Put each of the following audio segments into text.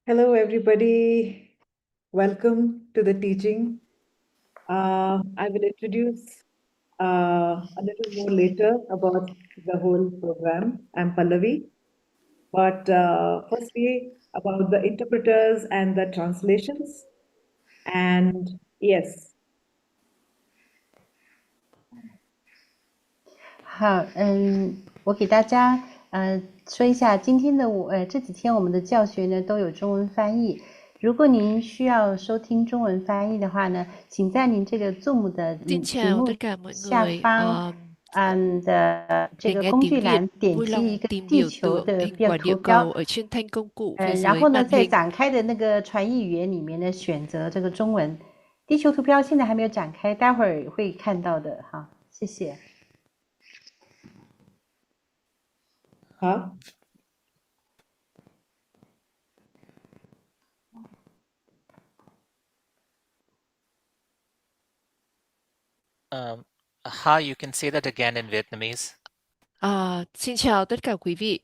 Hello, everybody. Welcome to the teaching. I will introduce a little more later about the whole program. I'm Pallavi. But firstly, about the interpreters and the translations. And yes, 好，我给大家说一下，今天的这几天我们的教学呢都有中文翻译。如果您需要收听中文翻译的话呢，请在您这个 Zoom 的 Xin 屏 chào 幕 tất cả mọi 下 người. 方的这 Để 个 nghe 工 tiếng 具 Việt, 栏点 vui 击 lòng 一个 tìm 地 biểu 球 tượng 的 hình 标 quả địa 图标，cầu ở trên thanh công cụ phía 然 dưới 后呢， màn 在 hình. 展开的那个传译语言里面呢，选择这个中文。地球图标现在还没有展开，待会儿会看到的哈，谢谢。huh? How you can say that again in Vietnamese? Xin chào tất cả quý vị.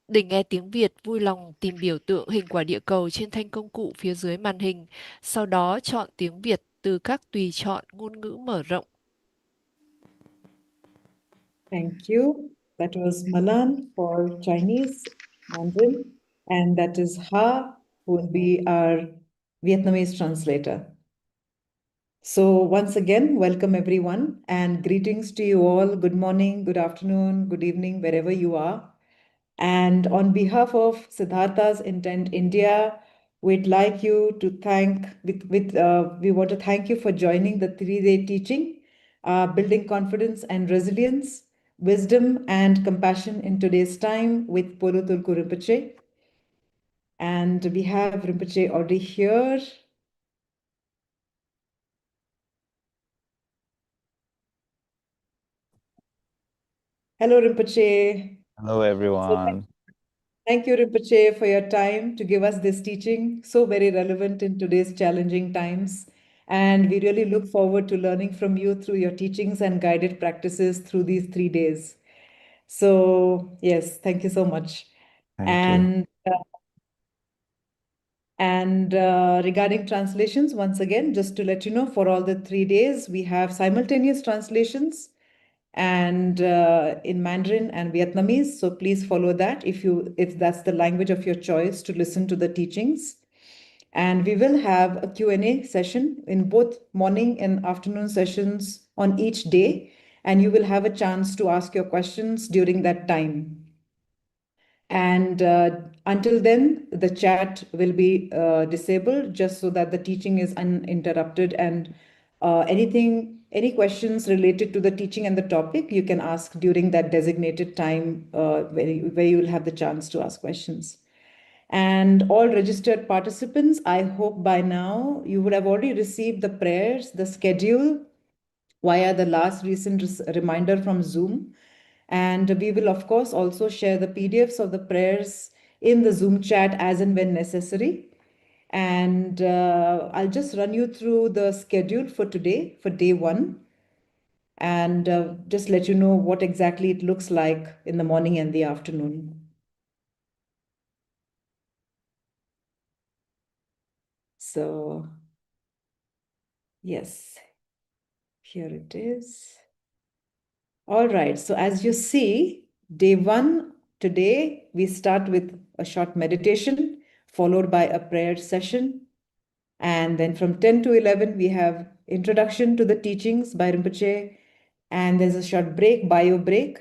Để nghe tiếng Việt, vui lòng tìm biểu tượng hình quả địa cầu trên thanh công cụ phía dưới màn hình. Sau đó chọn tiếng Việt từ các tùy chọn ngôn ngữ mở rộng. Thank you. That was Malan for Chinese, Mandarin, and that is Ha, who will be our Vietnamese translator. So once again, welcome everyone and greetings to you all. Good morning, good afternoon, good evening, wherever you are. And on behalf of Siddhartha's Intent India, we'd like you to thank, we want to thank you for joining the 3-day teaching, Building Confidence and Resilience, Wisdom and Compassion in Today's Time with Polu Tulku Rinpoche. And we have Rinpoche already here. Hello, Rinpoche. Hello, everyone. Thank you, Rinpoche, for your time to give us this teaching, so very relevant in today's challenging times. And we really look forward to learning from you through your teachings and guided practices through these 3 days. So, yes, thank you so much. Thank you. And regarding translations, once again, just to let you know, for all the 3 days, we have simultaneous translations and in Mandarin and Vietnamese. So please follow that if that's the language of your choice to listen to the teachings. And we will have a Q&A session in both morning and afternoon sessions on each day. And you will have a chance to ask your questions during that time. And until then, the chat will be disabled just so that the teaching is uninterrupted. And any questions related to the teaching and the topic, you can ask during that designated time where you will have the chance to ask questions. And all registered participants, I hope by now you would have already received the prayers, the schedule via the last recent reminder from Zoom. And we will, of course, also share the PDFs of the prayers in the Zoom chat as and when necessary. And I'll just run you through the schedule for today, for day 1, and just let you know what exactly it looks like in the morning and the afternoon. So, yes, here it is. All right, so as you see, day 1 today, we start with a short meditation followed by a prayer session. And then from 10 to 11, we have introduction to the teachings by Rinpoche. And there's a short break, bio break.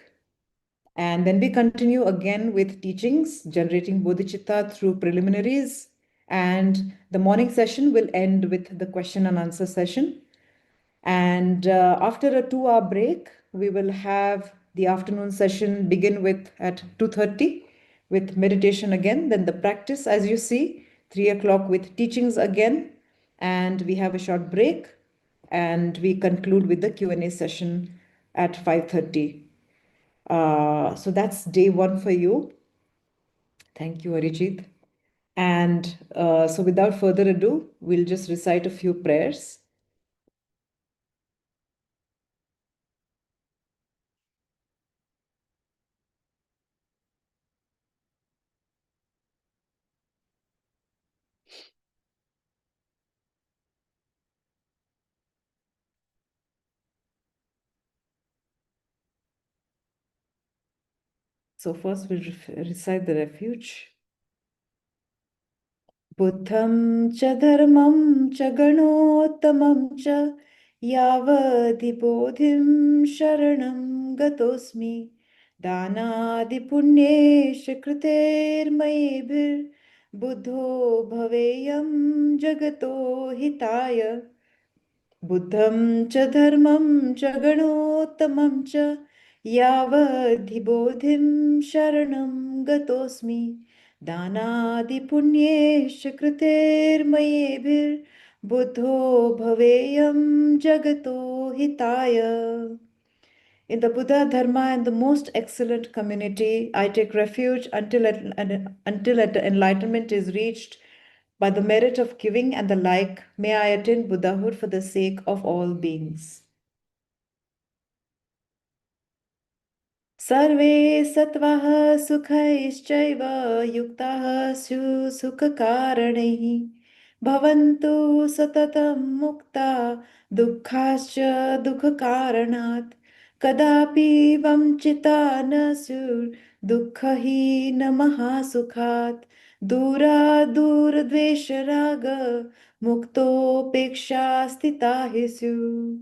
And then we continue again with teachings, generating bodhicitta through preliminaries. And the morning session will end with the question and answer session. And after a 2-hour break, we will have the afternoon session begin with at 2:30 with meditation again. Then the practice, as you see, 3 o'clock with teachings again. And we have a short break. And we conclude with the Q&A session at 5:30. So that's day 1 for you. Thank you, Arijit. And so without further ado, we'll just recite a few prayers. So first we'll recite the refuge. Buddham cha dharmam cha ganottamam cha yavadhi bodhim sharanam gatosmi danadi punyesh kriter mayebhir buddho bhaveyam jagato hitaya Buddham cha dharmam cha ganottamam cha yavadhi bodhim sharanam gatosmi danadi punyesh kriter mayebhir buddho bhaveyam jagato hitaya. In the Buddha Dharma and the most excellent community, I take refuge until enlightenment is reached. By the merit of giving and the like, may I attain Buddhahood for the sake of all beings. Sarve sattvaha sukhaishchaiva yuktaha syu sukhakarணைः bhavantu satatam mukta dukkhascha dukkhakarणात् kadapi vamchita na syur dukkhahi namaha sukhat dura dur dvesha raga mukto peksha stita hi syu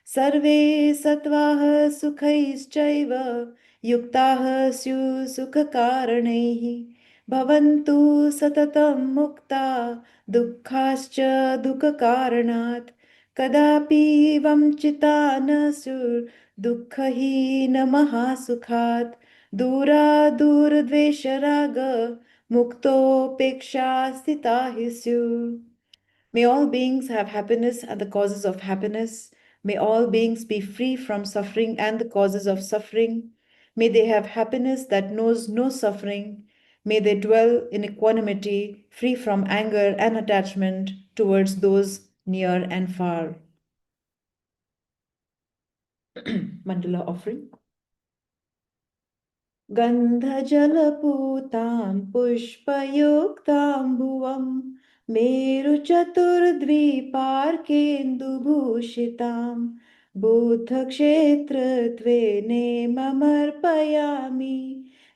Sarve sattvaha sukhaishchaiva yuktaha syu sukhakarணைः bhavantu satatam mukta dukkhascha dukkhakarणात् kadapi vamchita na syur dukkhahi namaha sukhat dura dur dvesha raga mukto peksha stita hi syu. May all beings have happiness and the causes of happiness. May all beings be free from suffering and the causes of suffering. May they have happiness that knows no suffering. May they dwell in equanimity, free from anger and attachment towards those near and far. Mandala offering. Gandhajalapūtāṃ puṣpayuktāṃ bhuvam Meruchaturdvīpārkenduਭūषिताम् Buddhakshetratve mamarpayami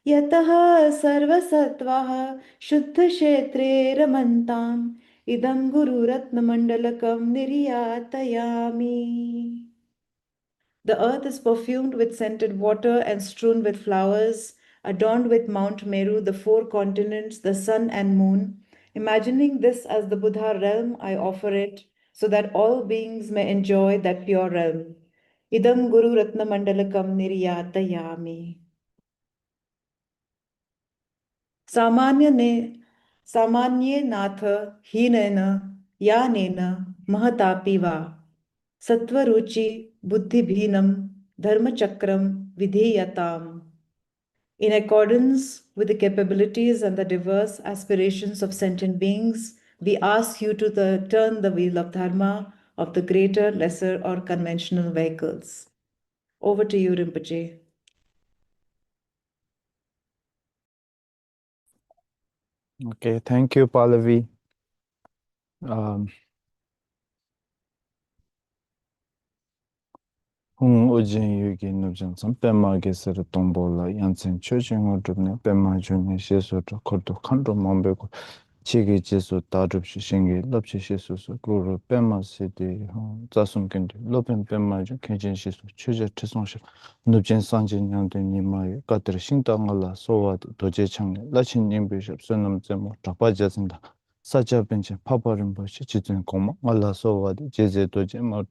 Yataha sarvasatvaha shuddhakshetre ramantam Idam guru ratnamandalakam niryatayami. The earth is perfumed with scented water and strewn with flowers, adorned with Mount Meru, the four continents, the sun and moon. Imagining this as the Buddha realm, I offer it so that all beings may enjoy that pure realm. Idam Guru Ratna Mandalakam Niryatayami. Samanye Natha Hinena Yanena Mahatapi Va. Sattvaruchi buddhibhinam dharmachakram vidheyatam. In accordance with the capabilities and the diverse aspirations of sentient beings, we ask you to turn the wheel of dharma of the greater, lesser, or conventional vehicles. Over to you, Rinpoche. Okay, thank you, Pallavi. Hung ujin yugi nubjan sam pema gesar tombola yansen chojing odrubne pema june sheso to kordo kando mambeko chigi jesu dadrubshi shingi lopchi sheso so guru pema sidi zasum kendi lopen pema jun kenjin sheso choja tesongshi nubjan sanjin nyamde nimaye katir shingta ngala sowa doje changi lachin nimbishab sunam zemo chakpa jazinda sacha benche paparimbo shi chizun koma ngala sowa jeze doje mar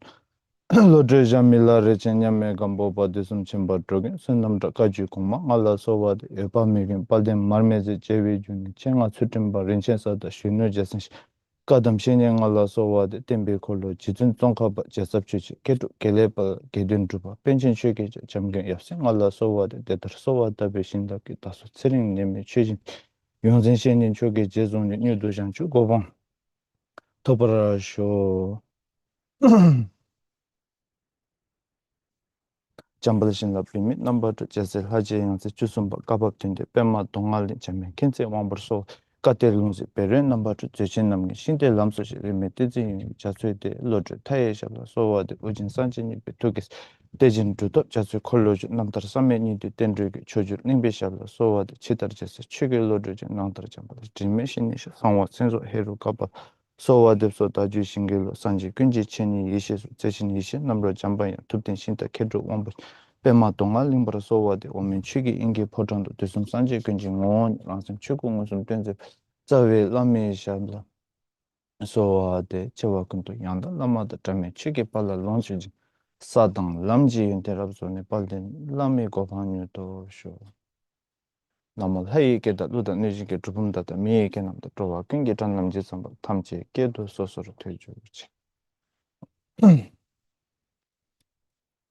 Lojong mila rechenya me gambo Buddhism chimba drogen sunamda kaji kuma ngala sowa de eba megen palden marmeze jewe juni chenga chutimba rinchen sada shinu jasin kadam shenye ngala sowa de tembe kolo jitun tsongka ba jasab chuchi kedu keleba gedun druba penchen shweke jamgen yapsi ngala sowa de dedar sowa dabe shindaki taso tsering neme chujin yongzen shenyen choge jezon nyudu janchu gobang topara sho Jambalation la limit number to Jessel Haji and the Chusumba Kababtinde, Pema Dongali Jamin, Kense Wamberso, Katelunzi, Peren number to Jachinam, Shinte Lamso, limited in Jasue de Lodre, Tae Shala, so the Ujin Sanjin Betugis, 대진 두도 자주 콜로주 남들 선배님들 된들 초주 링베샬로 소와드 치다르제스 추길로르지 남들 잡아 디메신이 상호 센소 해로 가봐 소와드 소다 주신길로 산지 근지 체니 이시 제신 이시 남로 잠바야 툭된 신다 캐드 원부 베마 동알 림브라 소와드 오면 추기 인기 포전도 되숨 산지 근지 원 랑선 추궁은 좀 된제 자외 라미샬로 소와드 제와 근도 양다 남마다 담에 추기 발라 런지 사당 람지 인테랍존에 발된 람이 고반유도 쇼 나무 해이게다 루다 내지게 두분다다 미에게 남다 또와 굉장히 단 남지 선바 탐지 깨도 소소로 되주지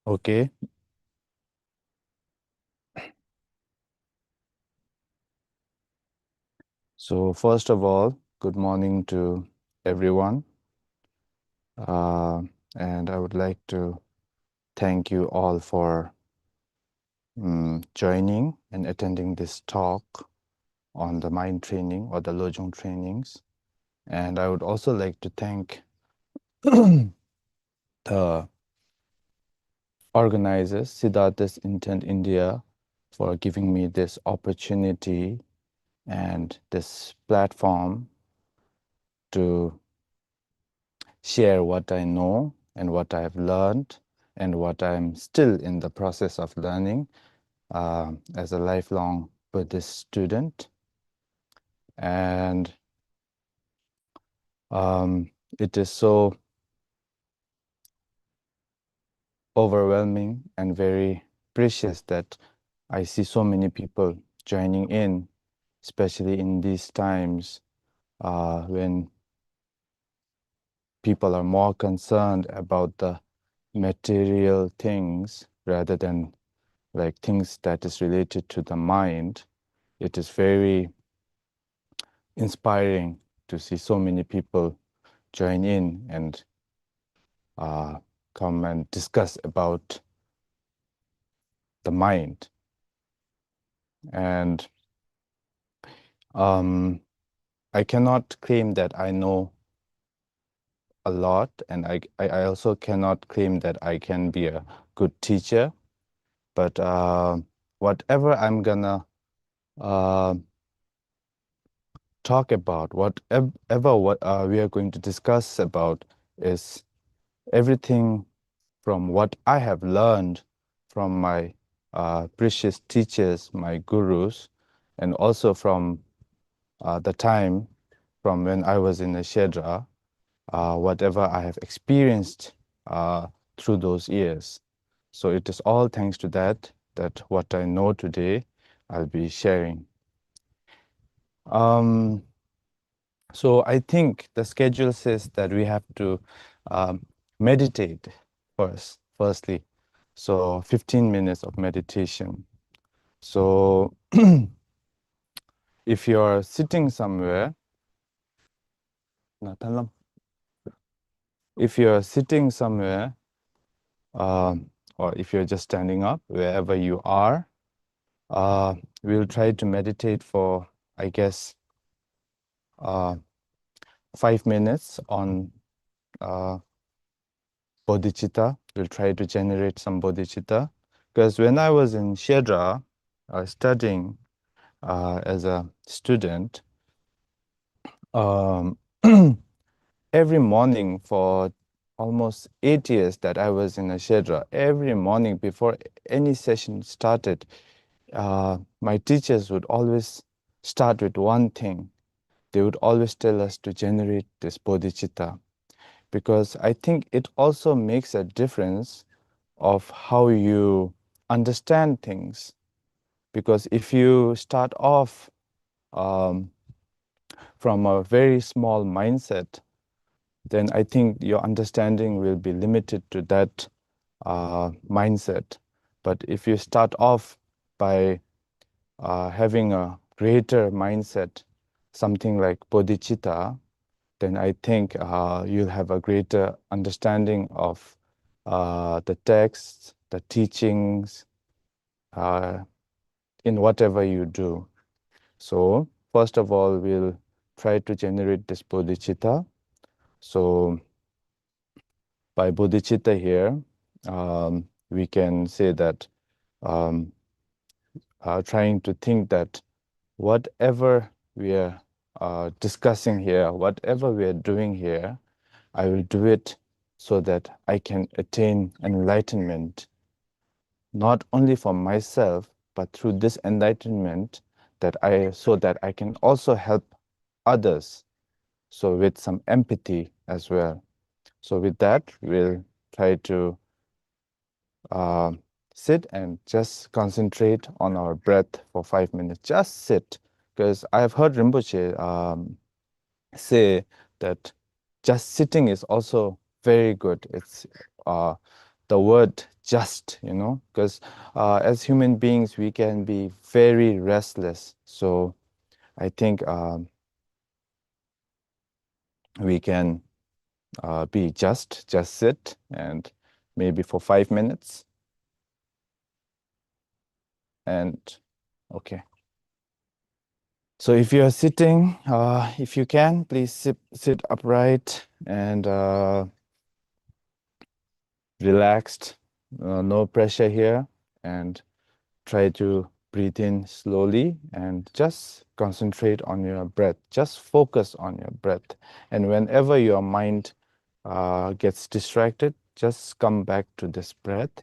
okay. So first of all, good morning to everyone, and I would like to thank you all for joining and attending this talk on the mind training or the Lojong trainings. And I would also like to thank the organizers, Siddhartha's Intent India, for giving me this opportunity and this platform to share what I know and what I've learned and what I'm still in the process of learning as a lifelong Buddhist student. And it is so overwhelming and very precious that I see so many people joining in, especially in these times when people are more concerned about the material things rather than like things that is related to the mind. It is very inspiring to see so many people join in and come and discuss about the mind. And I cannot claim that I know a lot, and I also cannot claim that I can be a good teacher, but whatever I'm gonna talk about, whatever we are going to discuss about is everything from what I have learned from my precious teachers, my gurus, and also from the time from when I was in the Shedra, whatever I have experienced through those years. So it is all thanks to that what I know today, I'll be sharing. So I think the schedule says that we have to meditate firstly. So 15 minutes of meditation. So if you're sitting somewhere, if you're sitting somewhere, or if you're just standing up, wherever you are, we'll try to meditate for, I guess, 5 minutes on bodhicitta. We'll try to generate some bodhicitta. Because when I was in Shedra, studying as a student, every morning for almost 8 years that I was in a Shedra, every morning before any session started, my teachers would always start with one thing. They would always tell us to generate this bodhicitta, because I think it also makes a difference of how you understand things. Because if you start off from a very small mindset, then I think your understanding will be limited to that mindset. But if you start off by having a greater mindset, something like bodhicitta, then I think you'll have a greater understanding of the texts, the teachings, in whatever you do. So first of all, we'll try to generate this bodhicitta. So by bodhicitta here, we can say that trying to think that whatever we are discussing here, whatever we are doing here, I will do it so that I can attain enlightenment, not only for myself, but through this enlightenment so that I can also help others. So with some empathy as well. So with that, we'll try to sit and just concentrate on our breath for 5 minutes. Just sit, because I've heard Rinpoche say that just sitting is also very good. It's the word just, because as human beings, we can be very restless. So I think we can be just sit, and maybe for 5 minutes. And okay. So if you are sitting, if you can, please sit upright and relaxed. No pressure here. And try to breathe in slowly and just concentrate on your breath. Just focus on your breath. And whenever your mind gets distracted, just come back to this breath.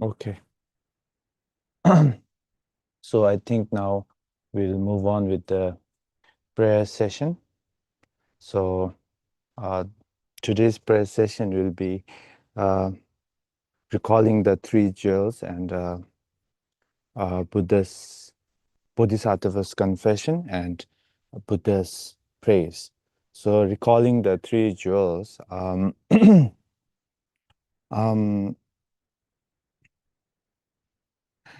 Okay. So I think now we'll move on with the prayer session. So today's prayer session will be recalling the three jewels and Buddha's Bodhisattva's confession and Buddha's praise. So recalling the three jewels,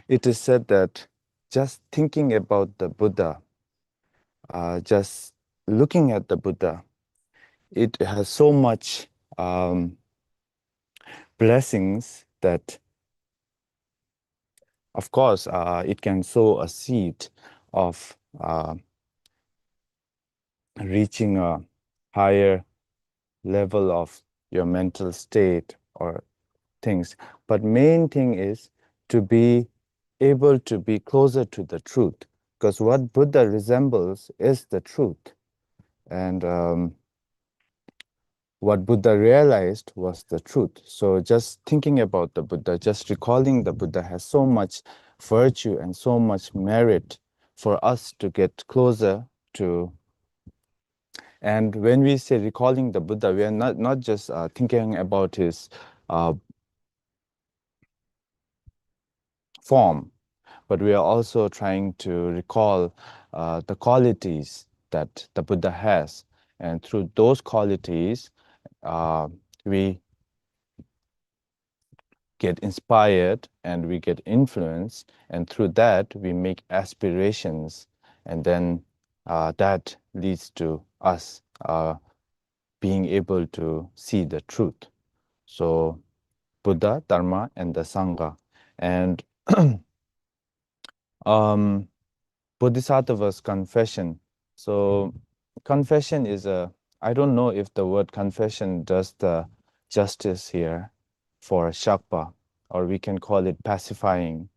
it is said that just thinking about the Buddha, just looking at the Buddha, it has so much blessings that, of course, it can sow a seed of reaching a higher level of your mental state or things. But main thing is to be able to be closer to the truth, because what Buddha resembles is the truth. And what Buddha realized was the truth. So just thinking about the Buddha, just recalling the Buddha has so much virtue and so much merit for us to get closer to. And when we say recalling the Buddha, we are not just thinking about his form, but we are also trying to recall the qualities that the Buddha has. And through those qualities, we get inspired and we get influenced, and through that we make aspirations, and then that leads to us being able to see the truth. So Buddha, Dharma, and the Sangha. And Bodhisattva's confession. So confession is I don't know if the word confession does the justice here for Shakpa, or we can call it pacifying.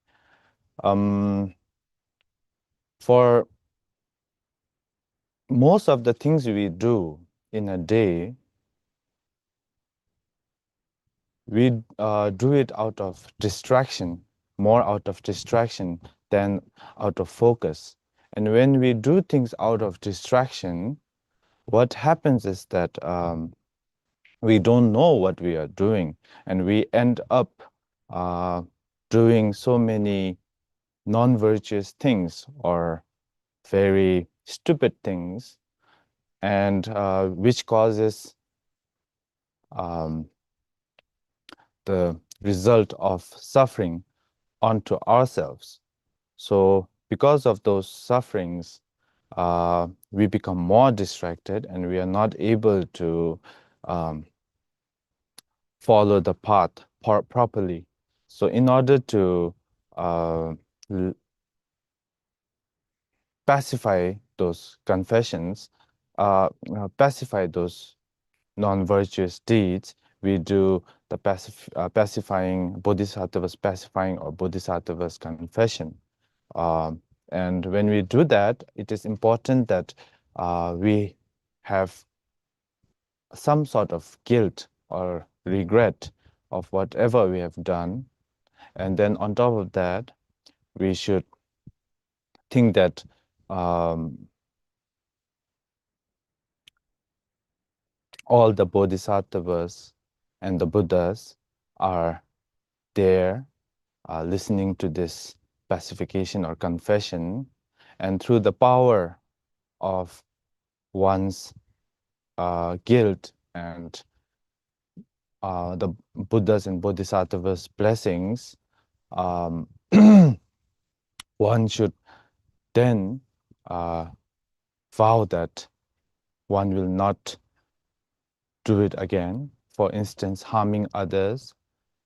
For most of the things we do in a day, we do it out of distraction, more out of distraction than out of focus. And when we do things out of distraction, what happens is that we don't know what we are doing, and we end up doing so many non-virtuous things or very stupid things, and which causes the result of suffering onto ourselves. So because of those sufferings, we become more distracted and we are not able to follow the path properly. So in order to pacify those confessions, pacify those non-virtuous deeds, we do the pacifying, bodhisattva's pacifying or bodhisattva's confession. And when we do that, it is important that we have some sort of guilt or regret of whatever we have done. And then on top of that, we should think that all the bodhisattvas and the Buddhas are there listening to this pacification or confession, and through the power of one's guilt and the Buddhas and Bodhisattvas' blessings, one should then vow that one will not do it again. For instance, harming others,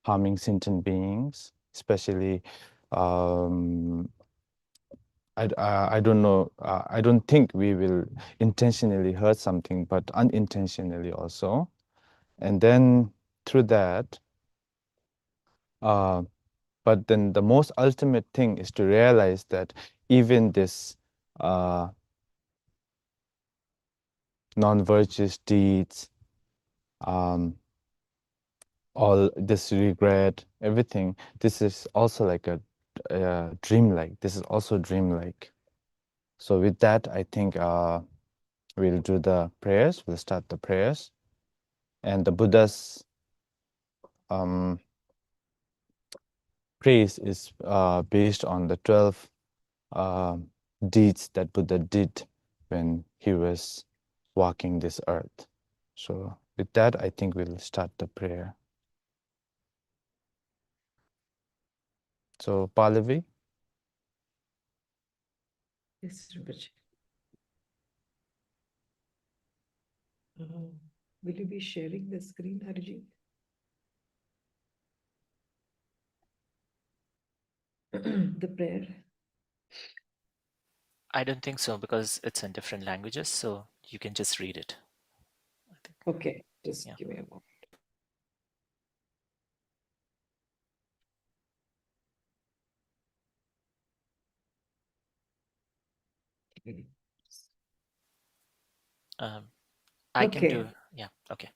harming sentient beings, especially I don't know, I don't think we will intentionally hurt something, but unintentionally also. And then through that, but then the most ultimate thing is to realize that even this non-virtuous deeds, all this regret, everything, this is also like a dreamlike. This is also dreamlike. So with that, I think we'll do the prayers. We'll start the prayers. And the Buddha's praise is based on the 12 deeds that Buddha did when he was walking this earth. So with that, I think we'll start the prayer. So Pallavi? Yes, Rinpoche. Will you be sharing the screen, Harji? The prayer. I don't think so, because it's in different languages, so you can just read it, I think. Okay, just Yeah. give me a moment. I can Okay. do, yeah, okay.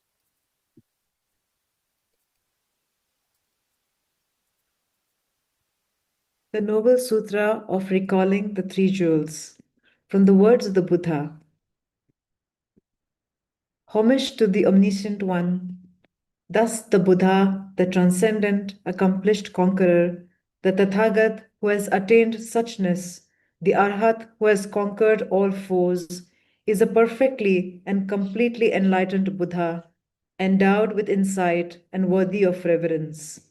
The Noble Sutra of Recalling the Three Jewels. From the words of the Buddha. Homage to the Omniscient One. Thus the Buddha, the transcendent, accomplished conqueror, the Tathagat who has attained suchness, the Arhat who has conquered all foes, is a perfectly and completely enlightened Buddha, endowed with insight and worthy of reverence.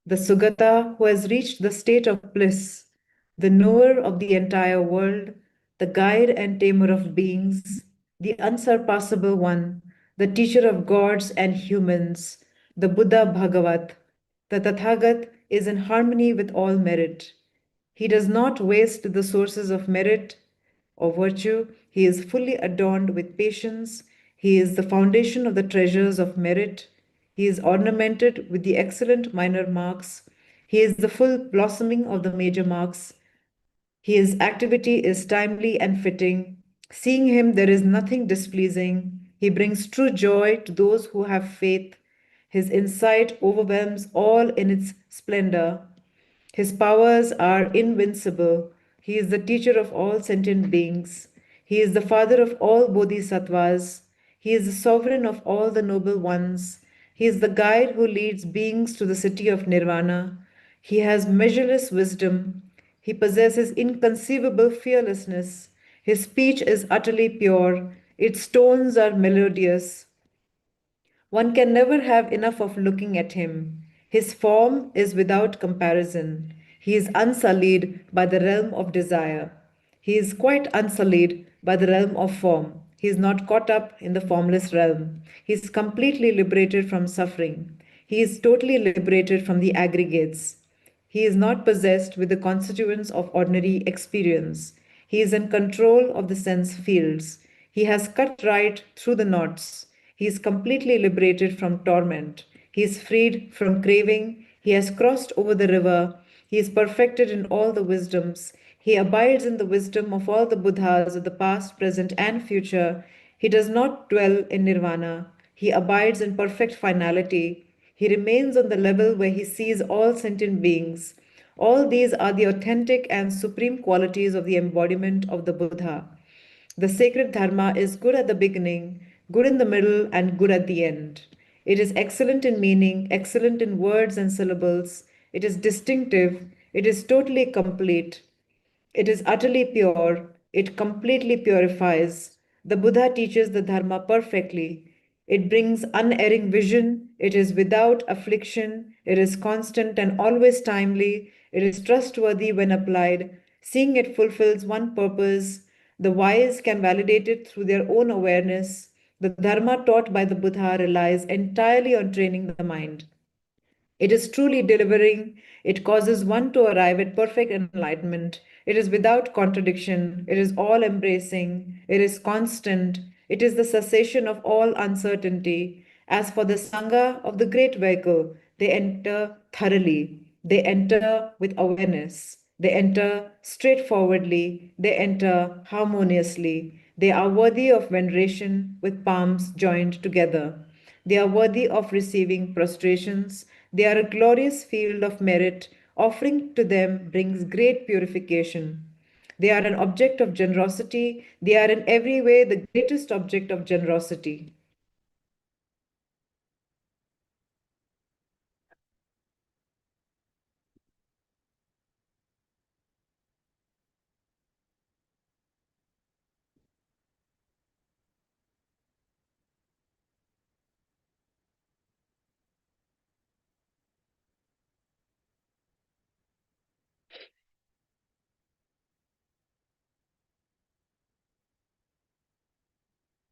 The Sugata who has reached the state of bliss, the knower of the entire world, the guide and tamer of beings, the unsurpassable one, the teacher of gods and humans, the Buddha Bhagavat, the Tathagat is in harmony with all merit. He does not waste the sources of merit or virtue. He is fully adorned with patience. He is the foundation of the treasures of merit. He is ornamented with the excellent minor marks. He is the full blossoming of the major marks. His activity is timely and fitting. Seeing him, there is nothing displeasing. He brings true joy to those who have faith. His insight overwhelms all in its splendor. His powers are invincible. He is the teacher of all sentient beings. He is the father of all bodhisattvas. He is the sovereign of all the noble ones. He is the guide who leads beings to the city of nirvana. He has measureless wisdom. He possesses inconceivable fearlessness. His speech is utterly pure. Its tones are melodious. One can never have enough of looking at him. His form is without comparison. He is unsullied by the realm of desire. He is quite unsullied by the realm of form. He is not caught up in the formless realm. He is completely liberated from suffering. He is totally liberated from the aggregates. He is not possessed with the constituents of ordinary experience. He is in control of the sense fields. He has cut right through the knots. He is completely liberated from torment. He is freed from craving. He has crossed over the river. He is perfected in all the wisdoms. He abides in the wisdom of all the Buddhas of the past, present, and future. He does not dwell in nirvana. He abides in perfect finality. He remains on the level where he sees all sentient beings. All these are the authentic and supreme qualities of the embodiment of the Buddha. The sacred Dharma is good at the beginning, good in the middle, and good at the end. It is excellent in meaning, excellent in words and syllables. It is distinctive. It is totally complete. It is utterly pure. It completely purifies. The Buddha teaches the Dharma perfectly. It brings unerring vision. It is without affliction. It is constant and always timely. It is trustworthy when applied. Seeing it fulfills one purpose. The wise can validate it through their own awareness. The Dharma taught by the Buddha relies entirely on training the mind. It is truly delivering. It causes one to arrive at perfect enlightenment. It is without contradiction. It is all embracing. It is constant. It is the cessation of all uncertainty. As for the Sangha of the great vehicle, they enter thoroughly. They enter with awareness. They enter straightforwardly. They enter harmoniously. They are worthy of veneration with palms joined together. They are worthy of receiving prostrations. They are a glorious field of merit. Offering to them brings great purification. They are an object of generosity. They are in every way the greatest object of generosity.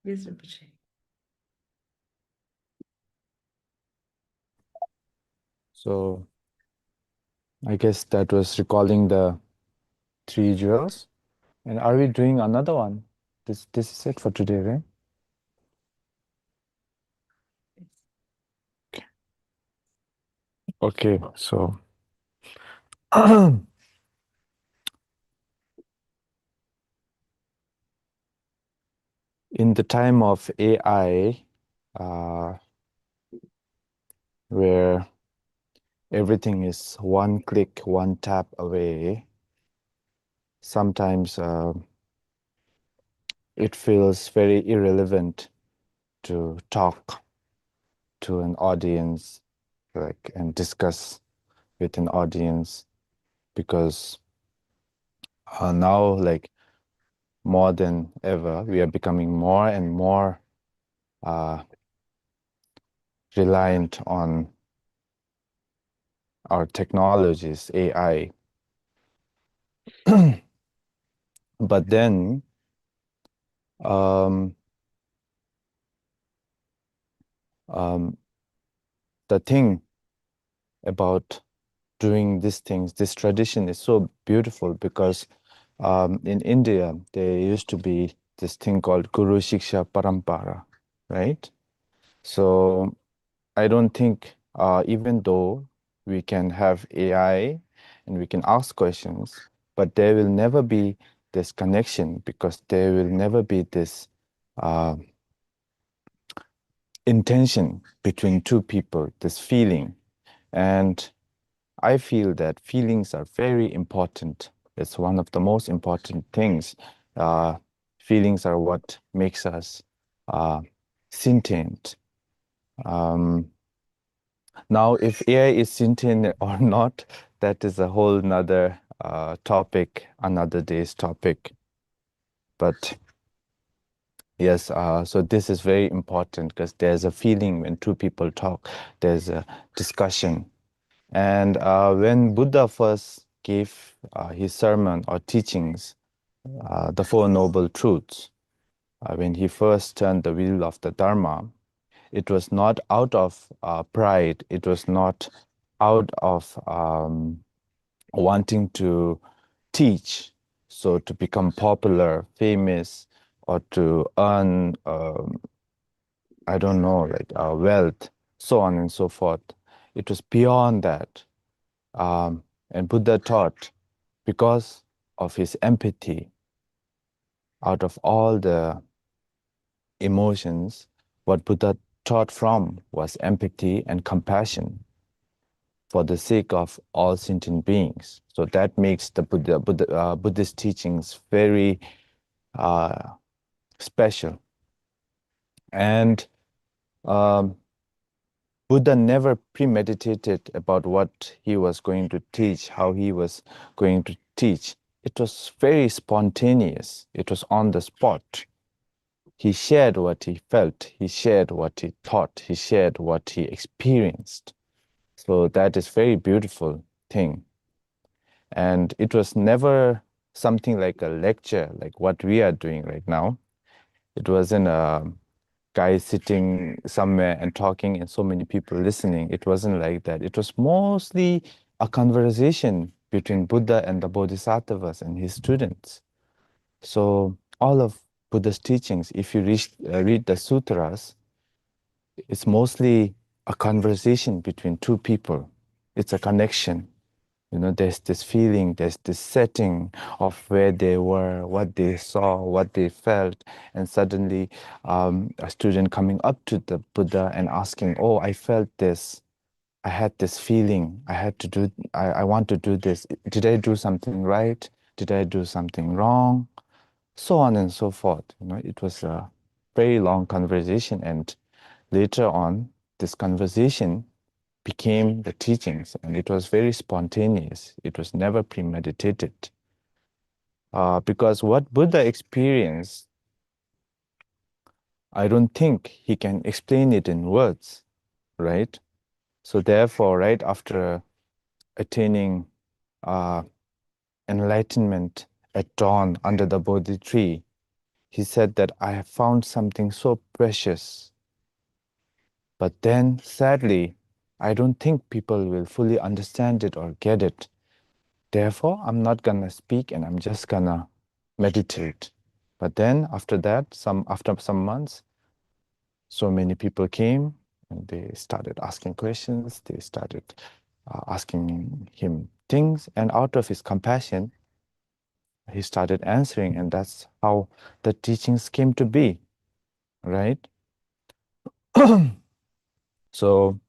Yes, Rinpoche. So I guess that was recalling the three jewels. And are we doing another one? This is it for today, right? Okay, so in the time of AI, where everything is one click, one tap away, sometimes it feels very irrelevant to talk to an audience, like, and discuss with an audience, because now, like, more than ever, we are becoming more and more reliant on our technologies, AI. But then the thing about doing these things, this tradition is so beautiful, because in India, there used to be this thing called Guru Shiksha Parampara, right? So I don't think, even though we can have AI and we can ask questions, but there will never be this connection, because there will never be this intention between two people, this feeling. And I feel that feelings are very important. It's one of the most important things. Feelings are what makes us sentient. Now, if AI is sentient or not, that is a whole nother topic, another day's topic. But yes, so this is very important, because there's a feeling when two people talk, there's a discussion. And when Buddha first gave his sermon or teachings, the Four Noble Truths, when he first turned the wheel of the Dharma, it was not out of pride, it was not out of wanting to teach, so to become popular, famous, or to earn, I don't know, like wealth, so on and so forth. It was beyond that. And Buddha taught, because of his empathy, out of all the emotions, what Buddha taught from was empathy and compassion for the sake of all sentient beings. So that makes the Buddhist teachings very special. And Buddha never premeditated about what he was going to teach, how he was going to teach. It was very spontaneous. It was on the spot. He shared what he felt. He shared what he thought. He shared what he experienced. So that is very beautiful thing. And it was never something like a lecture, like what we are doing right now. It wasn't a guy sitting somewhere and talking and so many people listening. It wasn't like that. It was mostly a conversation between Buddha and the bodhisattvas and his students. So all of Buddha's teachings, if you read the sutras, it's mostly a conversation between two people. It's a connection. You know, there's this feeling, there's this setting of where they were, what they saw, what they felt, and suddenly a student coming up to the Buddha and asking, "Oh, I felt this. I had this feeling. I want to do this. Did I do something right? Did I do something wrong?" So on and so forth. You know, it was a very long conversation, and later on, this conversation became the teachings, and it was very spontaneous. It was never premeditated. Because what Buddha experienced, I don't think he can explain it in words, right? So therefore, right after attaining enlightenment at dawn under the Bodhi tree, he said that I have found something so precious. But then, sadly, I don't think people will fully understand it or get it. Therefore, I'm not gonna speak and I'm just gonna meditate. But then after that, after some months, so many people came and they started asking questions. They started asking him things, and out of his compassion, he started answering, and that's how the teachings came to be, right? So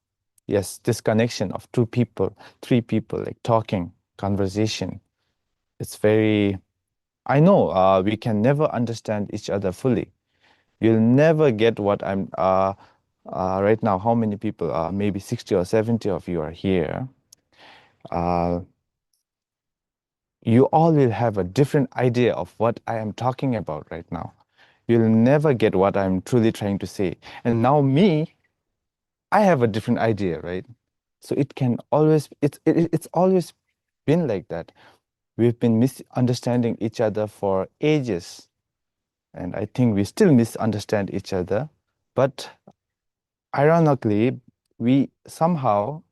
yes, this connection of two people, three people, like talking, conversation. It's very, I know we can never understand each other fully. You'll never get what I'm, right now, how many people, maybe 60 or 70 of you are here. You all will have a different idea of what I am talking about right now. You'll never get what I'm truly trying to say. And now me, I have a different idea, right? So it can always, it's always been like that. We've been misunderstanding each other for ages. And I think we still misunderstand each other. But ironically, we somehow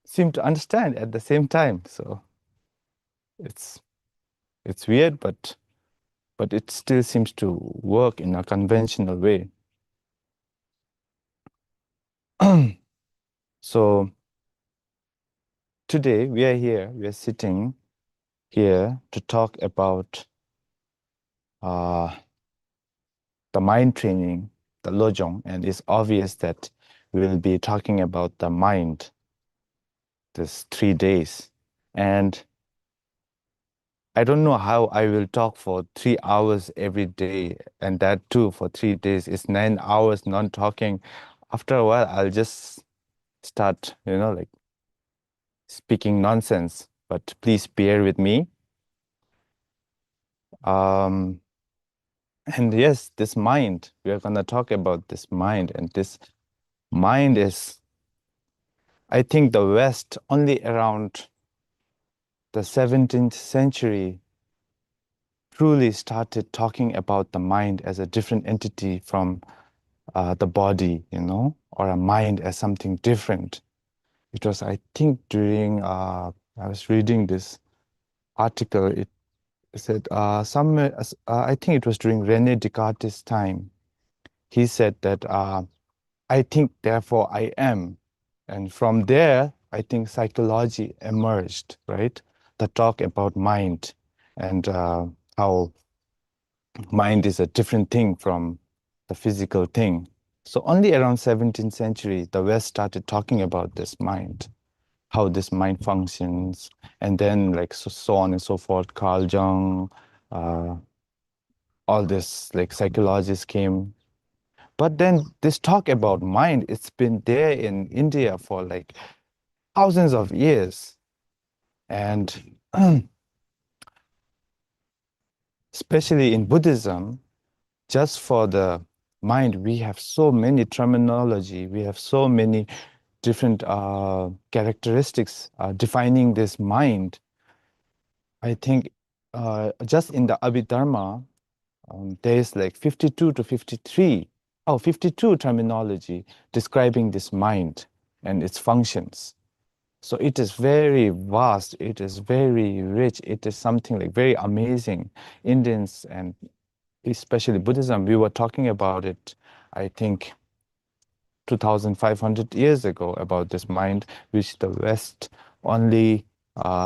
seem to understand at the same time. So it's weird, but it still seems to work in a conventional way. So today we are sitting here to talk about the mind training, the Lojong, and it's obvious that we will be talking about the mind this 3 days. And I don't know how I will talk for 3 hours every day, and that too for 3 days. It's 9 hours non-talking. After a while, I'll just start, like speaking nonsense, but please bear with me. And yes, this mind, we are going to talk about this mind, and this mind is, I think the West, only around the 17th century, truly started talking about the mind as a different entity from the body, or a mind as something different. It was, I think, during, I was reading this article, it said, I think it was during René Descartes' time. He said that, I think, therefore I am. And from there, I think psychology emerged, right? The talk about mind and how mind is a different thing from the physical thing. So only around 17th century, the West started talking about this mind, how this mind functions, and then like so on and so forth. Carl Jung, all this like psychologists came. But then this talk about mind, it's been there in India for like thousands of years. And especially in Buddhism, just for the mind, we have so many terminology, we have so many different characteristics defining this mind. I think just in the Abhidharma, there's like 52 to 53, 52 terminology describing this mind and its functions. So it is very vast, it is very rich, it is something like very amazing. Indians and especially Buddhism, we were talking about it, I think, 2,500 years ago about this mind, which the West only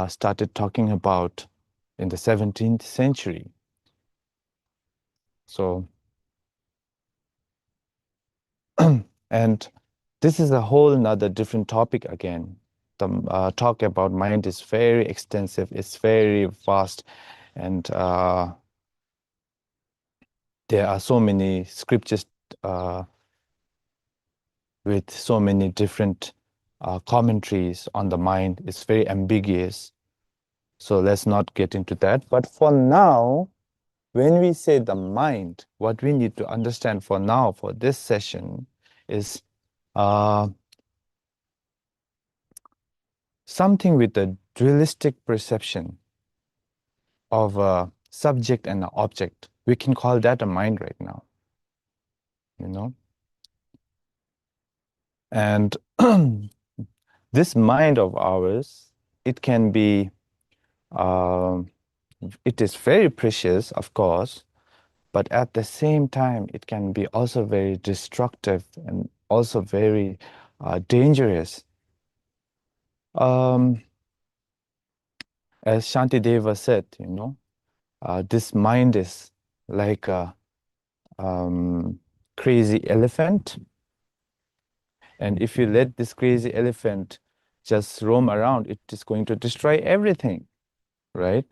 started talking about in the 17th century. So, and this is a whole nother different topic again. The talk about mind is very extensive, it's very vast, and there are so many scriptures with so many different commentaries on the mind. It's very ambiguous. So let's not get into that. But for now, when we say the mind, what we need to understand for now, for this session, is something with a dualistic perception of a subject and an object. We can call that a mind right now, And this mind of ours, it can be, it is very precious, of course, but at the same time, it can be also very destructive and also very dangerous. As Shantideva said, this mind is like a crazy elephant, And if you let this crazy elephant just roam around, it is going to destroy everything, right?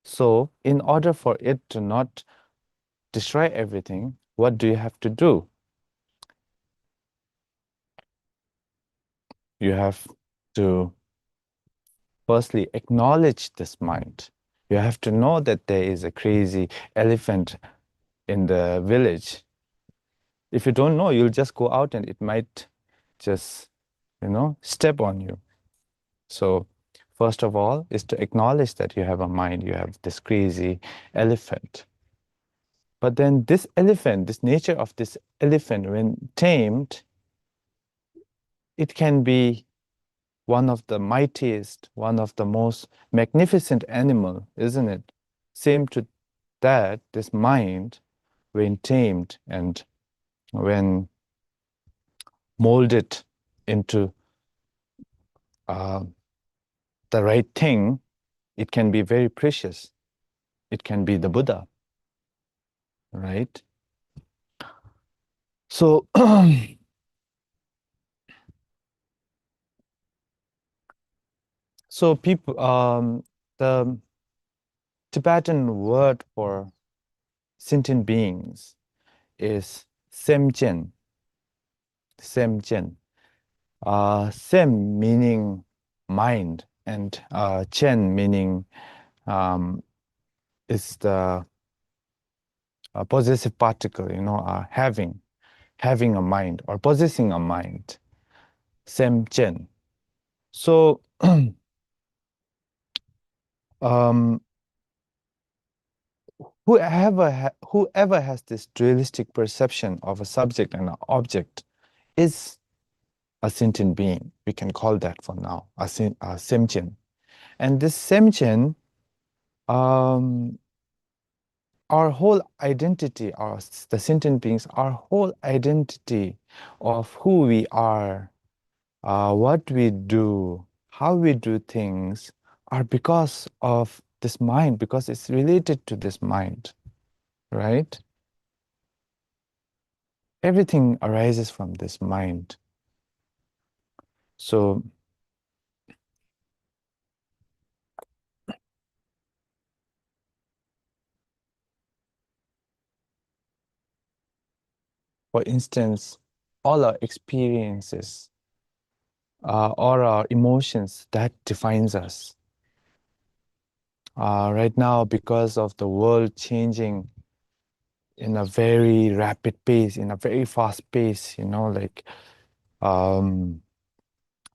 So in order for it to not destroy everything, what do you have to do? You have to firstly acknowledge this mind. You have to know that there is a crazy elephant in the village. If you don't know, you'll just go out and it might just, step on you. So first of all is to acknowledge that you have a mind, you have this crazy elephant. But then this elephant, this nature of this elephant, when tamed, it can be one of the mightiest, one of the most magnificent animal, isn't it? Same to that, this mind, when tamed and when molded into the right thing, it can be very precious. It can be the Buddha, right? So, so people, the Tibetan word for sentient beings is semchen. Semchen. Sem meaning mind, and chen meaning is the possessive particle, having a mind or possessing a mind. Sem chen. So whoever has this dualistic perception of a subject and an object is a sentient being. We can call that for now a semchen. And this semchen, our whole identity, the sentient beings, our whole identity of who we are, what we do, how we do things, are because of this mind, because it's related to this mind, right? Everything arises from this mind. So for instance, all our experiences, all our emotions, that defines us. Right now, because of the world changing in a very rapid pace, in a very fast pace, like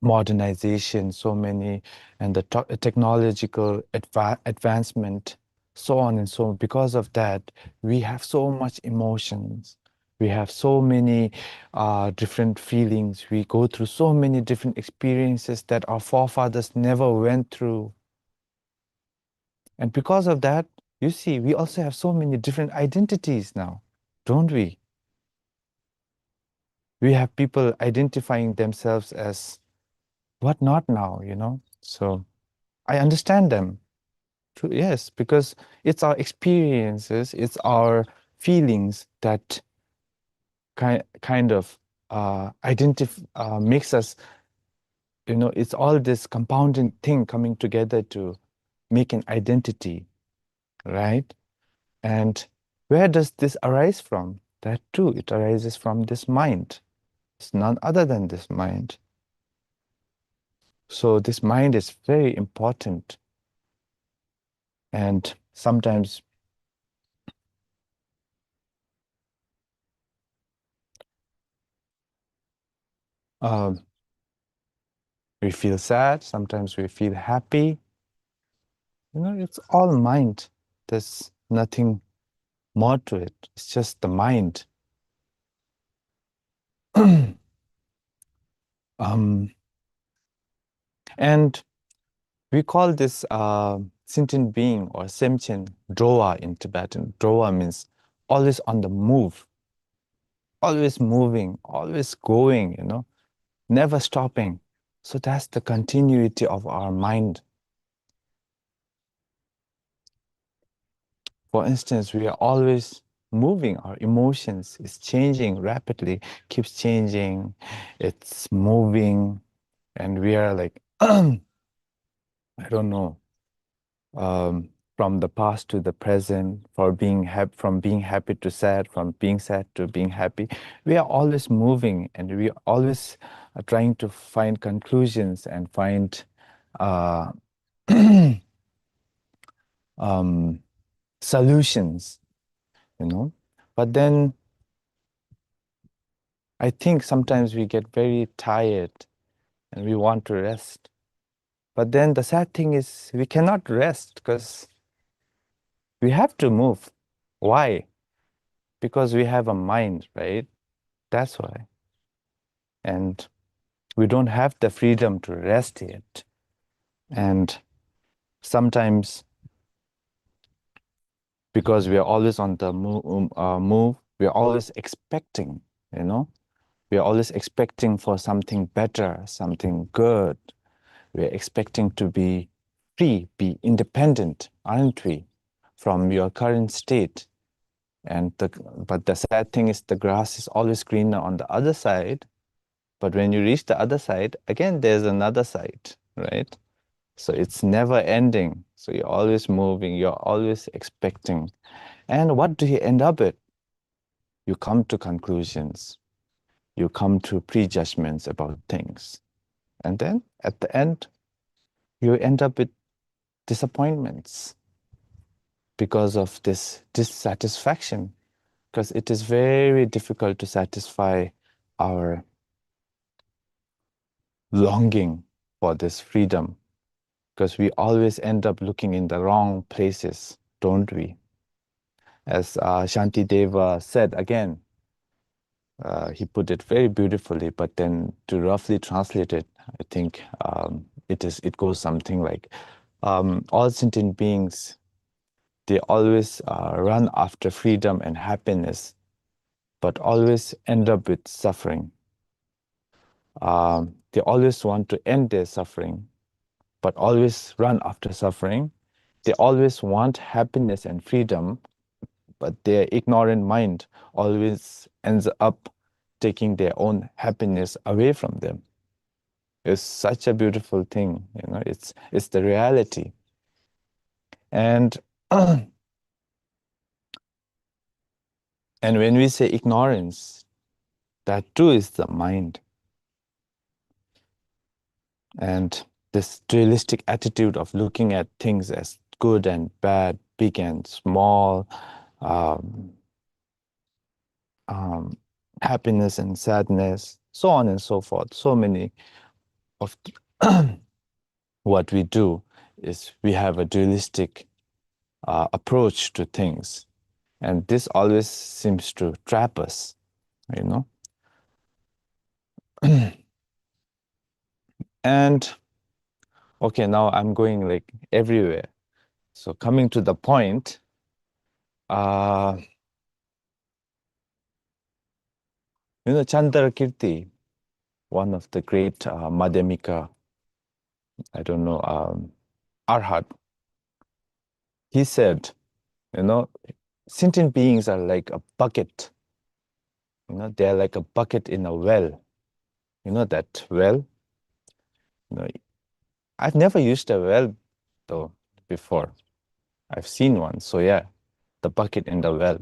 modernization, so many, and the technological advancement, so on and so on. Because of that, we have so much emotions. We have so many different feelings. We go through so many different experiences that our forefathers never went through. And because of that, you see, we also have so many different identities now, don't we? We have people identifying themselves as what not now, So I understand them. Yes, because it's our experiences, it's our feelings that kind of makes us, it's all this compounding thing coming together to make an identity, right? And where does this arise from? That too, it arises from this mind. It's none other than this mind. So this mind is very important. And sometimes we feel sad, sometimes we feel happy. It's all mind. There's nothing more to it. It's just the mind. And we call this sentient being or semchen drowa in Tibetan. Drowa means always on the move, always moving, always going, never stopping. So that's the continuity of our mind. For instance, we are always moving. Our emotions is changing rapidly, keeps changing. it's moving, and we are like, I don't know, from the past to the present, from being happy to sad, from being sad to being happy. We are always moving, and we are always trying to find conclusions and find solutions, you know. But then I think sometimes we get very tired and we want to rest. But then the sad thing is we cannot rest because we have to move. Why? Because we have a mind, right? That's why. And we don't have the freedom to rest yet. And sometimes, because we are always on the move, we are always expecting, you know? We are always expecting for something better, something good. We are expecting to be free, be independent, aren't we, from your current state? But the sad thing is the grass is always greener on the other side. But when you reach the other side, again, there's another side, right? So it's never ending. So you're always moving, you're always expecting. And what do you end up with? You come to conclusions. You come to prejudgments about things. And then at the end, you end up with disappointments because of this dissatisfaction, because it is very difficult to satisfy our longing for this freedom, because we always end up looking in the wrong places, don't we? As Shantideva said again, he put it very beautifully, but then to roughly translate it, I think it goes something like, all sentient beings, they always run after freedom and happiness, but always end up with suffering. They always want to end their suffering, but always run after suffering. They always want happiness and freedom, but their ignorant mind always ends up taking their own happiness away from them. It's such a beautiful thing, you know, it's the reality. And and when we say ignorance, that too is the mind. And this dualistic attitude of looking at things as good and bad, big and small, happiness and sadness, so on and so forth. So many of what we do is we have a dualistic approach to things. And this always seems to trap us, you know. And okay, now I'm going like everywhere. So coming to the point, you know, Chandrakirti, one of the great Madhyamika, I don't know, Arhat, he said, you know, sentient beings are like a bucket. You know, they're like a bucket in a well. You know that well? You know, I've never used a well though before. I've seen one. So yeah, the bucket in the well.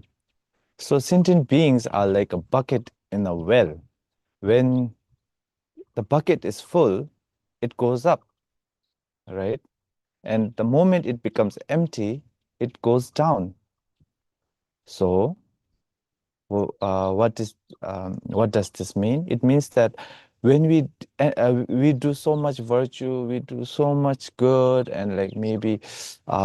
So sentient beings are like a bucket in a well. When the bucket is full, it goes up, right? And the moment it becomes empty, it goes down. So what does this mean? It means that when we do so much virtue, we do so much good, and like maybe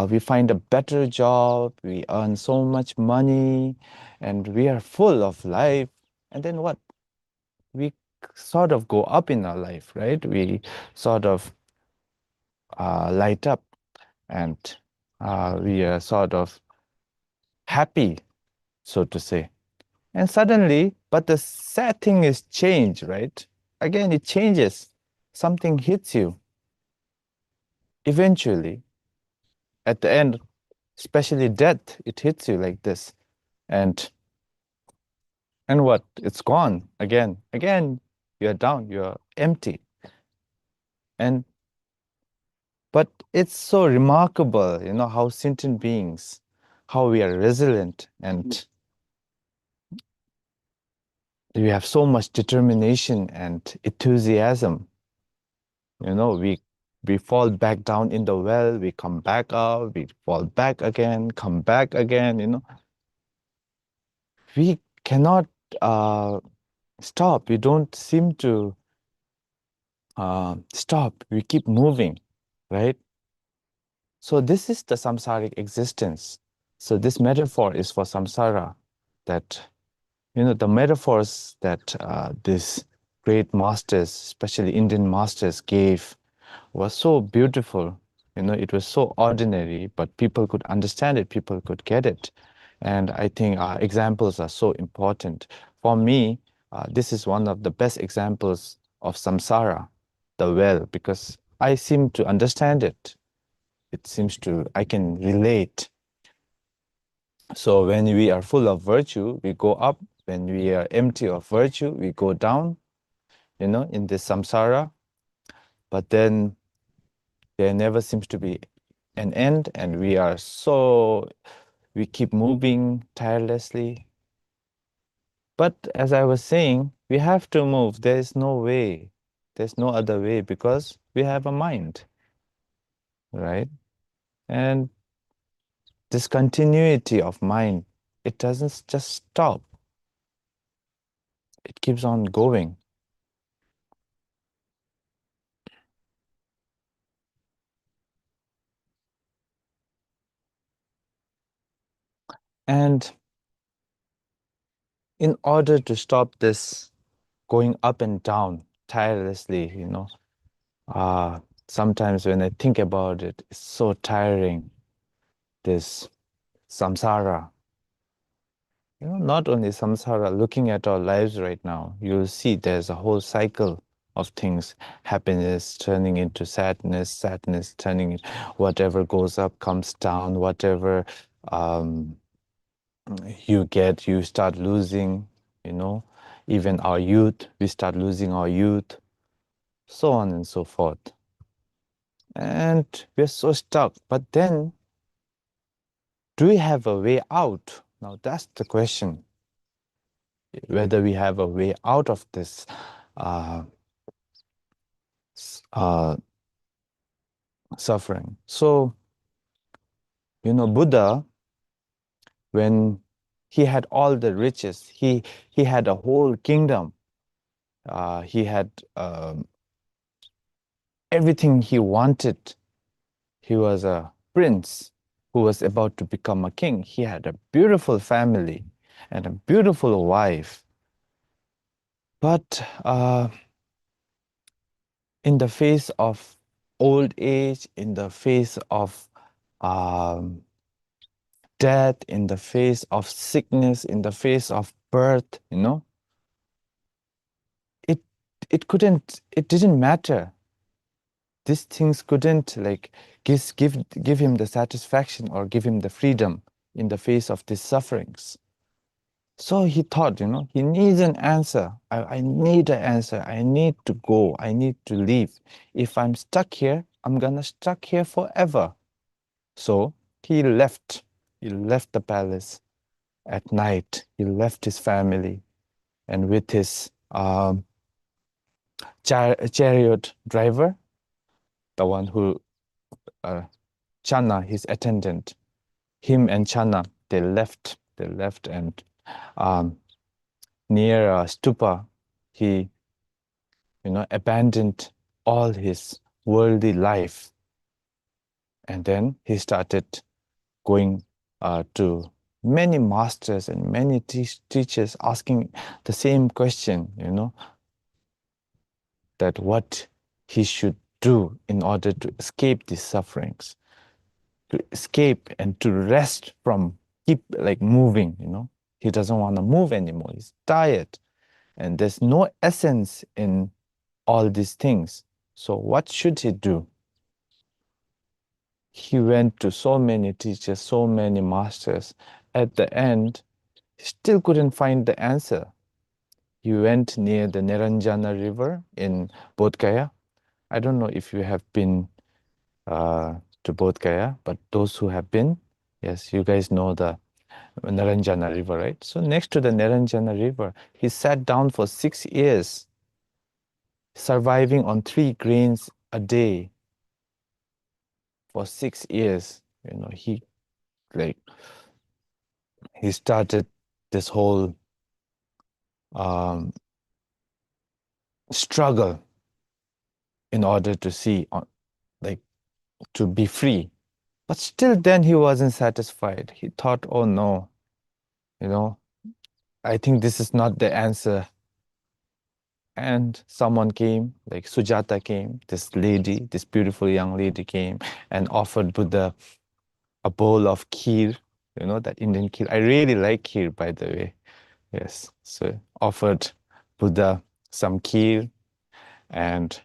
we find a better job, we earn so much money, and we are full of life. And then what? We sort of go up in our life, right? We sort of light up, and we are sort of happy, so to say. And suddenly, but the sad thing is change, right? Again, it changes. Something hits you. Eventually, at the end, especially death, it hits you like this. And what? It's gone again. Again, you're down, you're empty. But it's so remarkable, how sentient beings, how we are resilient, and we have so much determination and enthusiasm. We fall back down in the well, we come back up, we fall back again, come back again. We cannot stop. We don't seem to stop. We keep moving, right? So this is the samsaric existence. So this metaphor is for samsara, that the metaphors that these great masters, especially Indian masters, gave was so beautiful. It was so ordinary, but people could understand it, people could get it. And I think examples are so important. For me, this is one of the best examples of samsara, the well, because I seem to understand it. I can relate. So when we are full of virtue, we go up. When we are empty of virtue, we go down, in this samsara. But then there never seems to be an end, and we keep moving tirelessly. But as I was saying, we have to move. There is no way. There's no other way, because we have a mind, right? And this continuity of mind, it doesn't just stop. It keeps on going. And in order to stop this going up and down tirelessly, sometimes when I think about it, it's so tiring, this samsara. Not only samsara, looking at our lives right now, you'll see there's a whole cycle of things. Happiness turning into sadness, sadness turning, whatever goes up comes down, whatever you start losing, even our youth, we start losing our youth, so on and so forth. And we're so stuck. But then, do we have a way out? Now that's the question. Whether we have a way out of this suffering. So, Buddha, when he had all the riches, he had a whole kingdom. He had everything he wanted. He was a prince who was about to become a king. He had a beautiful family and a beautiful wife. But in the face of old age, in the face of death, in the face of sickness, in the face of birth, it didn't matter. These things couldn't give him the satisfaction or give him the freedom in the face of these sufferings. So he thought, he needs an answer. I need an answer. I need to go. I need to leave. If I'm stuck here, I'm gonna stuck here forever. So he left. He left the palace at night. He left his family, and with his chariot driver, the one who, Channa, his attendant, him and Channa, they left. They left, and near stupa, he, abandoned all his worldly life, and then he started going to many masters and many teachers, asking the same question, that what he should do in order to escape these sufferings, to escape and to rest from keep moving. He doesn't want to move anymore. He's tired, and there's no essence in all these things. So what should he do? He went to so many teachers, so many masters. At the end, he still couldn't find the answer. he went near the Niranjana River in Bodh Gaya. I don't know if you have been to Bodh Gaya, but those who have been, yes, you guys know the Niranjana River, right? So next to the Niranjana River, he sat down for 6 years, surviving on 3 grains a day for 6 years. You know, he started this whole struggle in order to see, to be free. But still then he wasn't satisfied. He thought, oh no, you know, I think this is not the answer. And someone came, like Sujata came, this lady, this beautiful young lady came and offered Buddha a bowl of kheer, you know, that Indian kheer. I really like kheer, by the way. Yes, so offered Buddha some kheer, and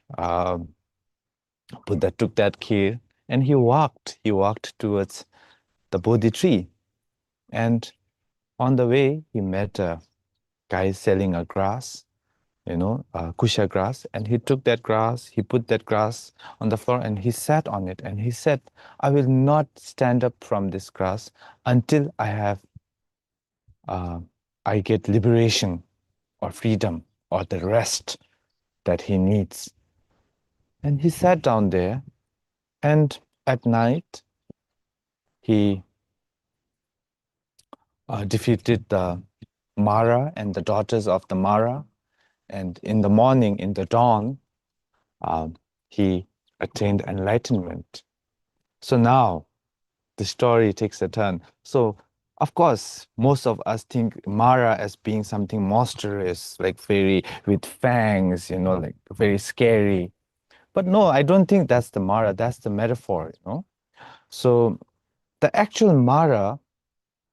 Buddha took that kheer and he walked towards the Bodhi tree. And on the way, he met a guy selling a grass, you know, kusha grass, and he took that grass, he put that grass on the floor and he sat on it and he said, I will not stand up from this grass until I get liberation or freedom or the rest that he needs. And he sat down there, and at night he defeated the Mara and the daughters of the Mara, and in the morning, in the dawn, he attained enlightenment. So now the story takes a turn. So of course, most of us think Mara as being something monstrous, like very with fangs, you know, like very scary. But no, I don't think that's the Mara, that's the metaphor, you know. So the actual Mara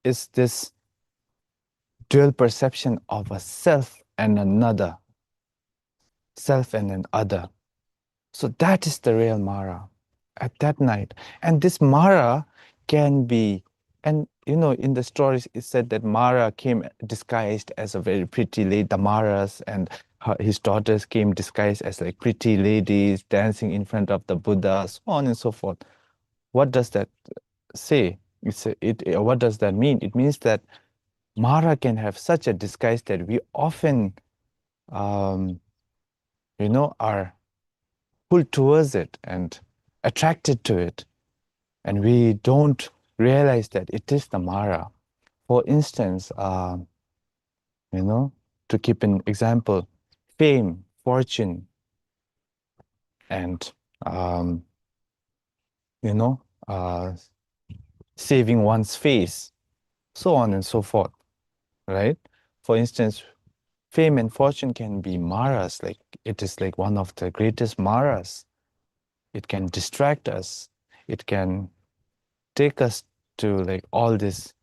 is this dual perception of a self and another, self and an other. So that is the real Mara at that night. And this Mara can be, and you know, in the stories it said that Mara came disguised as a very pretty lady, the Maras and his daughters came disguised as like pretty ladies dancing in front of the Buddha, so on and so forth. What does that say? What does that mean? It means that Mara can have such a disguise that we often, you know, are pulled towards it and attracted to it. And we don't realize that it is the Mara. For instance, you know, to keep an example, fame, fortune, and, you know, saving one's face, so on and so forth, right? For instance, fame and fortune can be Maras, like it is like one of the greatest Maras. It can distract us. It can take us to like all this,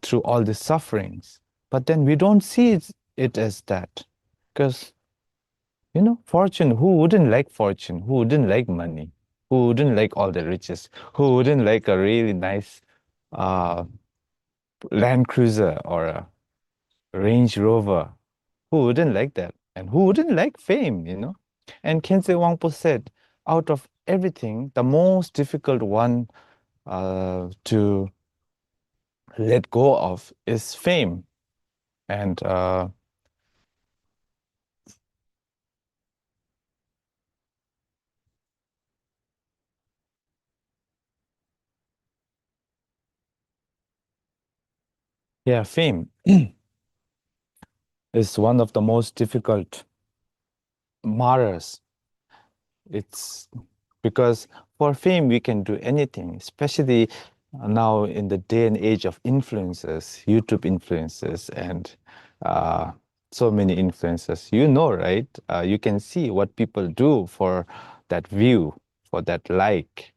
through all these sufferings. But then we don't see it as that. Because, you know, fortune, who wouldn't like fortune? Who wouldn't like money? Who wouldn't like all the riches? Who wouldn't like a really nice Land Cruiser or a Range Rover? Who wouldn't like that? And who wouldn't like fame, you know? And Khyentse Wangpo said, out of everything, the most difficult one to let go of is fame. And yeah, fame is one of the most difficult Maras. It's because for fame, we can do anything, especially now in the day and age of influencers, YouTube influencers, and so many influencers. You know, right? You can see what people do for that view, for that like.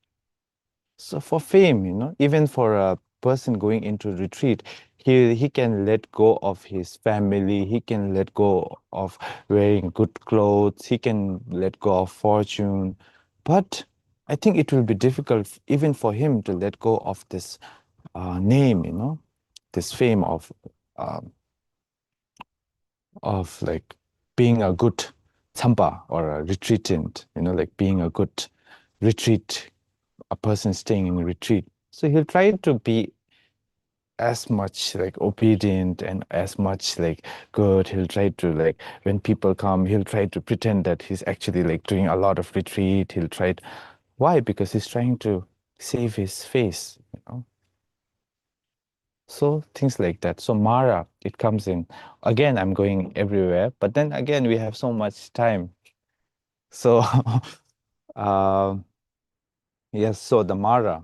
So for fame, you know, even for a person going into retreat, he can let go of his family, he can let go of wearing good clothes, he can let go of fortune. But I think it will be difficult even for him to let go of this name, you know, this fame of of like being a good Tsampa or a retreatant, like being a good retreat, a person staying in retreat. So he'll try to be as much like obedient and as much like good. He'll try to like, when people come, he'll try to pretend that he's actually like doing a lot of retreat. He'll try to, why? Because he's trying to save his face, So things like that. So Mara, it comes in. Again, I'm going everywhere, but then again, we have so much time. So, yes, so the Mara.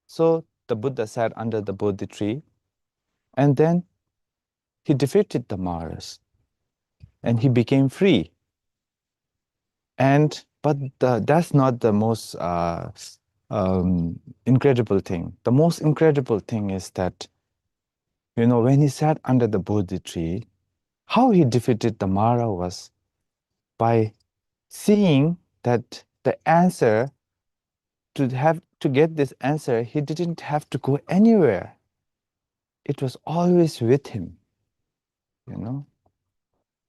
So the Buddha sat under the Bodhi tree, and then he defeated the Maras, and he became free. But that's not the most incredible thing. The most incredible thing is that, when he sat under the Bodhi tree, how he defeated the Mara was by seeing that the answer, to get this answer, he didn't have to go anywhere. It was always with him,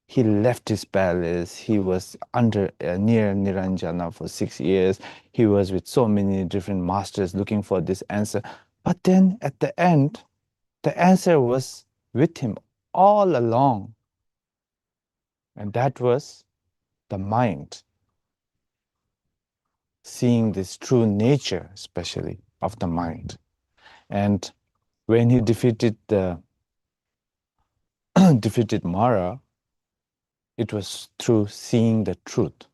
He left his palace. He was near Niranjana for 6 years. He was with so many different masters looking for this answer. But then at the end, the answer was with him all along. And that was the mind, seeing this true nature, especially of the mind. And when he defeated defeated Mara, it was through seeing the truth.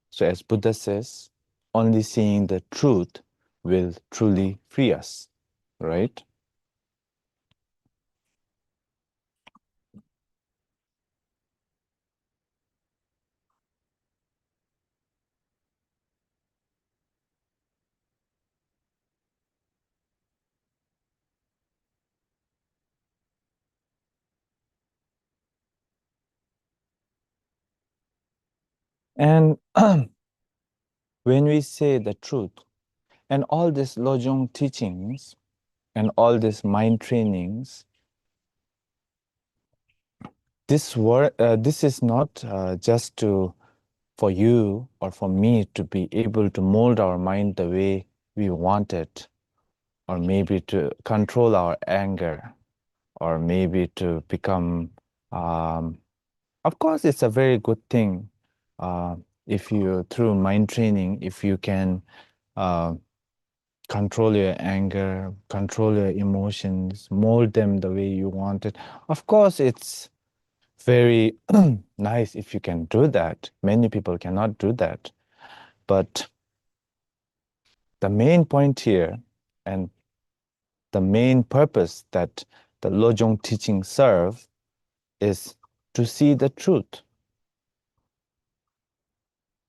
So as Buddha says, only seeing the truth will truly free us, right? And when we say the truth, and all these Lojong teachings, and all these mind trainings, this is not just for you or for me to be able to mold our mind the way we want it, or maybe to control our anger, or maybe to become, of course, it's a very good thing if you, through mind training, if you can control your anger, control your emotions, mold them the way you want it. Of course, it's very nice if you can do that. Many people cannot do that. But the main point here, and the main purpose that the Lojong teaching serve, is to see the truth.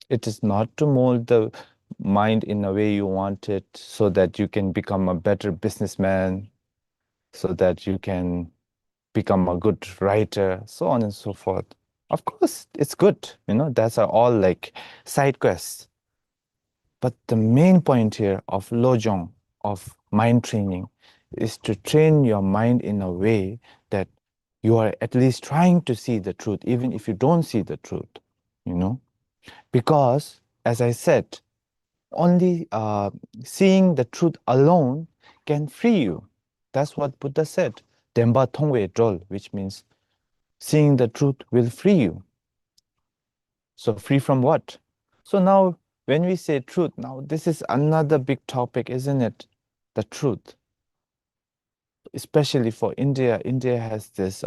It is not to mold the mind in a way you want it so that you can become a better businessman, so that you can become a good writer, so on and so forth. Of course, it's good, that's all like side quests. But the main point here of Lojong, of mind training, is to train your mind in a way that you are at least trying to see the truth, even if you don't see the truth, Because, as I said, only seeing the truth alone can free you. That's what Buddha said. Demba tongwe drol, which means seeing the truth will free you. So free from what? So now, when we say truth, now this is another big topic, isn't it? The truth. Especially for India. India has this,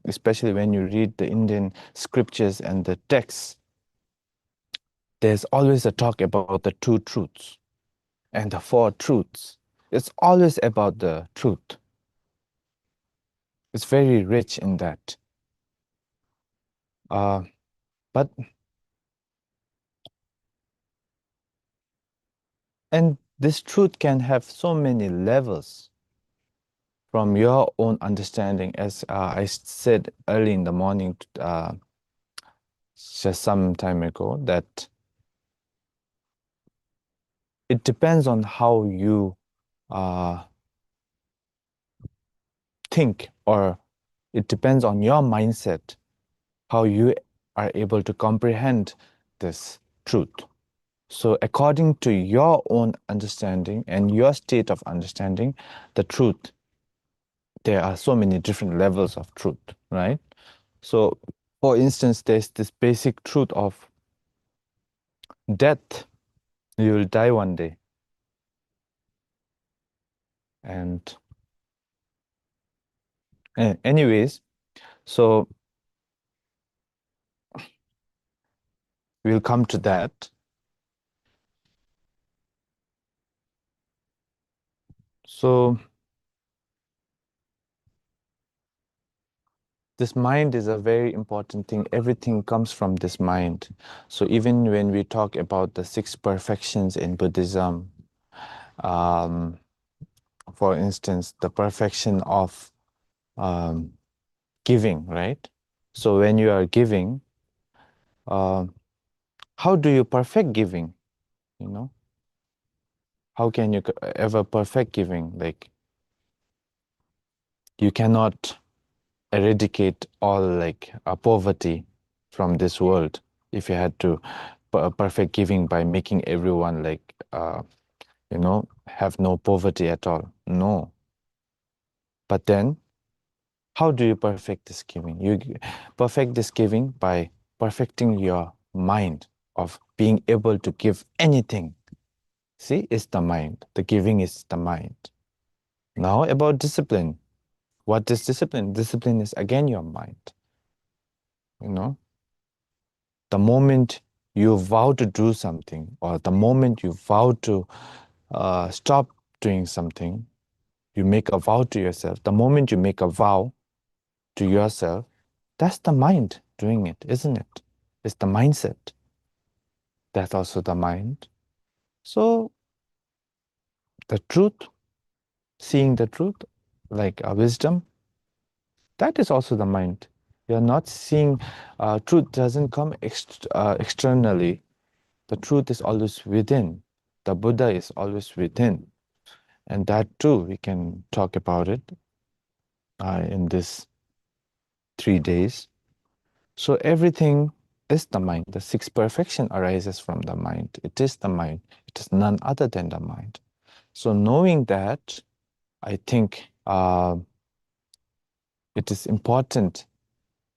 especially when you read the Indian scriptures and the texts, there's always a talk about the two truths and the four truths. It's always about the truth. It's very rich in that. But and this truth can have so many levels from your own understanding, as I said early in the morning, just some time ago, that it depends on how you think, or it depends on your mindset how you are able to comprehend this truth. So according to your own understanding and your state of understanding, the truth, there are so many different levels of truth, right? So for instance, there's this basic truth of death. You will die one day. And anyways, so we'll come to that. So this mind is a very important thing. Everything comes from this mind. So even when we talk about the 6 perfections in Buddhism, for instance, the perfection of giving, right? So when you are giving, how do you perfect giving? You know, how can you ever perfect giving? Like, you cannot eradicate all like poverty from this world if you had to perfect giving by making everyone like you know, have no poverty at all. No. But then how do you perfect this giving? You perfect this giving by perfecting your mind of being able to give anything. See, it's the mind. The giving is the mind. Now about discipline. What is discipline? Discipline is again your mind. You know, the moment you vow to do something, or the moment you vow to stop doing something, you make a vow to yourself. The moment you make a vow to yourself, that's the mind doing it, isn't it? It's the mindset. That's also the mind. So the truth, seeing the truth, like a wisdom, that is also the mind. You're not seeing, truth doesn't come externally. The truth is always within. The Buddha is always within. And that too, we can talk about it in this 3 days. So everything is the mind. The 6 perfection arises from the mind. It is the mind. It is none other than the mind. So knowing that, I think it is important.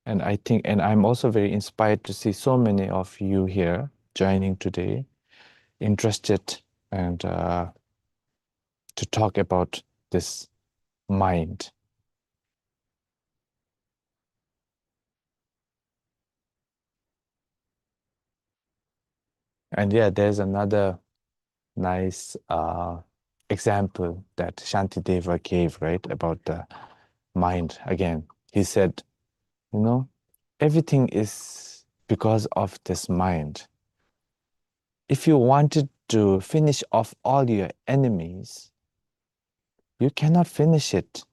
And I think, and I'm also very inspired to see so many of you here joining today, interested and to talk about this mind. And yeah, there's another nice example that Shantideva gave, right, about the mind. Again, he said, you know, everything is because of this mind. If you wanted to finish off all your enemies, you cannot finish it.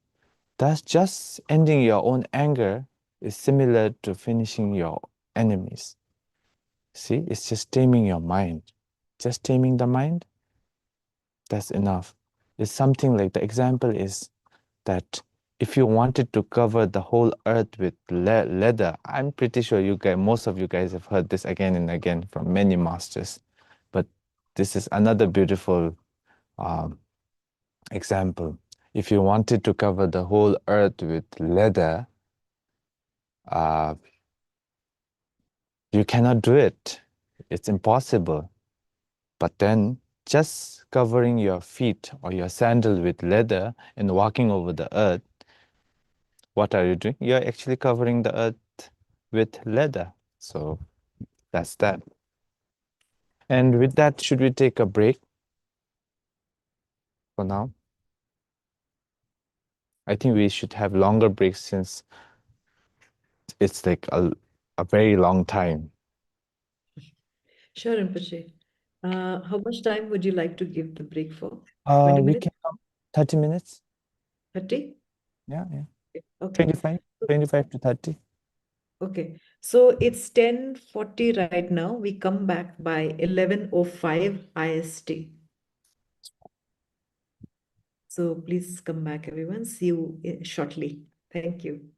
Thus, just ending your own anger is similar to finishing your enemies. See, it's just taming your mind. Just taming the mind, that's enough. It's something like, the example is that if you wanted to cover the whole earth with leather, I'm pretty sure you guys, most of you guys have heard this again and again from many masters, but this is another beautiful example. If you wanted to cover the whole earth with leather, you cannot do it. It's impossible. But then just covering your feet or your sandal with leather and walking over the earth, what are you doing? You're actually covering the earth with leather. So that's that. And with that, should we take a break for now? I think we should have longer breaks since it's like a very long time. Sure, Rinpoche. How much time would you like to give the break for? 20 We minutes? can 30 minutes. 30? Yeah. Okay. 25 to 30. Okay. So it's 10:40 right now. We come back by 11:05 IST. So please come back, everyone. See you shortly. Thank you.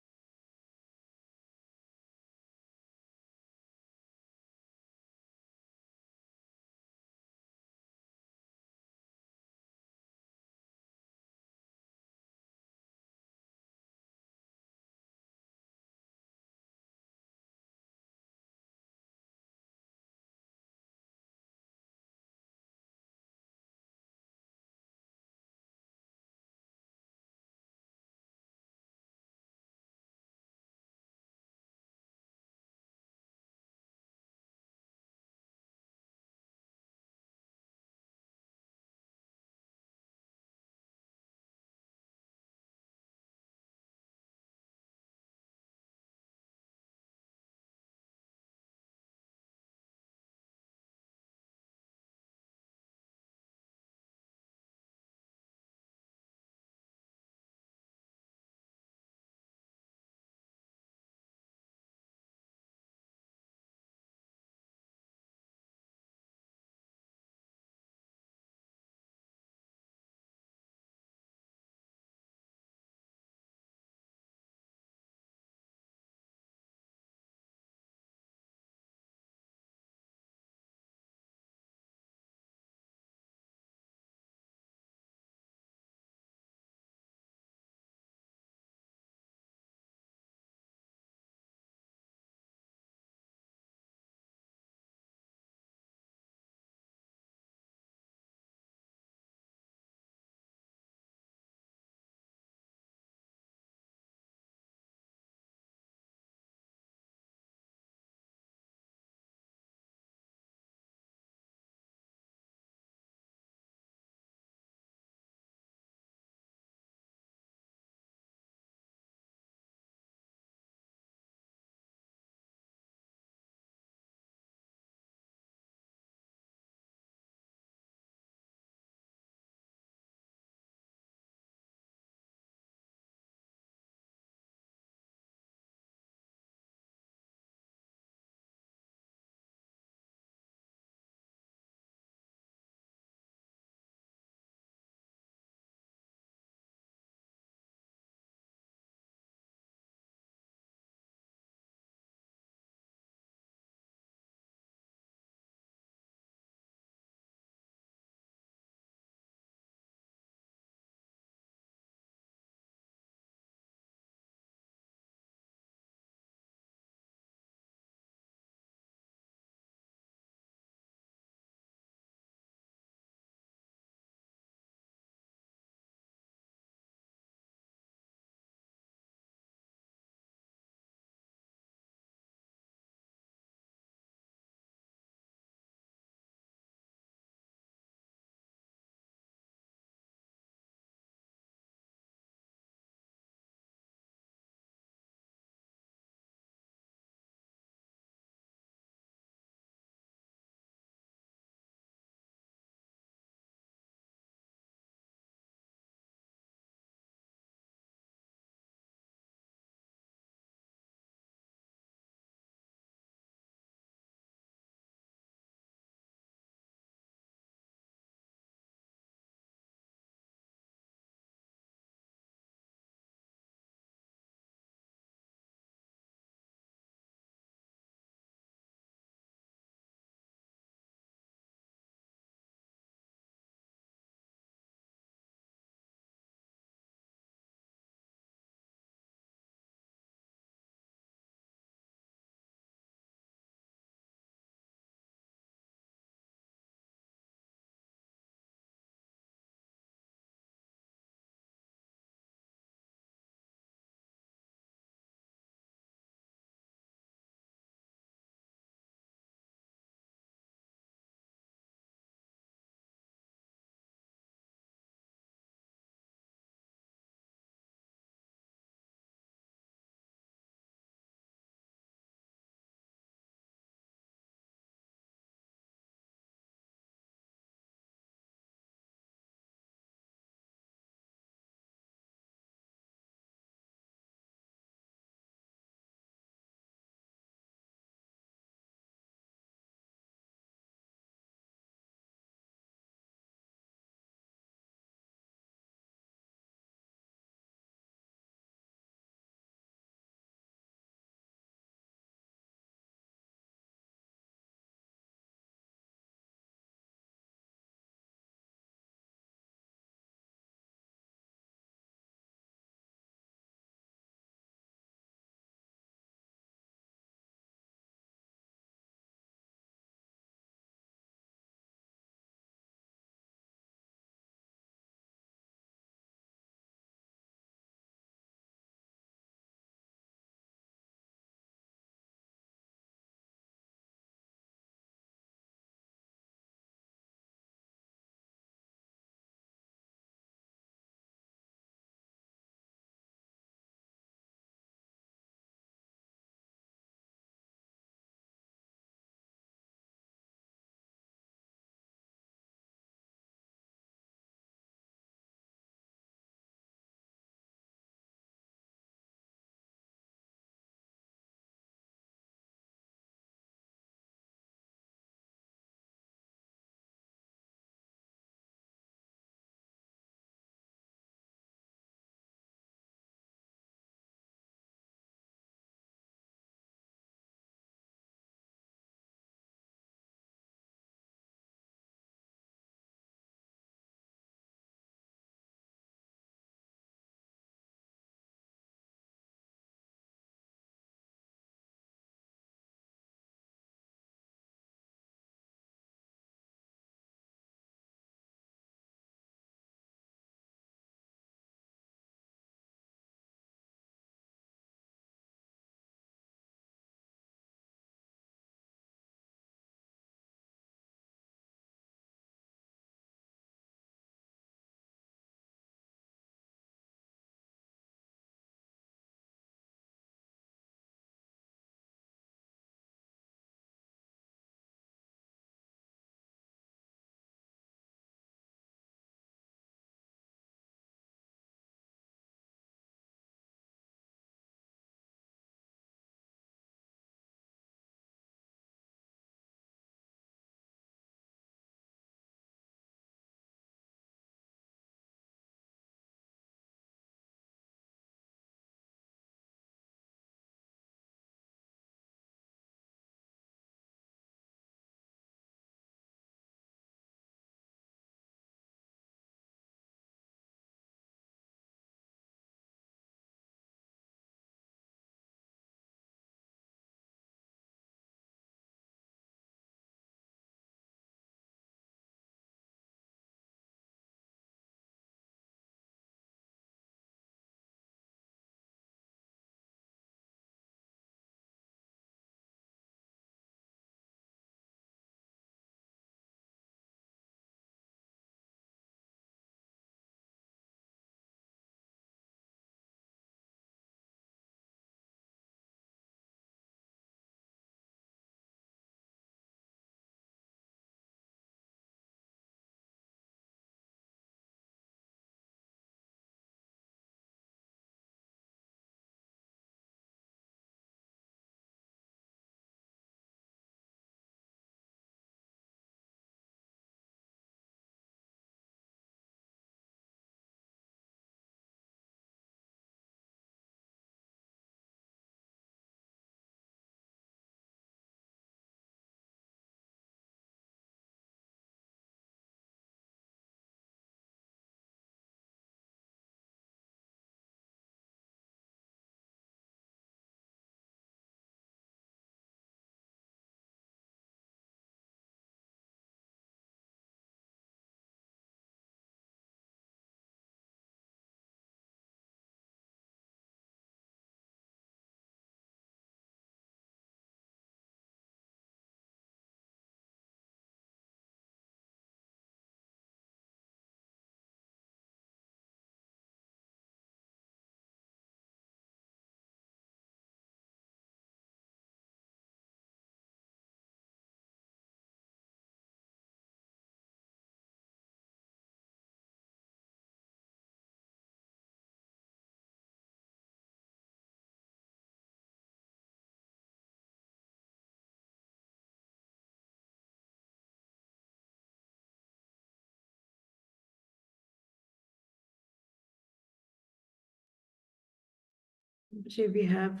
We have,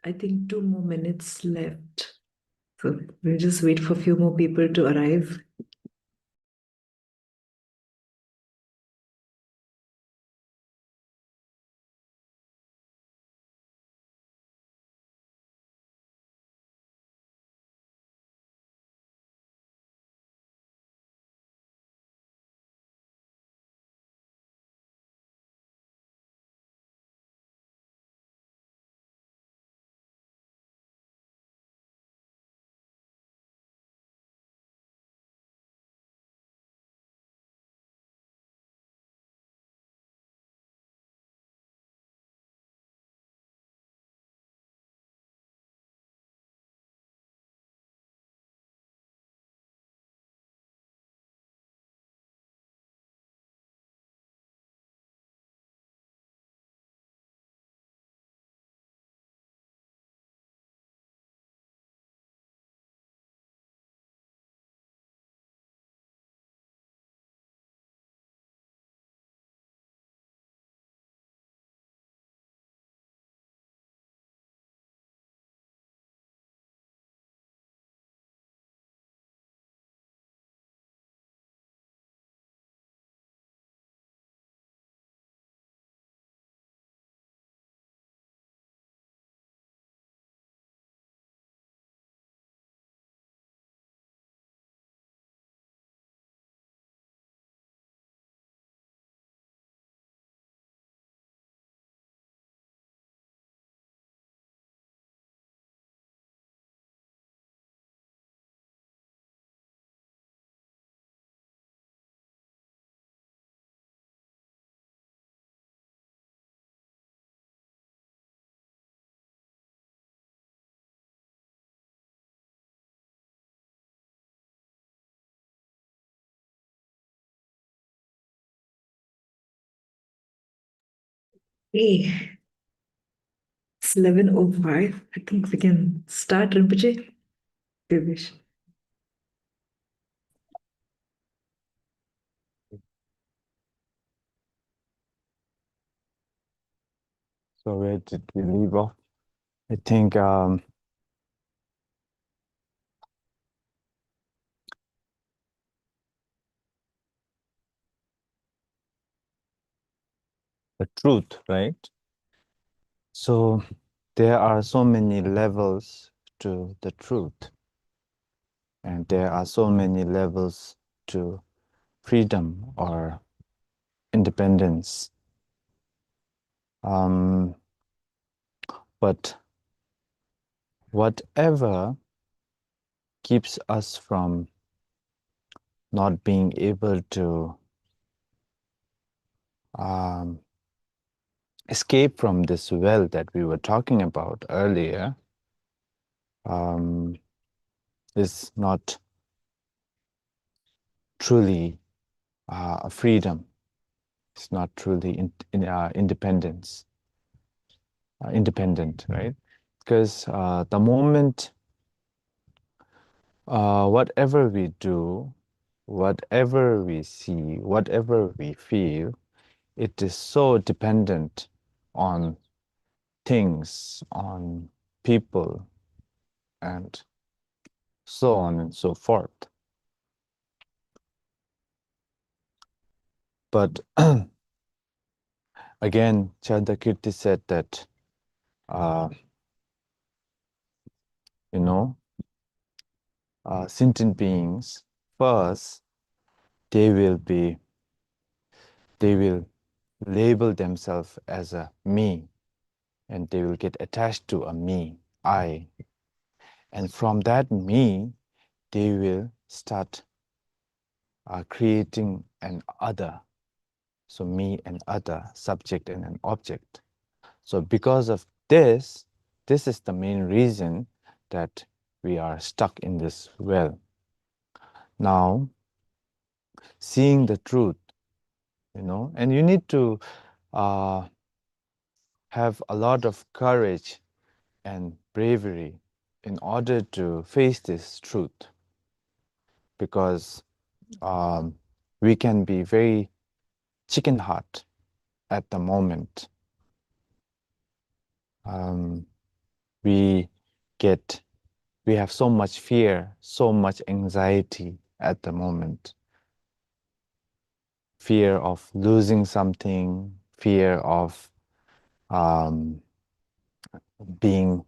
I think, 2 more minutes left. So we'll just wait for a few more people to arrive. Hey, it's 11:05. I think we can start, Rinpoche. Good wish. So where did we leave off? I think the truth, right? So there are so many levels to the truth, and there are so many levels to freedom or independence. But whatever keeps us from not being able to escape from this well that we were talking about earlier is not truly a freedom. It's not truly independence, independent, right? Because the moment whatever we do, whatever we see, whatever we feel, it is so dependent on things, on people, and so on and so forth. But again, Chandakirti said that, sentient beings, first, they will label themselves as a me, and they will get attached to a me, I. And from that me, they will start creating an other. So me and other, subject and an object. So because of this is the main reason that we are stuck in this well. Now, seeing the truth, and you need to have a lot of courage and bravery in order to face this truth, because we can be very chicken heart at the moment. we have so much fear, so much anxiety at the moment. Fear of losing something, fear of being,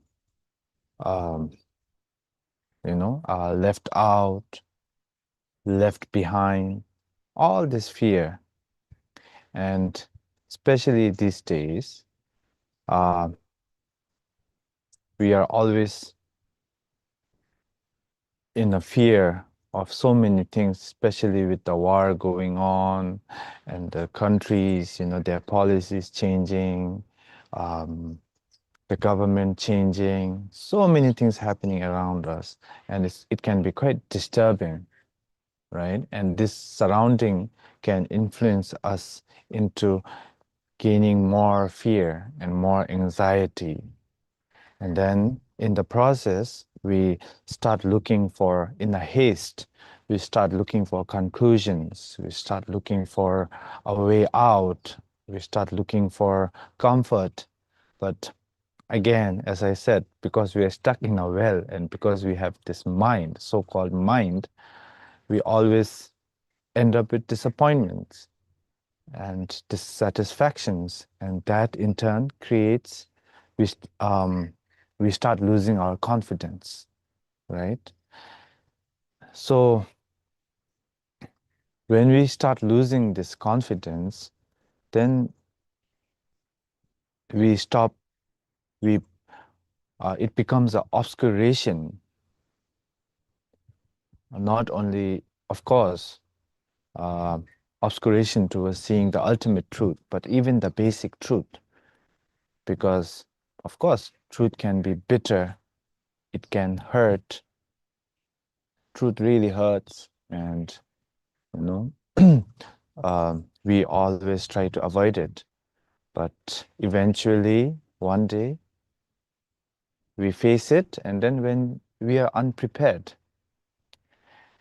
left out, left behind, all this fear. And especially these days, we are always in a fear of so many things, especially with the war going on and the countries, their policies changing, the government changing, so many things happening around us. And it can be quite disturbing, right? And this surrounding can influence us into gaining more fear and more anxiety. And then in the process, we start looking for, in a haste, we start looking for conclusions, we start looking for a way out, we start looking for comfort. But again, as I said, because we are stuck in a well and because we have this mind, so-called mind, we always end up with disappointments and dissatisfactions, and that in turn creates, we start losing our confidence, right? So when we start losing this confidence, then we stop, it becomes an obscuration, not only, of course, obscuration towards seeing the ultimate truth, but even the basic truth. Because, of course, truth can be bitter, it can hurt. Truth really hurts, and we always try to avoid it. But eventually, one day, we face it, and then when we are unprepared,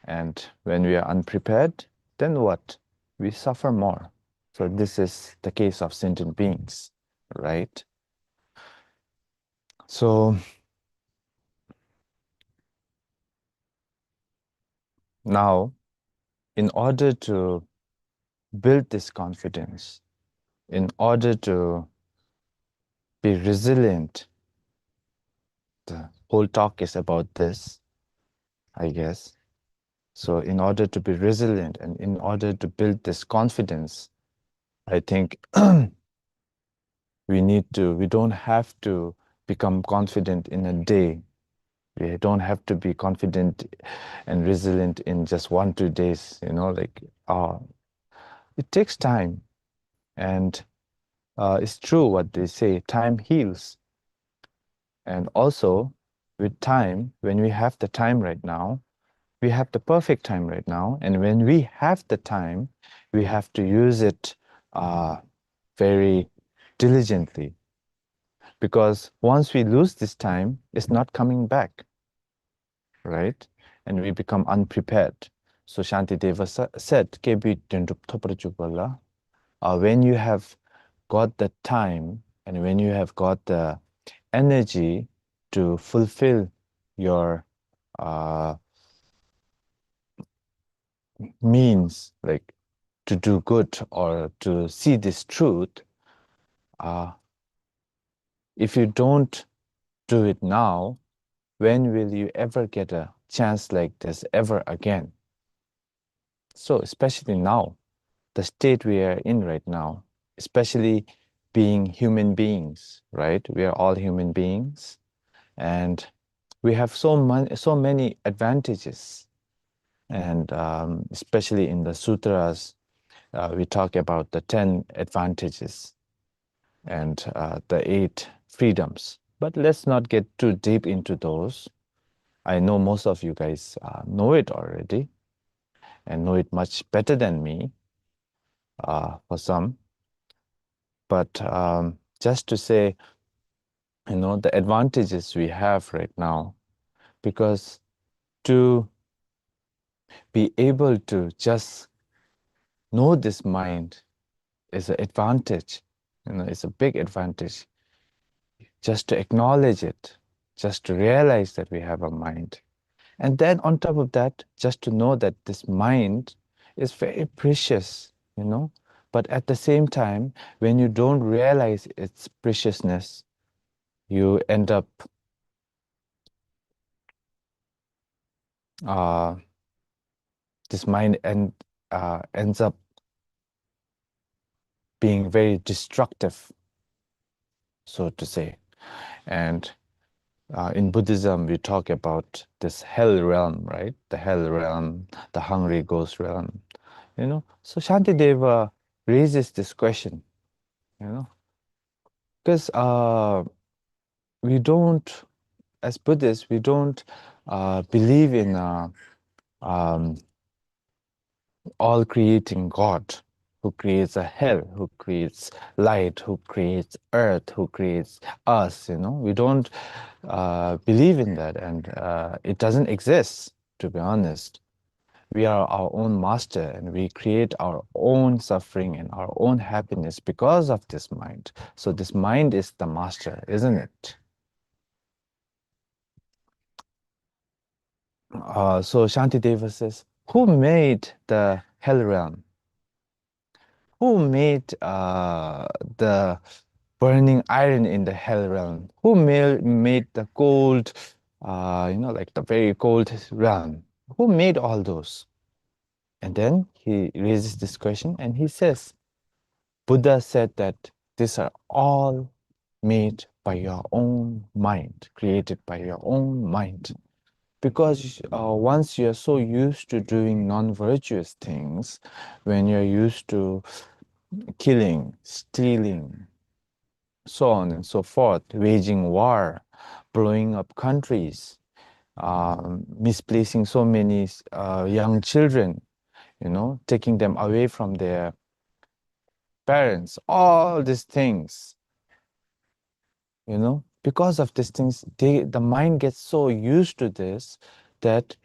and when we are unprepared, then what? We suffer more. So this is the case of sentient beings, right? So now, in order to build this confidence, in order to be resilient, the whole talk is about this, I guess. So in order to be resilient and in order to build this confidence, I think we don't have to become confident in a day. We don't have to be confident and resilient in just 1-2 days, it takes time. And it's true what they say, time heals. And also with time, when we have the time right now, we have the perfect time right now. And when we have the time, we have to use it very diligently. Because once we lose this time, it's not coming back, right? And we become unprepared. So Shantideva said, when you have got the time and when you have got the energy to fulfill your means, like to do good or to see this truth, if you don't do it now, when will you ever get a chance like this ever again? So especially now, the state we are in right now, especially being human beings, right? We are all human beings, and we have so many advantages. And especially in the sutras, we talk about the 10 advantages and the 8 freedoms. But let's not get too deep into those. I know most of you guys know it already and know it much better than me for some. But just to say, the advantages we have right now, because to be able to just know this mind is an advantage, it's a big advantage. just to acknowledge it, just to realize that we have a mind. And then on top of that, just to know that this mind is very precious, you know. But at the same time, when you don't realize its preciousness, you end up this mind ends up being very destructive, so to say. And in Buddhism, we talk about this hell realm, right? The hell realm, the hungry ghost realm, you know. So Shantideva raises this question, you know, because we don't, as Buddhists, we don't believe in all creating God, who creates a hell, who creates light, who creates earth, who creates us, you know. We don't believe in that, and it doesn't exist, to be honest. We are our own master, and we create our own suffering and our own happiness because of this mind. So this mind is the master, isn't it? So Shantideva says, who made the hell realm? Who made the burning iron in the hell realm? Who made the cold, you know, like the very cold realm? Who made all those? And then he raises this question and he says, Buddha said that these are all made by your own mind, created by your own mind. Because once you're so used to doing non-virtuous things, when you're used to killing, stealing, so on and so forth, waging war, blowing up countries, misplacing so many young children, you know, taking them away from their parents, all these things, you know, because of these things, the mind gets so used to this that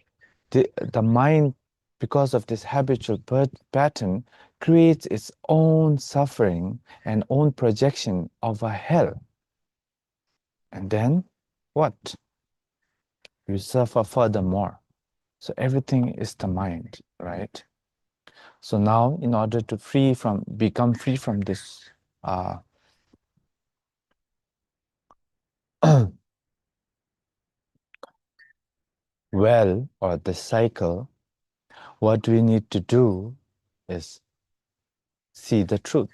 the mind, because of this habitual pattern, creates its own suffering and own projection of a hell. And then what? You suffer furthermore. So everything is the mind, right? So now, in order to become free from this well, or the cycle, what we need to do is see the truth.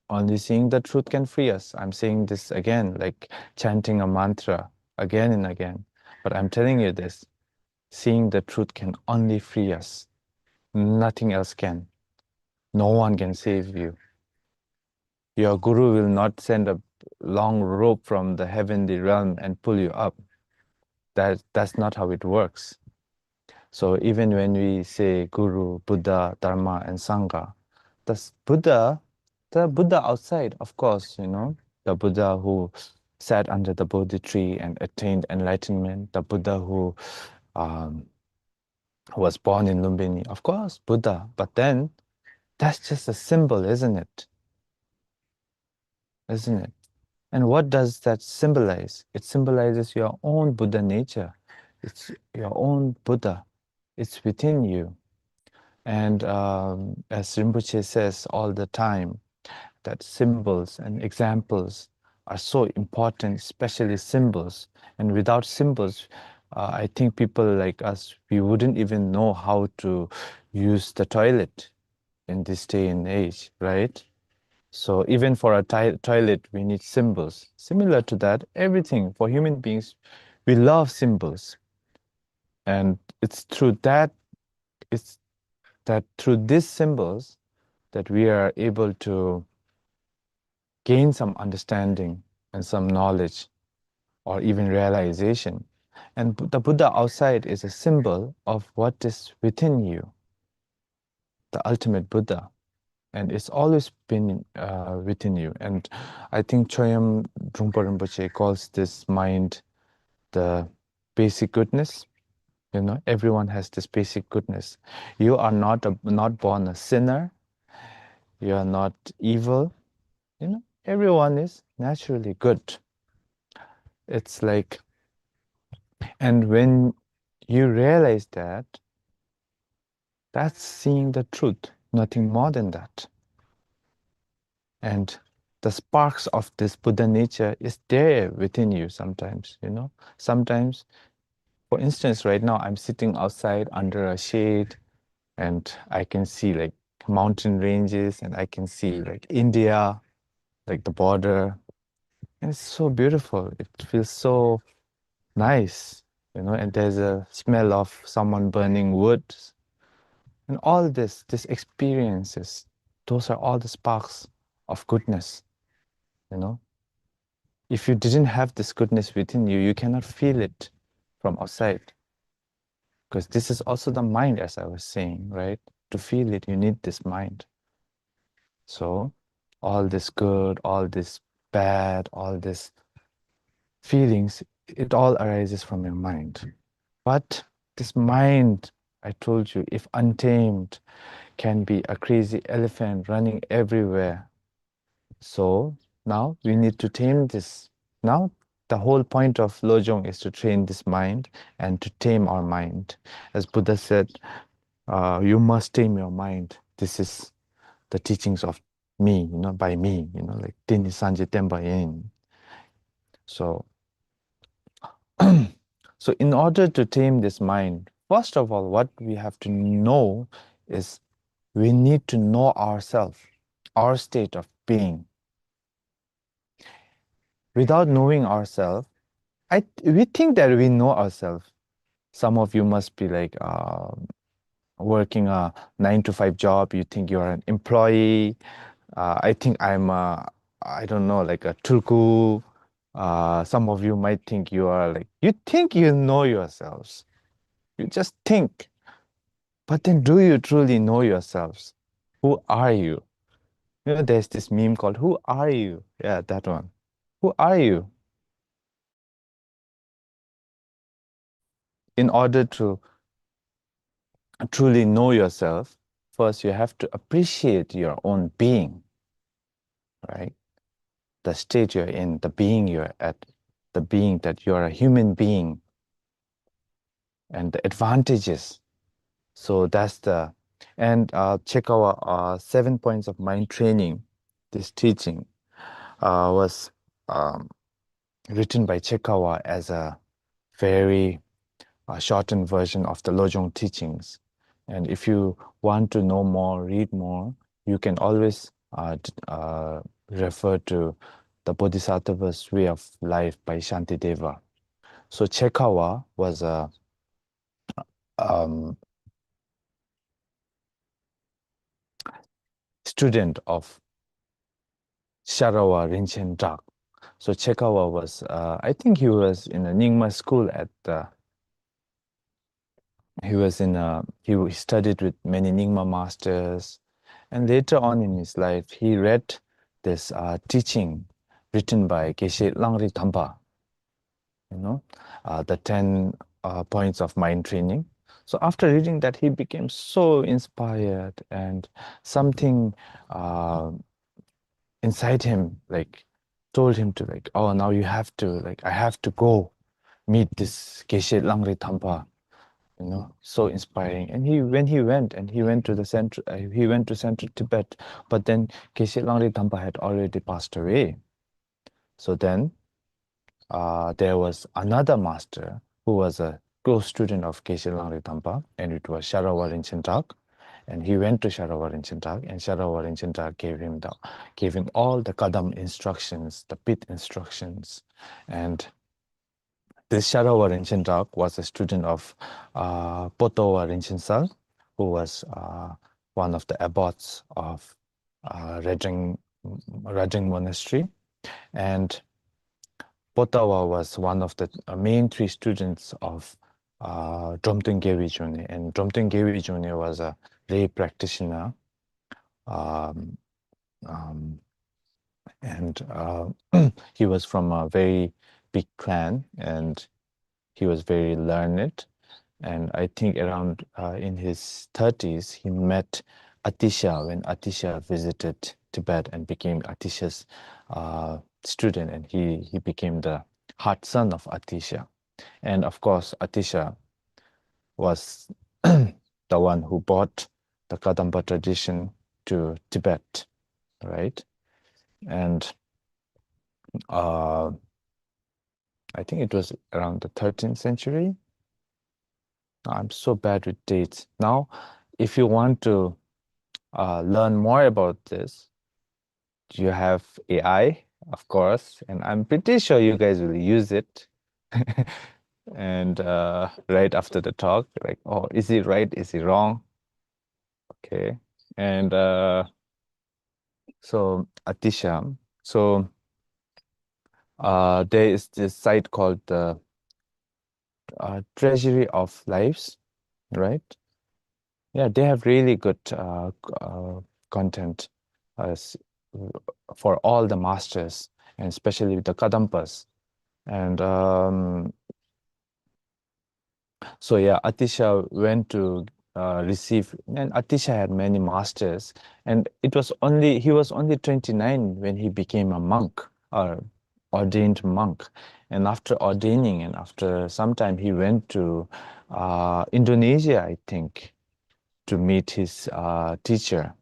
Only seeing the truth can free us. I'm saying this again, like chanting a mantra again and again. But I'm telling you this, seeing the truth can only free us. Nothing else can. No one can save you. Your guru will not send a long rope from the heavenly realm and pull you up. That's not how it works. So even when we say Guru, Buddha, Dharma, and Sangha, the Buddha outside, of course, you know, the Buddha who sat under the Bodhi tree and attained enlightenment, the Buddha who was born in Lumbini, of course, Buddha. But then that's just a symbol, isn't it? Isn't it? And what does that symbolize? It symbolizes your own Buddha nature. It's your own Buddha. It's within you. And as Rinpoche says all the time, that symbols and examples are so important, especially symbols. And without symbols, I think people like us, we wouldn't even know how to use the toilet in this day and age, right? So even for a toilet, we need symbols. Similar to that, everything for human beings, we love symbols. And it's that through these symbols that we are able to gain some understanding and some knowledge or even realization. And the Buddha outside is a symbol of what is within you, the ultimate Buddha. And it's always been within you. And I think Choyam Drumpa Rinpoche calls this mind the basic goodness. You know, everyone has this basic goodness. You are not born a sinner. You are not evil. You know, everyone is naturally good. It's like, and when you realize that, that's seeing the truth, nothing more than that. And the sparks of this Buddha nature is there within you sometimes, you know. Sometimes, for instance, right now I'm sitting outside under a shade and I can see like mountain ranges and I can see like India, like the border. And it's so beautiful. It feels so nice, you know, and there's a smell of someone burning wood. And all these experiences, those are all the sparks of goodness, you know. If you didn't have this goodness within you, you cannot feel it from outside. Because this is also the mind, as I was saying, right? To feel it, you need this mind. So all this good, all this bad, all this feelings, it all arises from your mind. But this mind, I told you, if untamed, can be a crazy elephant running everywhere. So now we need to tame this. Now the whole point of Lojong is to train this mind and to tame our mind. As Buddha said, you must tame your mind. This is the teachings of me, you know, by me, you know, like Tini Sanje Temba Yin. So, so in order to tame this mind, first of all, what we have to know is we need to know ourselves, our state of being. Without knowing ourselves, we think that we know ourselves. Some of you must be like working a 9 to 5 job. You think you're an employee. I think I'm I don't know, like a tulku. Some of you might think you are like, you think you know yourselves. You just think. But then do you truly know yourselves? Who are you? You know, there's this meme called, Who are you? Yeah, that one. Who are you? In order to truly know yourself, first you have to appreciate your own being, right? The state you're in, the being you're at, the being that you're a human being, and the advantages. So that's the, and check our 7 points of mind training. This teaching was written by Chekawa as a very shortened version of the Lojong teachings. And if you want to know more, read more, you can always refer to the Bodhisattva's Way of Life by Shantideva. So Chekawa was a student of Sharawa Rinchen Drak. So Chekawa was, I think he was in a Nyingma school at the, he studied with many Nyingma masters. And later on in his life, he read this teaching written by Geshe Langri Thampa, you know, the 10 points of mind training. So after reading that, he became so inspired, and something inside him like told him to like, oh, now you have to, like, I have to go meet this Geshe Langri Thampa, you know, so inspiring. And when he went to the central, he went to central Tibet, but then Geshe Langri Thampa had already passed away. So then there was another master who was a close student of Geshe Langri Thampa, and it was Sharawa Rinchen Drak. And he went to Sharawa Rinchen Drak, and Sharawa Rinchen Drak gave him all the Kadam instructions, the pit instructions. And this Sharawa Rinchen Drak was a student of Potowa Rinchen Sal, who was one of the abbots of Rajing Monastery. And Potawa was one of the main 3 students of Dromten Gewi June, and Dromten Gewi June was a lay practitioner, and he was from a very big clan, and he was very learned. And I think around in his 30s, he met Atisha when Atisha visited Tibet and became Atisha's student, and he became the son of Atisha. And of course, Atisha was the one who brought the Kadampa tradition to Tibet, right? And I think it was around the 13th century. I'm so bad with dates. Now, if you want to learn more about this, you have AI, of course, and I'm pretty sure you guys will use it. And right after the talk, like, oh, is he right? Is he wrong? Okay. And so Atisha, so there is this site called the Treasury of Lives, right? Yeah, they have really good content for all the masters, and especially the Kadampas. And so yeah, Atisha went to receive, and Atisha had many masters, and he was only 29 when he became a monk, or ordained monk. And after ordaining, and after some time, he went to Indonesia, I think, to meet his teacher,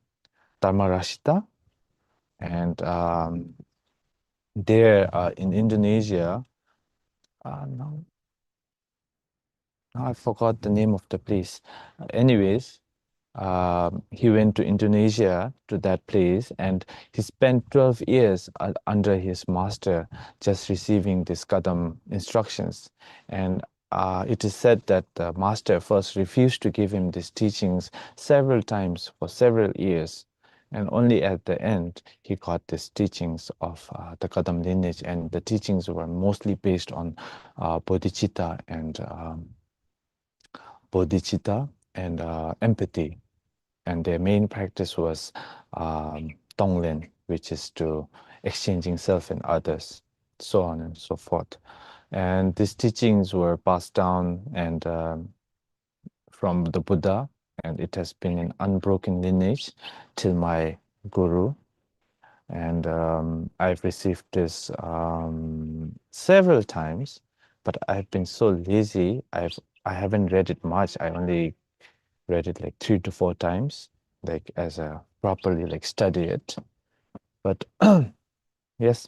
Dharmarashita. And there in Indonesia, now I forgot the name of the place. Anyways, he went to Indonesia, to that place, and he spent 12 years under his master, just receiving these Kadam instructions. And it is said that the master first refused to give him these teachings several times for several years. And only at the end, he got these teachings of the Kadam lineage, and the teachings were mostly based on bodhicitta and empathy. And their main practice was Tonglen, which is to exchanging self and others, so on and so forth. And these teachings were passed down and from the Buddha, and it has been an unbroken lineage till my guru. And I've received this several times, but I've been so lazy. I haven't read it much. I only read it like 3 to 4 times, like as a properly like study it. But yes,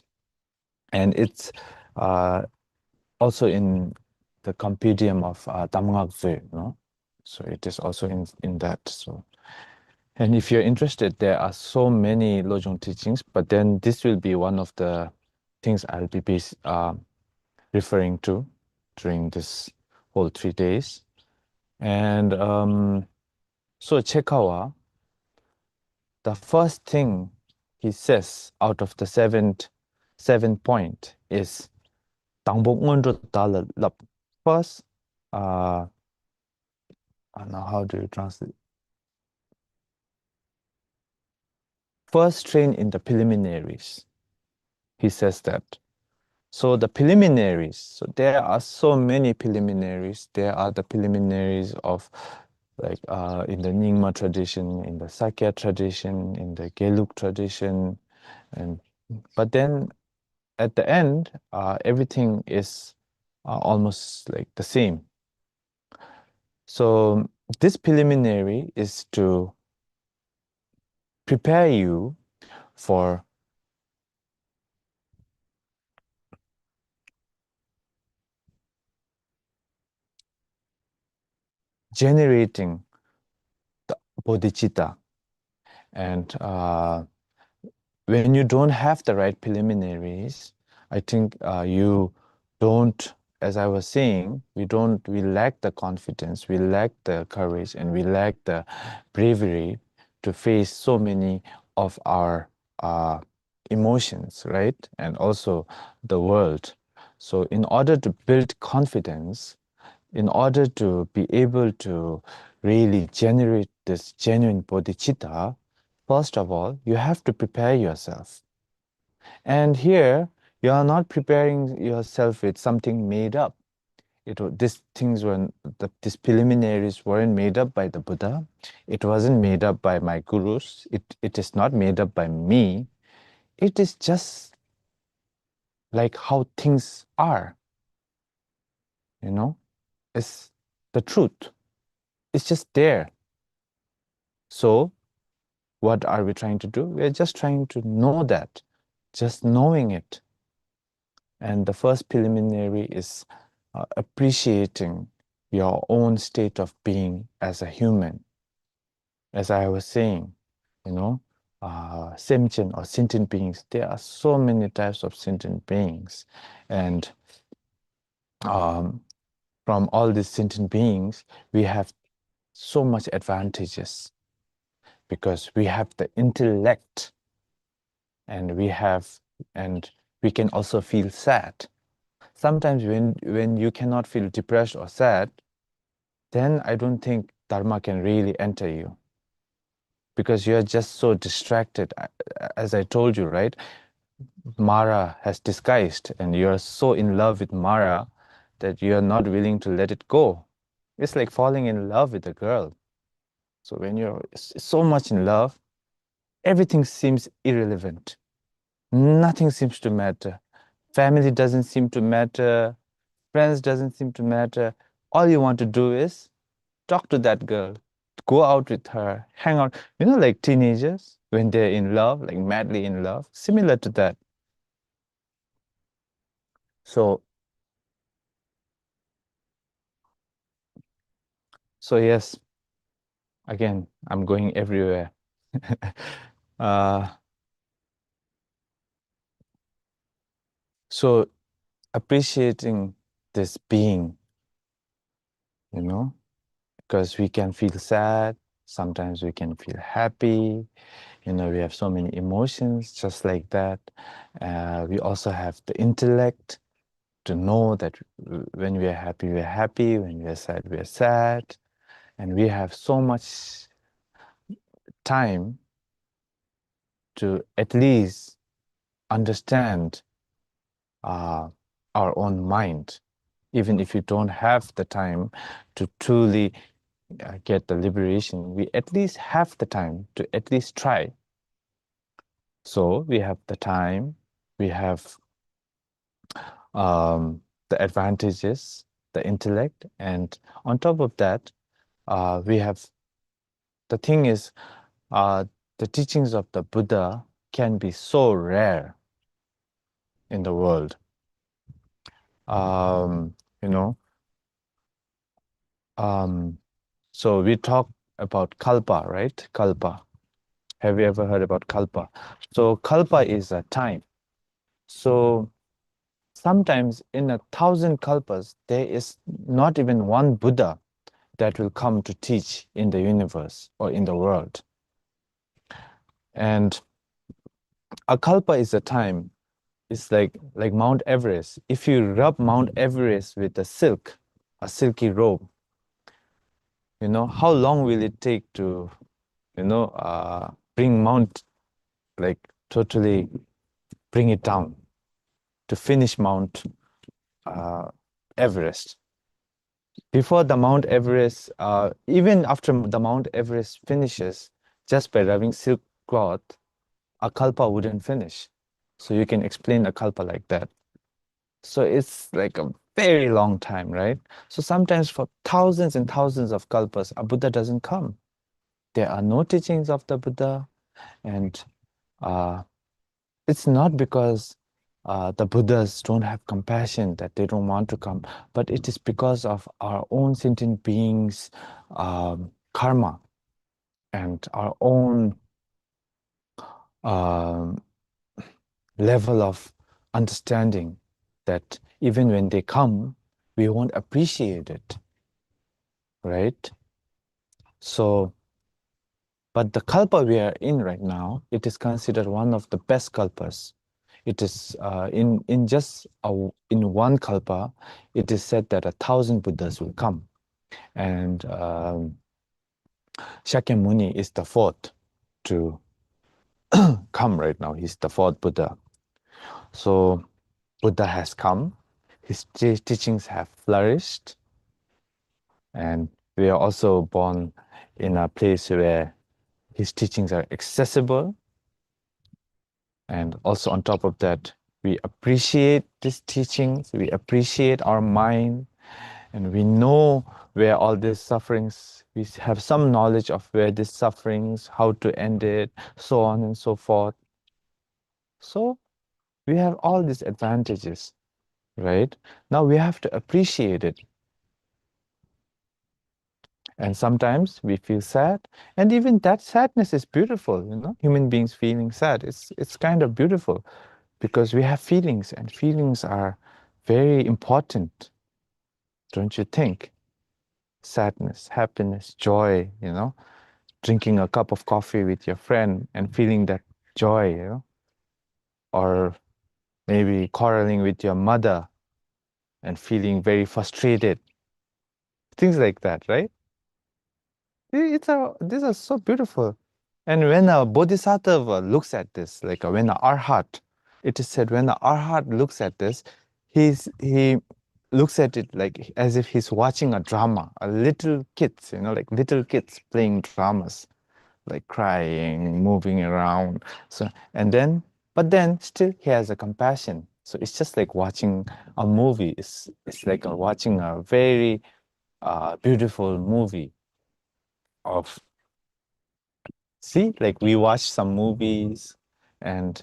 and it's also in the compendium of Damngakzö, no? So it is also in that. So, and if you're interested, there are so many Lojong teachings, but then this will be one of the things I'll be referring to during this whole 3 days. And so Chekawa, the first thing he says out of the seven point is first, now how do you translate? First train in the preliminaries. He says that. So the preliminaries, so there are so many preliminaries. There are the preliminaries of like in the Nyingma tradition, in the Sakya tradition, in the Gelug tradition, but then at the end, everything is almost like the same. So this preliminary is to prepare you for generating the bodhicitta. And when you don't have the right preliminaries, I think you don't, as I was saying, we lack the confidence, we lack the courage, and we lack the bravery to face so many of our emotions, right? And also the world. So in order to build confidence, in order to be able to really generate this genuine bodhicitta, first of all, you have to prepare yourself. And here, you are not preparing yourself with something made up. These preliminaries weren't made up by the Buddha. It wasn't made up by my gurus. It is not made up by me. It is just like how things are. you know, it's the truth. It's just there. So what are we trying to do? We're just trying to know that, just knowing it. And the first preliminary is appreciating your own state of being as a human. As I was saying, you know, sentient or sentient beings, there are so many types of sentient beings. And from all these sentient beings, we have so much advantages because we have the intellect, and we can also feel sad. Sometimes when you cannot feel depressed or sad, then I don't think Dharma can really enter you, because you're just so distracted. As I told you, right? Mara has disguised, and you're so in love with Mara that you're not willing to let it go. It's like falling in love with a girl. So when you're so much in love, everything seems irrelevant. Nothing seems to matter. Family doesn't seem to matter. Friends doesn't seem to matter. All you want to do is talk to that girl, go out with her, hang out. You know, like teenagers, when they're in love, like madly in love, similar to that. So yes, again, I'm going everywhere. So appreciating this being, you know, because we can feel sad, sometimes we can feel happy, you know, we have so many emotions just like that. We also have the intellect to know that when we are happy, when we are sad, we are sad. And we have so much time to at least understand our own mind, even if you don't have the time to truly get the liberation. We at least have the time to at least try. So we have the time, we have the advantages, the intellect, and on top of that, we have, the thing is, the teachings of the Buddha can be so rare in the world. You know, so we talk about kalpa, right? Kalpa. Have you ever heard about kalpa? So kalpa is a time. So sometimes in 1,000 kalpas, there is not even one Buddha that will come to teach in the universe or in the world. And a kalpa is a time. It's like Mount Everest. If you rub Mount Everest with a silky robe, you know, how long will it take to, you know, bring Mount, like totally bring it down, to finish Mount Everest? Before the Mount Everest, even after the Mount Everest finishes, just by rubbing silk cloth, a kalpa wouldn't finish. So you can explain a kalpa like that. So it's like a very long time, right? So sometimes for thousands and thousands of kalpas, a Buddha doesn't come. There are no teachings of the Buddha, and it's not because the Buddhas don't have compassion that they don't want to come, but it is because of our own sentient beings' karma and our own level of understanding, that even when they come, we won't appreciate it, right? So, but the kalpa we are in right now, it is considered one of the best kalpas. It is in one kalpa, it is said that 1,000 Buddhas will come, and Shakyamuni is the fourth to come right now. He's the fourth Buddha. So Buddha has come, his teachings have flourished, and we are also born in a place where his teachings are accessible. And also on top of that, we appreciate these teachings, we appreciate our mind, And we know where all these sufferings, we have some knowledge of where these sufferings, how to end it, so on and so forth. So we have all these advantages, right? Now we have to appreciate it. And sometimes we feel sad, and even that sadness is beautiful, you know, human beings feeling sad. It's kind of beautiful because we have feelings, and feelings are very important, don't you think? Sadness, happiness, joy, you know, drinking a cup of coffee with your friend and feeling that joy, you know, or maybe quarreling with your mother and feeling very frustrated. Things like that, right? These are so beautiful. And when a bodhisattva looks at this, like when a arhat, it is said when a arhat looks at this, he looks at it like as if he's watching a drama, a little kids, you know, like little kids playing dramas, like crying, moving around. So, but then still he has a compassion. So it's just like watching a movie. It's like watching a very beautiful movie of, see, like we watch some movies and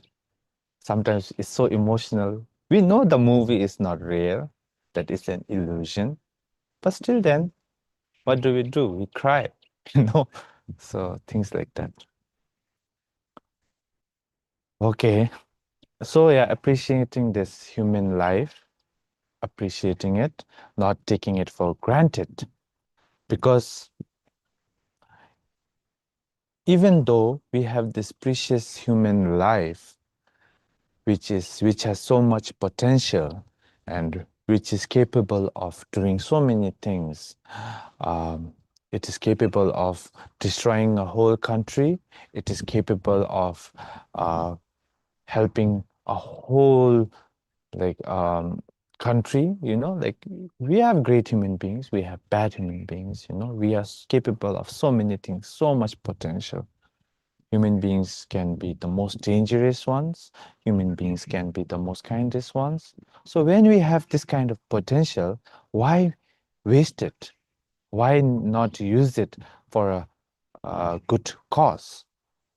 sometimes it's so emotional. We know the movie is not real, that it's an illusion, but still then, what do? We cry, you know? So things like that. Okay, so yeah, appreciating this human life, appreciating it, not taking it for granted, because even though we have this precious human life, which has so much potential and which is capable of doing so many things. It is capable of destroying a whole country. It is capable of helping a whole like country, you know, like we have great human beings, we have bad human beings, you know, we are capable of so many things, so much potential. Human beings can be the most dangerous ones. Human beings can be the most kindest ones. So when we have this kind of potential, why waste it? Why not use it for a good cause?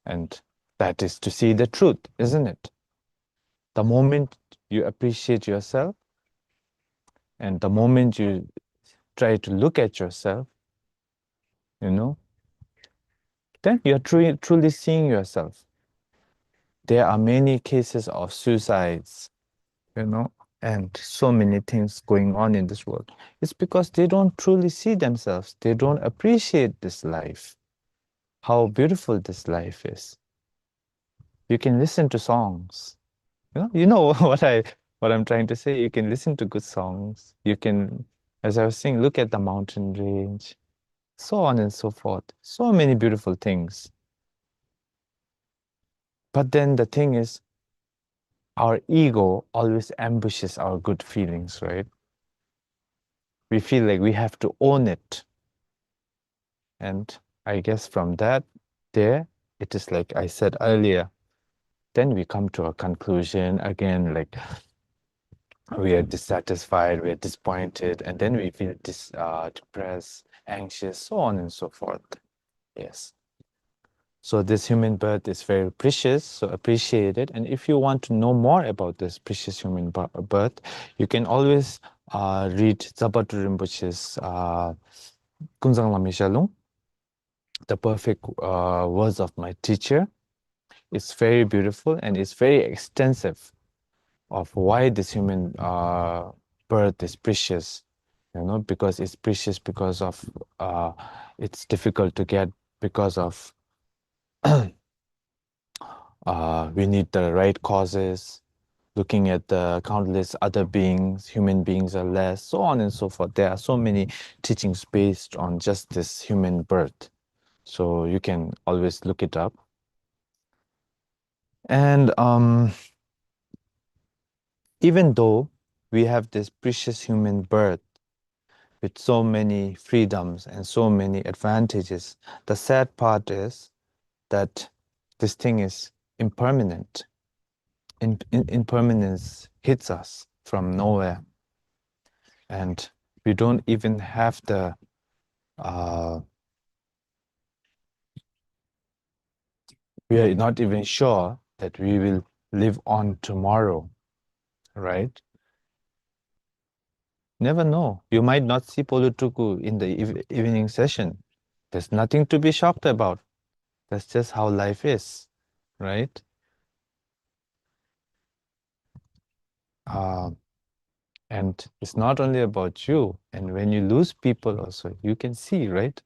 And that is to see the truth, isn't it? The moment you appreciate yourself and the moment you try to look at yourself, you know, then you're truly seeing yourself. There are many cases of suicides, you know, and so many things going on in this world. It's because they don't truly see themselves. They don't appreciate this life, how beautiful this life is. You can listen to songs. You know what I'm trying to say. You can listen to good songs. You can, as I was saying, look at the mountain range, so on and so forth. So many beautiful things. But then the thing is, our ego always ambushes our good feelings, right? We feel like we have to own it. And I guess from that, there, it is like I said earlier, then we come to a conclusion again, like we are dissatisfied, we are disappointed, and then we feel depressed, anxious, so on and so forth. Yes. So this human birth is very precious, so appreciate it. And if you want to know more about this precious human birth, you can always read Zabatu Rinpoche's Kunzang Lami Shalom, the perfect words of my teacher. It's very beautiful and it's very extensive of why this human birth is precious, you know, because it's precious because of it's difficult to get because of we need the right causes, looking at the countless other beings, human beings are less, so on and so forth. There are so many teachings based on just this human birth. So you can always look it up. And even though we have this precious human birth with so many freedoms and so many advantages, the sad part is that this thing is impermanent. Impermanence hits us from nowhere. And We don't even have the we are not even sure that we will live on tomorrow, right? Never know. You might not see Polu Tulku in the evening session. There's nothing to be shocked about. That's just how life is, right? And it's not only about you. And when you lose people also, you can see, right?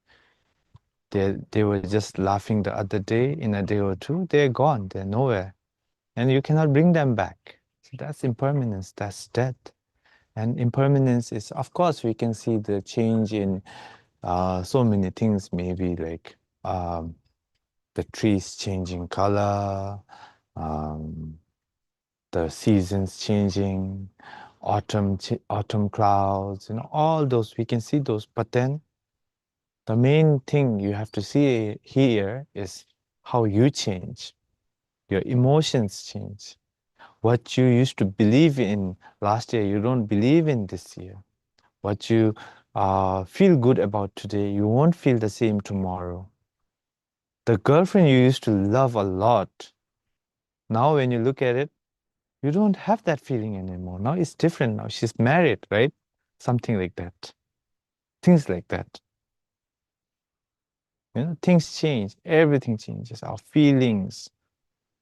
They were just laughing the other day. In a day or two, they're gone. They're nowhere. And you cannot bring them back. So that's impermanence. That's death. And impermanence is, of course, we can see the change in so many things, maybe like the trees changing color, the seasons changing, autumn clouds, all those, we can see those. But then the main thing you have to see here is how you change. Your emotions change. What you used to believe in last year, you don't believe in this year. What you feel good about today, you won't feel the same tomorrow. The girlfriend you used to love a lot, now when you look at it, you don't have that feeling anymore. Now it's different. Now she's married, right? Something like that. Things like that. Things change. Everything changes. Our feelings,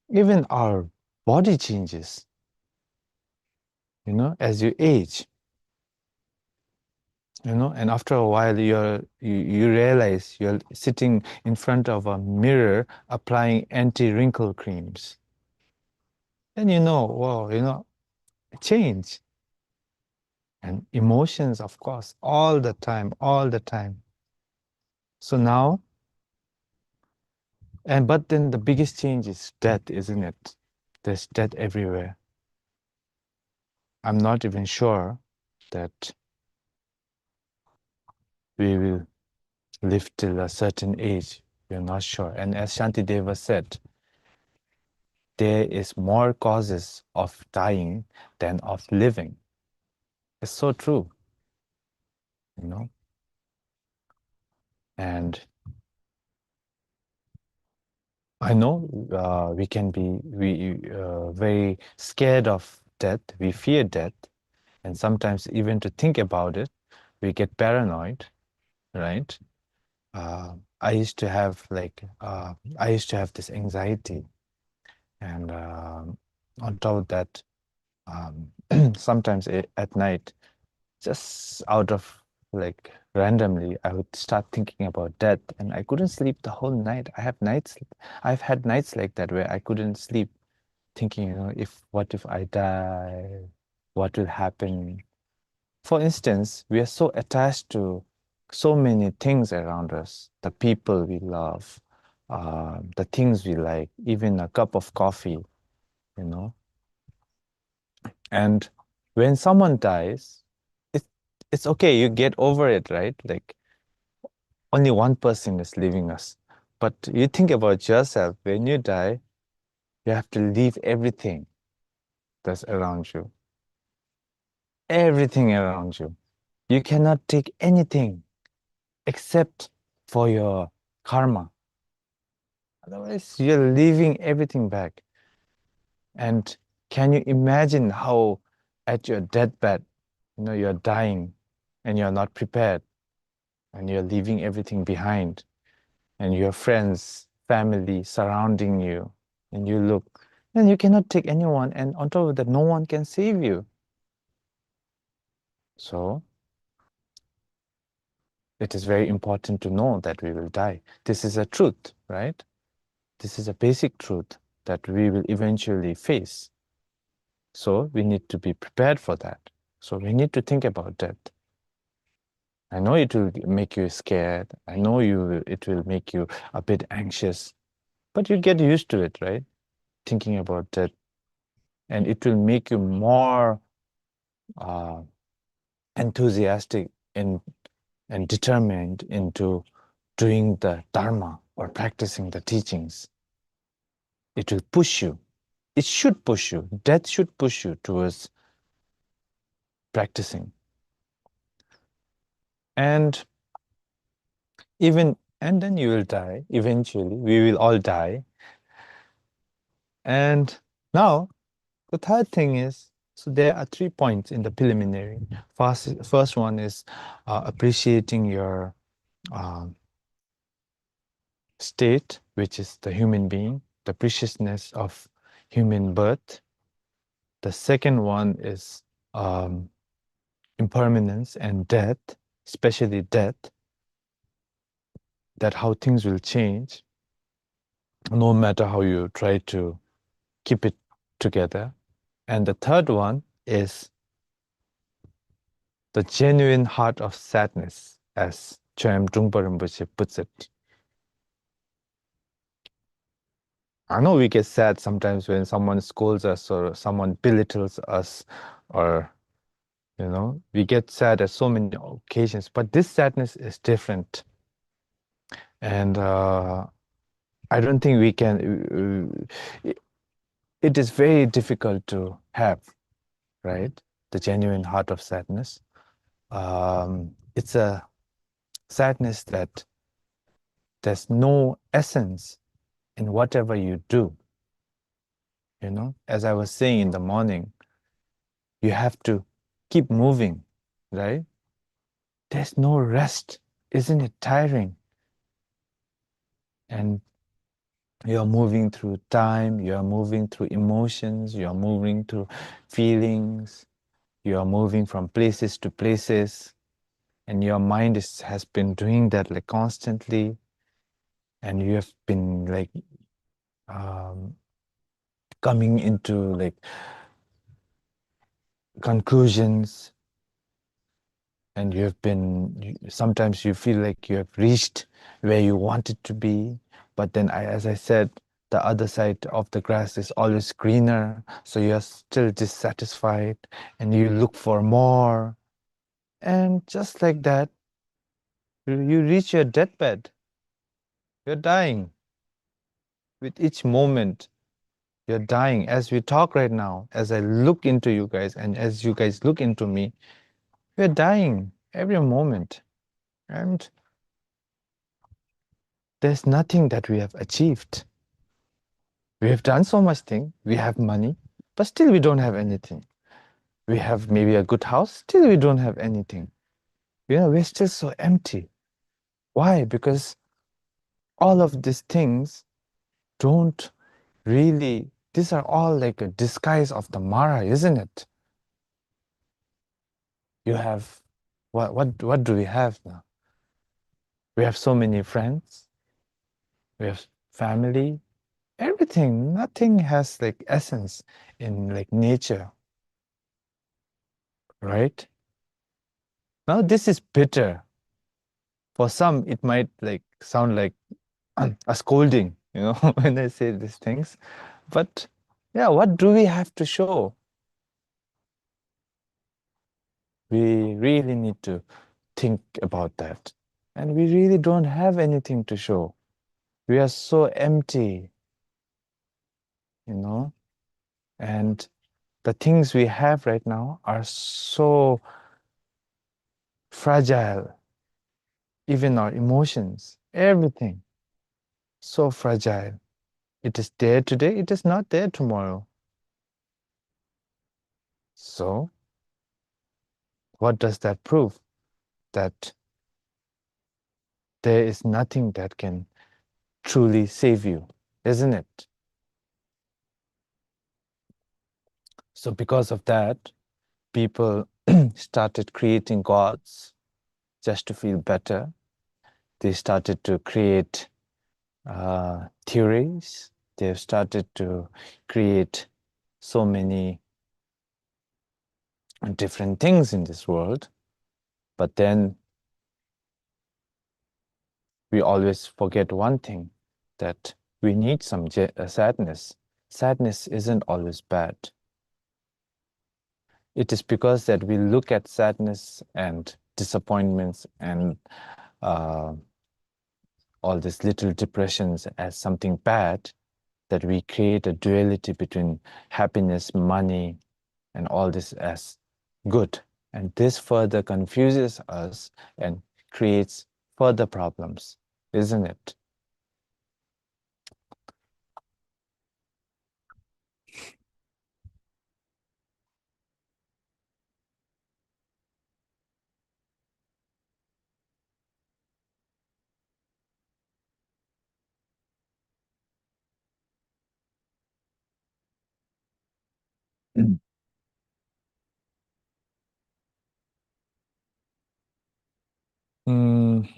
even our body changes. As you age. And after a while you realize you're sitting in front of a mirror applying anti-wrinkle creams. Then wow, change. And emotions, of course, all the time. So now, but then the biggest change is death, isn't it? There's death everywhere. I'm not even sure that we will live till a certain age. We're not sure. And as Shantideva said, there is more causes of dying than of living. It's so true, And I know we can be very scared of death. We fear death, and sometimes even to think about it, we get paranoid, right? I used to have this anxiety, and on top of that, sometimes at night, just out of randomly, I would start thinking about death, and I couldn't sleep the whole night. I've had nights like that where I couldn't sleep, thinking, what if I die? What will happen? For instance, we are so attached to so many things around us, the people we love, the things we like, even a cup of coffee, And when someone dies, it's okay, you get over it, right? Like only one person is leaving us. But you think about yourself, when you die, you have to leave everything that's around you. Everything around you. You cannot take anything except for your karma. Otherwise, you're leaving everything back. And can you imagine how at your deathbed, you're dying and you're not prepared and you're leaving everything behind and your friends, family surrounding you, and you look, and you cannot take anyone, and on top of that, no one can save you. So it is very important to know that we will die. This is a truth, right? This is a basic truth that we will eventually face. So we need to be prepared for that. So we need to think about that. I know it will make you scared. I know it will make you a bit anxious, but you get used to it, right? Thinking about that. And it will make you more enthusiastic and determined into doing the Dharma or practicing the teachings. It will push you. It should push you. Death should push you towards practicing. And then you will die. Eventually, we will all die. And now, the third thing is, so there are 3 points in the preliminary. First one is appreciating your state, which is the human being, the preciousness of human birth. The second one is impermanence and death, especially death, that how things will change, no matter how you try to keep it together. And the third one is the genuine heart of sadness, as Choyam Trungpa Rinpoche puts it. I know we get sad sometimes when someone scolds us or someone belittles us, or, you know, we get sad at so many occasions, but this sadness is different. And I don't think we can, it is very difficult to have, right? The genuine heart of sadness. It's a sadness that there's no essence in whatever you do. You know, as I was saying in the morning, you have to keep moving, right? There's no rest. Isn't it tiring? And you're moving through time, you're moving through emotions, you're moving through feelings, you're moving from places to places, and your mind has been doing that like constantly, and you have been like coming into like conclusions, and sometimes you feel like you have reached where you wanted to be, but then as I said, the other side of the grass is always greener, so you're still dissatisfied and you look for more. And just like that, you reach your deathbed. You're dying. With each moment, you're dying. As we talk right now, as I look into you guys and as you guys look into me, we're dying every moment. And there's nothing that we have achieved. We have done so much thing. We have money, but still we don't have anything. We have maybe a good house, still we don't have anything. You know, we're still so empty. Why? Because all of these things don't really, these are all like a disguise of the Mara, isn't it? You have, what do we have now? We have so many friends. We have family, everything. Nothing has like essence in like nature, right? Now this is bitter. For some, it might like sound like a scolding, you know, when I say these things. But yeah, what do we have to show? We really need to think about that. And we really don't have anything to show. We are so empty, you know, and the things we have right now are so fragile. Even our emotions, everything, so fragile. It is there today, it is not there tomorrow. So, what does that prove? That there is nothing that can truly save you, isn't it? So, because of that, people started creating gods just to feel better. They started to create theories. They've started to create so many different things in this world. But then we always forget one thing, that we need some sadness. Sadness isn't always bad. It is because that we look at sadness and disappointments and all these little depressions as something bad, that we create a duality between happiness, money, and all this as good. And this further confuses us and creates further problems, isn't it? Mm,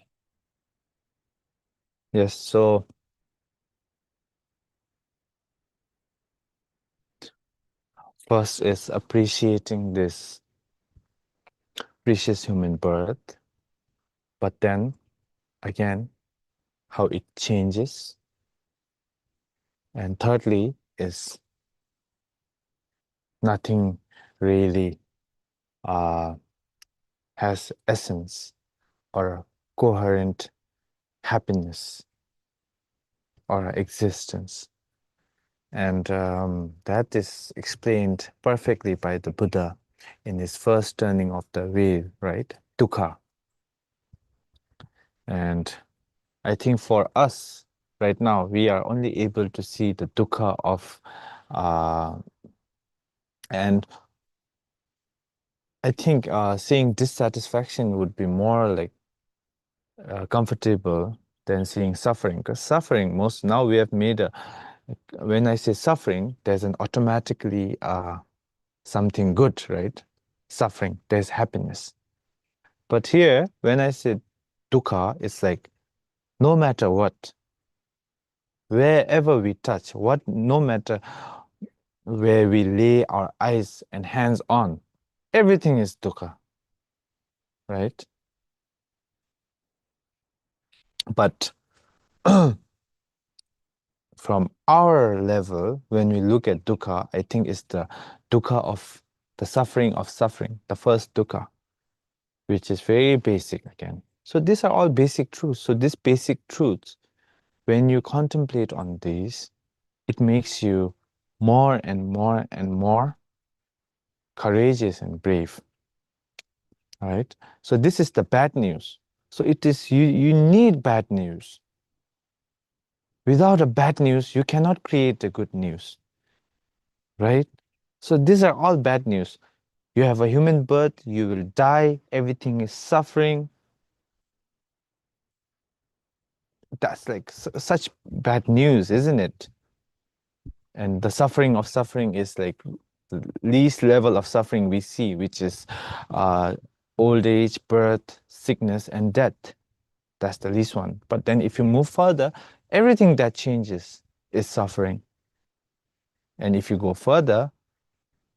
yes, so first is appreciating this precious human birth, but then again, how it changes. And thirdly is nothing really has essence or coherent happiness or existence. And that is explained perfectly by the Buddha in his first turning of the wheel, right? Dukkha. And I think for us right now, we are only able to see the dukkha of, and I think seeing dissatisfaction would be more like comfortable than seeing suffering, because suffering, most now we have made a, when I say suffering, there's an automatically something good, right? Suffering, there's happiness. But here, when I say dukkha, it's like no matter what, wherever we touch, what, no matter where we lay our eyes and hands on, everything is dukkha, right? But from our level, when we look at dukkha, I think it's the dukkha of the suffering, the first dukkha, which is very basic again. So these are all basic truths. So these basic truths, when you contemplate on these, it makes you more and more and more courageous and brave. All right. So this is the bad news. So it is you need bad news. Without a bad news, you cannot create the good news. Right? So these are all bad news. You have a human birth, you will die, everything is suffering. That's like such bad news, isn't it? And the suffering of suffering is like the least level of suffering we see, which is old age, birth, sickness, and death. That's the least one. But then if you move further, everything that changes is suffering. And if you go further,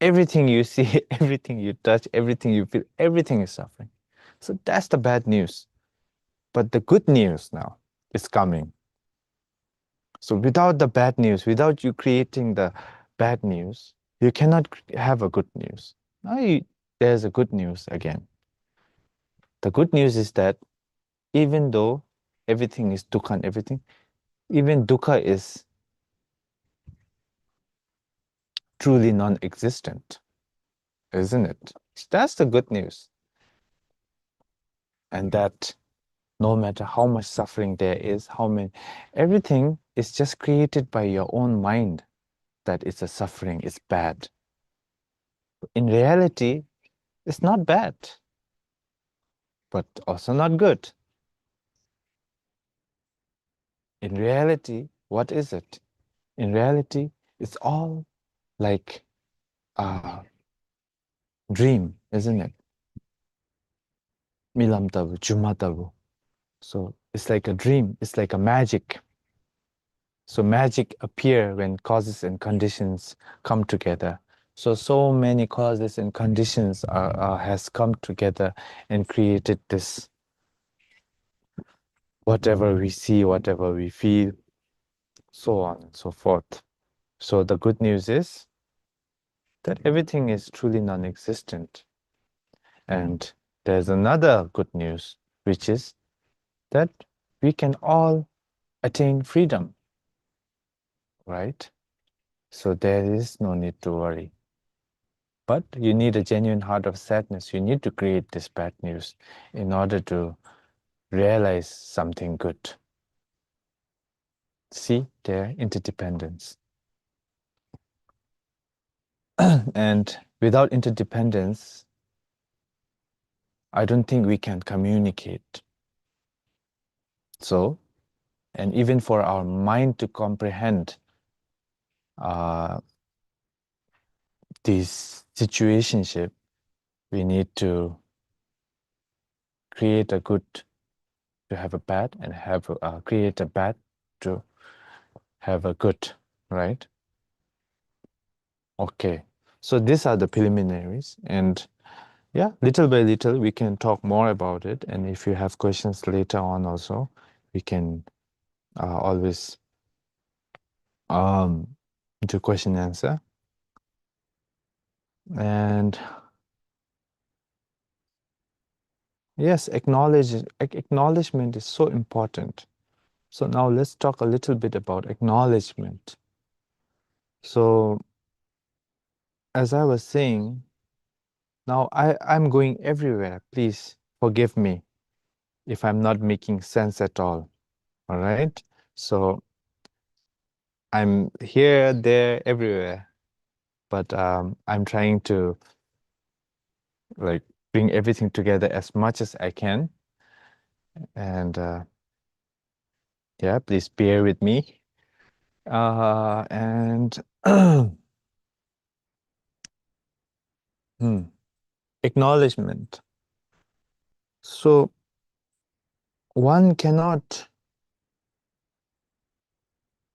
everything you see, everything you touch, everything you feel, everything is suffering. So that's the bad news. But the good news now is coming. So without the bad news, without you creating the bad news, you cannot have a good news. Now there's a good news again. The good news is that even though everything is dukkha and everything, even dukkha is truly non-existent, isn't it? That's the good news. And that no matter how much suffering there is, everything is just created by your own mind that it's a suffering, it's bad. In reality, it's not bad, but also not good. In reality, what is it? In reality, it's all like a dream, isn't it? Milam tabu, juma tabu. So it's like a dream, it's like a magic. So magic appear when causes and conditions come together. So many causes and conditions has come together and created this, whatever we see, whatever we feel, so on and so forth. So the good news is that everything is truly non-existent. And there's another good news, which is that we can all attain freedom, right? So there is no need to worry. But you need a genuine heart of sadness. You need to create this bad news in order to realize something good. See their interdependence. And without interdependence, I don't think we can communicate. So, and even for our mind to comprehend this situationship, we need to create a good to have a bad, and have create a bad to have a good, right? Okay, so these are the preliminaries, and yeah, little by little we can talk more about it, and if you have questions later on also, we can always do question answer. And yes, acknowledgement is so important. So now let's talk a little bit about acknowledgement. So as I was saying, now I'm going everywhere. Please forgive me if I'm not making sense at all. All right? So I'm here, there, everywhere. But I'm trying to like bring everything together as much as I can. And yeah, please bear with me. And acknowledgement. So one cannot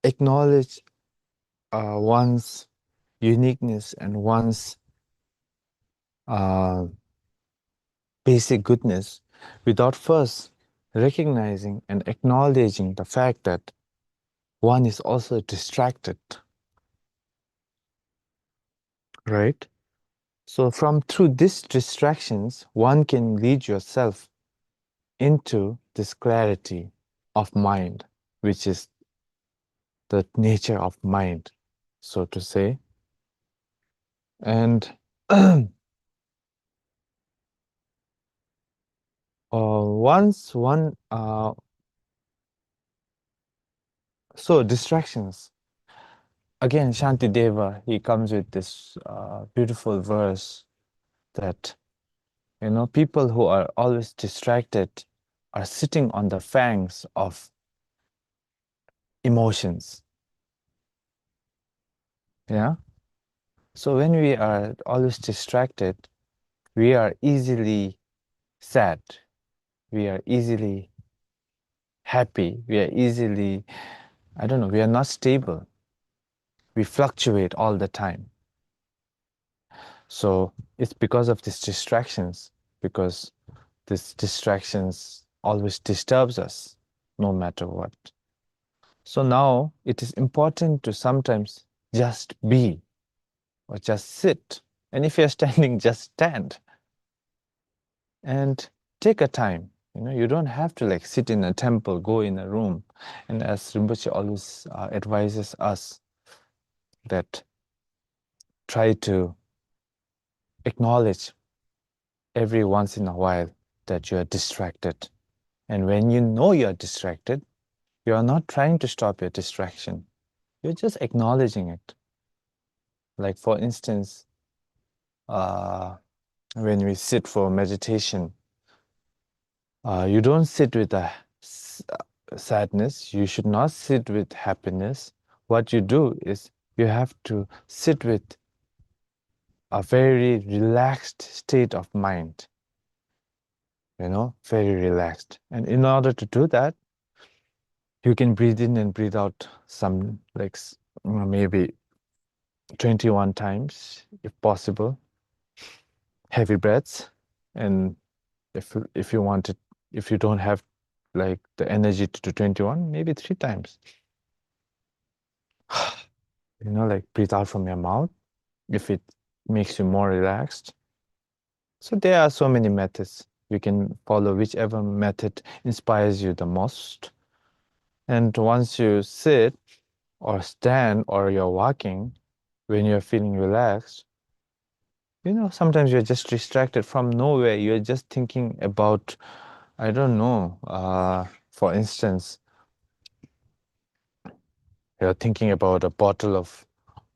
acknowledge one's uniqueness and one's basic goodness without first recognizing and acknowledging the fact that one is also distracted, right? So through these distractions, one can lead yourself into this clarity of mind, which is the nature of mind, so to say. And once one, so distractions, again, Shantideva, he comes with this beautiful verse that, you know, people who are always distracted are sitting on the fangs of emotions. Yeah. So when we are always distracted, we are easily sad. We are easily happy. We are easily, I don't know, we are not stable. We fluctuate all the time. So it's because of these distractions, because these distractions always disturbs us, no matter what. So now it is important to sometimes just be or just sit. And if you're standing, just stand. And take a time. You know, you don't have to like sit in a temple, go in a room. And as Rinpoche always advises us, that try to acknowledge every once in a while that you are distracted. And when you know you are distracted, you are not trying to stop your distraction. You're just acknowledging it. Like for instance, when we sit for meditation, you don't sit with a sadness. You should not sit with happiness. What you do is you have to sit with a very relaxed state of mind. You know, very relaxed. And in order to do that, you can breathe in and breathe out some, like maybe 21 times, if possible. Heavy breaths. And if you want it, if you don't have like the energy to do 21, maybe 3 times. You know, like breathe out from your mouth if it makes you more relaxed. So there are so many methods. You can follow whichever method inspires you the most. And once you sit or stand or you're walking, when you're feeling relaxed, sometimes you're just distracted from nowhere. You're just thinking about, I don't know, for instance, you're thinking about a bottle of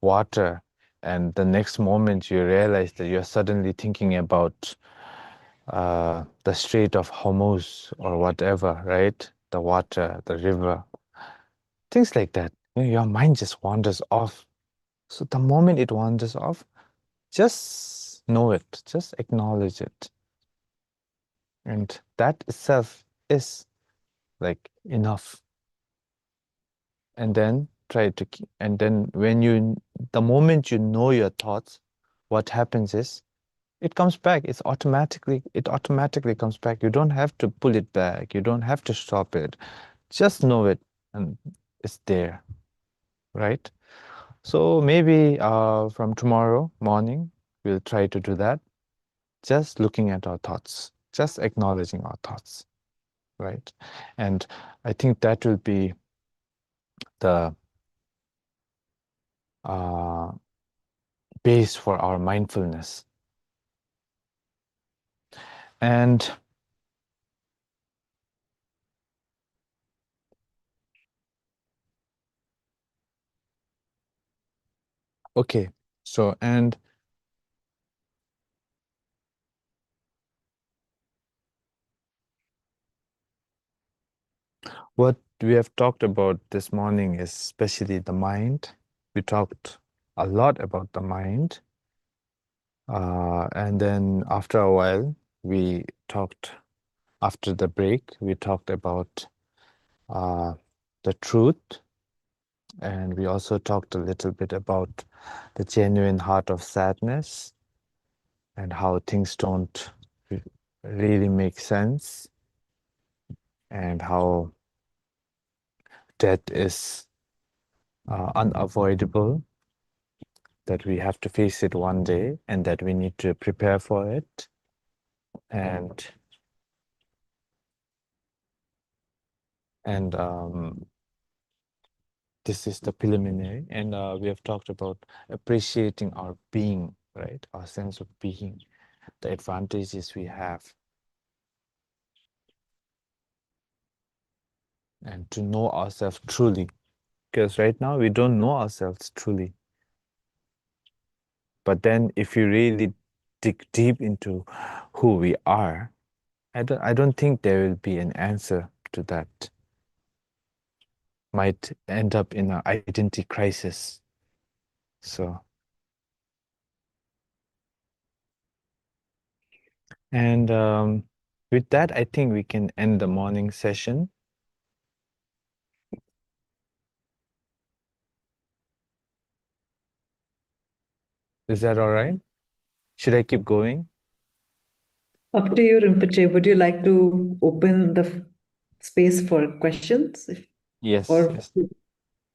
water, and the next moment you realize that you're suddenly thinking about the Strait of Hormuz or whatever, right? The water, the river, things like that. Your mind just wanders off. So the moment it wanders off, just know it, just acknowledge it. And that itself is like enough. And then and then the moment you know your thoughts, what happens is it comes back. It automatically comes back. You don't have to pull it back. You don't have to stop it. Just know it and it's there, right? So maybe from tomorrow morning, we'll try to do that. Just looking at our thoughts, just acknowledging our thoughts, right? And I think that will be the base for our mindfulness. And okay, so and what we have talked about this morning is especially the mind. We talked a lot about the mind. And then after a while, after the break, we talked about the truth. And we also talked a little bit about the genuine heart of sadness and how things don't really make sense and how death is unavoidable, that we have to face it one day and that we need to prepare for it. And this is the preliminary. And we have talked about appreciating our being, right? Our sense of being, the advantages we have. And to know ourselves truly. Because right now we don't know ourselves truly. But then if you really dig deep into who we are, I don't think there will be an answer to that. Might end up in an identity crisis. So, and with that, I think we can end the morning session. Is that all right? Should I keep going? Up to you, Rinpoche. Would you like to open the space for questions? Yes. Or Yes.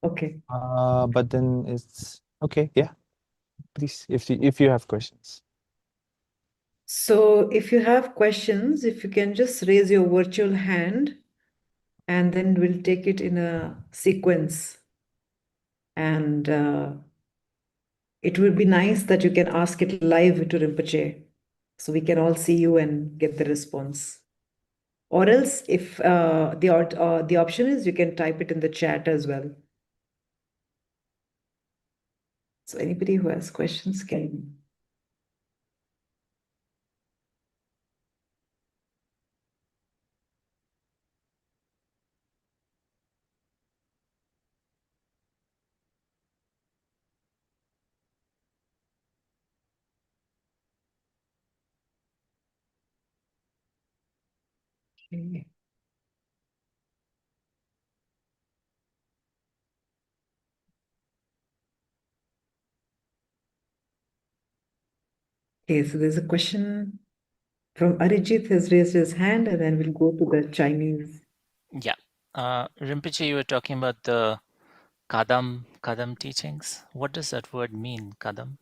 okay. But then it's okay. Yeah, please, if you have questions. So if you have questions, if you can just raise your virtual hand, and then we'll take it in a sequence. And it would be nice that you can ask it live to Rinpoche, so we can all see you and get the response. Or else, if the option is, you can type it in the chat as well. So anybody who has questions can. Okay. Okay, so there's a question from Arijit has raised his hand, and then we'll go to the Chinese. Yeah. Rinpoche, you were talking about the Kadam teachings. What does that word mean, Kadam?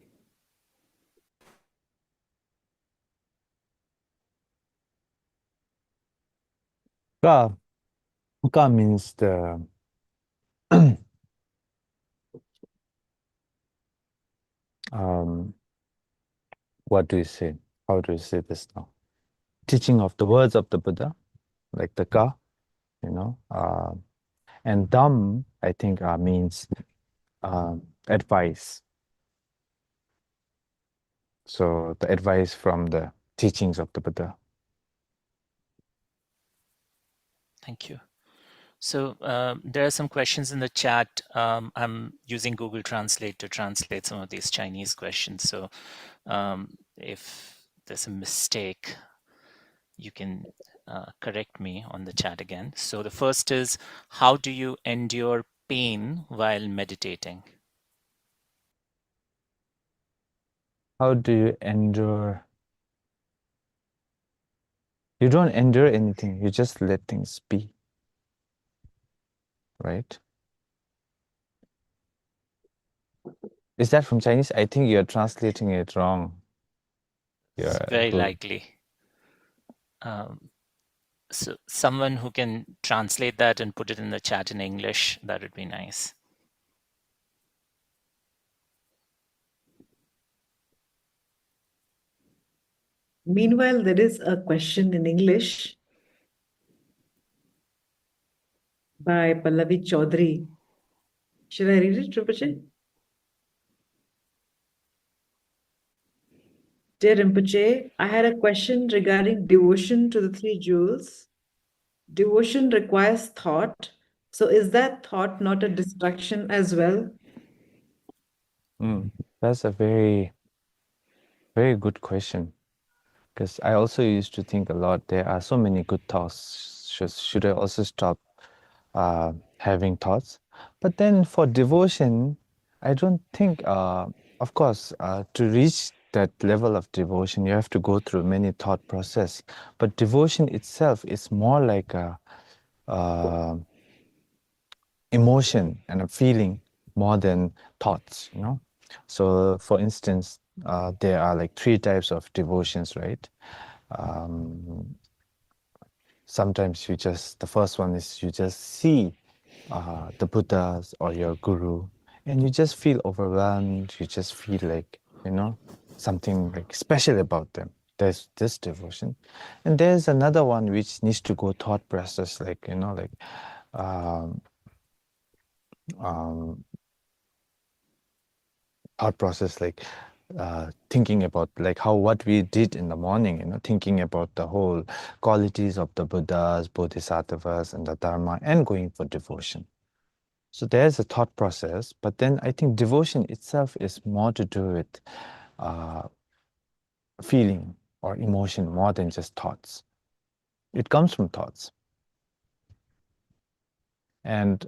Ka means the what do you say? How do you say this now? Teaching of the words of the Buddha, like the ka, you know. And dham, I think, means advice. So the advice from the teachings of the Buddha. Thank you. So there are some questions in the chat. I'm using Google Translate to translate some of these Chinese questions. So if there's a mistake, you can correct me on the chat again. So the first is, how do you endure pain while meditating? How do you endure? You don't endure anything. You just let things be. Right? Is that from Chinese? I think you're translating it wrong. It's very likely. So someone who can translate that and put it in the chat in English, that would be nice. Meanwhile, there is a question in English by Pallavi Chaudhary. Should I read it, Rinpoche? Dear Rinpoche, I had a question regarding devotion to the three jewels. Devotion requires thought. So is that thought not a distraction as well? That's a very, very good question. Because I also used to think a lot, there are so many good thoughts. Should I also stop having thoughts? But then for devotion, I don't think, of course, to reach that level of devotion, you have to go through many thought process. But devotion itself is more like a emotion and a feeling more than thoughts, you know. So for instance, there are like 3 types of devotions, right? Sometimes the first one is you just see the Buddhas or your guru, and you just feel overwhelmed. You just feel like, you know, something like special about them. There's this devotion. And there's another one which needs to go thought process, like, you know, like thought process, like thinking about like what we did in the morning, you know, thinking about the whole qualities of the Buddhas, Bodhisattvas, and the Dharma, and going for devotion. So there's a thought process, but then I think devotion itself is more to do with feeling or emotion more than just thoughts. It comes from thoughts. And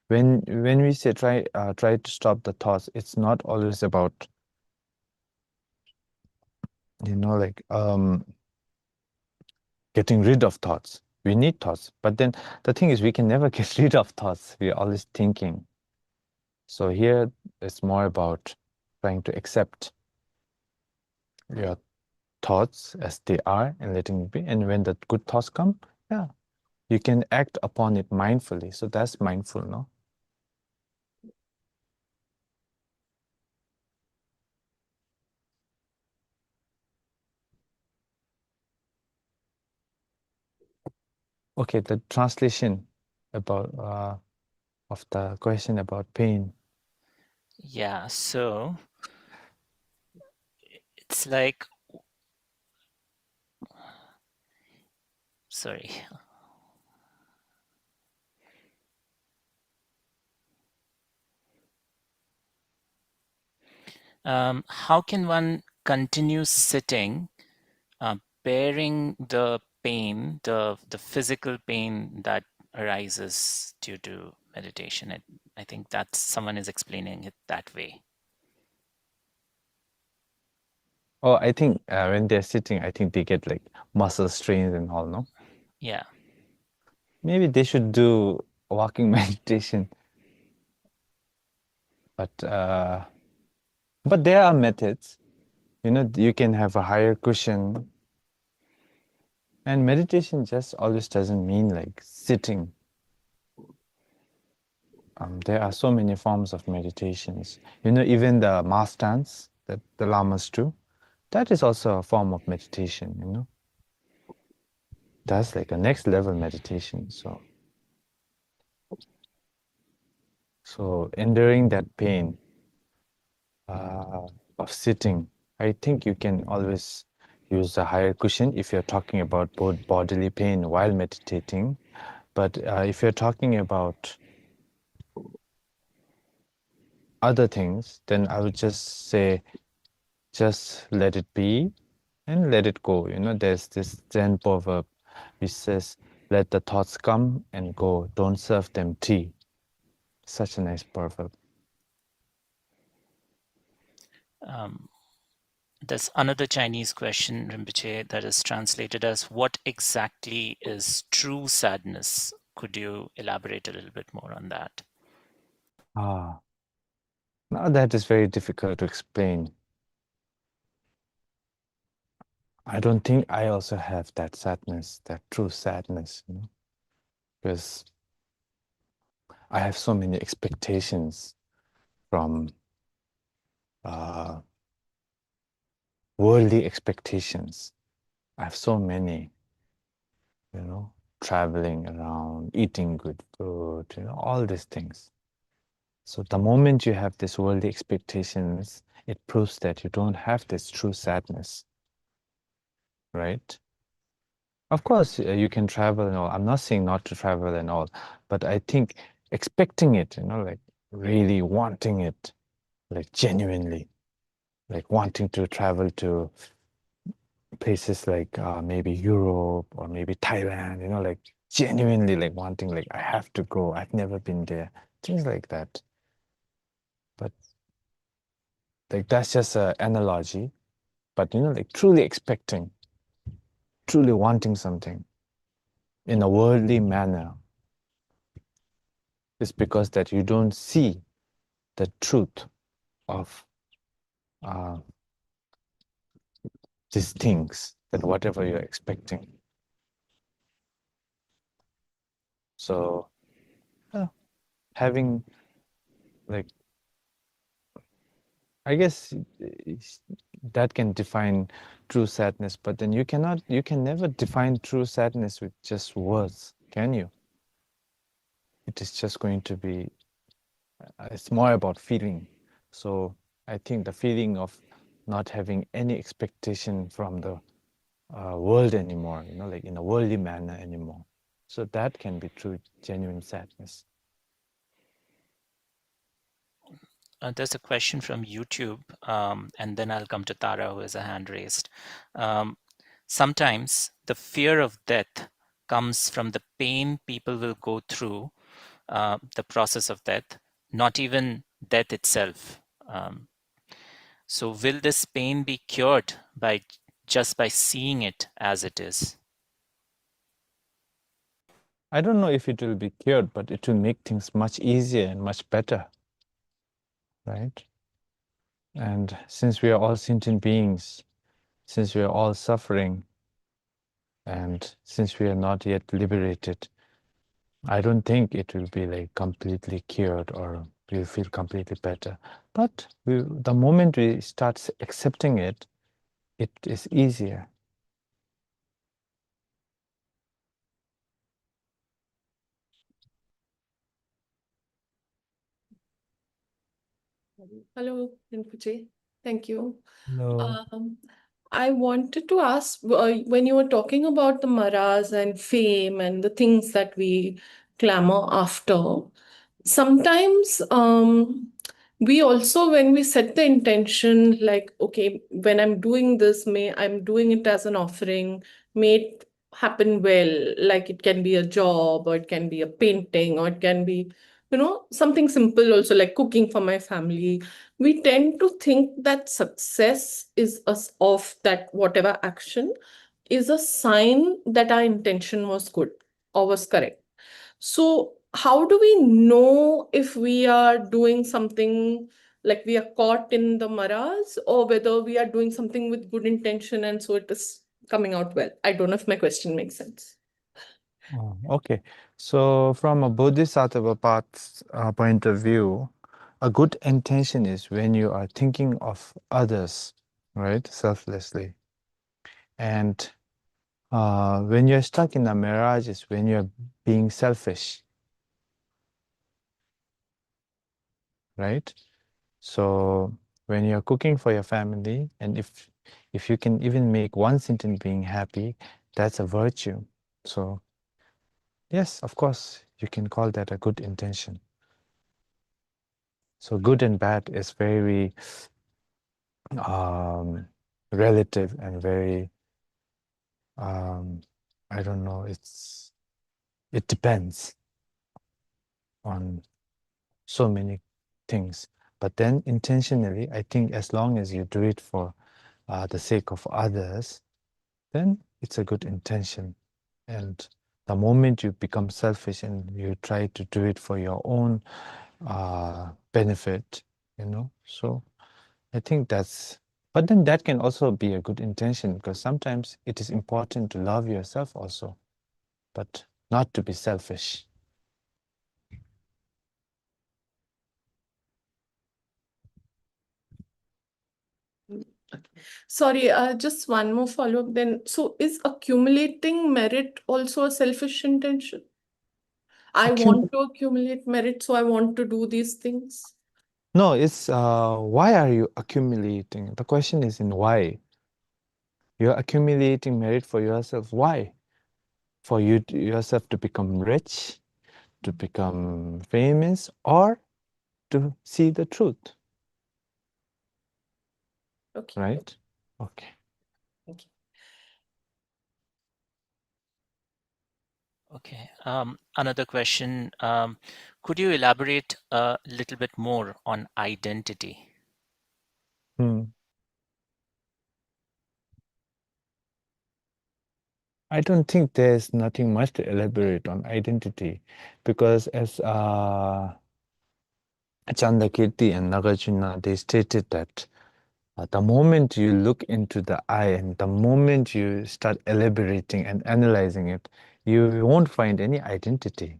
when we say try to stop the thoughts, it's not always about, you know, like getting rid of thoughts. We need thoughts, but then the thing is we can never get rid of thoughts. We're always thinking. So here it's more about trying to accept your thoughts as they are and letting it be. And when the good thoughts come, yeah, you can act upon it mindfully. So that's mindful, no? Okay, the translation about of the question about pain. Yeah, so it's like, sorry. How can one continue sitting, bearing the pain, the physical pain that arises due to meditation? I think that someone is explaining it that way. Oh, I think when they're sitting, I think they get like muscle strains and all, no? Yeah. Maybe they should do walking meditation. But there are methods. You know, you can have a higher cushion. And meditation just always doesn't mean like sitting. There are so many forms of meditations. You know, even the mass stance that the lamas do, that is also a form of meditation, you know. That's like a next level meditation. So enduring that pain of sitting, I think you can always use a higher cushion if you're talking about both bodily pain while meditating. But if you're talking about other things, then I would just say, just let it be and let it go. You know, there's this Zen proverb which says, let the thoughts come and go, don't serve them tea. Such a nice proverb. There's another Chinese question, Rinpoche, that is translated as, what exactly is true sadness? Could you elaborate a little bit more on that? Now that is very difficult to explain. I don't think I also have that sadness, that true sadness, you know, because I have so many expectations from worldly expectations. I have so many, you know, traveling around, eating good food, you know, all these things. So the moment you have these worldly expectations, it proves that you don't have this true sadness, right? Of course, you can travel and all. I'm not saying not to travel and all, but I think expecting it, you know, like really wanting it, like genuinely, like wanting to travel to places like maybe Europe or maybe Thailand, you know, like genuinely like wanting, like I have to go. I've never been there. Things like that. But like that's just an analogy. But you know, like truly expecting, truly wanting something in a worldly manner is because that you don't see the truth of these things, that whatever you're expecting. So having like, I guess that can define true sadness, but then you can never define true sadness with just words, can you? It is just going to be, it's more about feeling. So I think the feeling of not having any expectation from the world anymore, you know, like in a worldly manner anymore. So that can be true, genuine sadness. There's a question from YouTube, and then I'll come to Tara, who has a hand raised. Sometimes the fear of death comes from the pain people will go through the process of death, not even death itself. So will this pain be cured by just by seeing it as it is? I don't know if it will be cured, but it will make things much easier and much better, right? And since we are all sentient beings, since we are all suffering, and since we are not yet liberated, I don't think it will be like completely cured or we'll feel completely better. But the moment we start accepting it, it is easier. Hello, Rinpoche. Thank you. No. I wanted to ask when you were talking about the maras and fame and the things that we clamor after, sometimes we also, when we set the intention, like, okay, when I'm doing this, may I'm doing it as an offering, may it happen well, like it can be a job or it can be a painting or it can be, something simple also like cooking for my family. We tend to think that success is us of that whatever action is a sign that our intention was good or was correct. So how do we know if we are doing something like we are caught in the maras or whether we are doing something with good intention and so it is coming out well? I don't know if my question makes sense. Oh, okay. So from a bodhisattva path point of view, a good intention is when you are thinking of others, right? Selflessly. And when you're stuck in a mirage, it's when you're being selfish, right? So when you're cooking for your family, and if you can even make one sentient being happy, that's a virtue. So yes, of course, you can call that a good intention. So good and bad is very relative and very, I don't know, it depends on so many things. But then intentionally, I think as long as you do it for the sake of others, then it's a good intention. And the moment you become selfish and you try to do it for your own benefit, so I think but then that can also be a good intention, because sometimes it is important to love yourself also, but not to be selfish. Sorry, just one more follow-up then. So is accumulating merit also a selfish intention? I want to accumulate merit, so I want to do these things. No, it's why are you accumulating? The question is in why. You're accumulating merit for yourself. Why? For yourself to become rich, to become famous, or to see the truth. Okay. Right? Okay. Thank you. Okay. Another question. Could you elaborate a little bit more on identity? I don't think there's nothing much to elaborate on identity, because as Chandakirti and Nagarjuna, they stated that the moment you look into the eye and the moment you start elaborating and analyzing it, you won't find any identity,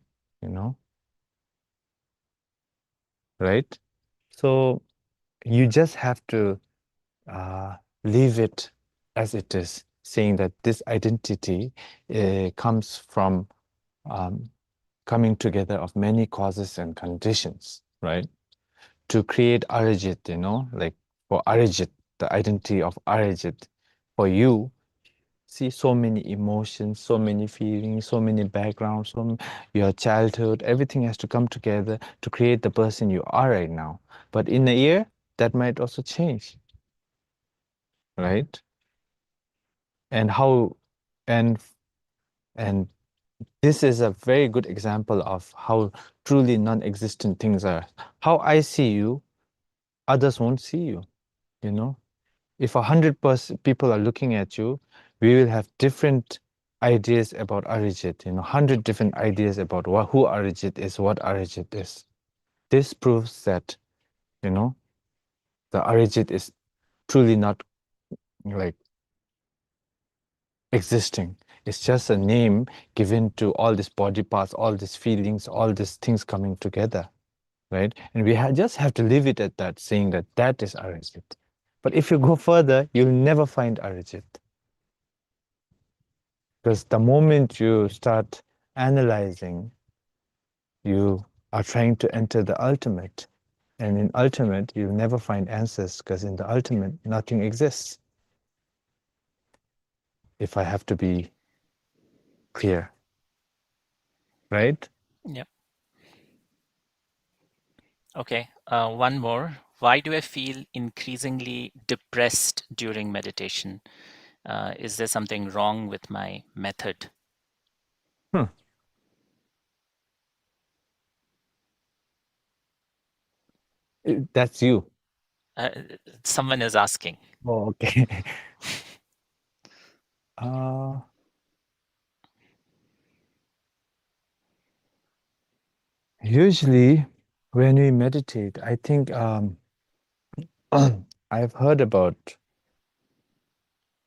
right? So you just have to leave it as it is, saying that this identity comes from coming together of many causes and conditions, right? To create Arijit, like for Arijit, the identity of Arijit, for you, see so many emotions, so many feelings, so many backgrounds, your childhood, everything has to come together to create the person you are right now. But in a year, that might also change, right? And and this is a very good example of how truly non-existent things are. How I see you, others won't see you, If 100% people are looking at you, we will have different ideas about Arijit, 100 different ideas about who Arijit is, what Arijit is. This proves that, the Arijit is truly not like existing. It's just a name given to all these body parts, all these feelings, all these things coming together, right? And we just have to leave it at that, saying that that is Arijit. But if you go further, you'll never find Arijit. Because the moment you start analyzing, you are trying to enter the ultimate. And in ultimate, you'll never find answers, because in the ultimate, nothing exists. If I have to be clear, right? Yeah. Okay. One more. Why do I feel increasingly depressed during meditation? Is there something wrong with my method? That's you. Someone is asking. Oh, okay. Usually, when we meditate, I think I've heard about.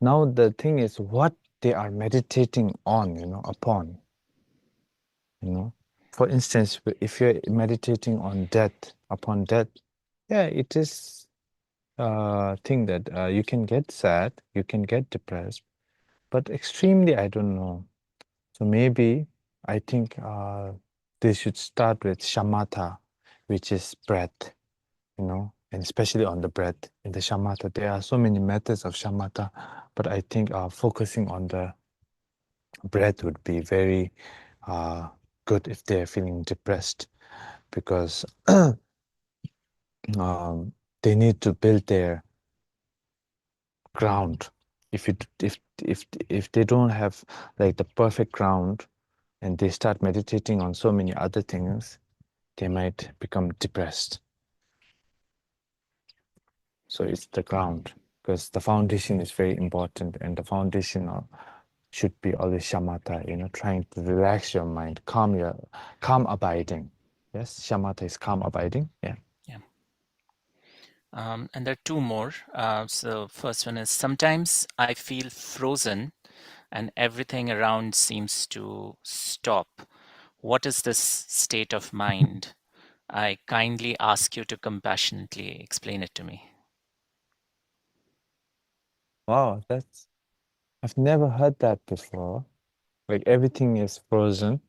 Now the thing is what they are meditating on, upon. For instance, if you're meditating on death, upon death, yeah, it is think that you can get sad, you can get depressed, but extremely, I don't know. So maybe I think they should start with shamatha, which is breath, and especially on the breath. In the shamatha, there are so many methods of shamatha, but I think focusing on the breath would be very good if they're feeling depressed, because they need to build their ground. If they don't have like the perfect ground and they start meditating on so many other things, they might become depressed. So it's the ground, because the foundation is very important, and the foundation should be always shamatha, trying to relax your mind, calm abiding. Yes, shamatha is calm abiding. Yeah. Yeah. And there are two more. So first one is, sometimes I feel frozen and everything around seems to stop. What is this state of mind? I kindly ask you to compassionately explain it to me. Wow, I've never heard that before. Like everything is frozen.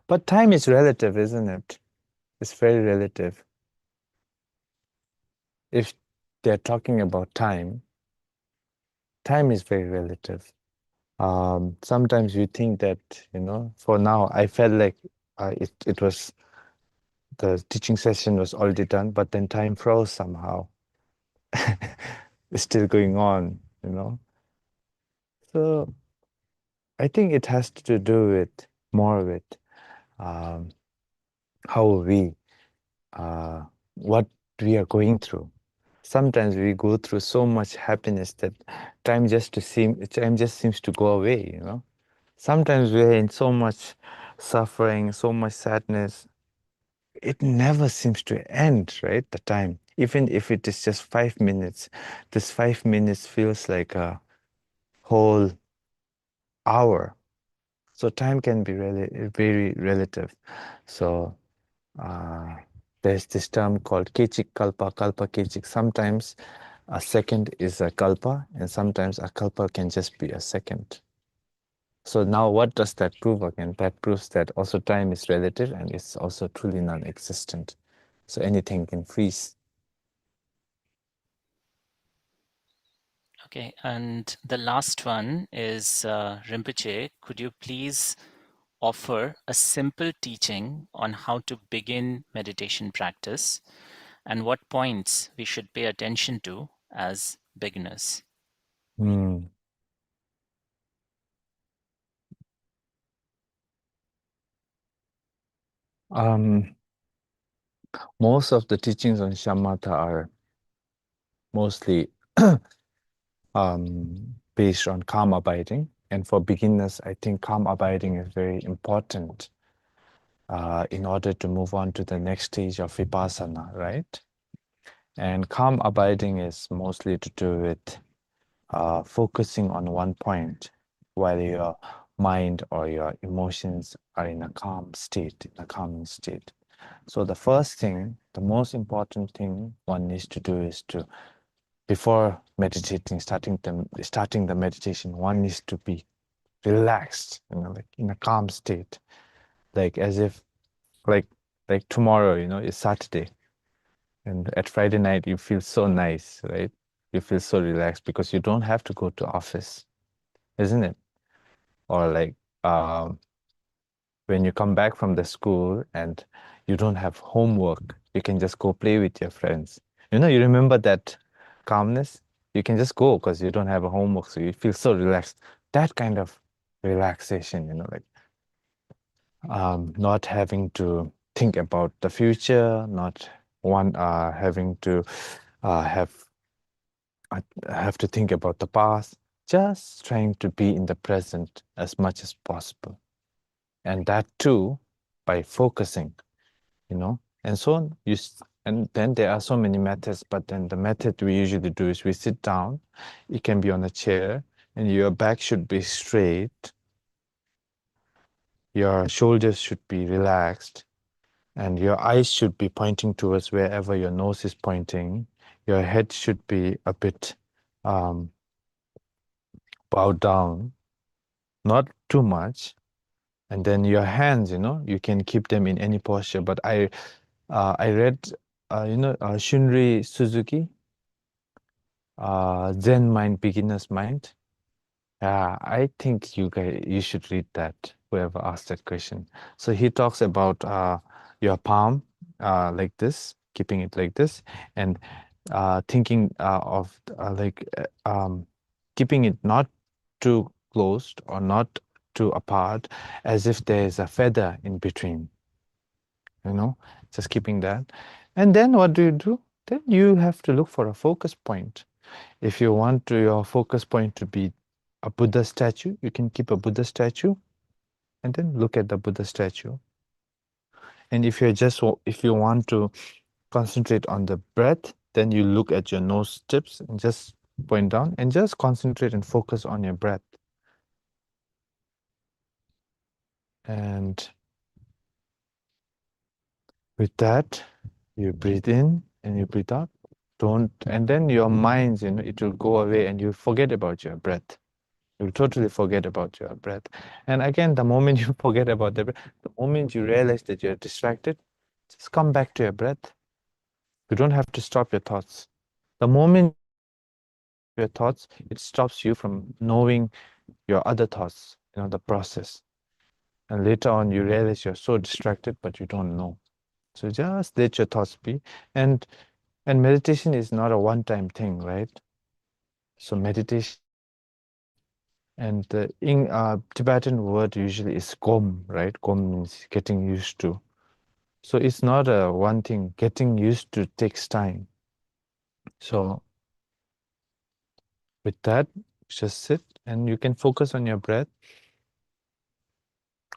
But time is relative, isn't it? It's very relative. If they're talking about time is very relative. Sometimes you think that, for now, I felt like it was, the teaching session was already done, but then time froze somehow. It's still going on, So I think it has to do with more with how what we are going through. Sometimes we go through so much happiness that time just seems to go away, Sometimes we're in so much suffering, so much sadness. It never seems to end, right? The time. Even if it is just 5 minutes, this 5 minutes feels like a whole hour. So time can be really very relative. So there's this term called kechik kalpa, kalpa kechik. Sometimes a second is a kalpa, and sometimes a kalpa can just be a second. So now what does that prove again? That proves that also time is relative and it's also truly non-existent. So anything can freeze. Okay, and the last one is, Rinpoche, could you please offer a simple teaching on how to begin meditation practice and what points we should pay attention to as beginners? Most of the teachings on shamatha are mostly based on calm abiding. And for beginners, I think calm abiding is very important in order to move on to the next stage of vipassana, right? And calm abiding is mostly to do with focusing on one point while your mind or your emotions are in a calm state, in a calming state. So the first thing, the most important thing one needs to do is to, before meditating, starting the meditation, one needs to be relaxed, like in a calm state, like as if, like tomorrow, is Saturday, and at Friday night you feel so nice, right? You feel so relaxed because you don't have to go to office, isn't it? Or like when you come back from the school and you don't have homework, you can just go play with your friends. You remember that calmness? You can just go because you don't have a homework, so you feel so relaxed. That kind of relaxation, like not having to think about the future, not having to have to think about the past, just trying to be in the present as much as possible. And that too, by focusing, and so on. And then there are so many methods, but then the method we usually do is we sit down. It can be on a chair, and your back should be straight. Your shoulders should be relaxed. And your eyes should be pointing towards wherever your nose is pointing. Your head should be a bit bowed down, not too much. And then your hands, you can keep them in any posture. But I read, Shunri Suzuki, Zen Mind, Beginner's Mind. Yeah, I think you should read that, whoever asked that question. So he talks about your palm like this, keeping it like this, and thinking of keeping it not too closed or not too apart, as if there is a feather in between, just keeping that. And then what do? Then you have to look for a focus point. If you want your focus point to be a Buddha statue, you can keep a Buddha statue and then look at the Buddha statue. And if you want to concentrate on the breath, then you look at your nose tips and just point down and just concentrate and focus on your breath. And with that, you breathe in and you breathe out. And then your minds, it will go away and you forget about your breath. You'll totally forget about your breath. And again, the moment you forget about the breath, the moment you realize that you're distracted, just come back to your breath. You don't have to stop your thoughts. The moment your thoughts, it stops you from knowing your other thoughts, the process. And later on, you realize you're so distracted, but you don't know. So just let your thoughts be. And meditation is not a one-time thing, right? So meditation, and the Tibetan word usually is gom, right? Gom means getting used to. So it's not a one thing. Getting used to takes time. So with that, just sit and you can focus on your breath.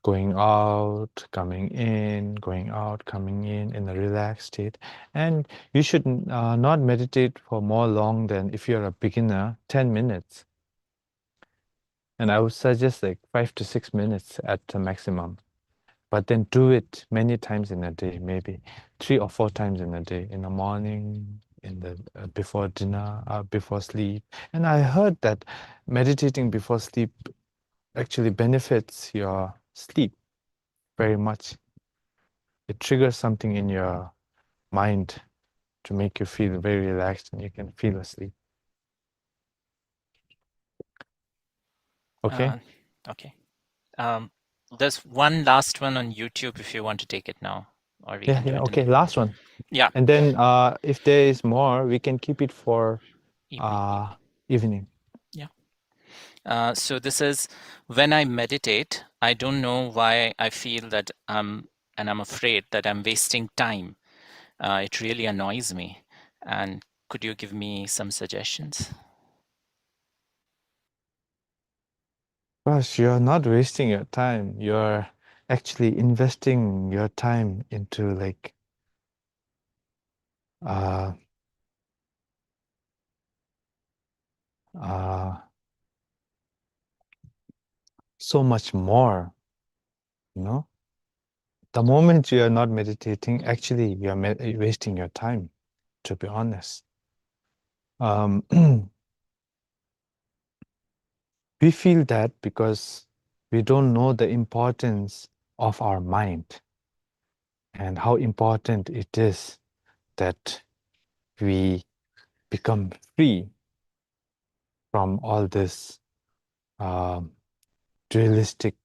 Going out, coming in, going out, coming in a relaxed state. And you should not meditate for more long than, if you're a beginner, 10 minutes. And I would suggest like 5 to 6 minutes at the maximum. But then do it many times in a day, maybe 3 or 4 times in a day, in the morning, in the before dinner, before sleep. And I heard that meditating before sleep actually benefits your sleep very much. It triggers something in your mind to make you feel very relaxed and you can feel asleep. Okay? Okay. There's one last one on YouTube if you want to take it now, or we can do it. Okay, last one. Yeah. And then if there is more, we can keep it for evening. Yeah. So this is, when I meditate, I don't know why I feel that I'm afraid that I'm wasting time. It really annoys me. And could you give me some suggestions? Gosh, you're not wasting your time. You're actually investing your time into like so much more, The moment you are not meditating, actually you're wasting your time, to be honest. We feel that because we don't know the importance of our mind and how important it is that we become free from all this dualistic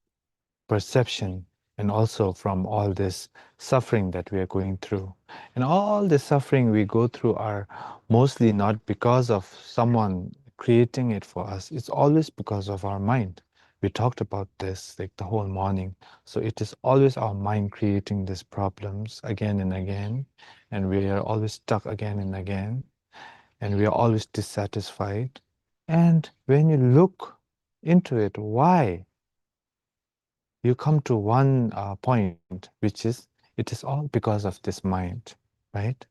perception and also from all this suffering that we are going through. And all the suffering we go through are mostly not because of someone creating it for us. It's always because of our mind. We talked about this like the whole morning. So it is always our mind creating these problems again and again. And we are always stuck again and again. And we are always dissatisfied. And when you look into it, why? You come to one point, which is, it is all because of this mind, right?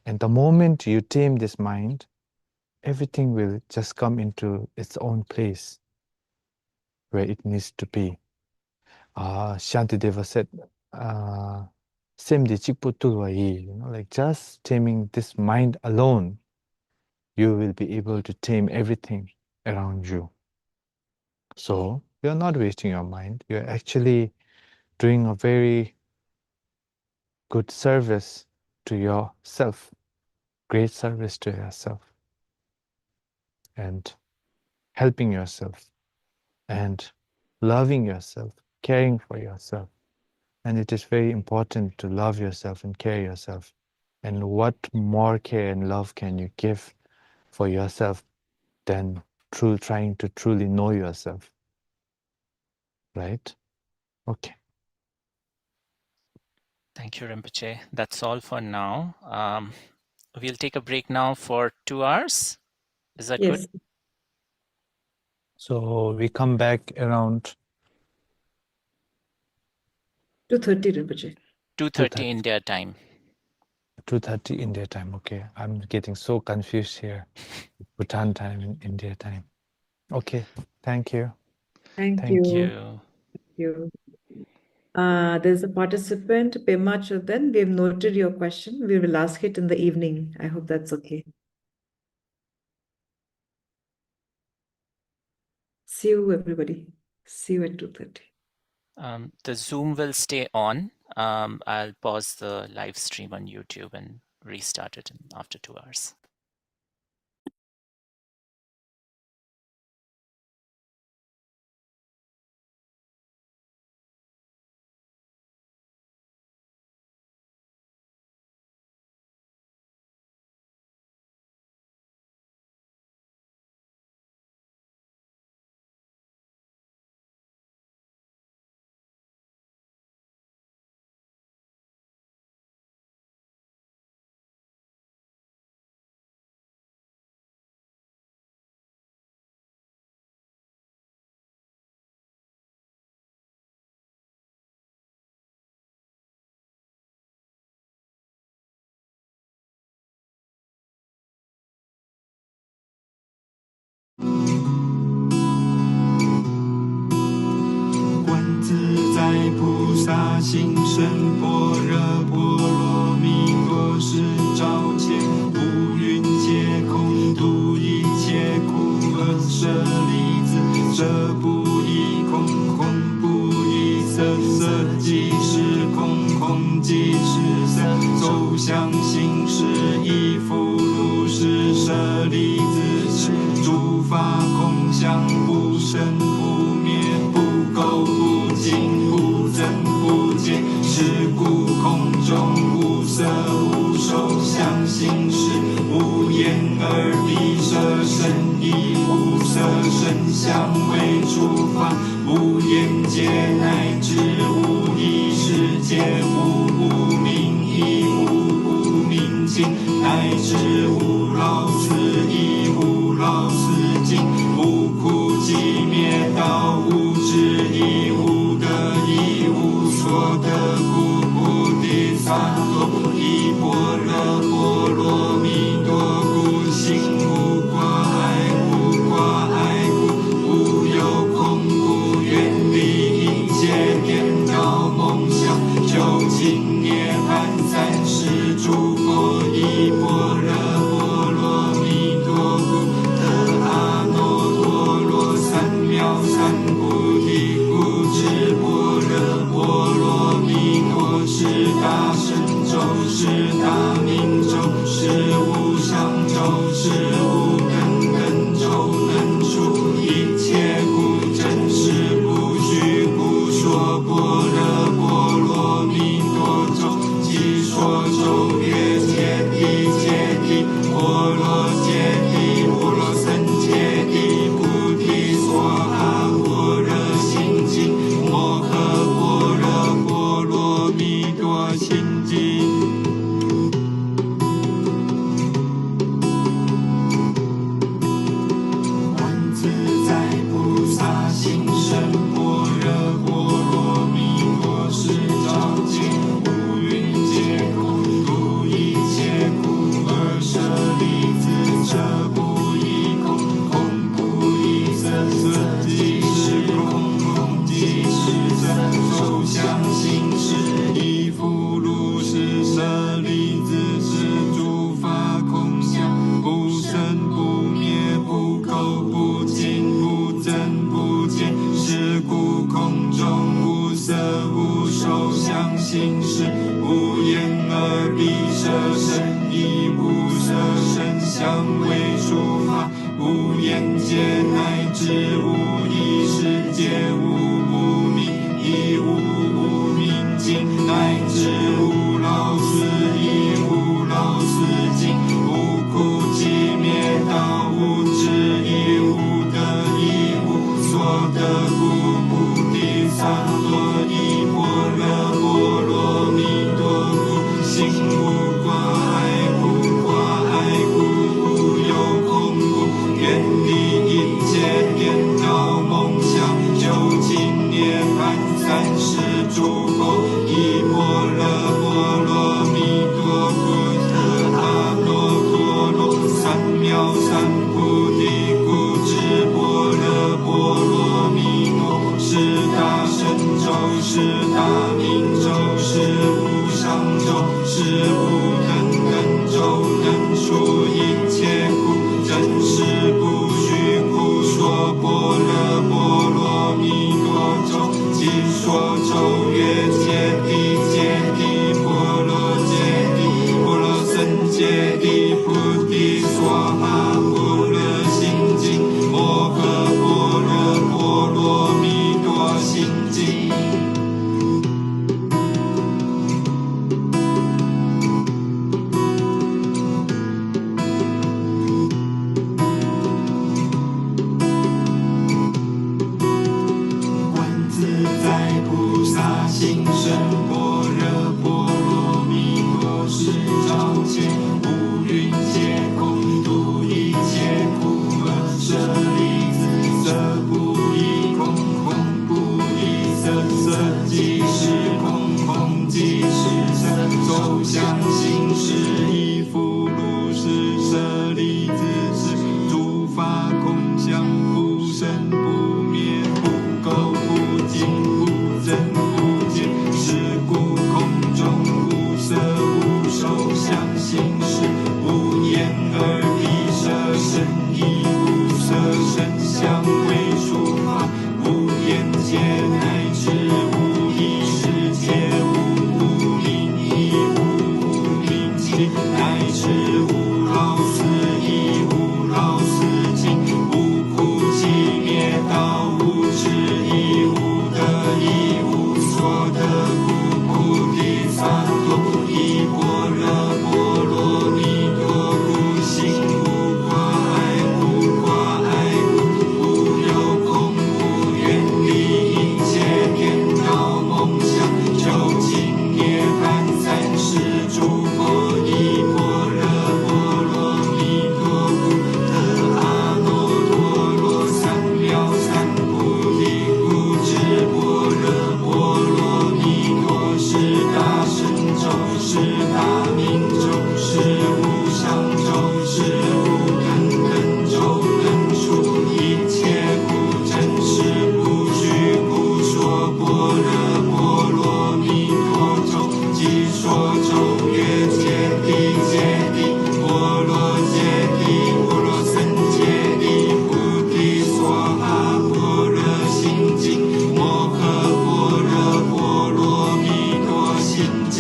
And the moment you tame this mind, everything will just come into its own place where it needs to be. Shantideva said, semdi chikpo tulwa yi, like just taming this mind alone, you will be able to tame everything around you. So you're not wasting your mind. You're actually doing a very good service to yourself, great service to yourself, and helping yourself, and loving yourself, caring for yourself. And it is very important to love yourself and care yourself. And what more care and love can you give for yourself than trying to truly know yourself? Right? Okay. Thank you, Rinpoche. That's all for now. We'll take a break now for 2 hours. Is that Yes. good? So we come back around 2:30, Rinpoche. 2:30 India time. 2:30 India time. Okay. I'm getting so confused here. Bhutan time and India time. Okay. Thank you. Thank Thank you. You. Thank you. There's a participant, Pema Chodan. We've noted your question. We will ask it in the evening. I hope that's okay. See you, everybody. See you at 2:30. The Zoom will stay on. I'll pause the live stream on YouTube and restart it after 2 hours.观自在菩萨行深般若波罗蜜多时，照见五蕴皆空，度一切苦厄。舍利子，色不异空，空不异色，色即是空，空即是色，受想行识亦复如是。舍利子，是诸法空相，不生不灭，不垢不净，不增不减。是故空中无色无受想行识，无眼耳鼻舌身意，无色声香味触法，无眼界乃至无意识界，无无明亦无无明尽，乃至无老死亦无老死尽，无苦集灭道，无智亦无得亦无所得故，菩提萨埵依般若波罗蜜多故，心无挂碍，无挂碍故，无有空故，远离一切颠倒梦想，究竟涅槃三世诸佛依般若波罗蜜多故，得阿耨行识，无眼耳鼻舌身意，无色声香味触法，无眼界乃至无意识界，无明亦无明尽，乃至无老死亦无老死尽，无苦集灭道，无智亦无得亦无所得故，菩提萨埵依般若波罗蜜多故，心无挂碍故，挂碍故无有空故，远离一切颠倒梦想，究竟涅槃三世诸佛，依般若波罗蜜多故，特阿耨多罗三藐三菩提故，知般若波罗蜜多是大神咒，是大明咒，是无上咒，是无等等咒，能除一切苦，真实不虚空说般若波罗蜜多咒，即说咒曰揭谛揭谛波罗揭谛波罗僧揭谛菩提娑哈般若心经，摩诃般若波罗蜜多心经。观自在菩萨行深般若波罗蜜多时，照见五蕴皆空，度一切苦厄。舍利子，色不异空，空不异色，色即是空，空即是色。受想行识亦复如是。舍利子是诸法空相，不生不灭，不垢不净，不增不减。是故空中无色无受想行识，无眼耳鼻舌身意，无色声香味触法，无眼界乃至无意识界，无明亦无明尽，乃至无老死亦无老死尽，无苦集灭道，无智亦无得亦无所得故，菩提萨埵依般若波罗蜜多故，心无挂碍故，挂碍故无有空故，远离一切颠倒梦想，究竟涅槃三世诸佛，依般若波罗蜜多故，特阿耨多罗三藐三菩提故，知般若波罗蜜多是大神咒，是大明咒，是无上咒，是无等等咒，能除一切苦，真实不虚故说般若波罗蜜多咒，即说咒曰揭谛揭谛波罗揭谛波罗僧揭谛菩提娑哈般若心经，摩诃般若波罗蜜多心经。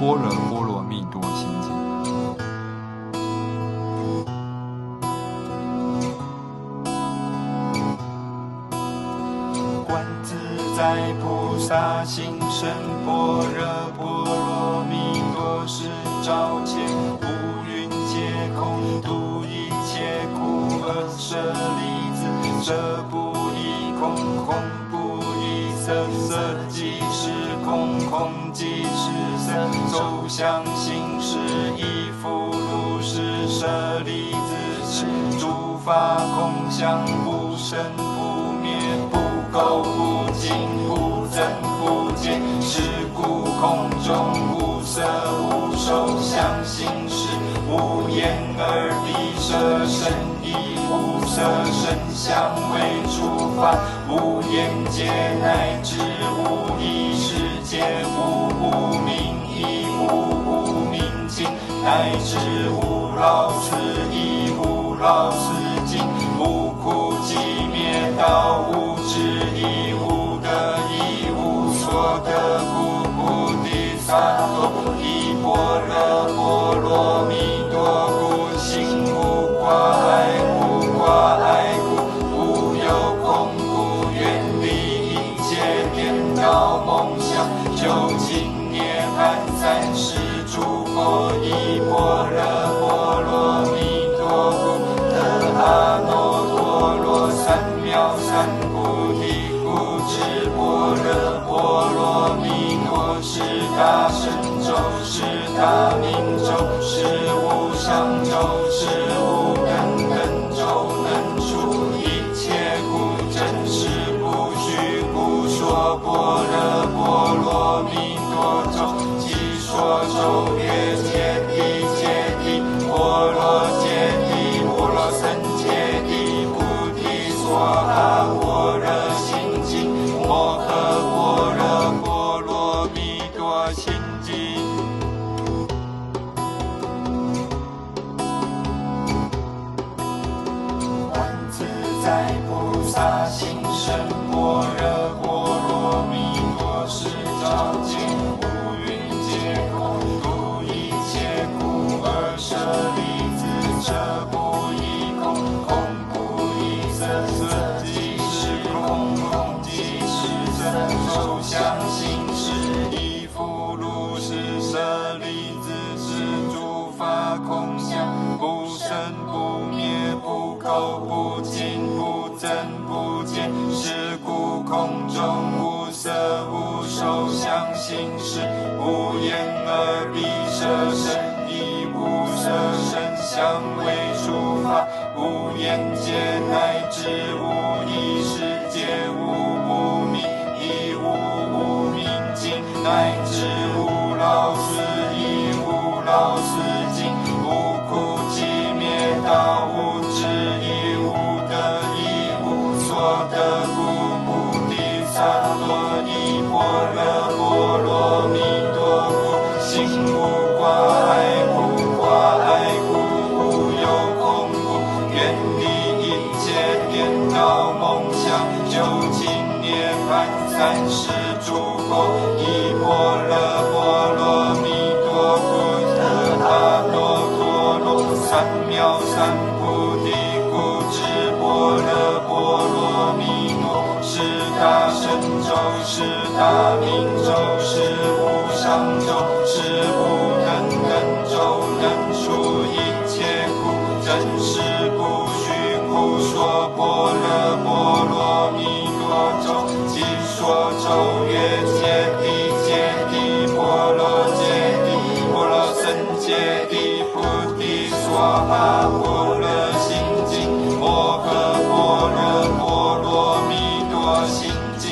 般若波罗蜜多心经。观自在菩萨行深般若波罗蜜多时，照见五蕴皆空，度一切苦厄。舍利子，色不异空，空不异色，色即是空，空即是色。受想行识亦复如是。舍利子，是诸法空相，不生不灭，不垢不净，不增不减。是故空中无色无受想行识，无无眼耳鼻舌身意，无色声香味触法，无眼界乃至无意识界，无无明亦无无明尽，乃至无老死亦无老死尽，无苦集灭道，无智亦无得亦无所得故，菩提萨埵依般若波罗蜜多故，心无挂碍无挂碍故，无有空故，远离一切颠倒梦想，究竟涅槃三世诸佛依般若波罗蜜多故，得阿耨多罗三藐三菩提故，知般若波罗蜜多是大神咒，是大明咒，是无上咒，是无根根咒，能除一切苦，真实不虚故，说般若波罗蜜多咒，即说咒曰揭谛揭谛，波罗揭谛，波罗僧揭谛，菩提所阿般若心经，摩诃般若波罗蜜多心经。观自在菩萨行深般若波罗蜜多时，照见五蕴皆空，度一切苦厄舍利子，这不异空，空不异色，色即是空，空即是色，受想行识亦复如是，舍利子是诸法空相，不生不灭，不垢不净，不增不减，是故空中无色无受想行识，无眼耳鼻舌身意，无色声香味触法，无眼界乃至无意识界，无无明亦无无明尽，乃至无老死亦无老死尽，无苦集灭道，无智亦无得亦无所得故，菩提萨埵依般若波罗蜜多故，心无挂碍无挂碍故，无有空故，远离一切颠倒梦想，究竟涅槃三世诸佛依般若波罗蜜多故，得阿耨多罗三藐三菩提故，知般若波罗蜜多是大神咒，是大明咒，是无上咒，是无根根咒，能除一切苦，真实不虚故，说般若波罗蜜多咒，即说咒曰揭谛揭谛，波罗揭谛，波罗僧揭谛，菩提所阿般若心经，摩诃般若波罗蜜多心经。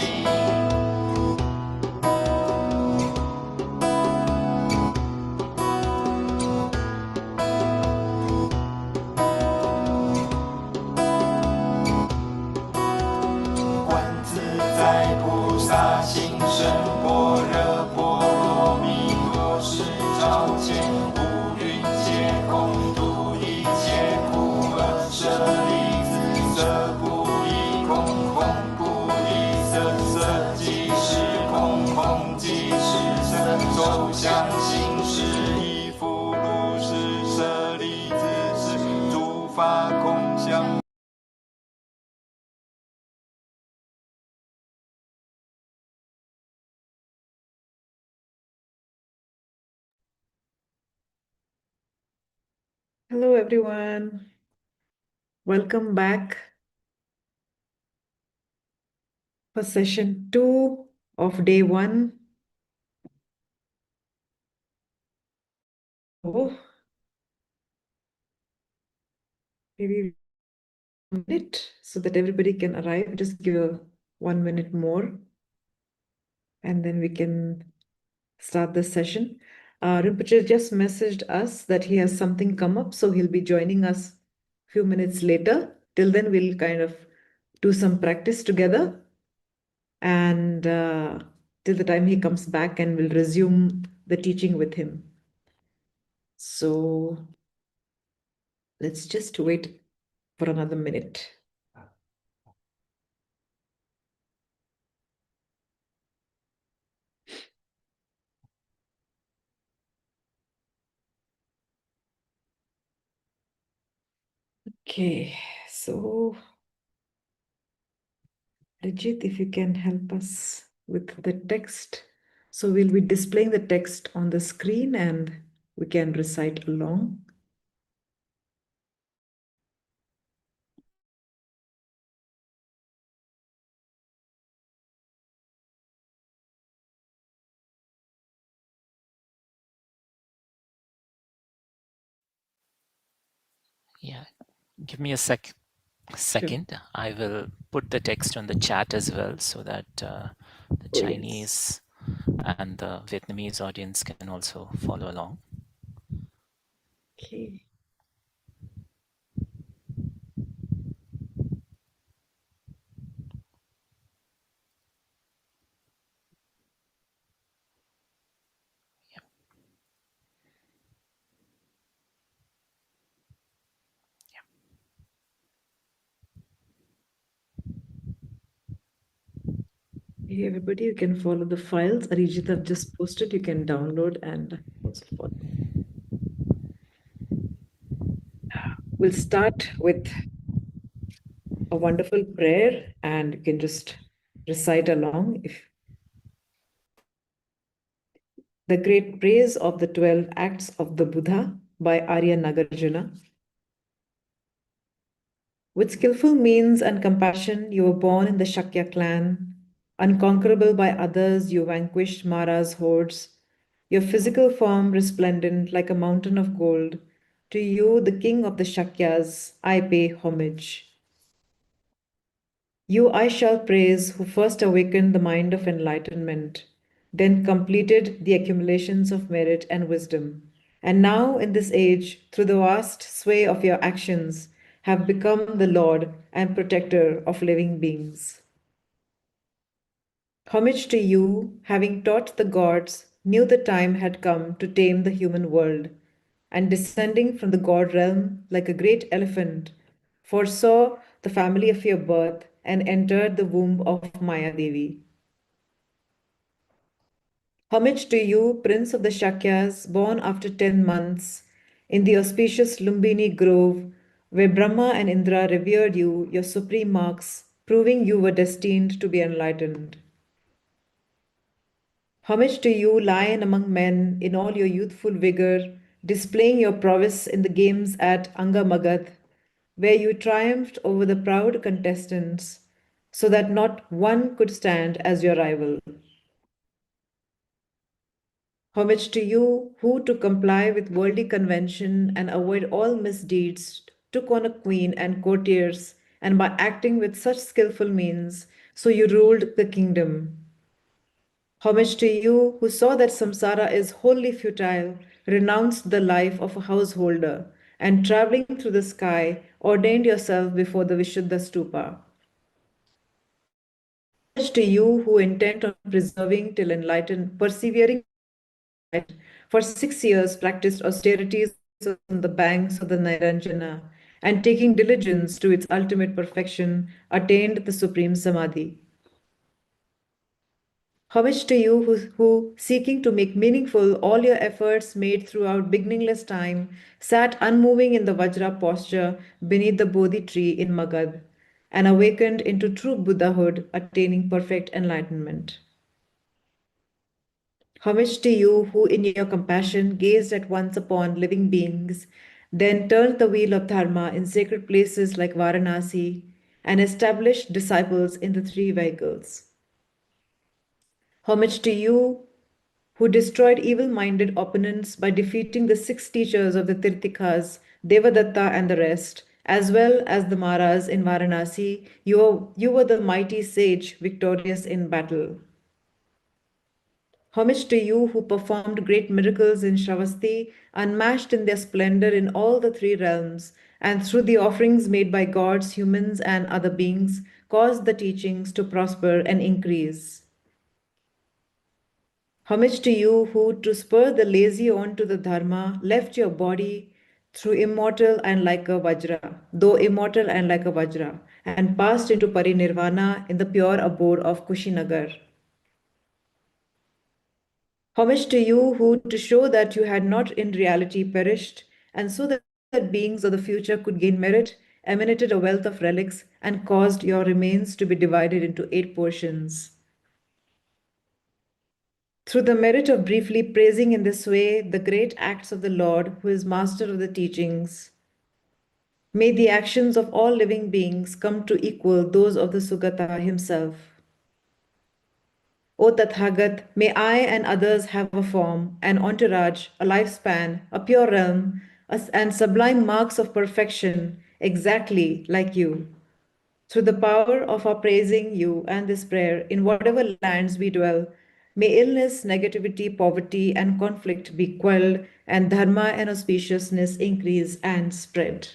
观自在菩萨行深般若波罗蜜多时，照见五蕴皆空，度一切苦厄舍利子，色不异空，空不异色，色即是空，空即是色，受想行识亦复如是，舍利子是诸法空相。Hello, everyone. Welcome back for session 2 of day 1. Oh, maybe a minute so that everybody can arrive. Just give 1 minute more and then we can start the session. Rinpoche just messaged us that he has something come up, so he'll be joining us a few minutes later. Till then, we'll kind of do some practice together. And till the time he comes back, and we'll resume the teaching with him. So let's just wait for another minute. Okay, so Rijit, if you can help us with the text. So we'll be displaying the text on the screen and we can recite along. Yeah, give me a second. I will put the text on the chat as well so that the Chinese and the Vietnamese audience can also follow along. Okay. Hey everybody, you can follow the files Arijit have just posted. You can download and also follow. We'll start with a wonderful prayer and you can just recite along. The Great Praise of the 12 Acts of the Buddha by Arya Nagarjuna. With skillful means and compassion, you were born in the Shakya clan. Unconquerable by others, you vanquished Mara's hordes. Your physical form resplendent like a mountain of gold. To you, the king of the Shakyas, I pay homage. You I shall praise who first awakened the mind of enlightenment, then completed the accumulations of merit and wisdom, and now in this age, through the vast sway of your actions, have become the Lord and protector of living beings. Homage to you, having taught the gods, knew the time had come to tame the human world, and descending from the god realm like a great elephant, foresaw the family of your birth and entered the womb of Maya Devi. Homage to you, Prince of the Shakyas, born after 10 months in the auspicious Lumbini Grove, where Brahma and Indra revered you, your supreme marks, proving you were destined to be enlightened. Homage to you, lion among men, in all your youthful vigor, displaying your prowess in the games at Angamagadh, where you triumphed over the proud contestants, so that not one could stand as your rival. Homage to you, who, to comply with worldly convention and avoid all misdeeds, took on a queen and courtiers, and by acting with such skillful means, so you ruled the kingdom. Homage to you, who saw that samsara is wholly futile, renounced the life of a householder, and traveling through the sky, ordained yourself before the Vishuddha Stupa. Homage to you, who intent on preserving till enlightened, persevering for 6 years, practiced austerities on the banks of the Nairanjana, and taking diligence to its ultimate perfection, attained the supreme samadhi. Homage to you who, seeking to make meaningful all your efforts made throughout beginningless time, sat unmoving in the Vajra posture beneath the Bodhi tree in Magad, and awakened into true Buddhahood, attaining perfect enlightenment. Homage to you who, in your compassion, gazed at once upon living beings, then turned the wheel of Dharma in sacred places like Varanasi, and established disciples in the three vehicles. Homage to you who destroyed evil-minded opponents by defeating the 6 teachers of the Tirthikas, Devadatta and the rest, as well as the Maras in Varanasi. You were the mighty sage victorious in battle. Homage to you who performed great miracles in Shravasti, unmatched in their splendor in all the three realms, and through the offerings made by gods, humans, and other beings, caused the teachings to prosper and increase. Homage to you who, to spur the lazy on to the Dharma, left your body through immortal and like a Vajra, though immortal and like a Vajra, and passed into Parinirvana in the pure abode of Kushinagar. Homage to you who, to show that you had not in reality perished, and so that beings of the future could gain merit, emanated a wealth of relics and caused your remains to be divided into 8 portions. Through the merit of briefly praising in this way the great acts of the Lord, who is master of the teachings, may the actions of all living beings come to equal those of the Sugata himself. O Tathagat, may I and others have a form, an entourage, a lifespan, a pure realm, and sublime marks of perfection, exactly like you. Through the power of our praising you and this prayer, in whatever lands we dwell, may illness, negativity, poverty, and conflict be quelled, and dharma and auspiciousness increase and spread.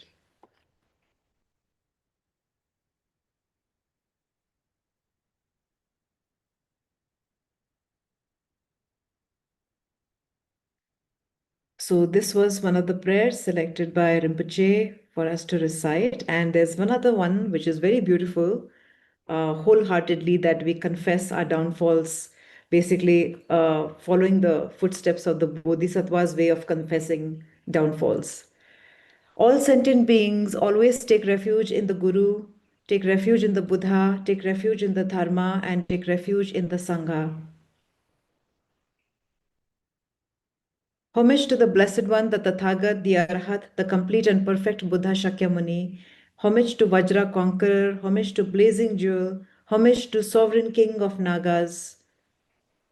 So this was one of the prayers selected by Rinpoche for us to recite. And there's one other one which is very beautiful, wholeheartedly, that we confess our downfalls, basically following the footsteps of the Bodhisattva's way of confessing downfalls. All sentient beings always take refuge in the Guru, take refuge in the Buddha, take refuge in the Dharma, and take refuge in the Sangha. Homage to the Blessed One, the Tathagat, the Arhat, the complete and perfect Buddha Shakyamuni. Homage to Vajra Conqueror, homage to Blazing Jewel, homage to Sovereign King of Nagas.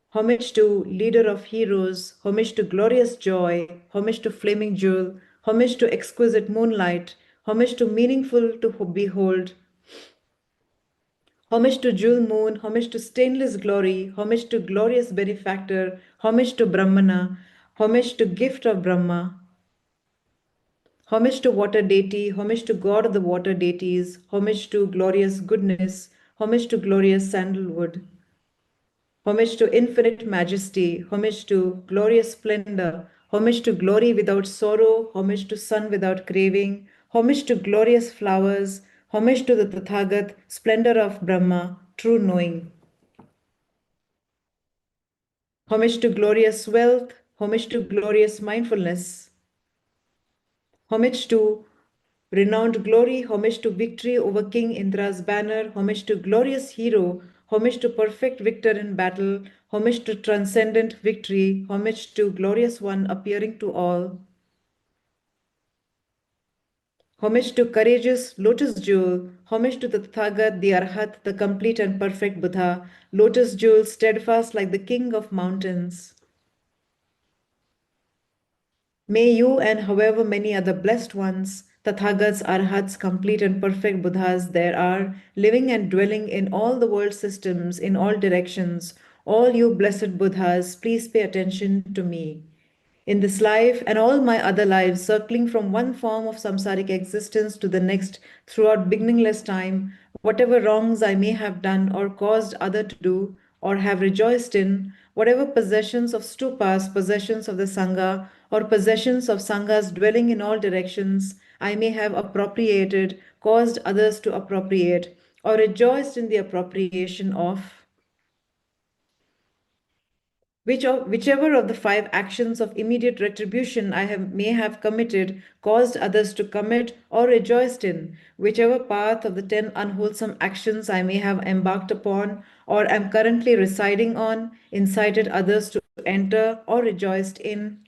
Homage to Leader of Heroes, homage to Glorious Joy, homage to Flaming Jewel, homage to Exquisite Moonlight, homage to Meaningful to Behold, homage to Jewel Moon, homage to Stainless Glory, homage to Glorious Benefactor, homage to Brahmana, homage to Gift of Brahma, homage to Water Deity, homage to God of the Water Deities, homage to Glorious Goodness, homage to Glorious Sandalwood, homage to Infinite Majesty, homage to Glorious Splendor, homage to Glory without sorrow, homage to Sun without craving, homage to Glorious Flowers, homage to the Tathagat, Splendor of Brahma, True Knowing. Homage to Glorious Wealth, homage to Glorious Mindfulness, homage to Renowned Glory, homage to victory over King Indra's banner, homage to glorious hero, homage to perfect victor in battle, homage to transcendent victory, homage to glorious one appearing to all, homage to courageous lotus jewel, homage to the Tathagat, the Arhat, the complete and perfect Buddha, lotus jewel steadfast like the king of mountains. May you and however many other blessed ones, Tathagats, Arhats, complete and perfect Buddhas there are, living and dwelling in all the world systems, in all directions, all you blessed Buddhas, please pay attention to me. In this life and all my other lives, circling from one form of samsaric existence to the next throughout beginningless time, whatever wrongs I may have done or caused other to do or have rejoiced in, whatever possessions of stupas, possessions of the Sangha, or possessions of Sanghas dwelling in all directions, I may have appropriated, caused others to appropriate, or rejoiced in the appropriation of, whichever of the 5 actions of immediate retribution may have committed, caused others to commit, or rejoiced in, whichever path of the 10 unwholesome actions I may have embarked upon, or am currently residing on, incited others to enter, or rejoiced in,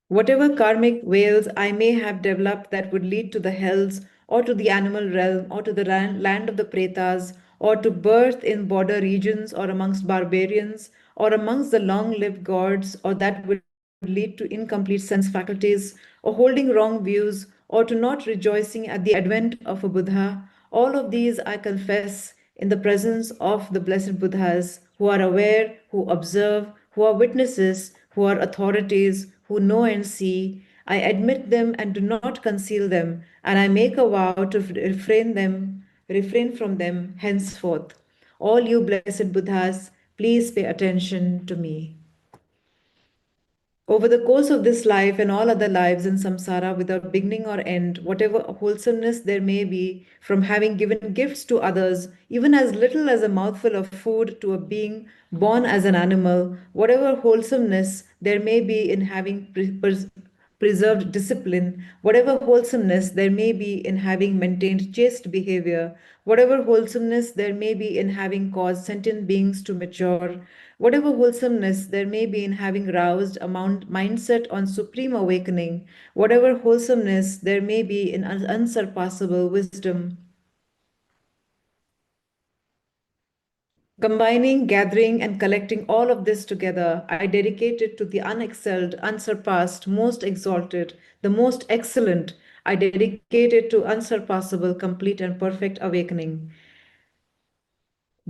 whatever karmic veils I may have developed that would lead to the hells, or to the animal realm, or to the land of the pretas, or to birth in border regions, or amongst barbarians, or amongst the long lived gods, or that would lead to incomplete sense faculties, or holding wrong views, or to not rejoicing at the advent of a Buddha, all of these I confess in the presence of the blessed Buddhas who are aware, who observe, who are witnesses, who are authorities, who know and see. I admit them and do not conceal them, and I make a vow to refrain from them henceforth. All you blessed Buddhas, please pay attention to me. Over the course of this life and all other lives in samsara without beginning or end, whatever wholesomeness there may be from having given gifts to others, even as little as a mouthful of food to a being born as an animal, whatever wholesomeness there may be in having preserved discipline, whatever wholesomeness there may be in having maintained chaste behavior, whatever wholesomeness there may be in having caused sentient beings to mature, whatever wholesomeness there may be in having roused a mindset on supreme awakening, whatever wholesomeness there may be in unsurpassable wisdom, combining, gathering, and collecting all of this together, I dedicate it to the unexcelled, unsurpassed, most exalted, the most excellent. I dedicate it to unsurpassable, complete, and perfect awakening.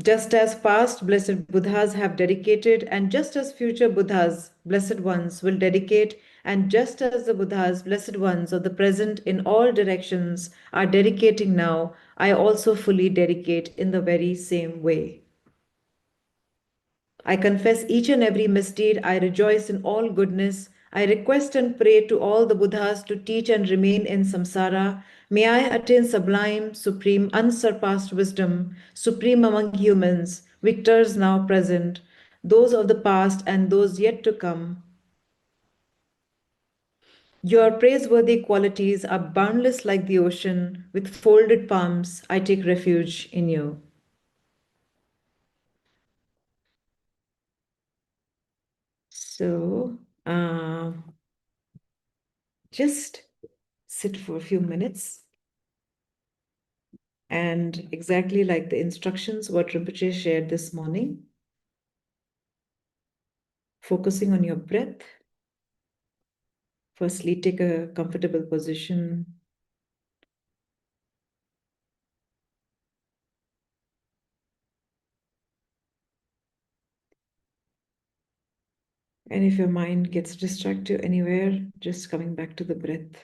Just as past blessed Buddhas have dedicated, and just as future Buddhas, blessed ones, will dedicate, and just as the Buddhas, blessed ones of the present in all directions are dedicating now, I also fully dedicate in the very same way. I confess each and every misdeed. I rejoice in all goodness. I request and pray to all the Buddhas to teach and remain in samsara. May I attain sublime, supreme, unsurpassed wisdom, supreme among humans, victors now present, those of the past and those yet to come. Your praiseworthy qualities are boundless like the ocean. With folded palms, I take refuge in you. So, just sit for a few minutes and exactly like the instructions what Rinpoche shared this morning, focusing on your breath. Firstly, take a comfortable position. And if your mind gets distracted anywhere, just coming back to the breath.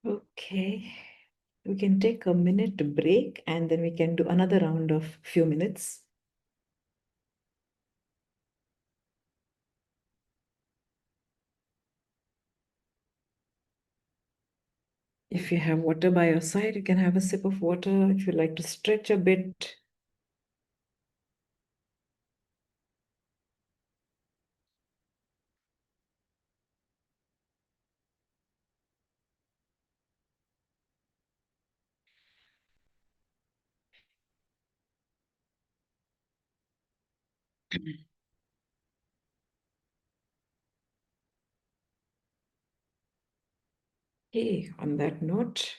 Okay, we can take a minute break and then we can do another round of few minutes. If you have water by your side, you can have a sip of water. If you like to stretch a bit. Okay, on that note,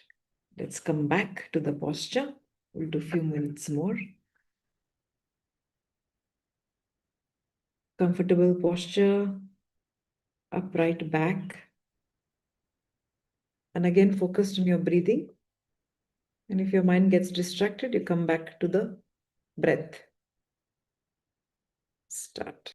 let's come back to the posture. We'll do a few minutes more. Comfortable posture, upright back. And again, focused on your breathing. And if your mind gets distracted, you come back to the breath. Start.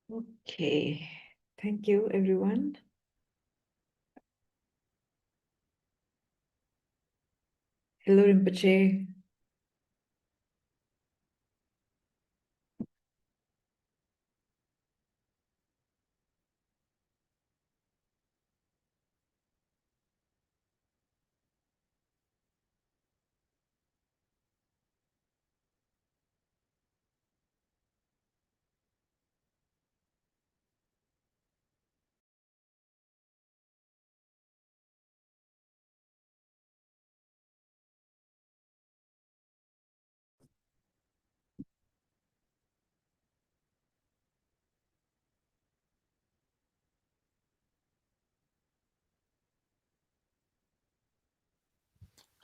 Okay, thank you, everyone. Hello, Rinpoche.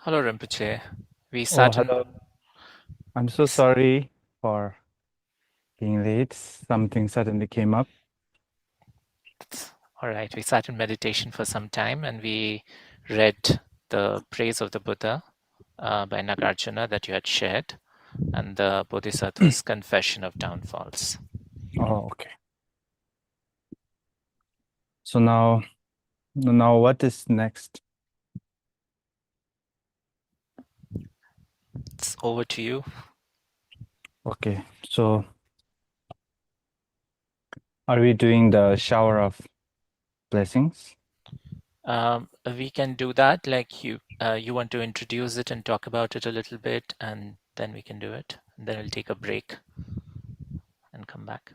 Hello, Rinpoche. We Oh, sat in. hello. I'm so sorry for being late. Something suddenly came up. All right, we sat in meditation for some time and we read the praise of the Buddha by Nagarjuna that you had shared and the Bodhisattva's confession of downfalls. Oh, okay. So now what is next? It's over to you. Okay, so are we doing the shower of blessings? We can do that. Like you want to introduce it and talk about it a little bit, and then we can do it. And then we'll take a break and come back.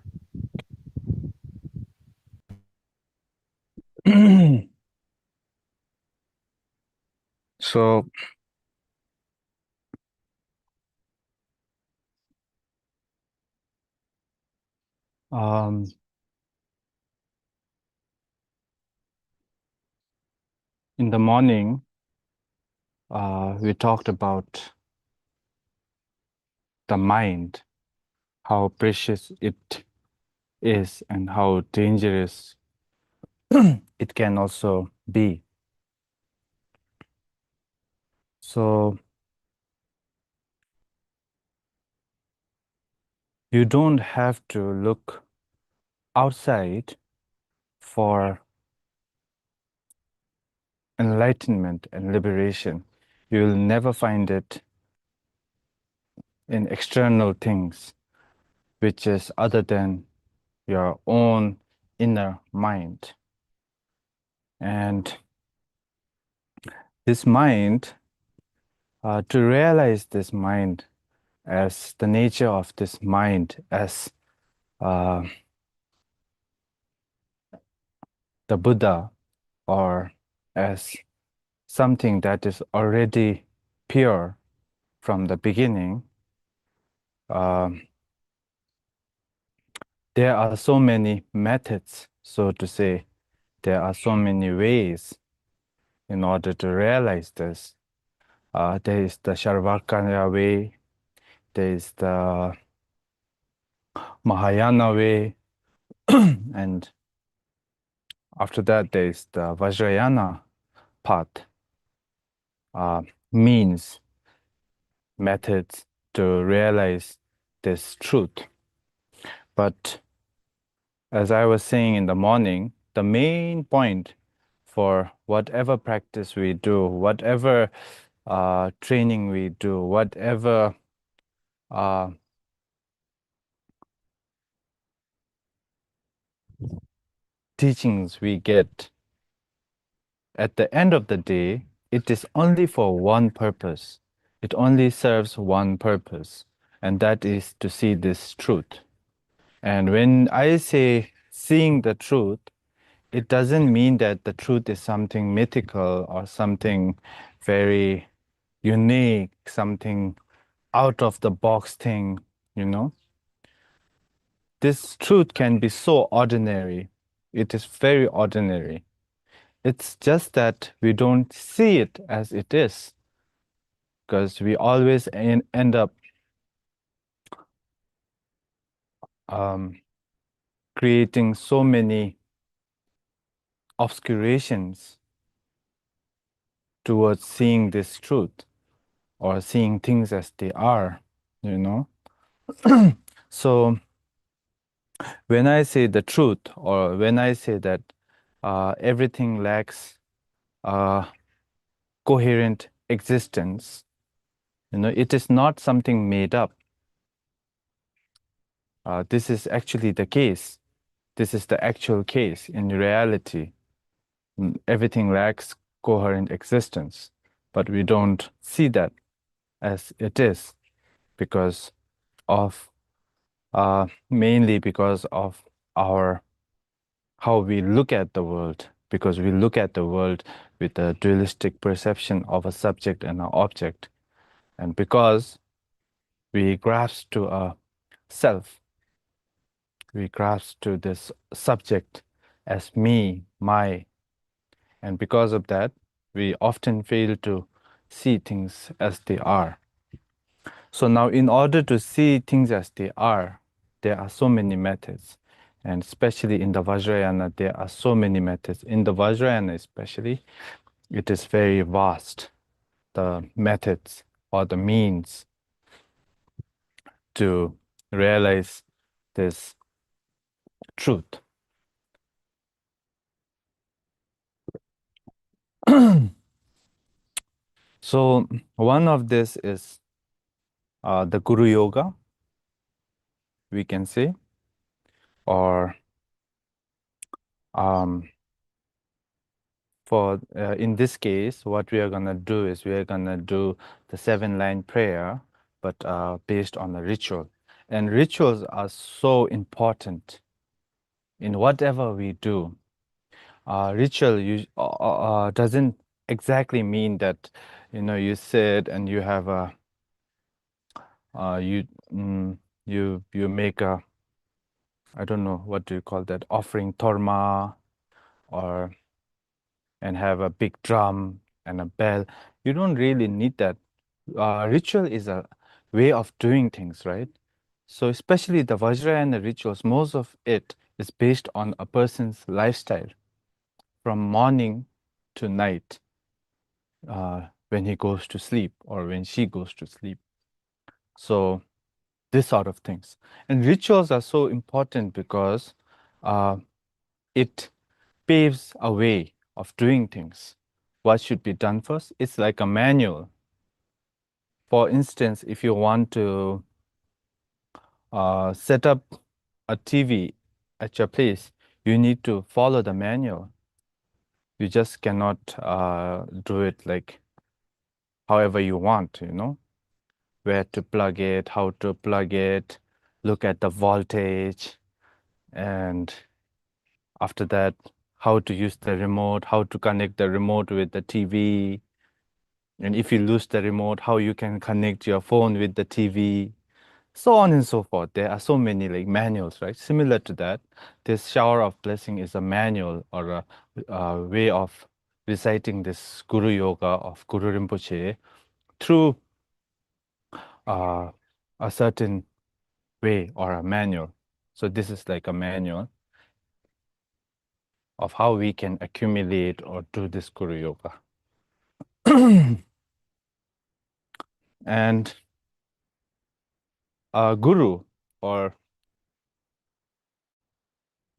So in the morning, we talked about the mind, how precious it is and how dangerous it can also be. So you don't have to look outside for enlightenment and liberation. You'll never find it in external things, which is other than your own inner mind. And this mind, to realize this mind as the nature of this mind, as the Buddha, or as something that is already pure from the beginning, there are so many methods, so to say. There are so many ways in order to realize this. There is the Charvakaya way, there is the Mahayana way, and after that there is the Vajrayana path, means, methods to realize this truth. But as I was saying in the morning, the main point for whatever practice we do, whatever training we do, whatever teachings we get, at the end of the day, it is only for one purpose. It only serves one purpose, and that is to see this truth. And when I say seeing the truth, it doesn't mean that the truth is something mythical or something very unique, something out of the box thing, you know. This truth can be so ordinary. It is very ordinary. It's just that we don't see it as it is, because we always end up creating so many obscurations towards seeing this truth or seeing things as they are, you know. So when I say the truth, or when I say that everything lacks coherent existence, it is not something made up. This is actually the case. This is the actual case in reality. Everything lacks coherent existence, but we don't see that as it is because of mainly because of how we look at the world, because we look at the world with a dualistic perception of a subject and an object, and because we grasp to a self, we grasp to this subject as me, my, and because of that, we often fail to see things as they are. So now, in order to see things as they are, there are so many methods. And especially in the Vajrayana, there are so many methods. In the Vajrayana especially, it is very vast, the methods or the means to realize this truth. So one of this is the Guru Yoga, we can say, or for in this case, what we are gonna do is we are gonna do the 7-line prayer, but based on a ritual. And rituals are so important in whatever we do. Ritual doesn't exactly mean that you sit and you have a you make a, I don't know what do you call that, offering torma, or and have a big drum and a bell. You don't really need that. Ritual is a way of doing things, right? So especially the Vajrayana rituals, most of it is based on a person's lifestyle from morning to night when he goes to sleep or when she goes to sleep. So this sort of things. And rituals are so important because it paves a way of doing things. What should be done first? It's like a manual. For instance, if you want to set up a TV at your place, you need to follow the manual. You just cannot do it like however you want, where to plug it, how to plug it, look at the voltage, and after that, how to use the remote, how to connect the remote with the TV. And if you lose the remote, how you can connect your phone with the TV, so on and so forth. There are so many like manuals, right? Similar to that, this shower of blessing is a manual or a way of reciting this Guru Yoga of Guru Rinpoche through a certain way or a manual. So this is like a manual of how we can accumulate or do this Guru Yoga. And Guru or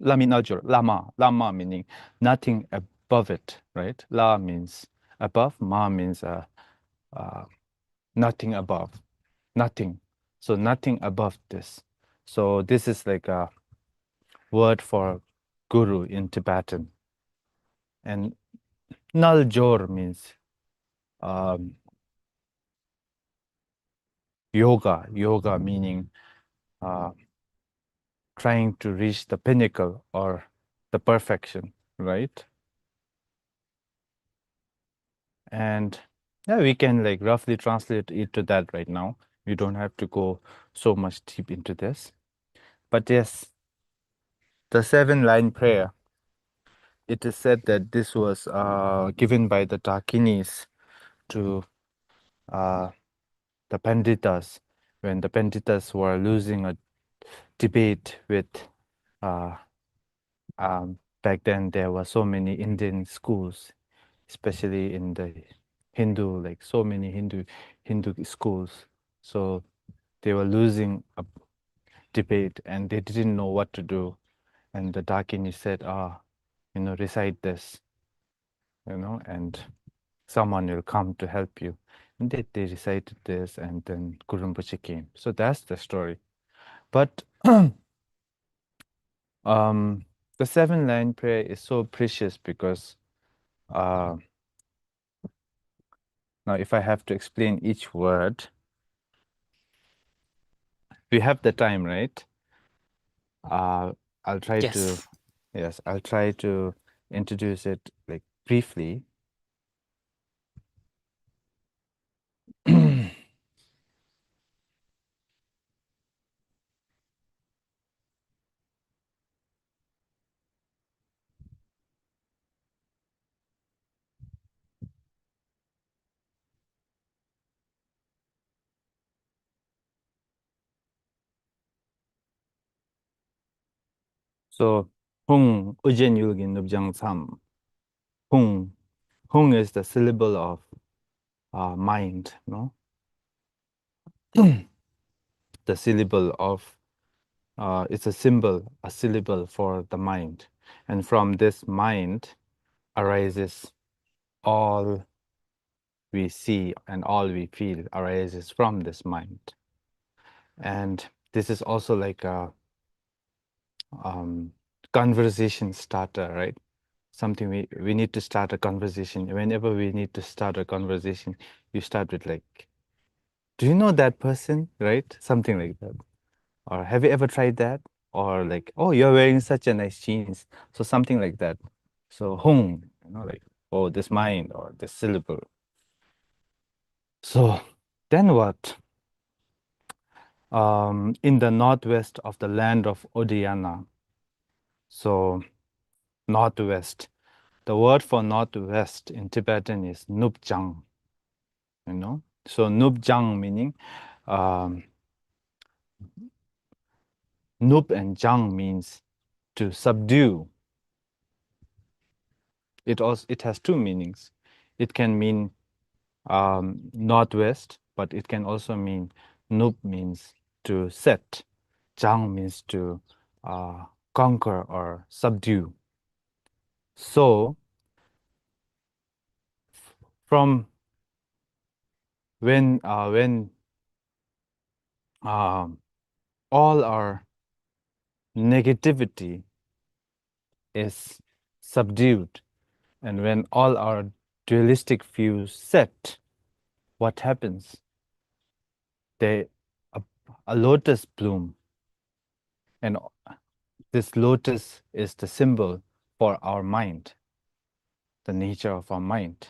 Laminajur, Lama meaning nothing above it, right? La means above, Ma means nothing above, nothing. So nothing above this. So this is like a word for guru in Tibetan. And Naljor means yoga meaning trying to reach the pinnacle or the perfection, right? And yeah, we can like roughly translate it to that right now. We don't have to go so much deep into this. But yes, the 7-line prayer, it is said that this was given by the Dakinis to the Panditas when the Panditas were losing a debate with back then there were so many Indian schools, especially in the Hindu, like so many Hindu schools. So they were losing debate, and they didn't know what to do. And the Dakini said, recite this, and someone will come to help you. And they recited this, and then Guru Rinpoche came. So that's the story. But the 7-line prayer is so precious because now if I have to explain each word, we have the time, right? I'll try to, Yes. yes, I'll try to introduce it like briefly. So, Hung Ujen Yulgin Nubjang Sam. Hung. Hung is the syllable of mind, no? The syllable of, it's a symbol, a syllable for the mind. And from this mind arises all we see and all we feel arises from this mind. And this is also like a conversation starter, right? Something we need to start a conversation. Whenever we need to start a conversation, you start with like, do you know that person, right? Something like that. Or have you ever tried that? Or like, oh, you're wearing such a nice jeans. So something like that. So hung, like, oh, this mind or this syllable. So then what? In the northwest of the land of Odiyana. So northwest. The word for northwest in Tibetan is Nupjang. So Nupjang meaning Nup and Jang means to subdue. It has two meanings. It can mean northwest, but it can also mean Nup means to set. Jang means to conquer or subdue. So from when all our negativity is subdued, and when all our dualistic views set, what happens? A lotus bloom, and this lotus is the symbol for our mind, the nature of our mind.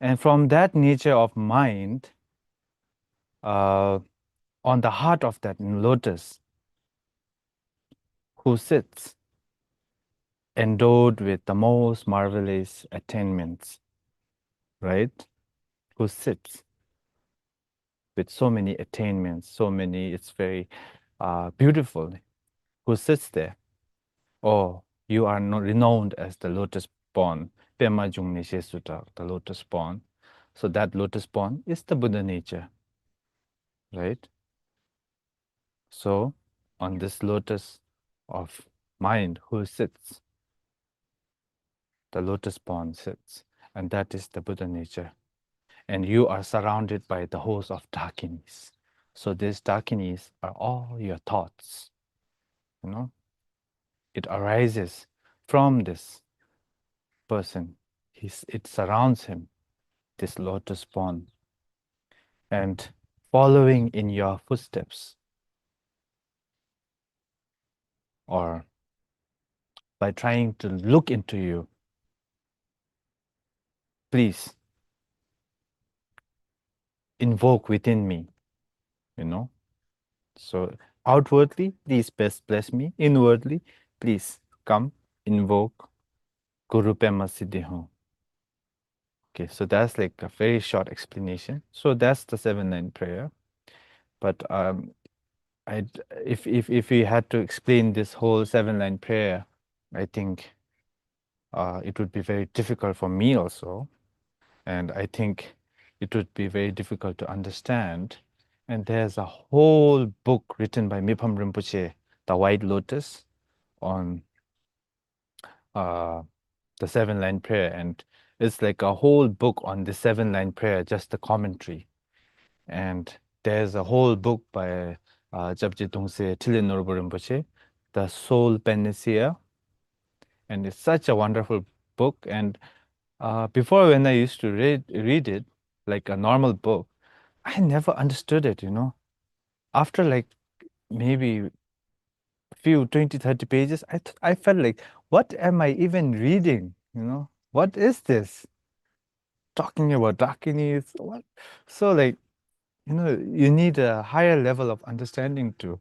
And from that nature of mind, on the heart of that lotus, who sits endowed with the most marvelous attainments, right? Who sits with so many attainments, it's very beautiful. Who sits there? Oh, you are renowned as the lotus born, Pema Jung Nishe Sutta, the lotus born. So that lotus born is the Buddha nature, right? So on this lotus of mind, who sits? The lotus born sits, and that is the Buddha nature. And you are surrounded by the host of dakinis. So these dakinis are all your thoughts. It arises from this person. It surrounds him, this lotus pond. And following in your footsteps, or by trying to look into you, please invoke within me, So outwardly, please bless me. Inwardly, please come, invoke Guru Pema Siddhiho. Okay, so that's like a very short explanation. So that's the 7-line prayer. But if we had to explain this whole 7-line prayer, I think it would be very difficult for me also. And I think it would be very difficult to understand And there's a whole book written by Mipham Rinpoche, The White Lotus, on the 7-line prayer. And it's like a whole book on the 7-line prayer, just the commentary. And there's a whole book by Jabje Tungse Tilin Norbu Rinpoche, The Soul Panacea. And it's such a wonderful book. And before, when I used to read it like a normal book, I never understood it, you know. After like maybe few 20, 30 pages, I felt like, what am I even reading? You know, what is this? Talking about Dakinis, what? So like, you know, you need a higher level of understanding too.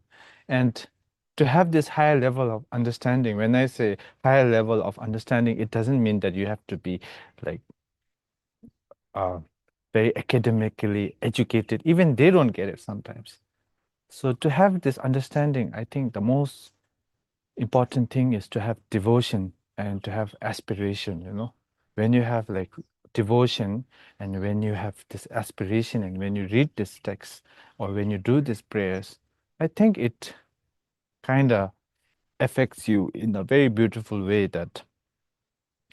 And to have this higher level of understanding, when I say higher level of understanding, it doesn't mean that you have to be like very academically educated. Even they don't get it sometimes. So to have this understanding, I think the most important thing is to have devotion and to have aspiration, you know. When you have like devotion and when you have this aspiration and when you read this text or when you do these prayers, I think it kind of affects you in a very beautiful way that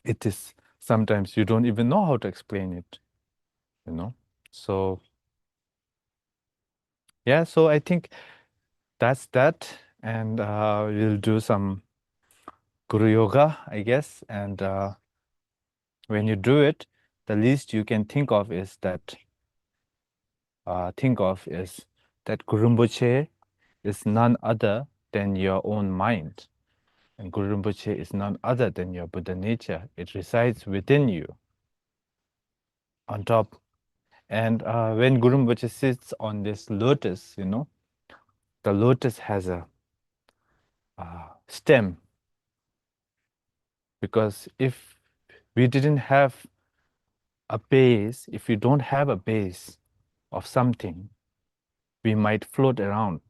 it is sometimes you don't even know how to explain it, you know. So yeah, so I think that's that. And we'll do some Guru Yoga, I guess. And when you do it, the least you can think of is that Guru Rinpoche is none other than your own mind. And Guru Rinpoche is none other than your Buddha nature. It resides within you, on top. And when Guru Rinpoche sits on this lotus, you know, the lotus has a stem. Because if we didn't have a base, if we don't have a base of something, we might float around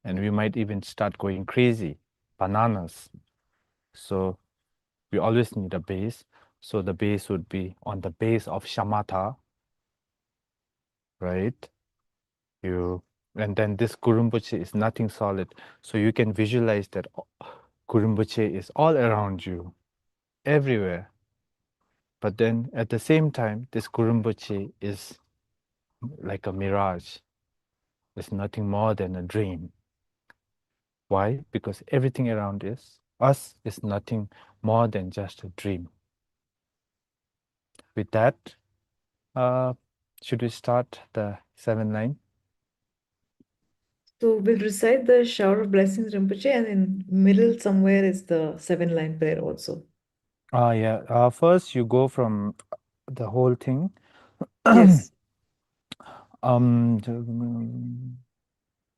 and we might even start going crazy, bananas. So we always need a base. So the base would be on the base of shamatha, right? And then this Guru Rinpoche is nothing solid. So you can visualize that Guru Rinpoche is all around you, everywhere. But then at the same time, this Guru Rinpoche is like a mirage. It's nothing more than a dream. Why? Because everything around us is nothing more than just a dream. With that, should we start the 7-line? So we'll recite the shower of blessings Rinpoche, and in middle somewhere is the 7-line prayer also. Yeah. First, you go from the whole thing. Yes. And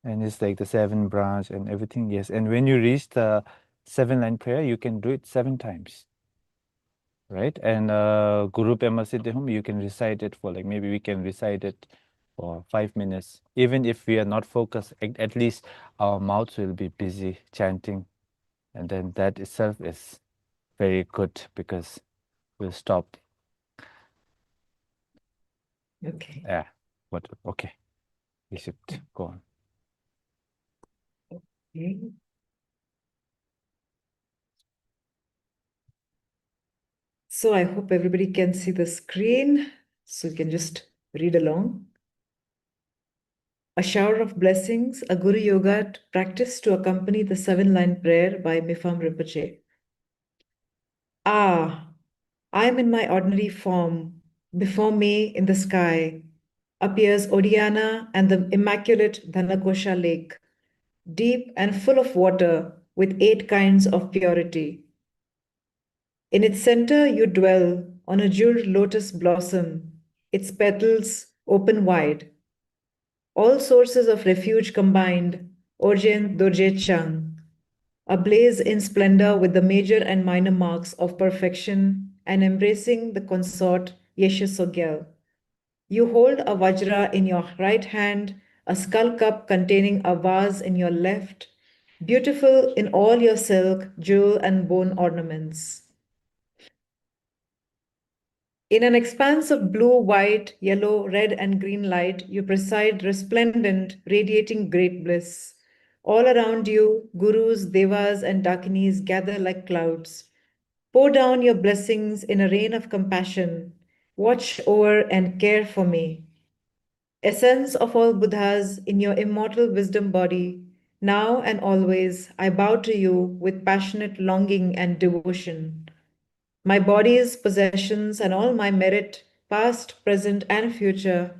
it's like the 7 branch and everything. Yes. And when you reach the 7-line prayer, you can do it 7 times. Right? And Guru Pema Siddhihum, you can recite it for like, maybe we can recite it for 5 minutes. Even if we are not focused, at least our mouths will be busy chanting. And then that itself is very good because we'll stop. Okay. Yeah. Okay. We should go on. Okay. So I hope everybody can see the screen, so you can just read along. A shower of blessings, a Guru Yoga practice to accompany the 7-line prayer by Mipham Rinpoche. Ah, I am in my ordinary form. Before me in the sky appears Odiana and the immaculate Dhanakosha lake, deep and full of water with 8 kinds of purity. In its center you dwell on a jeweled lotus blossom, its petals open wide. All sources of refuge combined, Orjen Dorje Chang, ablaze in splendor with the major and minor marks of perfection and embracing the consort Yeshe Sogyal. You hold a vajra in your right hand, a skull cup containing a vase in your left, beautiful in all your silk, jewel, and bone ornaments. In an expanse of blue, white, yellow, red, and green light, you preside resplendent, radiating great bliss. All around you, gurus, devas, and dakinis gather like clouds. Pour down your blessings in a rain of compassion. Watch over and care for me. Essence of all Buddhas in your immortal wisdom body, now and always, I bow to you with passionate longing and devotion. My body's possessions and all my merit, past, present, and future,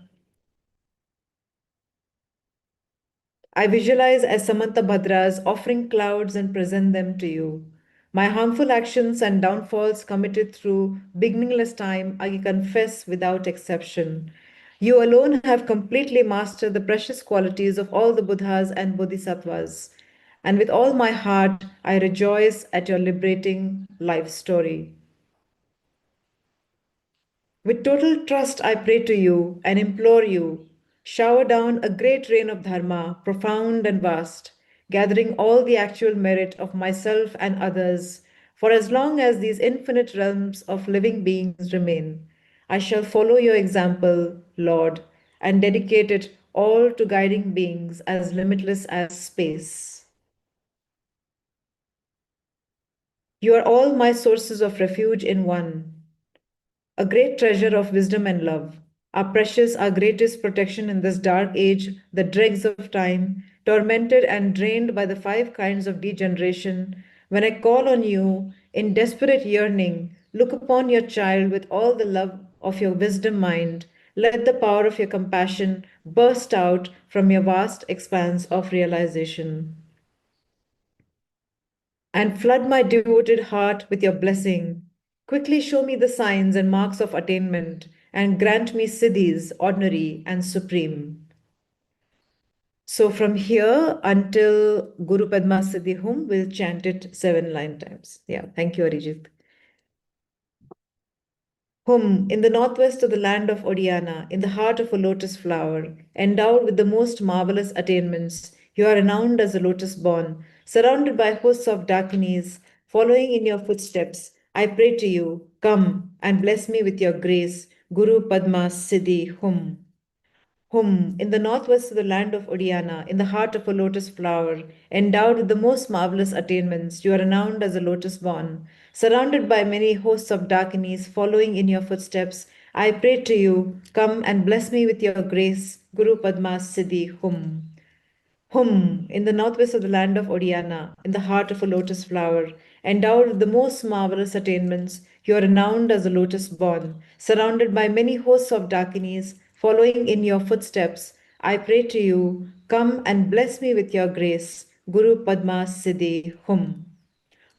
I visualize as Samantabhadras offering clouds and present them to you. My harmful actions and downfalls committed through beginningless time, I confess without exception. You alone have completely mastered the precious qualities of all the Buddhas and Bodhisattvas. And with all my heart, I rejoice at your liberating life story. With total trust, I pray to you and implore you, shower down a great rain of Dharma, profound and vast, gathering all the actual merit of myself and others. For as long as these infinite realms of living beings remain, I shall follow your example, Lord, and dedicate it all to guiding beings as limitless as space. You are all my sources of refuge in one, a great treasure of wisdom and love, our precious, our greatest protection in this dark age, the dregs of time, tormented and drained by the five kinds of degeneration. When I call on you in desperate yearning, look upon your child with all the love of your wisdom mind. Let the power of your compassion burst out from your vast expanse of realization and flood my devoted heart with your blessing. Quickly show me the signs and marks of attainment and grant me siddhis, ordinary and supreme. So from here until Guru Padma Siddhi Hum, we'll chant it 7 line times. Yeah, thank you, Arijit. Hum, in the northwest of the land of Odiana, in the heart of a lotus flower, endowed with the most marvelous attainments, you are renowned as a lotus born, surrounded by hosts of dakinis, following in your footsteps. I pray to you, come and bless me with your grace, Guru Padma Siddhi Hum. Hum, in the northwest of the land of Odiana, in the heart of a lotus flower, endowed with the most marvelous attainments, you are renowned as a lotus born. Surrounded by many hosts of dakinis following in your footsteps, I pray to you, come and bless me with your grace, Guru Padma Siddhi Hum. Hum, in the northwest of the land of Odiana, in the heart of a lotus flower, endowed with the most marvelous attainments, you are renowned as a lotus born, surrounded by many hosts of dakinis, following in your footsteps. I pray to you, come and bless me with your grace, Guru Padma Siddhi Hum.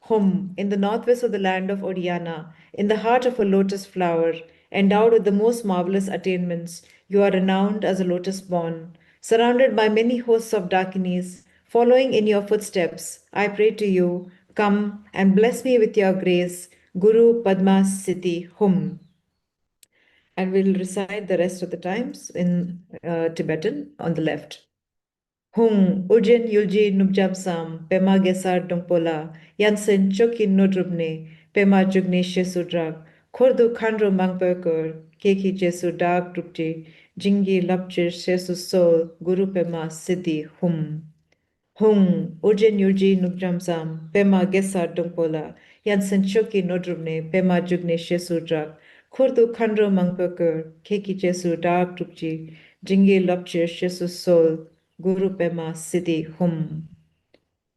Hum, in the northwest of the land of Odiana, in the heart of a lotus flower, endowed with the most marvelous attainments, you are renowned as a lotus born. Surrounded by many hosts of dakinis, following in your footsteps, I pray to you, come and bless me with your grace, Guru Padma Siddhi Hum. And we'll recite the rest of the times in Tibetan on the left. Hung Ujin Yulji Nubjamsam, Pema Gesar Dongpola, Yansen Chokin Nodrubne, Pema Jugni Shesudrak, Kordu Khandro Mangperkur, Keki Jesu Dag Drupti, Jingi Lapchir Shesu Sol, Guru Pema Siddhi Hum. Hung Ujin Yulji Nubjamsam, Pema Gesar Dongpola, Yansen Choki Nodrubne, Pema Jugni Shesudrak, Kordu Khandro Mangperkur, Keki Jesu Dag Drupti, Jingi Lapchir Shesu Sol, Guru Pema Siddhi Hum.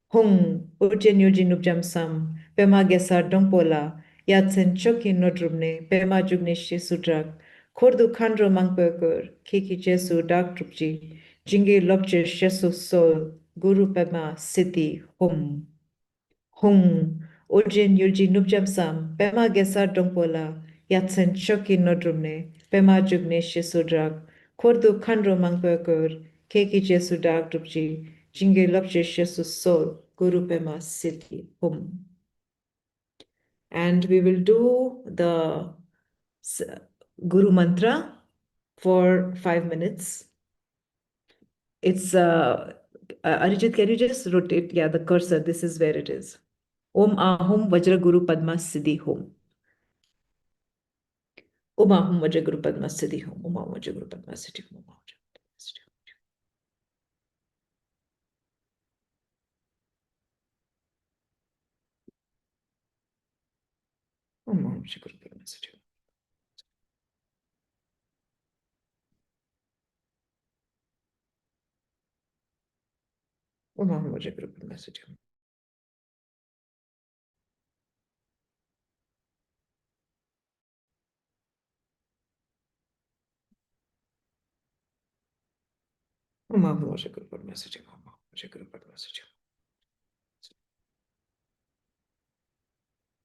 Hung Urjen Yujin Nubjam Sam, Pema Gesar Dongpola, Yatsen Choki Nodrubne, Pema Jugnishi Sudrak, Kordu Khandro Mangperkur, Kiki Jesu Dak Trupji, Jingi Lopje Shesu Sol, Guru Pema Siddhi Hum. Hung Urjen Yulji Nubjam Sam, Pema Gesar Dongpola, Yatsen Choki Nodrubne, Pema Jugnishi Sudrak, Kordu Khandro Mangperkur, Keki Jesu Dag Drupji, Jinge Lopje Jesu Sol, Guru Pema Siddhi Hum. And we will do the Guru Mantra for 5 minutes. It's, Arijit, can you just rotate? Yeah, the cursor, this is where it is. Om Ahum Vajra Guru Padma Siddhi Hum. Om Ahum Vaja Guru Padma Siddhi Hum. Om Ahum Vaja Guru Padma Siddhi Hum. Om Ahum Vaja Guru Padma Siddhi Hum. Om Ahum Vaja Guru Padma Siddhi Hum. Om Ahum Vaja Guru Padma Siddhi Hum.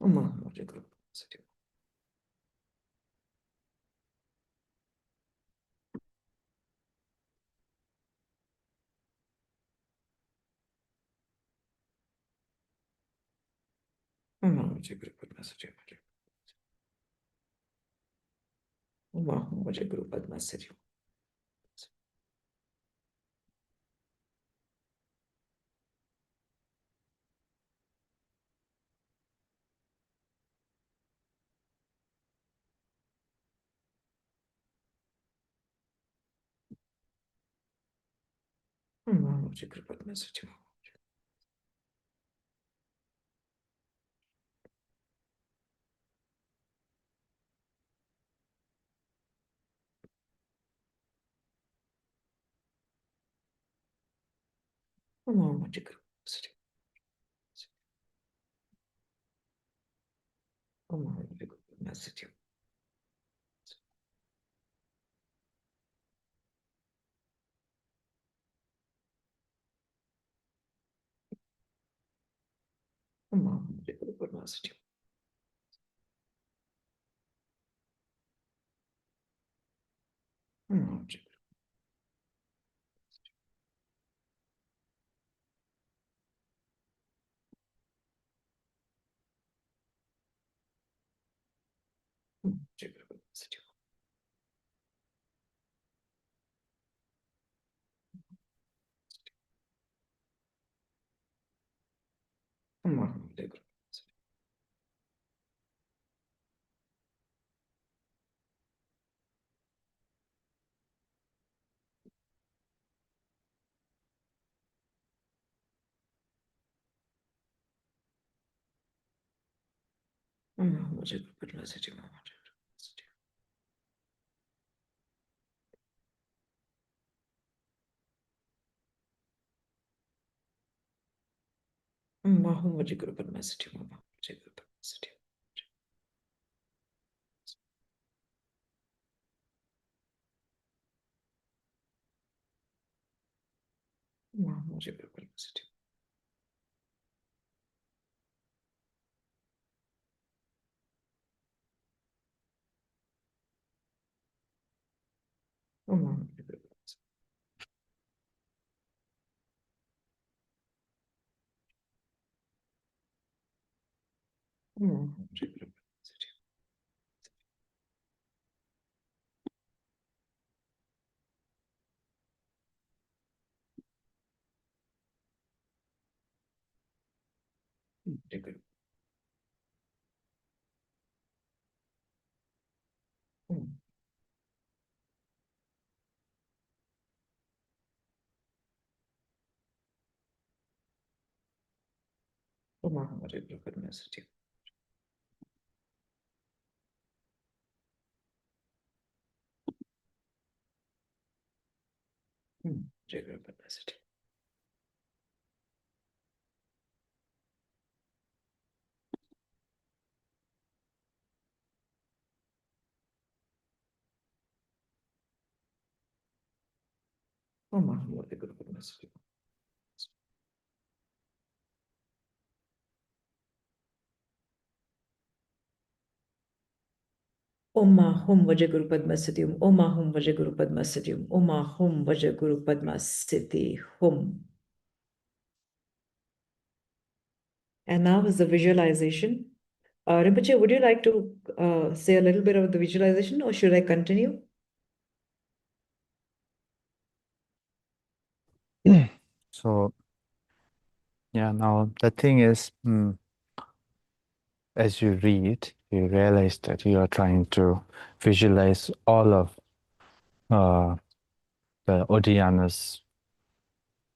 Om Ahum Vaja Guru Padma Siddhi Hum. Om Ahum Vaja Guru Padma Siddhi Hum. Om Ahum Vaja Guru Padma Siddhi Hum. Om Ahum Vaja Guru Padma Siddhi Hum. Om Ahum Vaja Guru Padma Siddhi Hum. Om Ahum Vaja Guru Padma Siddhi Hum. Om Ahum Vaja Guru Padma Siddhi Hum. Om Ahum Vaja Guru Padma Siddhi Hum. Om Ahum Vaja Guru Padma Siddhi Hum. Om Ahum Vaja Guru. Om Vaja Guru Padma Siddhi Hum. Om Ahum Vaja Guru. Om Ahum Vaja Guru Padma Siddhi Hum. Om Ahum Vaja Guru Padma Siddhi Hum. Om Ahum Vaja Guru Padma Siddhi Hum. Om Ahum Vaja Guru Padma Siddhi Hum. Om Ahum Vaja Guru Padma Siddhi Hum. Om Ahum Vaja Guru Padma Siddhi Hum. Om Ahum Vaja Guru Padma Siddhi Hum. Om Vaja Guru. Om. Om Ahum Vaja Guru Padma Siddhi Hum. Om Vaja Guru Padma Siddhi Hum. Om Ahum Vaja Guru Padma Siddhi Hum. Om Ahum Vaja Guru Padma Siddhi Hum. Om Ahum Vaja Guru Padma Siddhi Hum. Om Ahum Vaja Guru Padma Siddhi Hum. And now is the visualization. Rinpoche, would you like to say a little bit of the visualization, or should I continue? So, yeah, now the thing is, as you read, you realize that you are trying to visualize all of the Odhyanas,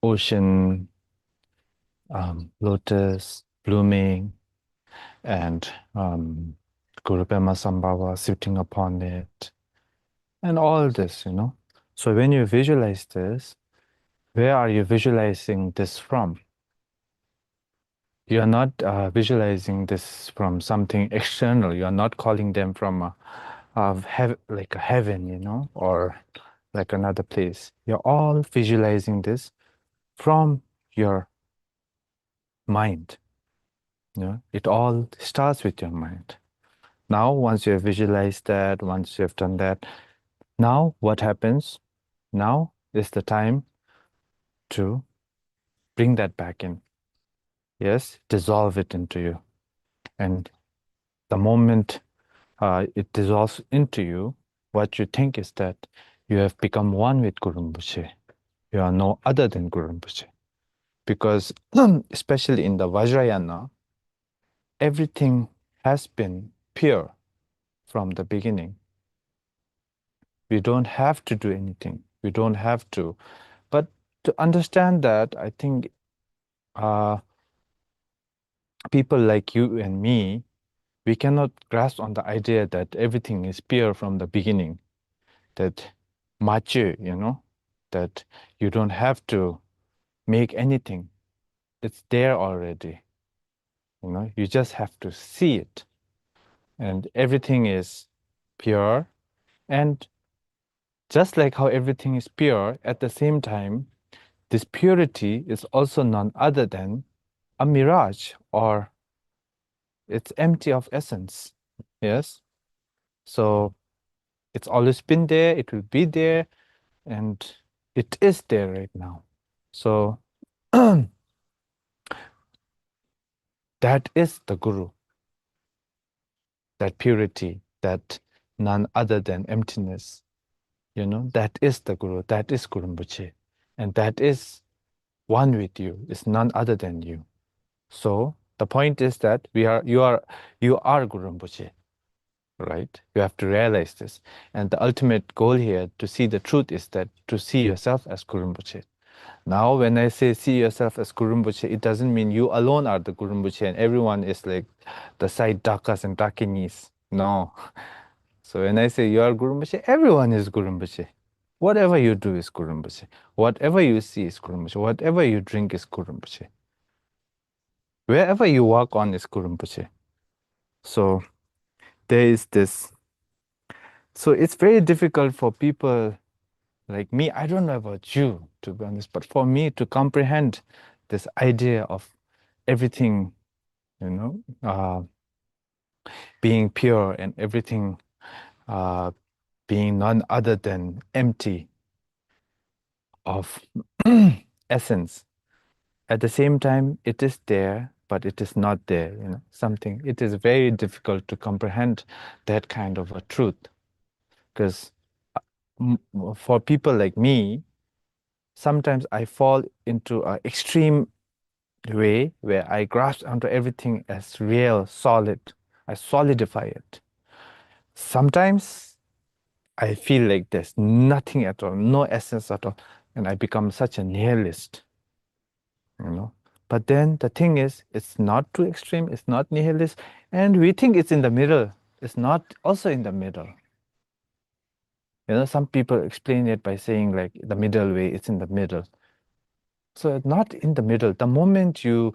ocean, lotus blooming, and Guru Pema Sambhava sitting upon it, and all this, you know. So when you visualize this, where are you visualizing this from? You are not visualizing this from something external. You are not calling them from like a heaven, you know, or like another place. You're all visualizing this from your mind. You know, it all starts with your mind. Now, once you have visualized that, once you have done that, now what happens? Now is the time to bring that back in. Yes, dissolve it into you. And the moment it dissolves into you, what you think is that you have become one with Guru Rinpoche. You are no other than Guru Rinpoche. Because especially in the Vajrayana, everything has been pure from the beginning. We don't have to do anything. We don't have to. But to understand that, I think people like you and me, we cannot grasp on the idea that everything is pure from the beginning. That machi, you know, that you don't have to make anything. It's there already. You know, you just have to see it. And everything is pure. And just like how everything is pure, at the same time, this purity is also none other than a mirage, or it's empty of essence. Yes? So it's always been there, it will be there, and it is there right now. So that is the Guru, that purity, that none other than emptiness. You know, that is the Guru, that is Guru Rinpoche. And that is one with you, is none other than you. So the point is that you are Guru Rinpoche, right? You have to realize this. And the ultimate goal here to see the truth is that to see yourself as Guru Rinpoche. Now, when I say see yourself as Guru Rinpoche, it doesn't mean you alone are the Guru Rinpoche and everyone is like the side dakas and dakinis. No. So when I say you are Guru Rinpoche, everyone is Guru Rinpoche. Whatever you do is Guru Rinpoche. Whatever you see is Guru Rinpoche. Whatever you drink is Guru Rinpoche. Wherever you walk on is Guru Rinpoche. So there is this. So it's very difficult for people like me. I don't know about you, to be honest, but for me to comprehend this idea of everything, you know, being pure and everything being none other than empty of essence. At the same time, it is there, but it is not there. You know, something. It is very difficult to comprehend that kind of a truth, because for people like me, sometimes I fall into an extreme way where I grasp onto everything as real, solid. I solidify it. Sometimes I feel like there's nothing at all, no essence at all, and I become such a nihilist, you know. But then the thing is, it's not too extreme, it's not nihilist, and we think it's in the middle. It's not also in the middle. You know, some people explain it by saying like the middle way, it's in the middle. So not in the middle. The moment you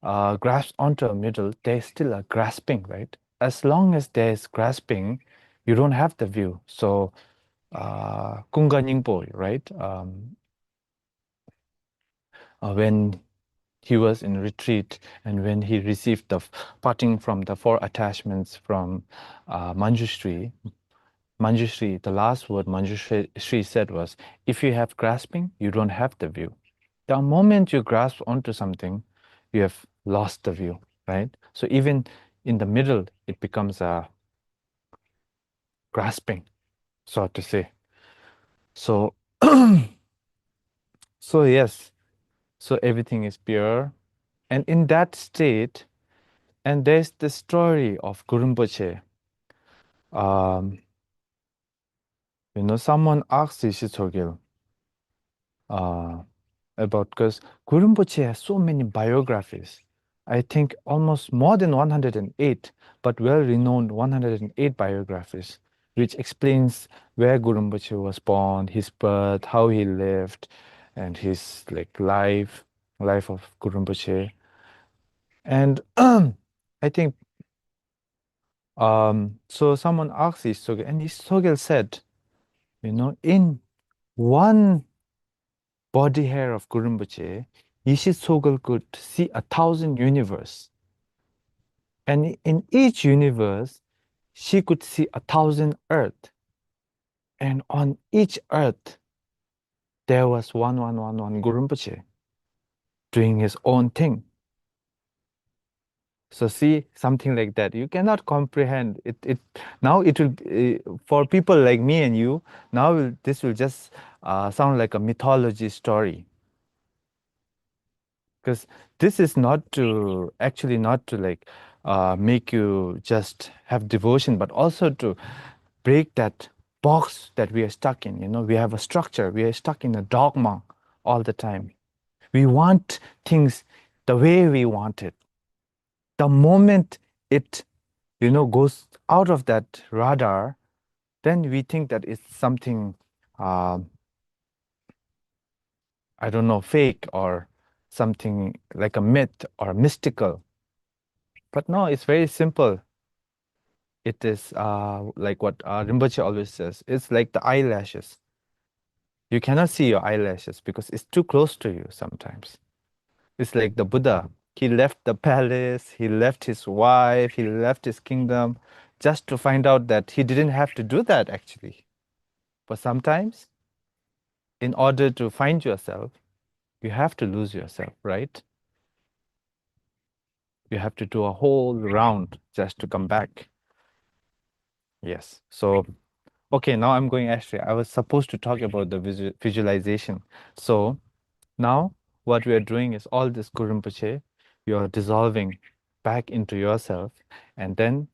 grasp onto a middle, there's still a grasping, right? As long as there's grasping, you don't have the view. So Kunga Ningpo, right? When he was in retreat and when he received the parting from the 4 attachments from Manjushri, the last word Manjushri said was, if you have grasping, you don't have the view. The moment you grasp onto something, you have lost the view, right? So even in the middle, it becomes a grasping, so to say. So, yes, so everything is pure. And in that state, And there's the story of Guru Rinpoche. Someone asked Ishitogil about, because Guru Rinpoche has so many biographies. I think almost more than 108, but well-renowned 108 biographies, which explains where Guru Rinpoche was born, his birth, how he lived, and his life of Guru Rinpoche. And I think so someone asked Ishitogil, and Ishitogil said, in one body hair of Guru Rinpoche, Ishitogil could see 1,000 universe. And in each universe, she could see 1,000 earth. And on each earth, there was one Guru Rinpoche doing his own thing. So see, something like that. You cannot comprehend it. Now it will, for people like me and you, now this will just sound like a mythology story. Because this is not to make you just have devotion, but also to break that box that we are stuck in. We have a structure, we are stuck in a dogma all the time. We want things the way we want it. The moment it goes out of that radar, then we think that it's something I don't know, fake, or something like a myth or mystical. But no, it's very simple. It is like what Rinpoche always says, it's like the eyelashes. You cannot see your eyelashes because it's too close to you sometimes. It's like the Buddha. He left the palace, he left his wife, he left his kingdom just to find out that he didn't have to do that actually. But sometimes, in order to find yourself, you have to lose yourself, right? You have to do a whole round just to come back. Yes. So, okay, now I'm going astray. I was supposed to talk about the visualization. So now what we are doing is all this Guru Rinpoche, you are dissolving back into yourself. And then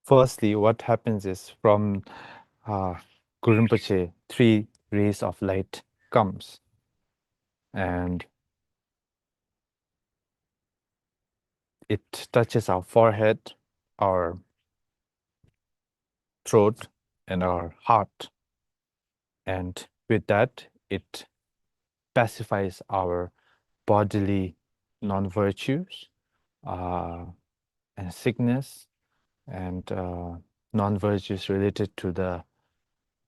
firstly, what happens is from Guru Rinpoche, 3 rays of light comes. And it touches our forehead, our throat, and our heart. And with that, it pacifies our bodily non-virtues and sickness, and non-virtues related to the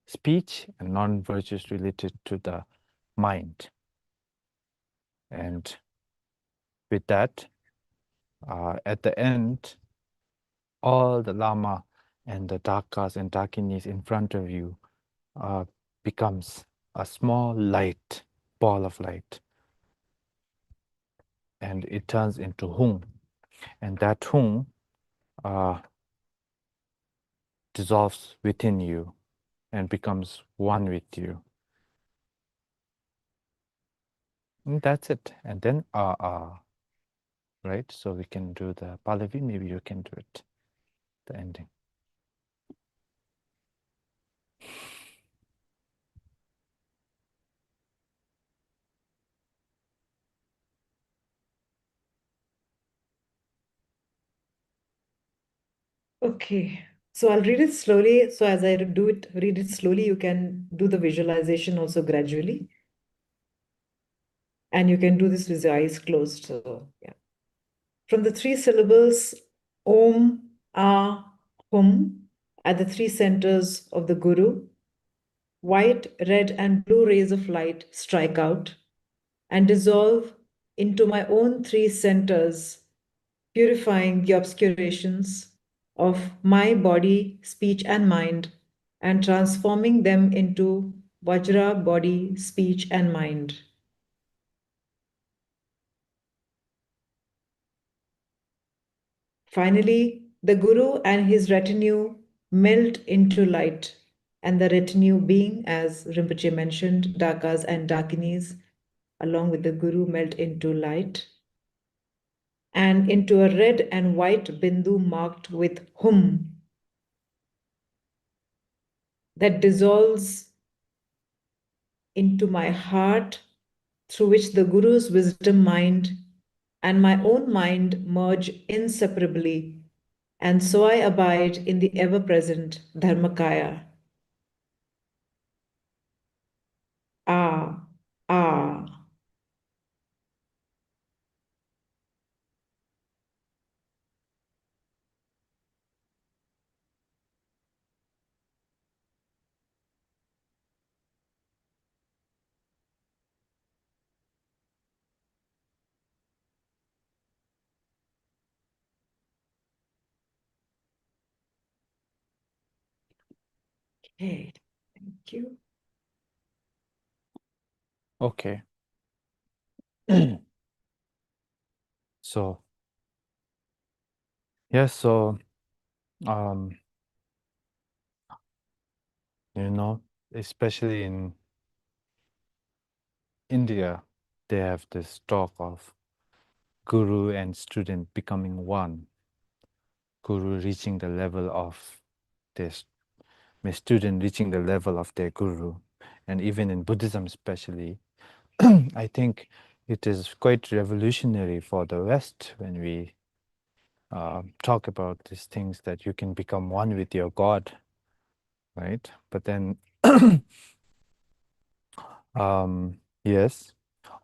speech, and non-virtues related to the mind. And with that, at the end, all the Lama and the Dakas and Dakinis in front of you becomes a small light, ball of light. And it turns into Hung. And that Hung dissolves within you and becomes one with you. And that's it. And then right? So we can do the Pallavi, maybe you can do it, the ending. Okay, so I'll read it slowly. So as I read it slowly, you can do the visualization also gradually. And you can do this with your eyes closed. So yeah. From the 3 syllables, Om, Ah, Hum, at the 3 centers of the Guru, white, red, and blue rays of light strike out and dissolve into my own 3 centers, purifying the obscurations of my body, speech, and mind, and transforming them into Vajra, body, speech, and mind. Finally, the Guru and his retinue melt into light, and the retinue being, as Rinpoche mentioned, Dakas and Dakinis, along with the Guru melt into light and into a red and white bindu marked with hum that dissolves into my heart, through which the Guru's wisdom mind and my own mind merge inseparably, and so I abide in the ever-present Dharmakaya. Ah, ah. Okay, thank you. Okay. So, yes, so, you know, especially in India, they have this talk of guru and student becoming one. Guru reaching the level of this, my student reaching the level of their guru. And even in Buddhism especially, I think it is quite revolutionary for the West when we talk about these things that you can become one with your God, right? But then, yes,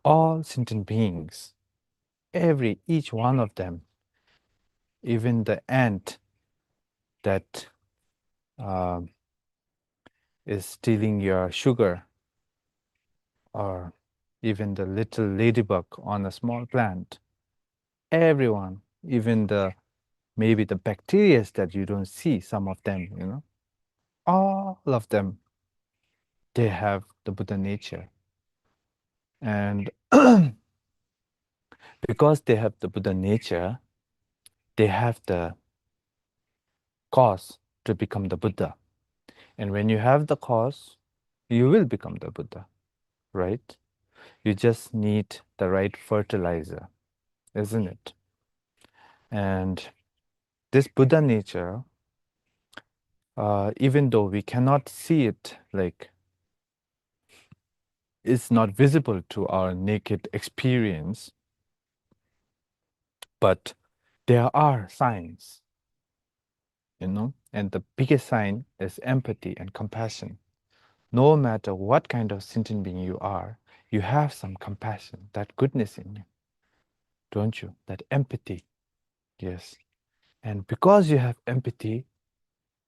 all sentient beings, each one of them, even the ant that is stealing your sugar, or even the little ladybug on a small plant, everyone, even maybe the bacteria that you don't see, some of them, you know, all of them, they have the Buddha nature. And because they have the Buddha nature, they have the cause to become the Buddha. And when you have the cause, you will become the Buddha, right? You just need the right fertilizer, isn't it? And this Buddha nature, even though we cannot see it, like, it's not visible to our naked experience, but there are signs, you know, and the biggest sign is empathy and compassion. No matter what kind of sentient being you are, you have some compassion, that goodness in you, don't you? That empathy, yes. And because you have empathy,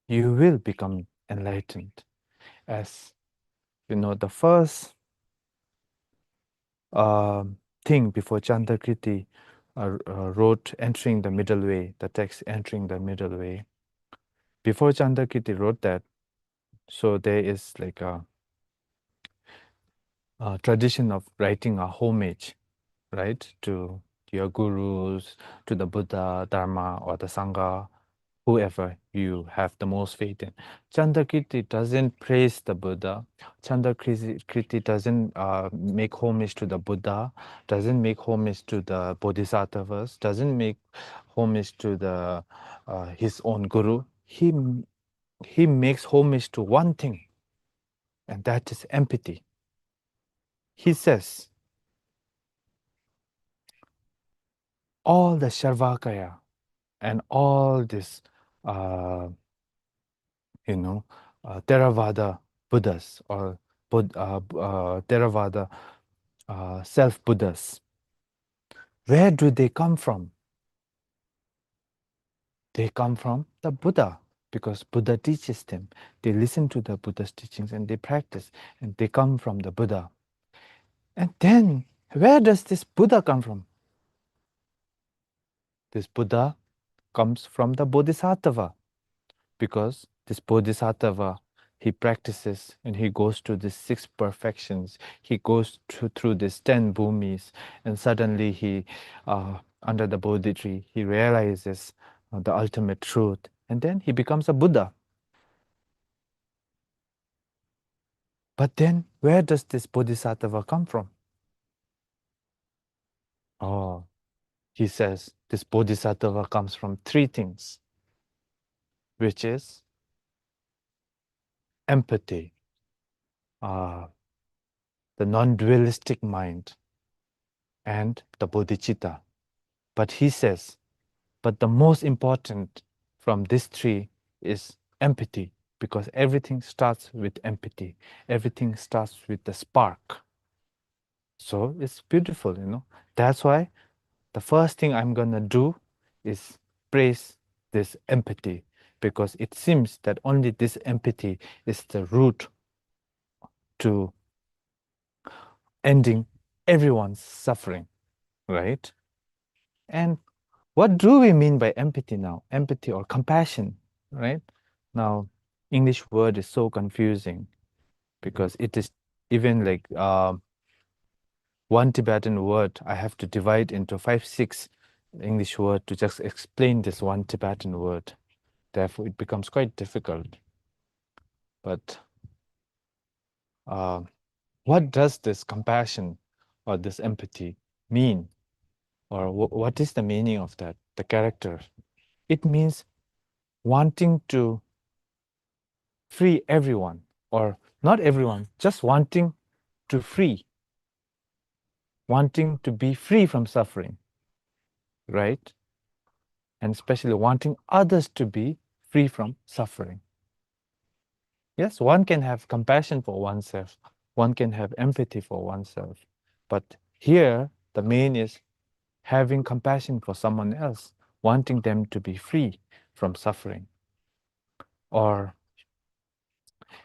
you will become enlightened. As you know, the first thing before Chandrakriti wrote entering the middle way, the text entering the middle way. Before Chandrakriti wrote that, so there is like a tradition of writing a homage, right, to your gurus, to the Buddha, Dharma, or the Sangha, whoever you have the most faith in. Chandrakriti doesn't praise the Buddha. Chandrakriti doesn't make homage to the Buddha, doesn't make homage to the Bodhisattvas, doesn't make homage to the his own guru. He makes homage to one thing, and that is empathy. He says, all the Sharvakaya and all this, Theravada Buddhas or Theravada self-Buddhas, where do they come from? They come from the Buddha, because Buddha teaches them. They listen to the Buddha's teachings and they practice, and they come from the Buddha. And then, where does this Buddha come from? This Buddha comes from the Bodhisattva, because this Bodhisattva, he practices and he goes to the 6 perfections. He goes through these 10 bhumis, and suddenly he, under the Bodhi tree, he realizes the ultimate truth, and then he becomes a Buddha. But then, where does this Bodhisattva come from? Oh, he says this bodhisattva comes from three things, which is empathy, the non-dualistic mind, and the bodhicitta. But he says, but the most important from these three is empathy, because everything starts with empathy. Everything starts with the spark. So it's beautiful, you know. That's why the first thing I'm gonna do is praise this empathy, because it seems that only this empathy is the root to ending everyone's suffering, right? And what do we mean by empathy now? Empathy or compassion, right? Now, English word is so confusing because it is even like one Tibetan word, I have to divide into 5, 6 English word to just explain this one Tibetan word. Therefore, it becomes quite difficult. But what does this compassion or this empathy mean? Or what is the meaning of that, the character? It means wanting to free everyone, or not everyone, just wanting to free, wanting to be free from suffering, right? And especially wanting others to be free from suffering. Yes, one can have compassion for oneself, one can have empathy for oneself, but here the main is having compassion for someone else, wanting them to be free from suffering.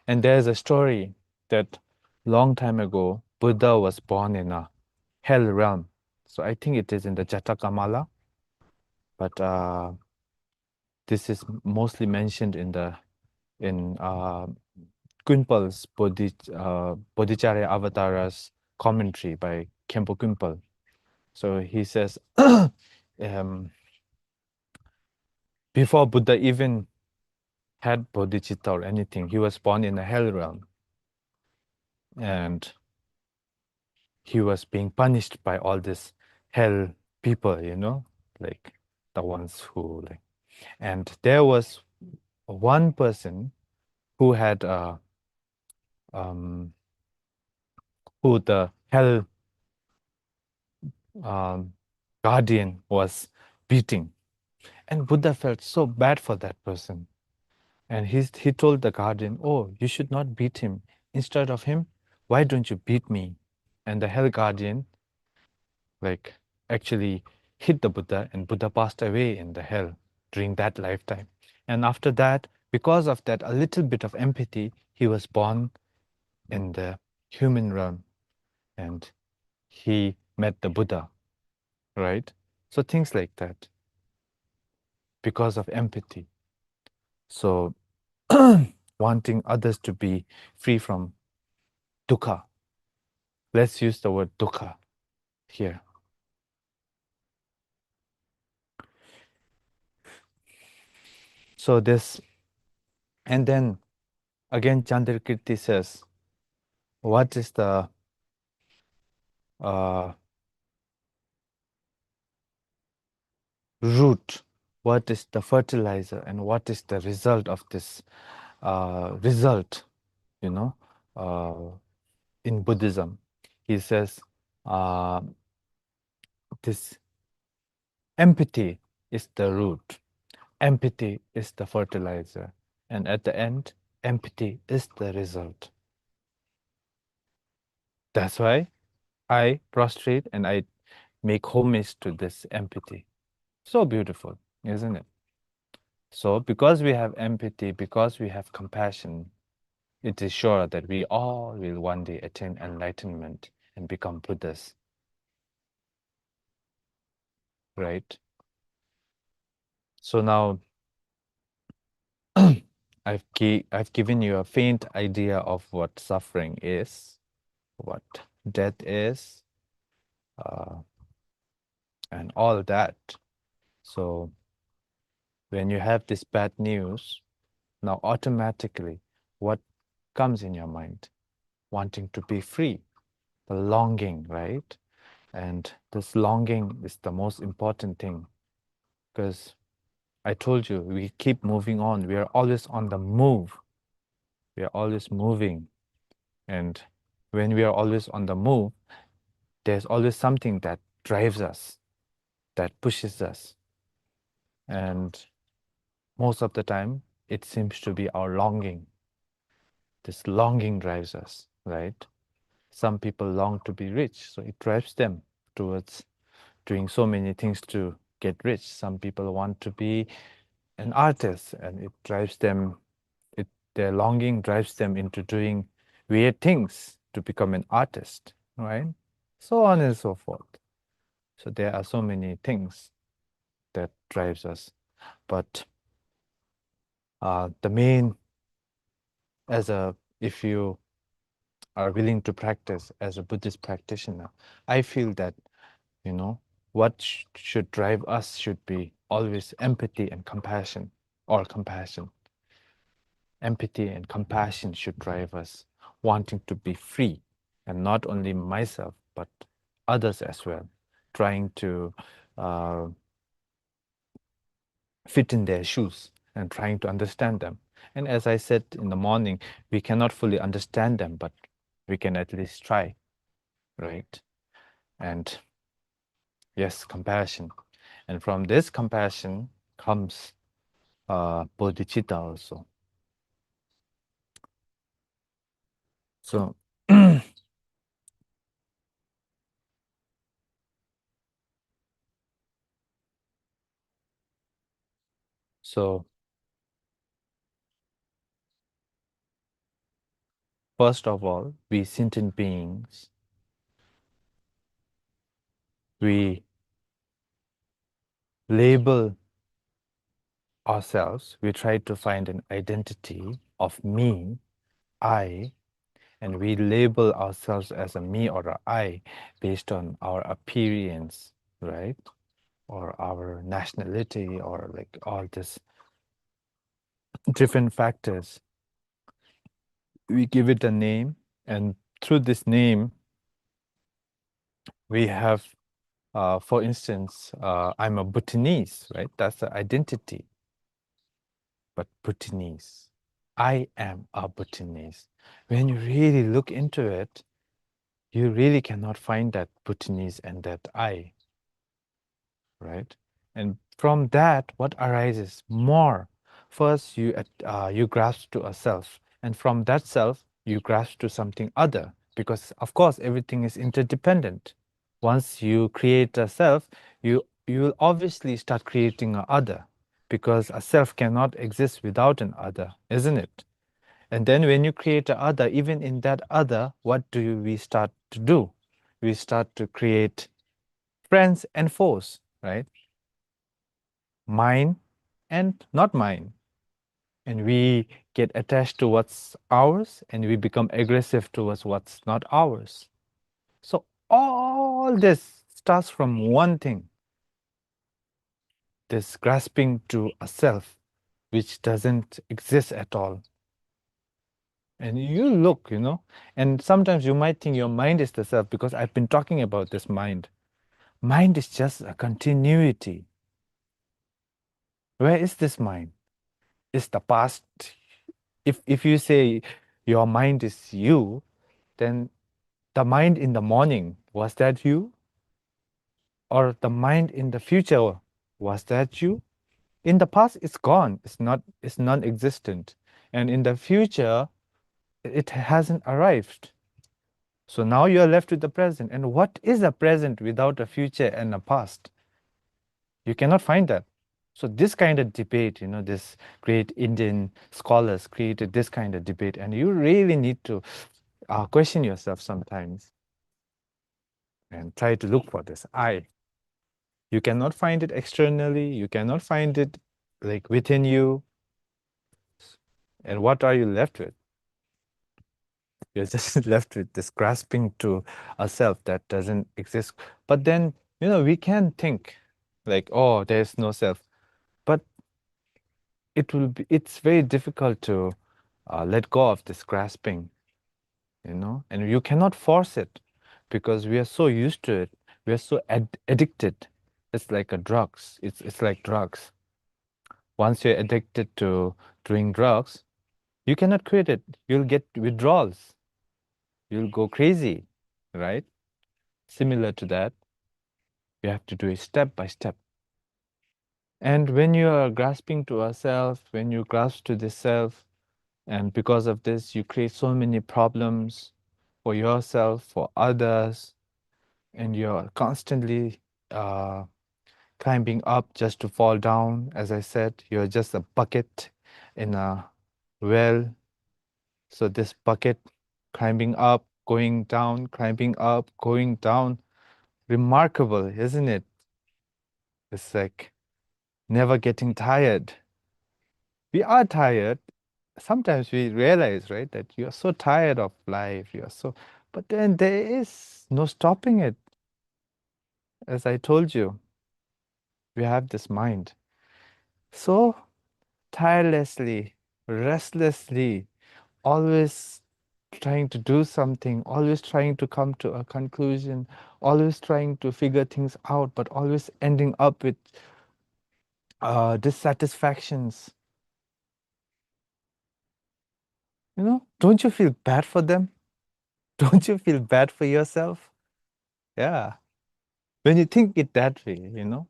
And there's a story that long time ago, Buddha was born in a hell realm. So I think it is in the Jatakamala, but this is mostly mentioned in Kunpal's Bodhicharya Avatara's commentary by Khenpo Kunpal. So he says, before Buddha even had bodhicitta or anything, he was born in a hell realm. And he was being punished by all these hell people, you know, like the ones who like. And there was one person who had who the hell guardian was beating, and Buddha felt so bad for that person, and he told the guardian, "Oh, you should not beat him. Instead of him, why don't you beat me?" And the hell guardian, like, actually hit the Buddha, and Buddha passed away in the hell during that lifetime. And after that, because of that, a little bit of empathy, he was born in the human realm, and he met the Buddha, right? So things like that, because of empathy. So wanting others to be free from dukkha. Let's use the word dukkha here. So this, and then again Chandrakirti says, what is the root, what is the fertilizer, and what is the result of this result, you know, in Buddhism? He says this empathy is the root, empathy is the fertilizer, and at the end, empathy is the result. That's why I prostrate and I make homage to this empathy. So beautiful, isn't it? So because we have empathy, because we have compassion, it is sure that we all will one day attain enlightenment and become Buddhas. Right? So now I've given you a faint idea of what suffering is, what death is, and all that. So when you have this bad news, now automatically what comes in your mind? Wanting to be free, the longing, right? And this longing is the most important thing, because I told you, we keep moving on. We are always on the move. We are always moving. And when we are always on the move, there's always something that drives us, that pushes us. And most of the time, it seems to be our longing. This longing drives us, right? Some people long to be rich, so it drives them towards doing so many things to get rich. Some people want to be an artist, and it drives them, their longing drives them into doing weird things to become an artist, right? So on and so forth. So there are so many things that drives us. But the main, if you are willing to practice as a Buddhist practitioner, I feel that, what should drive us should be always empathy and compassion, or compassion. Empathy and compassion should drive us, wanting to be free, and not only myself, but others as well, trying to fit in their shoes and trying to understand them. And as I said in the morning, we cannot fully understand them, but we can at least try, right? And yes, compassion. And from this compassion comes bodhicitta also. So, so first of all, we sentient beings, we label ourselves, we try to find an identity of me, I, and we label ourselves as a me or a I based on our appearance, right? Or our nationality, or like all these different factors. We give it a name, and through this name, we have, for instance, I'm a Bhutanese, right? That's the identity. But Bhutanese, I am a Bhutanese. When you really look into it, you really cannot find that Bhutanese and that I, right? And from that, what arises more? First, you grasp to a self, and from that self, you grasp to something other, because of course everything is interdependent. Once you create a self, you will obviously start creating a other, because a self cannot exist without an other, isn't it? And then when you create a other, even in that other, what do we start to do? We start to create friends and foes, right? Mine and not mine. And we get attached to what's ours, and we become aggressive towards what's not ours. So all this starts from one thing, this grasping to a self which doesn't exist at all. And you look, and sometimes you might think your mind is the self, because I've been talking about this mind. Mind is just a continuity. Where is this mind? Is the past. If you say your mind is you, then the mind in the morning, was that you? Or the mind in the future, was that you? In the past, it's gone. It's non-existent. And in the future, it hasn't arrived. So now you are left with the present. And what is a present without a future and a past? You cannot find that. So this kind of debate, this great Indian scholars created this kind of debate, and you really need to question yourself sometimes and try to look for this I. You cannot find it externally. You cannot find it like within you. And what are you left with? You're just left with this grasping to a self that doesn't exist. But then, we can think like, oh, there's no self. But it's very difficult to let go of this grasping, and you cannot force it, because we are so used to it. We are so addicted. It's like a drugs. It's like drugs. Once you're addicted to doing drugs, you cannot quit it. You'll get withdrawals. You'll go crazy, right? Similar to that, you have to do it step by step. And when you are grasping to a self, when you grasp to the self, and because of this, you create so many problems for yourself, for others, and you're constantly climbing up just to fall down. As I said, you're just a bucket in a well. So this bucket climbing up, going down, climbing up, going down. Remarkable, isn't it? It's like never getting tired. We are tired. Sometimes we realize, right, that you are so tired of life. You are so, but then there is no stopping it. As I told you, we have this mind. So tirelessly, restlessly, always trying to do something, always trying to come to a conclusion, always trying to figure things out, but always ending up with dissatisfactions. You know, don't you feel bad for them? Don't you feel bad for yourself? Yeah. When you think it that way, you know.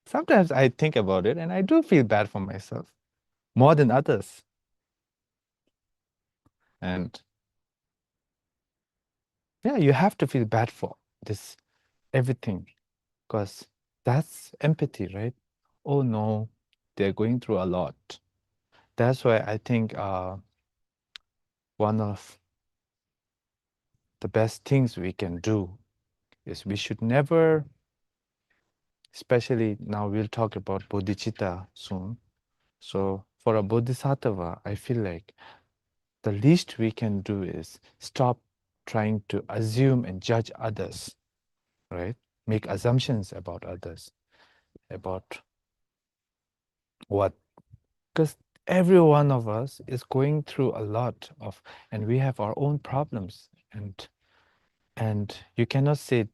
Sometimes I think about it and I do feel bad for myself more than others. And yeah, you have to feel bad for this everything because that's empathy, right? Oh no, they're going through a lot. That's why I think one of the best things we can do is we should never, especially now we'll talk about bodhicitta soon. So for a bodhisattva, I feel like the least we can do is stop trying to assume and judge others, right? Make assumptions about others, about what, because every one of us is going through a lot of, and we have our own problems, and you cannot say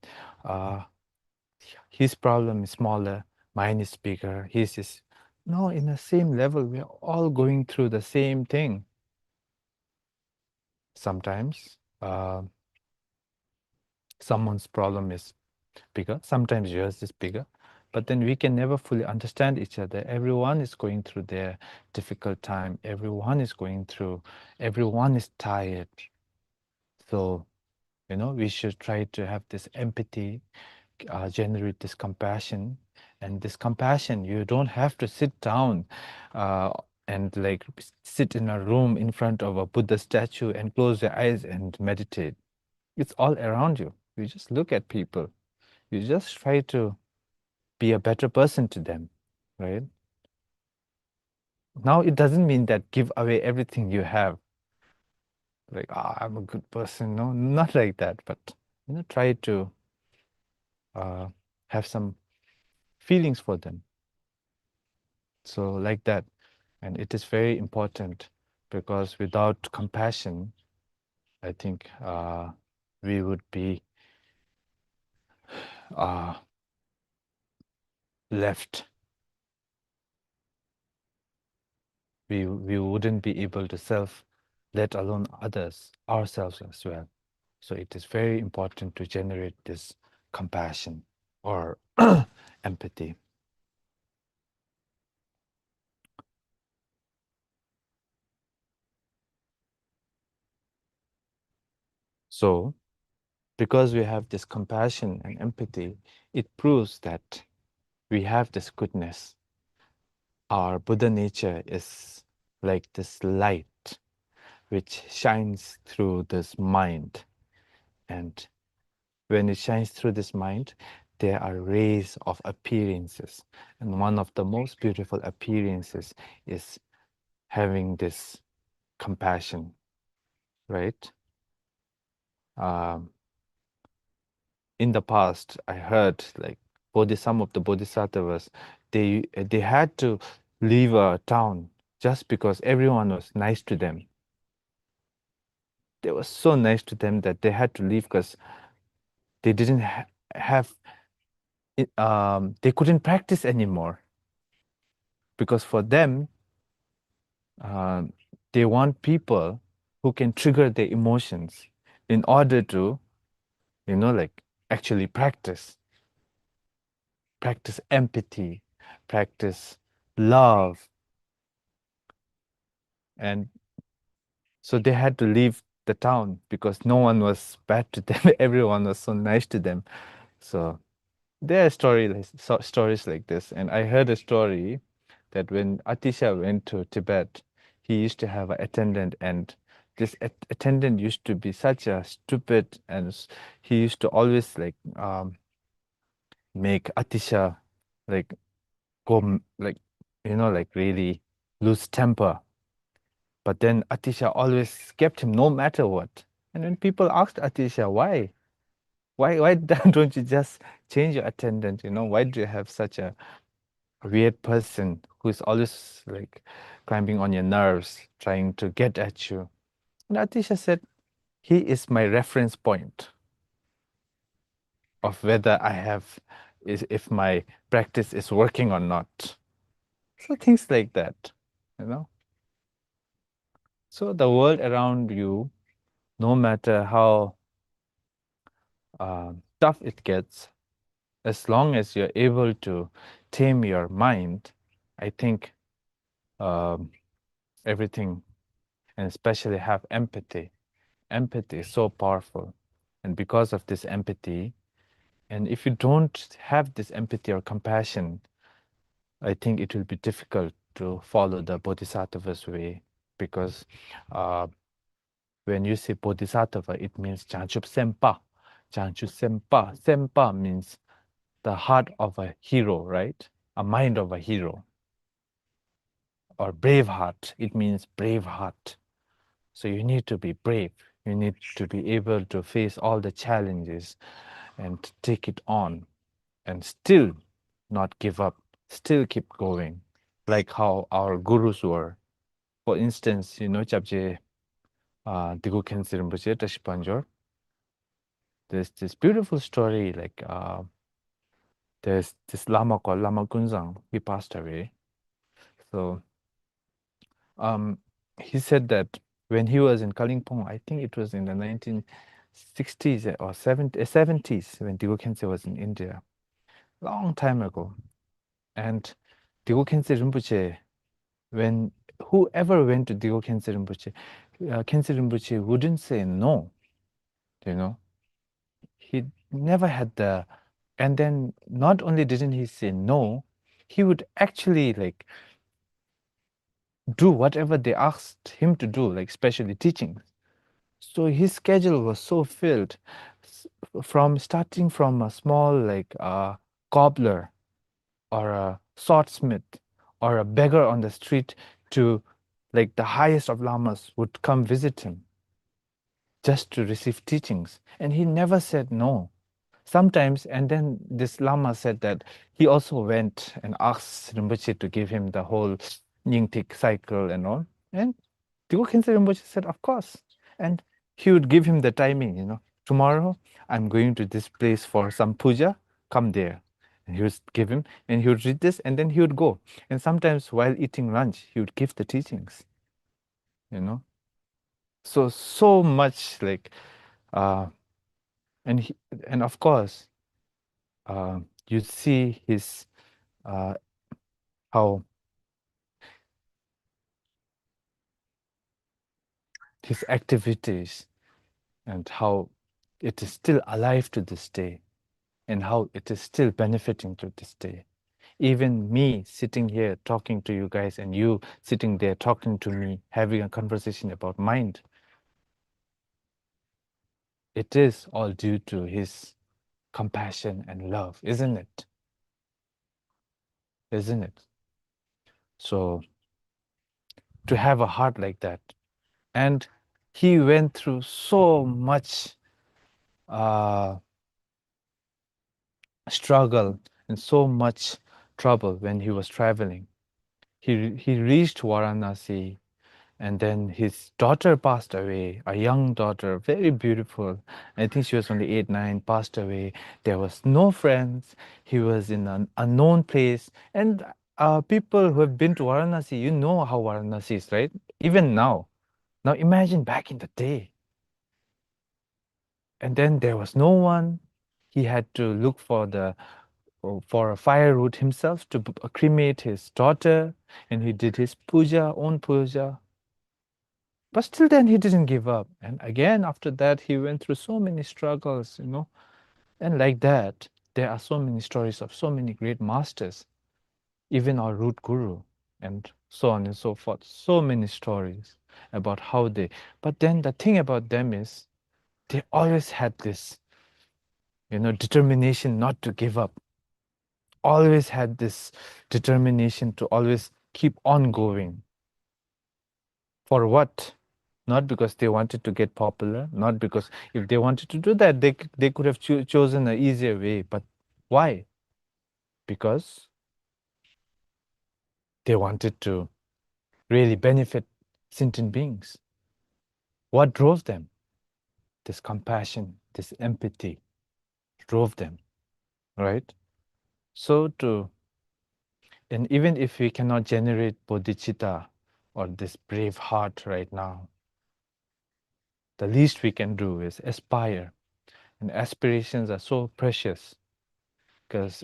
his problem is smaller, mine is bigger, his is, no, in the same level, we are all going through the same thing. Sometimes someone's problem is bigger, sometimes yours is bigger, but then we can never fully understand each other. Everyone is going through their difficult time, everyone is going through, everyone is tired. So, you know, we should try to have this empathy, generate this compassion. And this compassion, you don't have to sit down and like sit in a room in front of a Buddha statue and close your eyes and meditate. It's all around you. You just look at people. You just try to be a better person to them, right? Now, it doesn't mean that give away everything you have. Like, I'm a good person. No, not like that. But, you know, try to have some feelings for them. So like that. And it is very important because without compassion, I think we would be left. We wouldn't be able to self, let alone others, ourselves as well. So it is very important to generate this compassion or empathy. So because we have this compassion and empathy, it proves that we have this goodness. Our Buddha nature is like this light which shines through this mind. And when it shines through this mind, there are rays of appearances. And one of the most beautiful appearances is having this compassion, right? In the past, I heard like some of the bodhisattvas, they had to leave a town just because everyone was nice to them. They were so nice to them that they had to leave because they didn't have they couldn't practice anymore, because for them they want people who can trigger their emotions in order to, like, actually practice empathy, practice love. And so they had to leave the town because no one was bad to them. Everyone was so nice to them. So there are stories like this. And I heard a story that when Atisha went to Tibet, he used to have an attendant, and this attendant used to be such a stupid, and he used to always like make Atisha like go like like really lose temper. But then Atisha always kept him no matter what. And when people asked Atisha why don't you just change your attendant? Why do you have such a weird person who's always like climbing on your nerves, trying to get at you? And Atisha said, he is my reference point of whether if my practice is working or not. So things like that, So the world around you, no matter how tough it gets, as long as you're able to tame your mind, I think everything, and especially have empathy. Empathy is so powerful. And because of this empathy, and if you don't have this empathy or compassion, I think it will be difficult to follow the Bodhisattva's way, because when you say Bodhisattva, it means Chanchup Sempa. Chanchup Sempa. Sempa means the heart of a hero, right? A mind of a hero. Or brave heart, it means brave heart. So you need to be brave. You need to be able to face all the challenges and take it on, and still not give up, still keep going, like how our gurus were. For instance, Chapje Digo Khyentse Rinpoche, Tashi Panjor, there's this beautiful story, like there's this Lama called Lama Kunzang. He passed away. So he said that when he was in Kalimpong, I think it was in the 1960s or 70s, when Digo Khyentse was in India, long time ago. And Digo Khyentse Rinpoche, when whoever went to Digo Khyentse Rinpoche, Khyentse Rinpoche wouldn't say no, He never had and then not only didn't he say no, he would actually like do whatever they asked him to do, like especially teaching. So his schedule was so filled, starting from a small like cobbler or a swordsmith or a beggar on the street to like the highest of lamas would come visit him just to receive teachings. And he never said no. Sometimes, and then this Lama said that he also went and asked Rinpoche to give him the whole Nyingtik cycle and all. And Digo Khyentse Rinpoche said, of course. And he would give him the timing, tomorrow I'm going to this place for some puja, come there. And he would give him, and he would read this, and then he would go. And sometimes while eating lunch, he would give the teachings, So much like, and of course, you see his how his activities and how it is still alive to this day, and how it is still benefiting to this day. Even me sitting here talking to you guys, and you sitting there talking to me, having a conversation about mind, it is all due to his compassion and love, isn't it? Isn't it? So to have a heart like that, and he went through so much struggle and so much trouble when he was traveling. He reached Varanasi, And then his daughter passed away, a young daughter, very beautiful. I think she was only 8, 9, passed away. There was no friends. He was in an unknown place. And people who have been to Varanasi, you know how Varanasi is, right? Even now. Now imagine back in the day. And then there was no one. He had to look for a firewood himself to cremate his daughter. And he did his own puja. But still then he didn't give up. And again, after that, he went through so many struggles, you know. And like that, there are so many stories of so many great masters, even our root guru, and so on and so forth. So many stories about how they, but then the thing about them is they always had this, you know, determination not to give up. Always had this determination to always keep on going. For what? Not because they wanted to get popular, not because if they wanted to do that, they could have chosen an easier way. But why? Because they wanted to really benefit sentient beings. What drove them? This compassion, this empathy drove them, right? So and even if we cannot generate bodhicitta or this brave heart right now, the least we can do is aspire. And aspirations are so precious because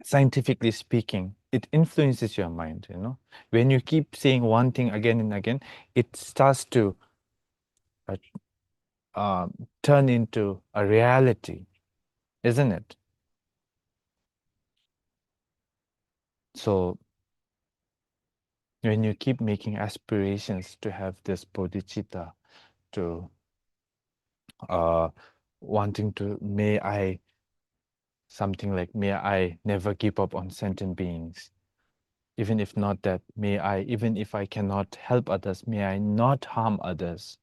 scientifically speaking, it influences your mind, you know. When you keep saying one thing again and again, it starts to turn into a reality, isn't it? So when you keep making aspirations to have this bodhicitta, to wanting to, something like, may I never give up on sentient beings. Even if not that, even if I cannot help others, may I not harm others.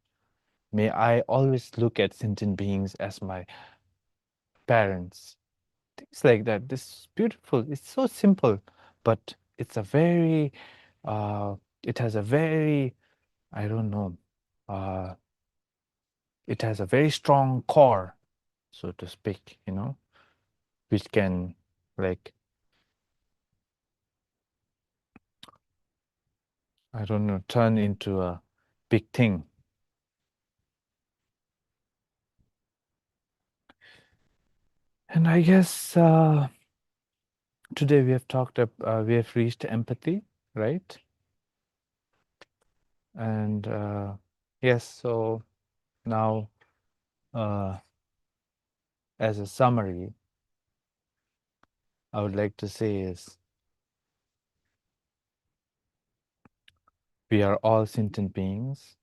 May I always look at sentient beings as my parents. Things like that. This is beautiful. It's so simple, but it's a very, it has a very, I don't know, it has a very strong core, so to speak, you know, which can like, I don't know, turn into a big thing. And I guess today we have reached empathy, right? And yes, so now as a summary, I would like to say is we are all sentient beings,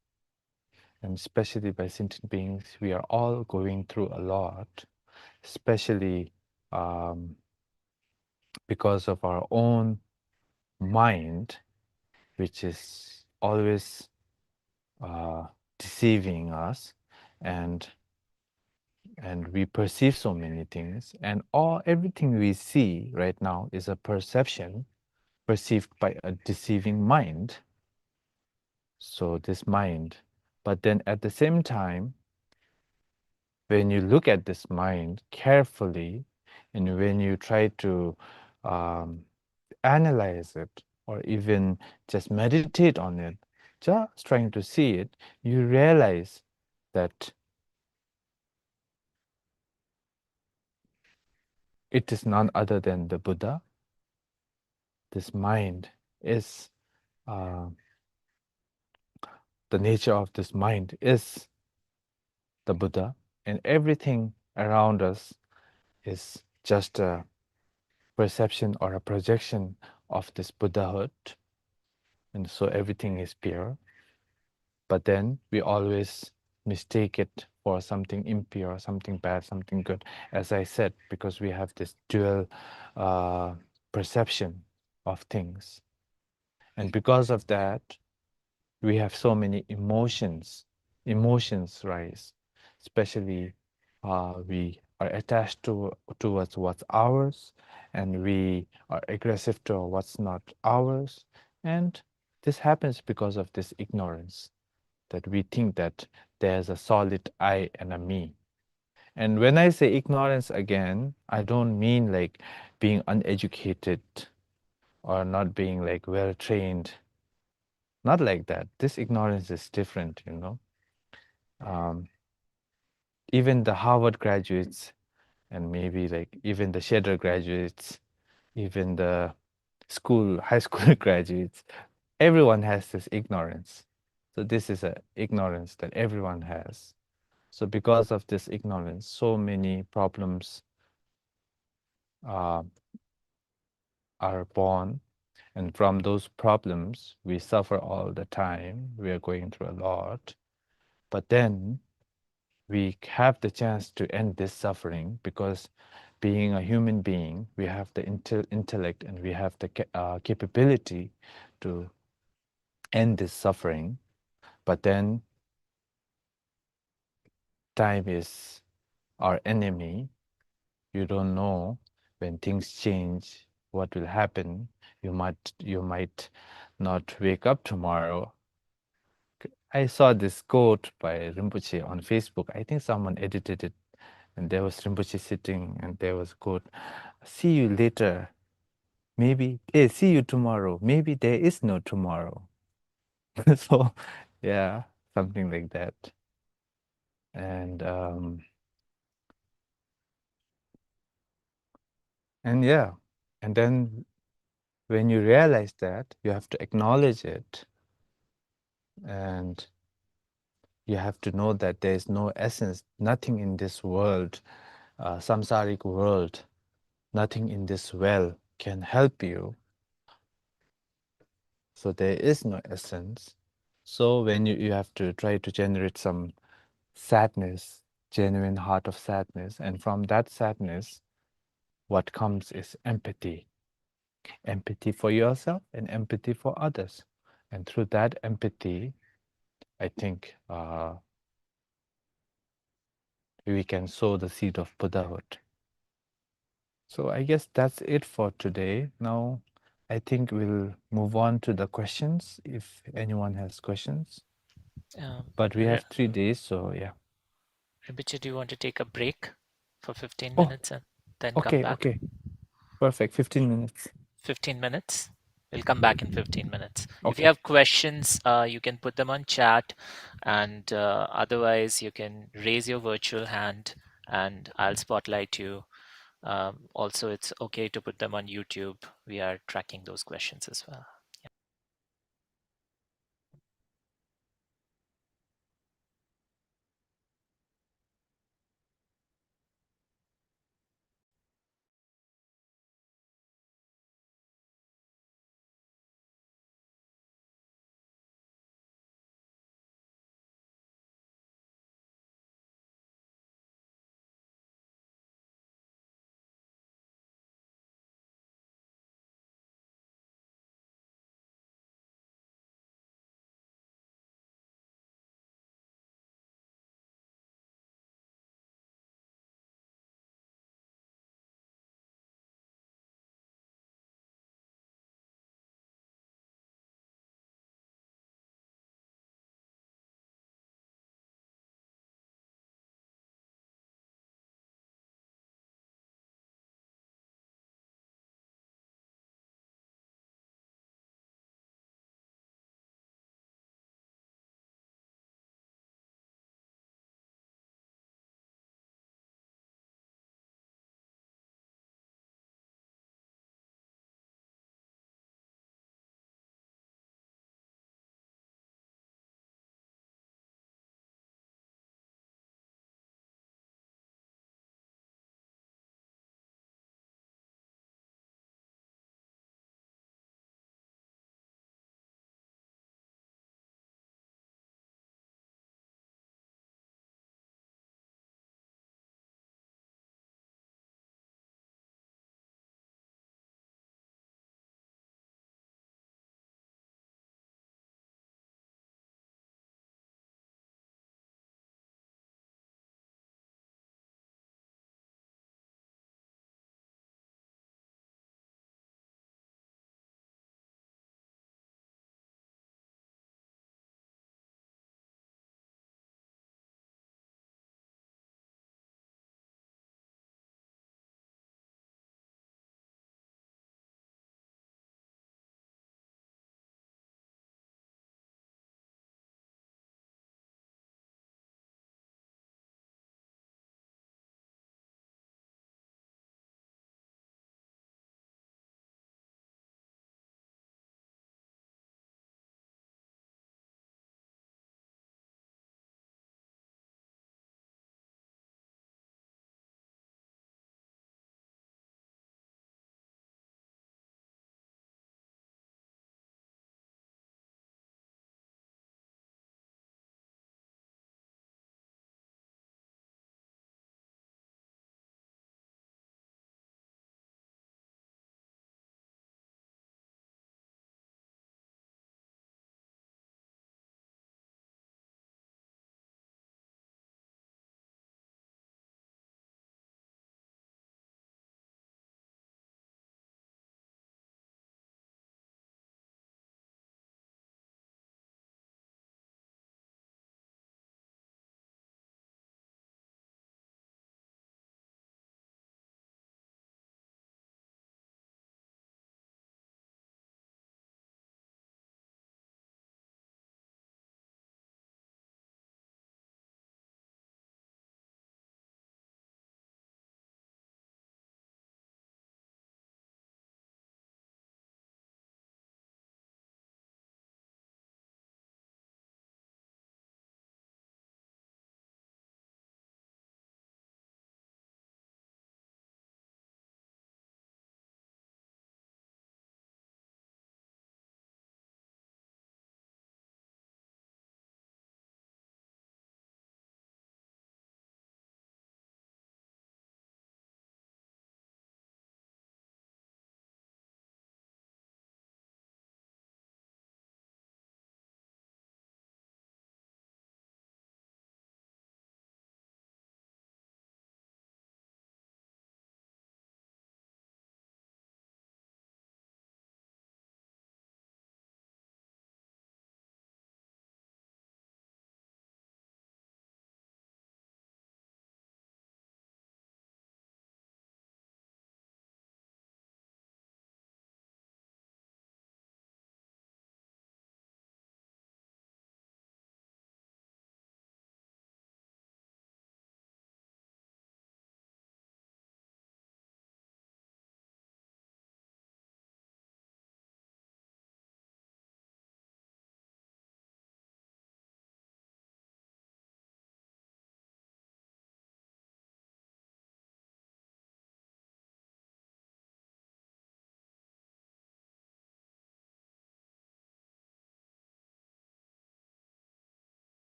and especially by sentient beings, we are all going through a lot, especially because of our own mind, which is always deceiving us, and we perceive so many things, and everything we see right now is a perception perceived by a deceiving mind. So this mind, but then at the same time, when you look at this mind carefully, and when you try to analyze it, or even just meditate on it, just trying to see it, you realize that it is none other than the Buddha. This mind is, the nature of this mind is the Buddha, and everything around us is just a perception or a projection of this Buddhahood. And so everything is pure. But then we always mistake it for something impure, something bad, something good. As I said, because we have this dual perception of things. And because of that, we have so many emotions rise, especially we are attached towards what's ours, and we are aggressive to what's not ours, and this happens because of this ignorance, that we think that there's a solid I and a me. And when I say ignorance again, I don't mean like being uneducated or not being like well trained. Not like that. This ignorance is different, you know. Even the Harvard graduates and maybe like even the Shedder graduates, even the high school graduates, everyone has this ignorance. So this is a ignorance that everyone has. So because of this ignorance, so many problems are born. And from those problems, we suffer all the time. We are going through a lot. But then we have the chance to end this suffering because being a human being, we have the intellect and we have the capability to end this suffering. But then time is our enemy. You don't know when things change, what will happen. You might not wake up tomorrow. I saw this quote by Rinpoche on Facebook. I think someone edited it, and there was Rinpoche sitting, and there was a quote, "See you later. Maybe, see you tomorrow. Maybe there is no tomorrow." So, yeah, something like that. And yeah, and then when you realize that, you have to acknowledge it, and you have to know that there is no essence, nothing in this world, samsaric world, nothing in this well can help you. So there is no essence. So when you have to try to generate some sadness, genuine heart of sadness, and from that sadness, what comes is empathy. Empathy for yourself and empathy for others. And through that empathy, I think we can sow the seed of Buddhahood. So I guess that's it for today. Now, I think we'll move on to the questions if anyone has questions. But we have 3 days, so yeah. Rinpoche, do you want to take a break for 15 Oh, minutes and then come back? okay. Perfect, 15 minutes. 15 minutes. We'll come back in 15 minutes. Okay. If you have questions, you can put them on chat, and otherwise you can raise your virtual hand and I'll spotlight you. Also, it's okay to put them on YouTube. We are tracking those questions as well.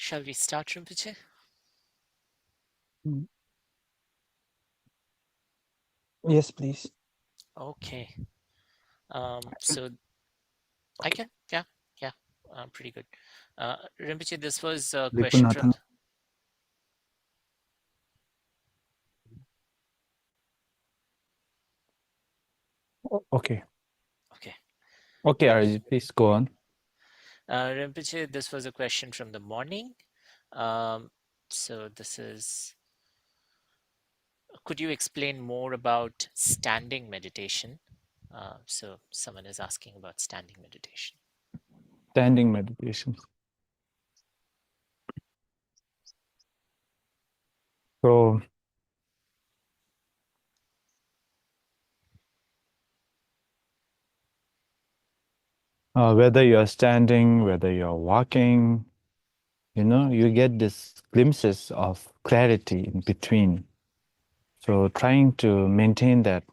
Shall we start, Rinpoche? Yes, please. Okay. So I can, yeah, pretty good. Rinpoche, this was a question from. Okay. Okay. Okay, Arjit, please go on. Rinpoche, this was a question from the morning. So this is, could you explain more about standing meditation? So someone is asking about standing meditation. Standing meditation. So, whether you're standing, whether you're walking, you get these glimpses of clarity in between. So trying to maintain that,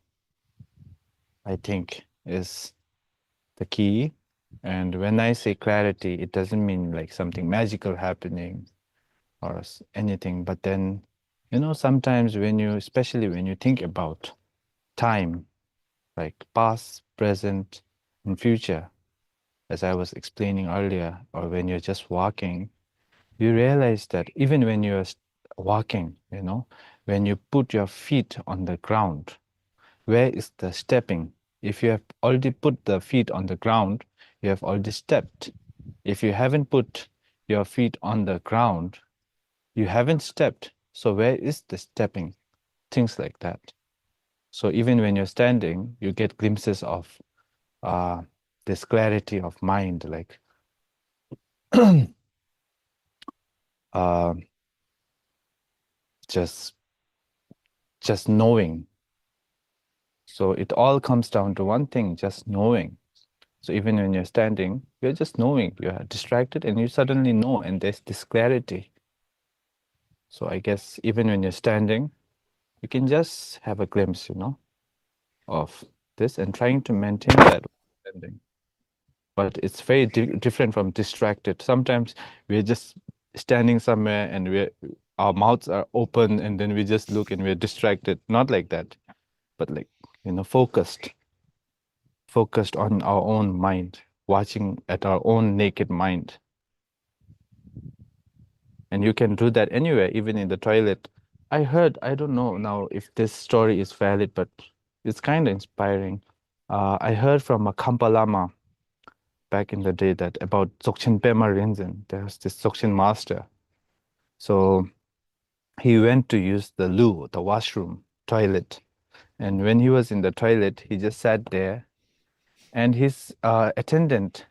I think, is the key. And when I say clarity, it doesn't mean like something magical happening or anything. But then, sometimes especially when you think about time, like past, present, and future, as I was explaining earlier, or when you're just walking, you realize that even when you're walking, when you put your feet on the ground, where is the stepping? If you have already put the feet on the ground, you have already stepped. If you haven't put your feet on the ground, you haven't stepped. So where is the stepping? Things like that. So even when you're standing, you get glimpses of this clarity of mind, like just knowing. So it all comes down to one thing, just knowing. So even when you're standing, you're just knowing. You're distracted and you suddenly know, and there's this clarity. So I guess even when you're standing, you can just have a glimpse, of this and trying to maintain that standing. But it's very different from distracted. Sometimes we're just standing somewhere and our mouths are open and then we just look and we're distracted. Not like that, but like, focused on our own mind, watching at our own naked mind. And you can do that anywhere, even in the toilet. I don't know now if this story is valid, but it's kind of inspiring. I heard from a Kampa Lama back in the day that about Dzogchen Pema Rinzin, there's this Dzogchen master. So he went to use the loo, the washroom, toilet. And when he was in the toilet, he just sat there and his attendant,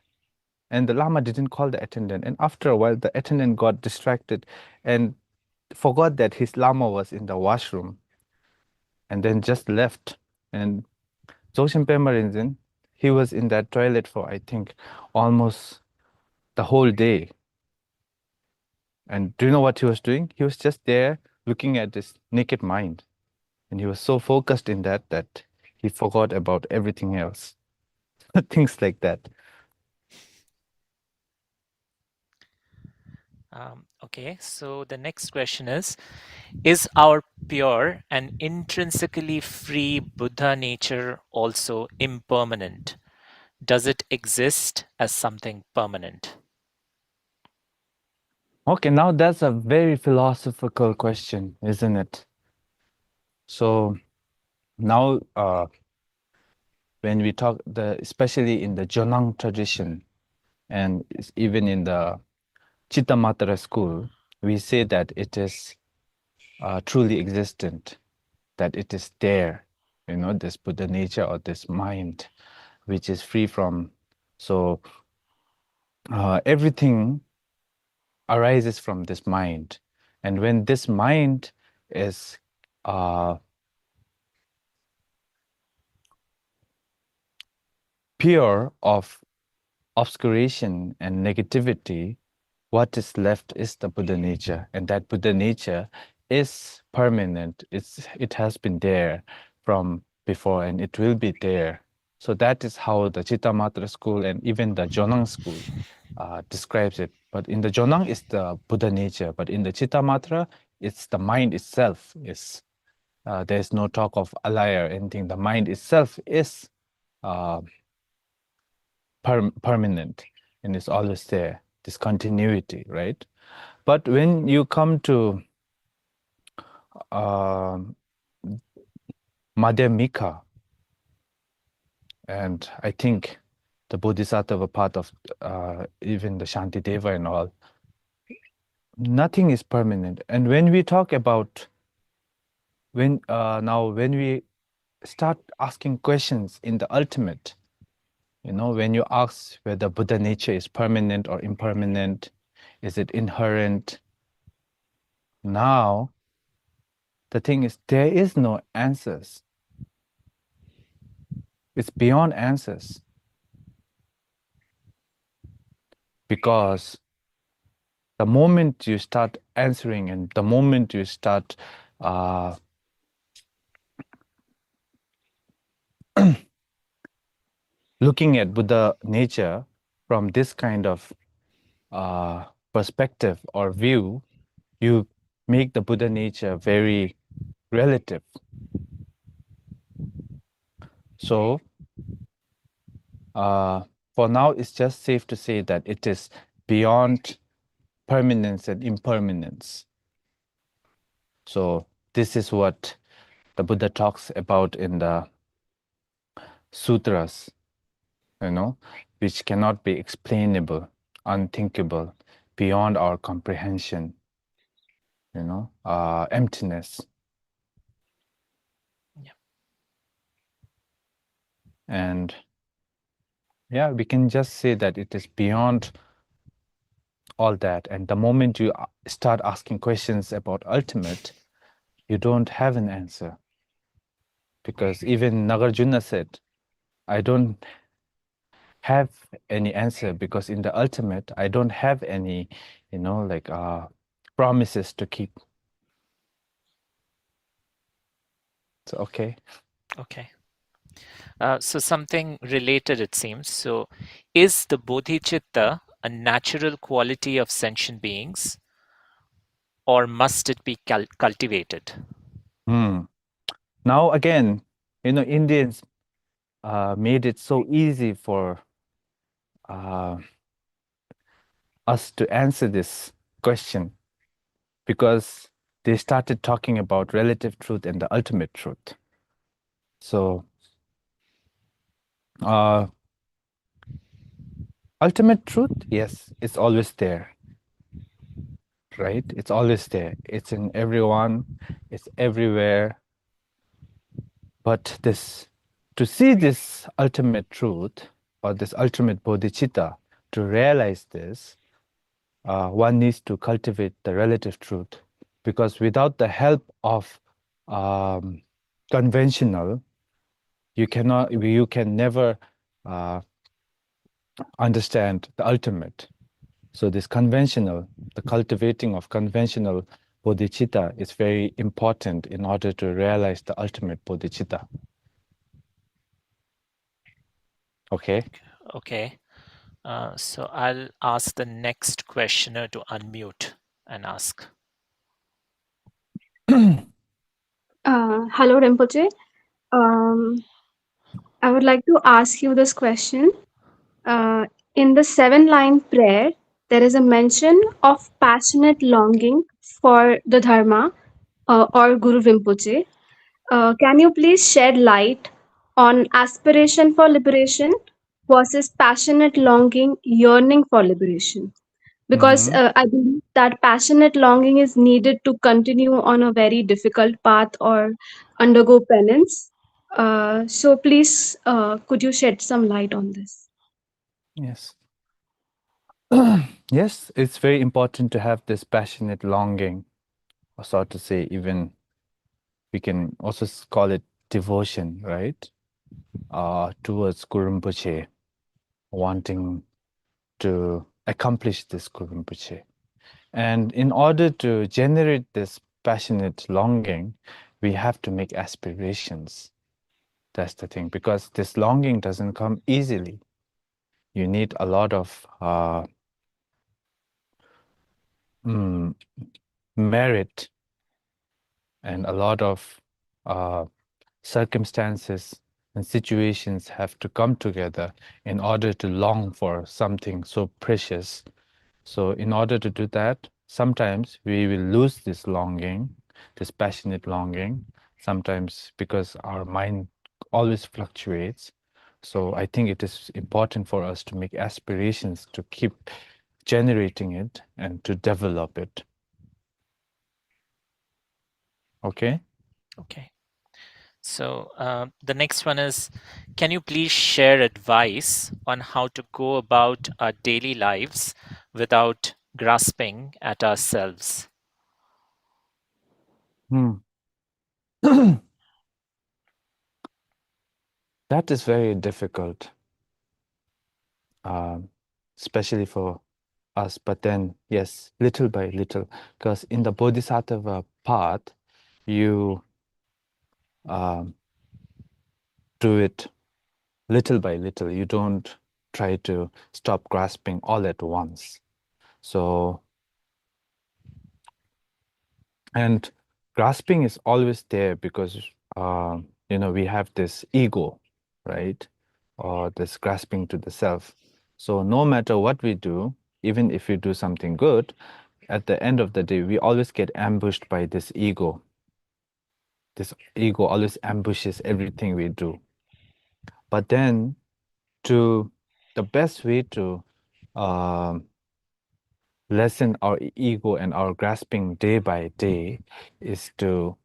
and the Lama didn't call the attendant. And after a while, the attendant got distracted and forgot that his Lama was in the washroom and then just left. And Dzogchen Pema Rinzin, he was in that toilet for, I think, almost the whole day. And do you know what he was doing? He was just there looking at this naked mind. And he was so focused in that he forgot about everything else. Things like that. Okay, so the next question is our pure and intrinsically free Buddha nature also impermanent? Does it exist as something permanent? Okay, now that's a very philosophical question, isn't it? So now, when we talk, especially in the Jonang tradition, and even in the Chittamatra school, we say that it is truly existent, that it is there, this Buddha nature or this mind, which is free from. So everything arises from this mind. And when this mind is pure of obscuration and negativity, what is left is the Buddha nature. And that Buddha nature is permanent. It has been there from before and it will be there. So that is how the Chittamatra school and even the Jonang school describes it. But in the Jonang, it's the Buddha nature. But in the Chittamatra, it's the mind itself. There's no talk of alaya or anything. The mind itself is permanent and it's always there. This continuity, right? But when you come to Madhyamika, and I think the Bodhisattva were part of even the Shantideva and all, nothing is permanent. And when we talk about, when we start asking questions in the ultimate, when you ask whether Buddha nature is permanent or impermanent, is it inherent? Now, the thing is, there is no answers. It's beyond answers. Because the moment you start answering and the moment you start looking at Buddha nature from this kind of perspective or view, you make the Buddha nature very relative. So for now, it's just safe to say that it is beyond permanence and impermanence. So this is what the Buddha talks about in the sutras, which cannot be explainable, unthinkable, beyond our comprehension, emptiness. Yeah. And yeah, we can just say that it is beyond all that. And the moment you start asking questions about ultimate, you don't have an answer. Because even Nagarjuna said, I don't have any answer because in the ultimate, I don't have any, promises to keep. So, okay. Okay. So something related, it seems. So is the bodhicitta a natural quality of sentient beings, or must it be cultivated? Now, again, Indians made it so easy for us to answer this question because they started talking about relative truth and the ultimate truth. So, ultimate truth, yes, it's always there, right? It's always there. It's in everyone. It's everywhere. But to see this ultimate truth or this ultimate bodhicitta, to realize this, one needs to cultivate the relative truth, because without the help of conventional, you can never understand the ultimate. So this conventional, the cultivating of conventional bodhicitta is very important in order to realize the ultimate bodhicitta. Okay. Okay. So I'll ask the next questioner to unmute and ask. Hello, Rinpoche. I would like to ask you this question. In the 7-line prayer, there is a mention of passionate longing for the Dharma or Guru Rinpoche. Can you please shed light on aspiration for liberation versus passionate longing, yearning for liberation? Because I believe that passionate longing is needed to continue on a very difficult path or undergo penance. So please, could you shed some light on this? Yes. Yes, it's very important to have this passionate longing, or so to say, even we can also call it devotion, right? Towards Guru Rinpoche, wanting to accomplish this Guru Rinpoche. And in order to generate this passionate longing, we have to make aspirations. That's the thing, because this longing doesn't come easily. You need a lot of merit and a lot of circumstances and situations have to come together in order to long for something so precious. So in order to do that, sometimes we will lose this longing, this passionate longing, sometimes because our mind always fluctuates. So I think it is important for us to make aspirations to keep generating it and to develop it. Okay? Okay. So the next one is, can you please share advice on how to go about our daily lives without grasping at ourselves? That is very difficult, especially for us. But then, yes, little by little, because in the Bodhisattva path, you do it little by little. You don't try to stop grasping all at once. So, and grasping is always there because, we have this ego, right? Or this grasping to the self. So no matter what we do, even if we do something good, at the end of the day, we always get ambushed by this ego. This ego always ambushes everything we do. But then, the best way to lessen our ego and our grasping day by day is to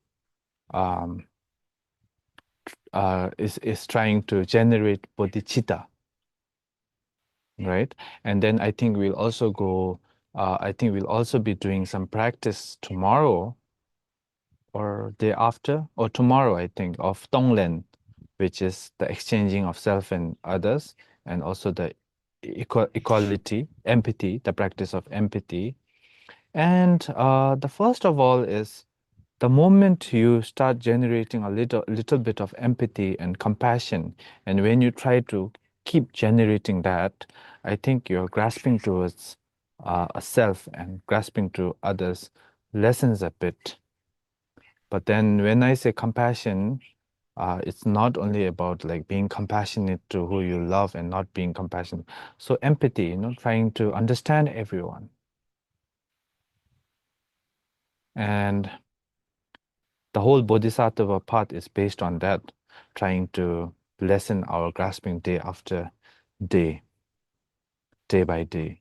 is trying to generate bodhicitta, right? And then I think we'll also be doing some practice tomorrow or day after, or tomorrow, I think, of Tonglen, which is the exchanging of self and others, and also the equality, empathy, the practice of empathy. And the first of all is the moment you start generating a little bit of empathy and compassion, and when you try to keep generating that, I think you're grasping towards a self and grasping to others lessens a bit. But then when I say compassion, it's not only about like being compassionate to who you love and not being compassionate. So empathy, trying to understand everyone. And the whole Bodhisattva path is based on that, trying to lessen our grasping day after day, day by day.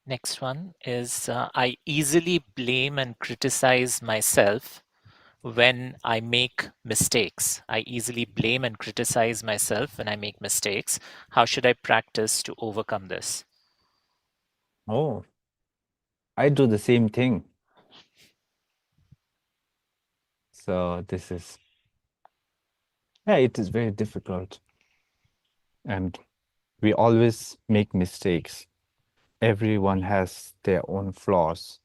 Next one is, I easily blame and criticize myself when I make mistakes. I easily blame and criticize myself when I make mistakes. How should I practice to overcome this? Oh, I do the same thing. So it is very difficult. And we always make mistakes. Everyone has their own flaws.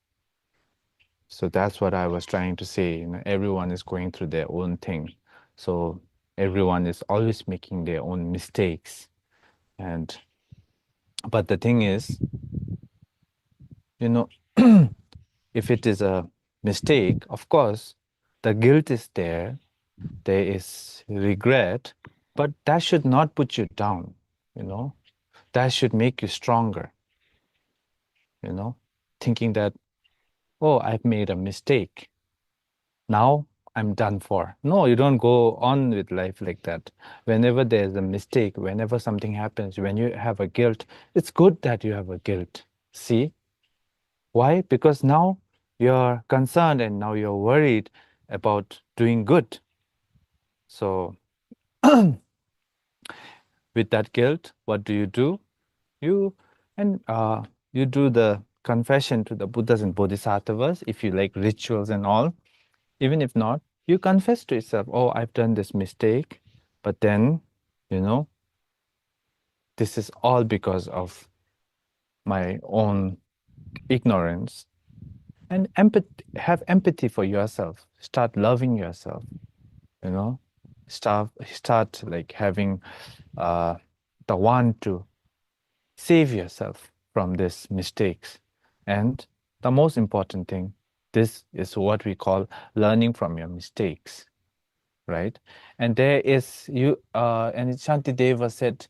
So that's what I was trying to say. Everyone is going through their own thing. So everyone is always making their own mistakes. But the thing is, if it is a mistake, of course, the guilt is there. There is regret, but that should not put you down, That should make you stronger, Thinking that, oh, I've made a mistake. Now I'm done for. No, you don't go on with life like that. Whenever there's a mistake, whenever something happens, when you have a guilt, it's good that you have a guilt. See? Why? Because now you're concerned and now you're worried about doing good. So with that guilt, what do? You do the confession to the Buddhas and Bodhisattvas, if you like rituals and all. Even if not, you confess to yourself, oh, I've done this mistake, but then, this is all because of my own ignorance. And have empathy for yourself. Start loving yourself. you know, start like having the want to save yourself from these mistakes. And the most important thing, this is what we call learning from your mistakes, right? And there is and Shantideva said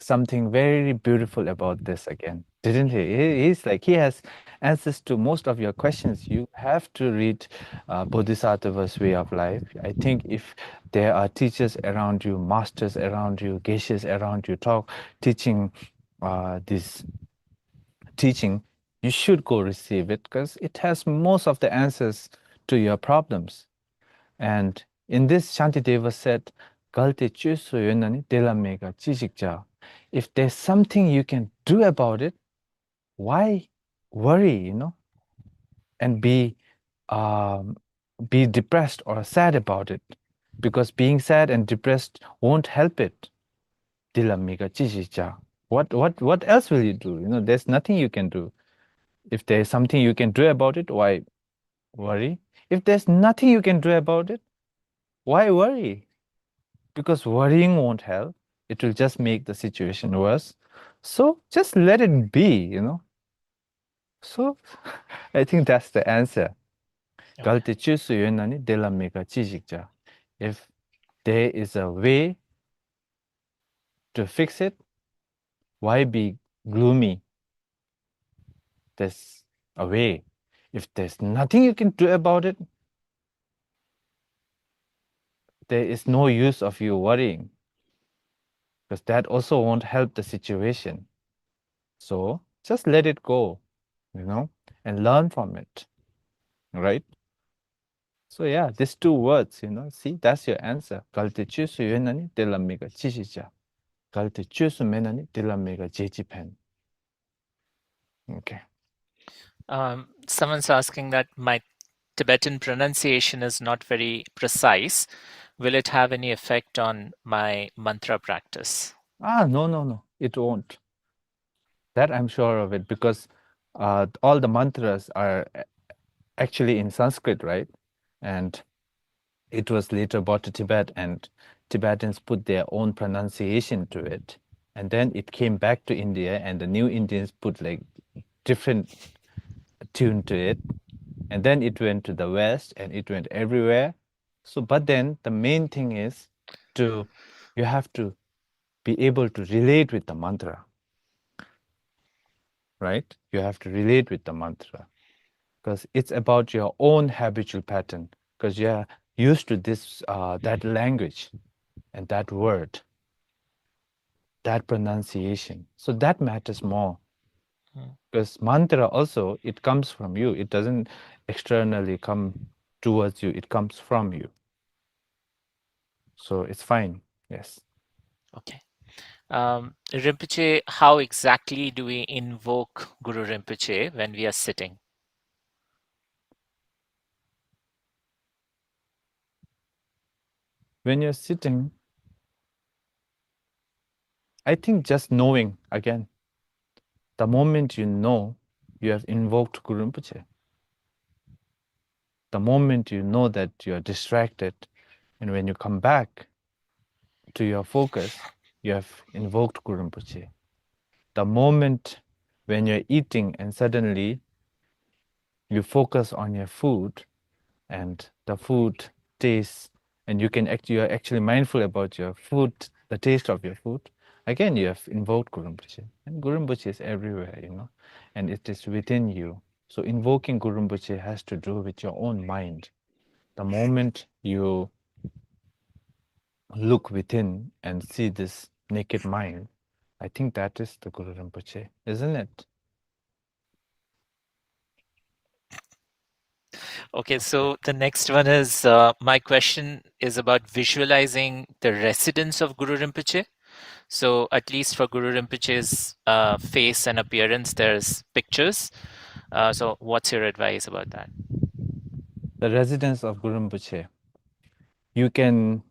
something very beautiful about this again, didn't he? He's like, he has answers to most of your questions. You have to read Bodhisattva's Way of Life. I think if there are teachers around you, masters around you, geishas around you, teaching this teaching, you should go receive it because it has most of the answers to your problems. And in this, Shantideva said, "Galte chusu yunani delamega chisikja." If there's something you can do about it, why worry, and be depressed or sad about it? Because being sad and depressed won't help it. Delamega chisikja. What else will you do? There's nothing you can do. If there's something you can do about it, why worry? If there's nothing you can do about it, why worry? Because worrying won't help. It will just make the situation worse. So just let it be, So I think that's the answer. Okay. If there is a way to fix it, why be gloomy? There's a way. If there's nothing you can do about it, there is no use of you worrying, because that also won't help the situation. So just let it go, and learn from it, right? So yeah, these two words, see, that's your answer. Galte chusu yuenani delamega chishicha. Galte chusu menani delamega jejipen. Okay. Someone's asking that my Tibetan pronunciation is not very precise. Will it have any effect on my mantra practice? No. It won't. That I'm sure of it, because all the mantras are actually in Sanskrit, right? And it was later brought to Tibet, and Tibetans put their own pronunciation to it. And then it came back to India, and the new Indians put like different tune to it. And then it went to the West, and it went everywhere. So, but then the main thing is you have to be able to relate with the mantra, right? You have to relate with the mantra, because it's about your own habitual pattern, because you're used to that language and that word, that pronunciation. So that matters more, because mantra also, it comes from you. It doesn't externally come towards you. It comes from you. So it's fine. Yes. Okay. Rinpoche, how exactly do we invoke Guru Rinpoche when we are sitting? When you're sitting, I think just knowing, again, the moment you know you have invoked Guru Rinpoche, the moment you know that you're distracted, and when you come back to your focus, you have invoked Guru Rinpoche. The moment when you're eating and suddenly you focus on your food and the food tastes, and you're actually mindful about your food, the taste of your food, again, you have invoked Guru Rinpoche. And Guru Rinpoche is everywhere, and it is within you. So invoking Guru Rinpoche has to do with your own mind. The moment you look within and see this naked mind, I think that is the Guru Rinpoche, isn't it? Okay, so the next one is, my question is about visualizing the residence of Guru Rinpoche. So at least for Guru Rinpoche's face and appearance, there's pictures. So what's your advice about that? The residence of Guru Rinpoche. You can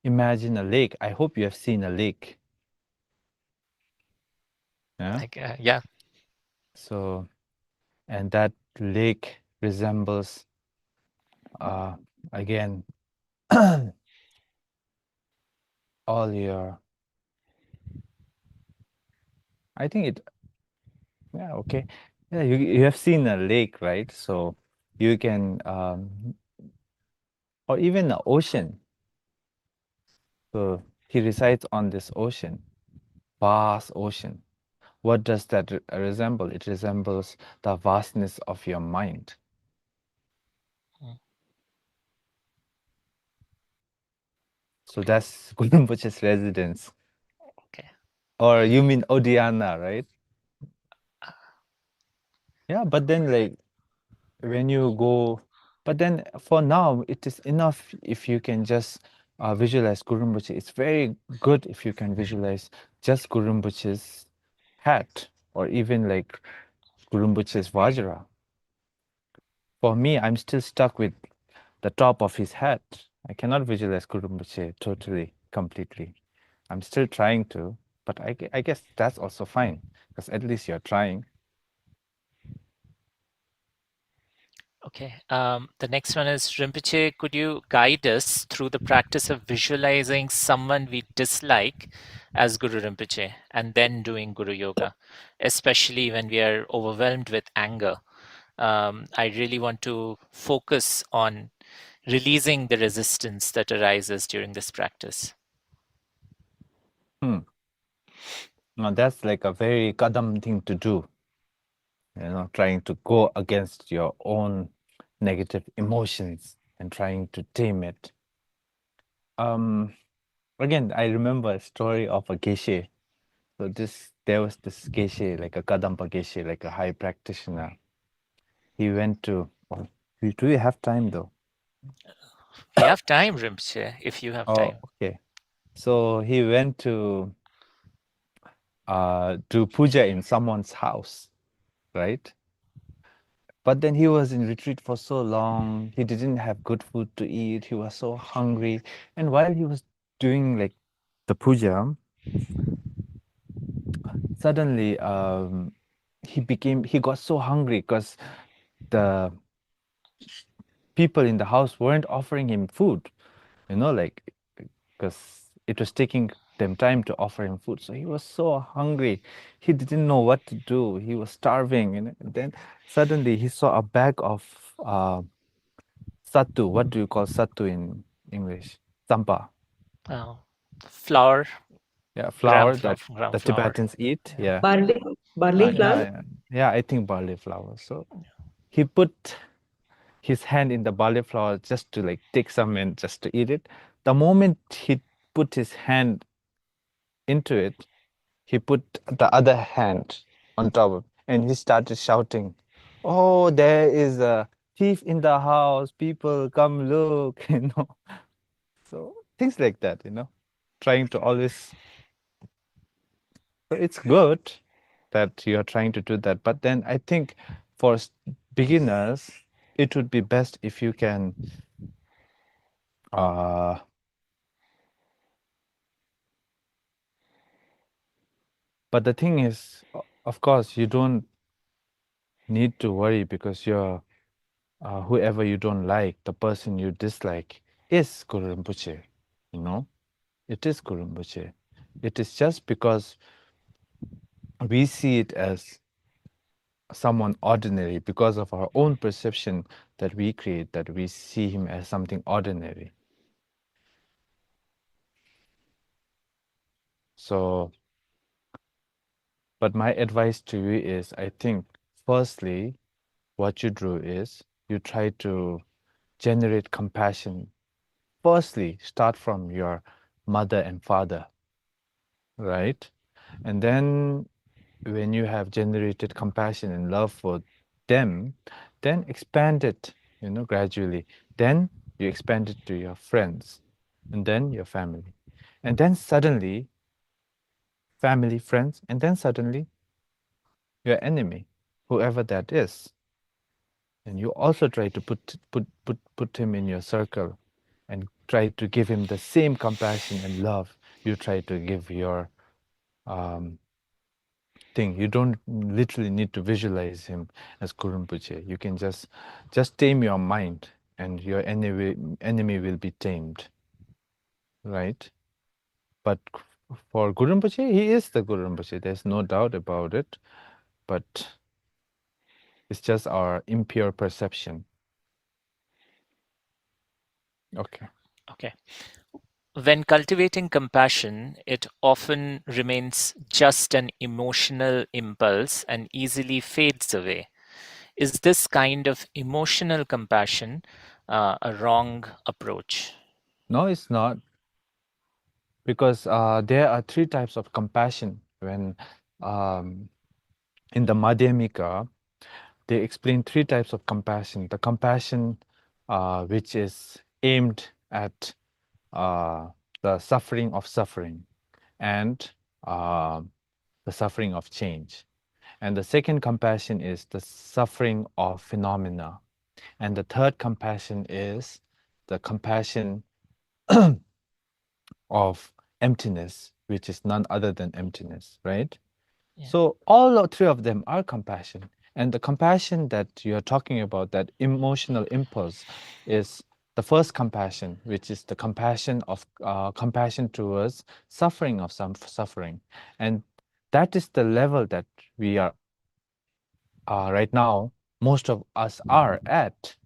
imagine a lake. I hope you have seen a lake. Yeah. Like, yeah. So, and that lake resembles, again, all your, I think it, yeah, okay. Yeah, you have seen a lake, right? So you can, or even the ocean. So he resides on this ocean, vast ocean. What does that resemble? It resembles the vastness of your mind. Mm. So that's Guru Rinpoche's residence. Okay. Or you mean Odiana, right? Yeah, but then like when you go, but then for now, it is enough if you can just visualize Guru Rinpoche. It's very good if you can visualize just Guru Rinpoche's hat or even like Guru Rinpoche's Vajra. For me, I'm still stuck with the top of his hat. I cannot visualize Guru Rinpoche totally, completely. I'm still trying to, but I guess that's also fine because at least you're trying. Okay. The next one is Rinpoche, could you guide us through the practice of visualizing someone we dislike as Guru Rinpoche and then doing Guru Yoga, especially when we are overwhelmed with anger? I really want to focus on releasing the resistance that arises during this practice. Now that's like a very kadam thing to do. You know, trying to go against your own negative emotions and trying to tame it. Again, I remember a story of a geshe. So there was this geshe, like a kadampa geshe, like a high practitioner. He went to. Oh, do we have time though? We have time, Rinpoche, if you have time. Okay. So he went to do puja in someone's house, right? But then he was in retreat for so long, he didn't have good food to eat, he was so hungry. And while he was doing like the puja, suddenly he got so hungry because the people in the house weren't offering him food, you know, like because it was taking them time to offer him food. So he was so hungry. He didn't know what to do. He was starving. And then suddenly he saw a bag of sattu. What do you call sattu in English? Sampa. Flour. Yeah, Gram flour that gram the flour. Tibetans eat. Yeah. Barley flour. Yeah, I think barley flour. So he put his hand in the barley flour just to like take some and just to eat it. The moment he put his hand into it, he put the other hand on top of, and he started shouting, "Oh, there is a thief in the house! People, come look!" You know, so things like that. You know, trying to always. So it's good that you are trying to do that, but then I think for beginners, it would be best if you can. But the thing is, of course, you don't need to worry because you're whoever you don't like, the person you dislike is Guru Rinpoche, you know? It is Guru Rinpoche. It is just because we see it as someone ordinary because of our own perception that we create, that we see him as something ordinary. So, but my advice to you is, I think, firstly, what you do is you try to generate compassion. Firstly, start from your mother and father, right? And then when you have generated compassion and love for them, then expand it, you know, gradually. Then you expand it to your friends and then your family. And then suddenly, family, friends, and then suddenly your enemy, whoever that is. And you also try to put him in your circle and try to give him the same compassion and love you try to give your thing. You don't literally need to visualize him as Guru Rinpoche. You can just tame your mind and your enemy will be tamed, right? But for Guru Rinpoche, he is the Guru Rinpoche. There's no doubt about it. But it's just our impure perception. Okay. Okay. When cultivating compassion, it often remains just an emotional impulse and easily fades away. Is this kind of emotional compassion a wrong approach? No, it's not. Because there are 3 types of compassion. When in the Madhyamika, they explain 3 types of compassion. The compassion which is aimed at the suffering of suffering and the suffering of change. And the second compassion is the suffering of phenomena. And the third compassion is the compassion of emptiness, which is none other than emptiness, right? Yeah. So all 3 of them are compassion. And the compassion that you're talking about, that emotional impulse, is the first compassion, which is the compassion of compassion towards suffering of some suffering. And that is the level that we are right now, most of us are at.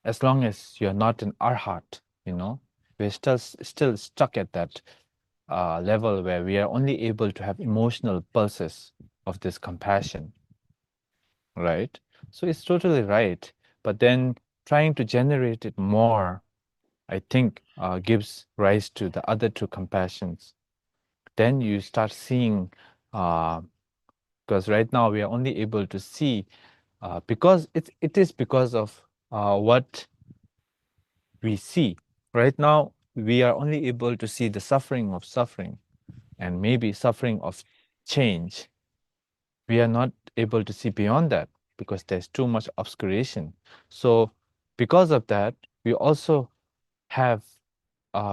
As long as you're not an arhat, you know, we're still stuck at that level where we are only able to have emotional pulses of this compassion, right? So it's totally right. But then trying to generate it more, I think, gives rise to the other 2 compassions. Then you start seeing, because right now we are only able to see, because it is because of what we see. Right now, we are only able to see the suffering of suffering and maybe suffering of change. We are not able to see beyond that because there's too much obscuration. So because of that, we also have,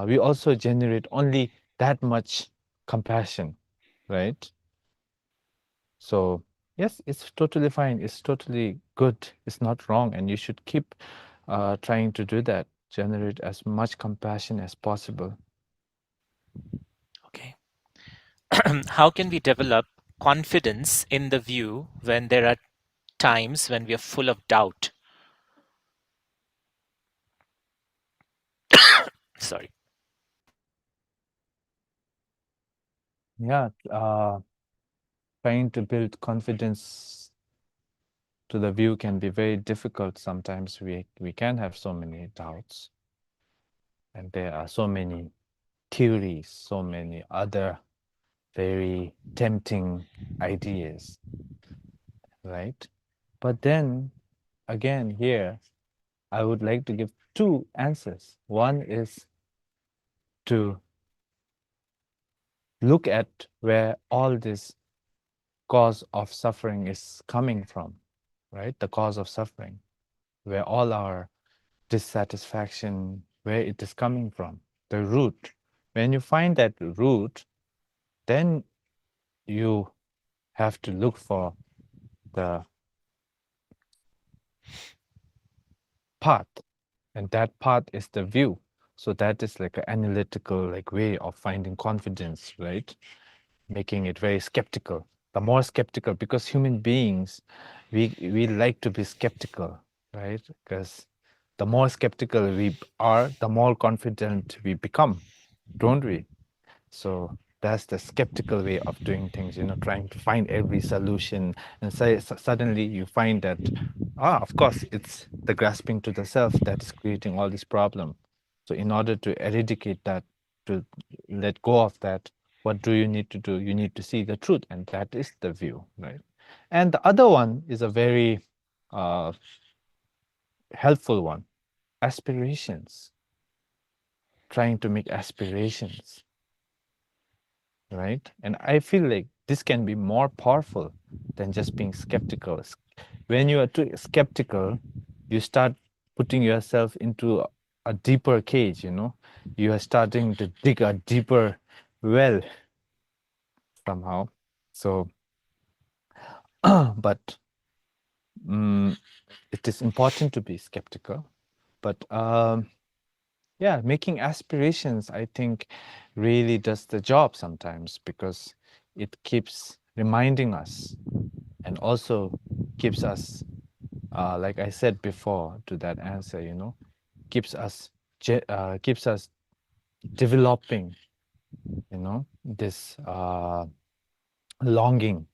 we also generate only that much compassion, right? So yes, it's totally fine. It's totally good. It's not wrong. And you should keep trying to do that. Generate as much compassion as possible. Okay. How can we develop confidence in the view when there are times when we are full of doubt? Sorry. Yeah, trying to build confidence to the view can be very difficult. Sometimes we can have so many doubts. And there are so many theories, so many other very tempting ideas, right? But then again, here, I would like to give 2 answers. One is to look at where all this cause of suffering is coming from, right? The cause of suffering, where all our dissatisfaction, where it is coming from, the root. When you find that root, then you have to look for the path, and that path is the view. So that is like an analytical way of finding confidence, right? Making it very skeptical. The more skeptical, because human beings, we like to be skeptical, right? Because the more skeptical we are, the more confident we become, don't we? So that's the skeptical way of doing things, trying to find every solution, and suddenly you find that, of course, it's the grasping to the self that is creating all this problem. So in order to eradicate that, to let go of that, what do you need to do? You need to see the truth, and that is the view, right? And the other one is a very helpful one, aspirations, trying to make aspirations, right? And I feel like this can be more powerful than just being skeptical. When you are too skeptical, you start putting yourself into a deeper cage, you are starting to dig a deeper well somehow. So, but it is important to be skeptical. But yeah, making aspirations, I think, really does the job sometimes, because it keeps reminding us and also keeps us, like I said before to that answer, you know, keeps us developing, you know, this longing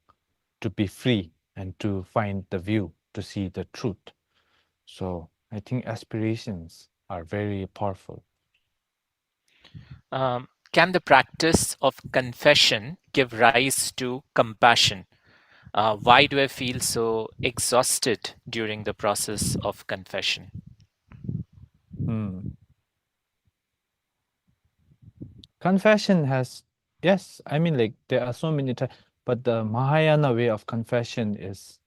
to be free and to find the view, to see the truth. So I think aspirations are very powerful. Can the practice of confession give rise to compassion? Why do I feel so exhausted during the process of confession? Confession has, yes, I mean, like, there are so many types, but the Mahayana way of confession is,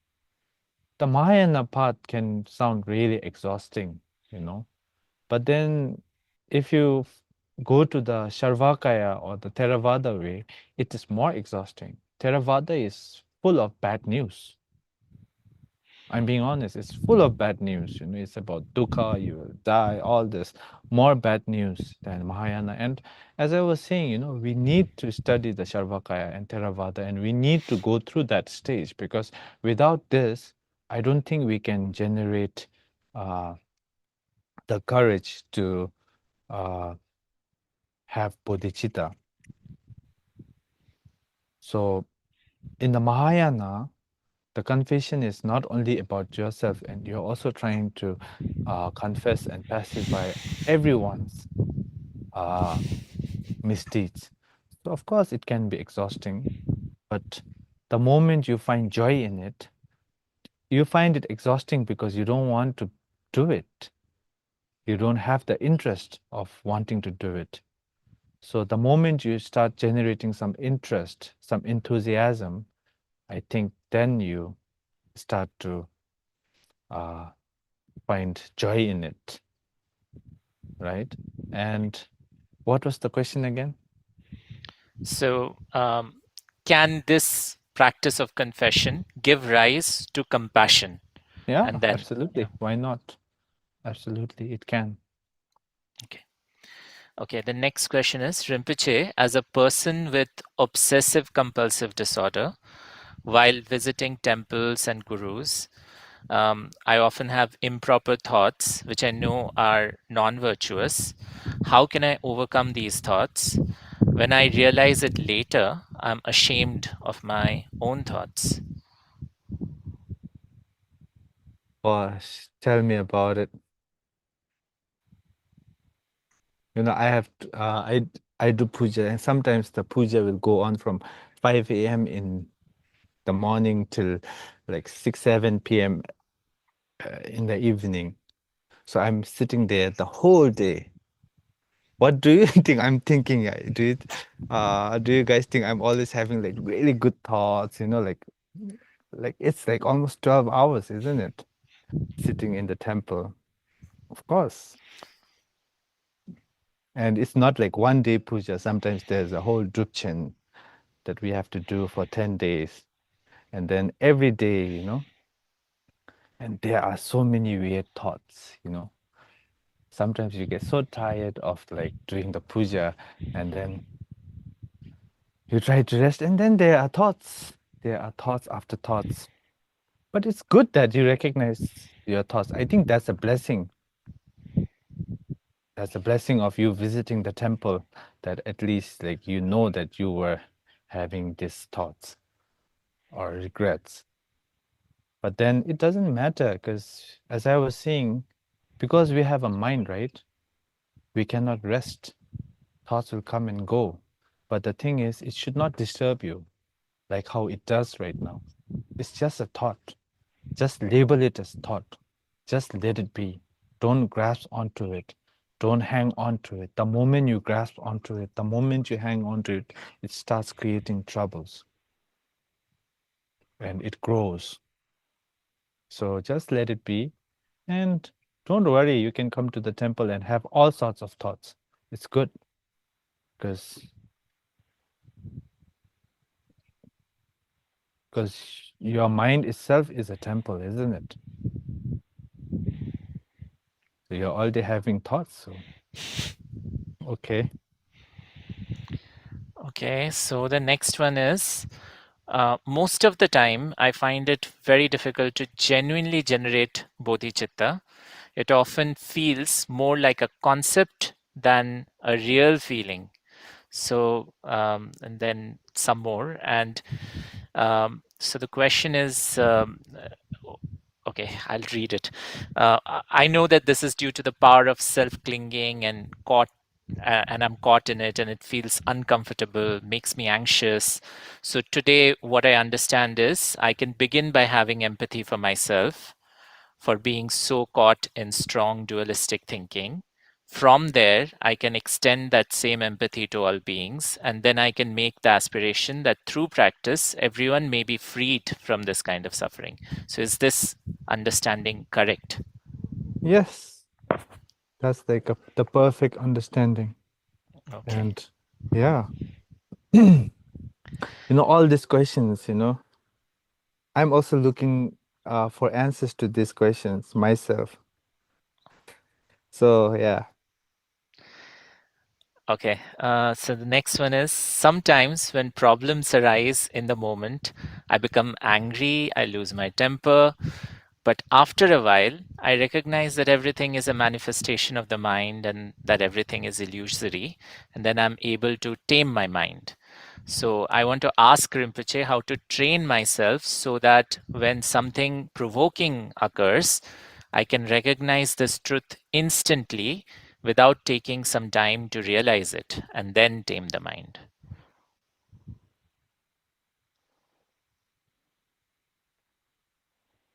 the Mahayana path can sound really exhausting, you know. But then if you go to the Sharvakaya or the Theravada way, it is more exhausting. Theravada is full of bad news. I'm being honest, it's full of bad news. You know, it's about dukkha, you will die, all this, more bad news than Mahayana. And as I was saying, you know, we need to study the Sharvakaya and Theravada, and we need to go through that stage, because without this, I don't think we can generate the courage to have bodhicitta. So in the Mahayana, the confession is not only about yourself, and you're also trying to confess and pacify everyone's misdeeds. So of course it can be exhausting, but the moment you find joy in it, you find it exhausting because you don't want to do it. You don't have the interest of wanting to do it. So the moment you start generating some interest, some enthusiasm, I think then you start to find joy in it, right? And what was the question again? So, can this practice of confession give rise to compassion? Yeah, And then, absolutely. yeah. Why not? Absolutely, it can. Okay. Okay, the next question is, Rinpoche, as a person with obsessive compulsive disorder, while visiting temples and gurus, I often have improper thoughts, which I know are non-virtuous. How can I overcome these thoughts? When I realize it later, I'm ashamed of my own thoughts. Gosh, tell me about it. You know, I have I do puja, and sometimes the puja will go on from 5 a.m. in the morning till like 6, 7 p.m. In the evening. So I'm sitting there the whole day. What do you think I'm thinking? Do you guys think I'm always having like really good thoughts? You know, like it's like almost 12 hours, isn't it? Sitting in the temple, of course. And it's not like one day puja. Sometimes there's a whole drupchen that we have to do for 10 days. And then every day, you know, and there are so many weird thoughts, you know. Sometimes you get so tired of like doing the puja, and then you try to rest, and then there are thoughts. There are thoughts after thoughts. But it's good that you recognize your thoughts. I think that's a blessing. That's a blessing of you visiting the temple, that at least like you know that you were having these thoughts or regrets. But then it doesn't matter, because as I was saying, because we have a mind, right? We cannot rest. Thoughts will come and go. But the thing is, it should not disturb you like how it does right now. It's just a thought. Just label it as thought. Just let it be. Don't grasp onto it. Don't hang on to it. The moment you grasp onto it, the moment you hang onto it, it starts creating troubles. And it grows. So just let it be. And don't worry, you can come to the temple and have all sorts of thoughts. It's good, because your mind itself is a temple, isn't it? So you're already having thoughts. So Okay. Okay, so the next one is most of the time I find it very difficult to genuinely generate bodhicitta. It often feels more like a concept than a real feeling. So, and then some more. And so the question is okay, I'll read it. I know that this is due to the power of self clinging and and I'm caught in it, and it feels uncomfortable, makes me anxious. So today, what I understand is I can begin by having empathy for myself for being so caught in strong dualistic thinking. From there, I can extend that same empathy to all beings, and then I can make the aspiration that through practice, everyone may be freed from this kind of suffering. So, is this understanding correct? Yes, that's like the perfect understanding. Okay. And yeah, all these questions, I'm also looking for answers to these questions myself. So yeah. Okay, so the next one is sometimes when problems arise in the moment, I become angry, I lose my temper, but after a while, I recognize that everything is a manifestation of the mind and that everything is illusory, and then I'm able to tame my mind. So I want to ask Rinpoche how to train myself so that when something provoking occurs, I can recognize this truth instantly without taking some time to realize it and then tame the mind.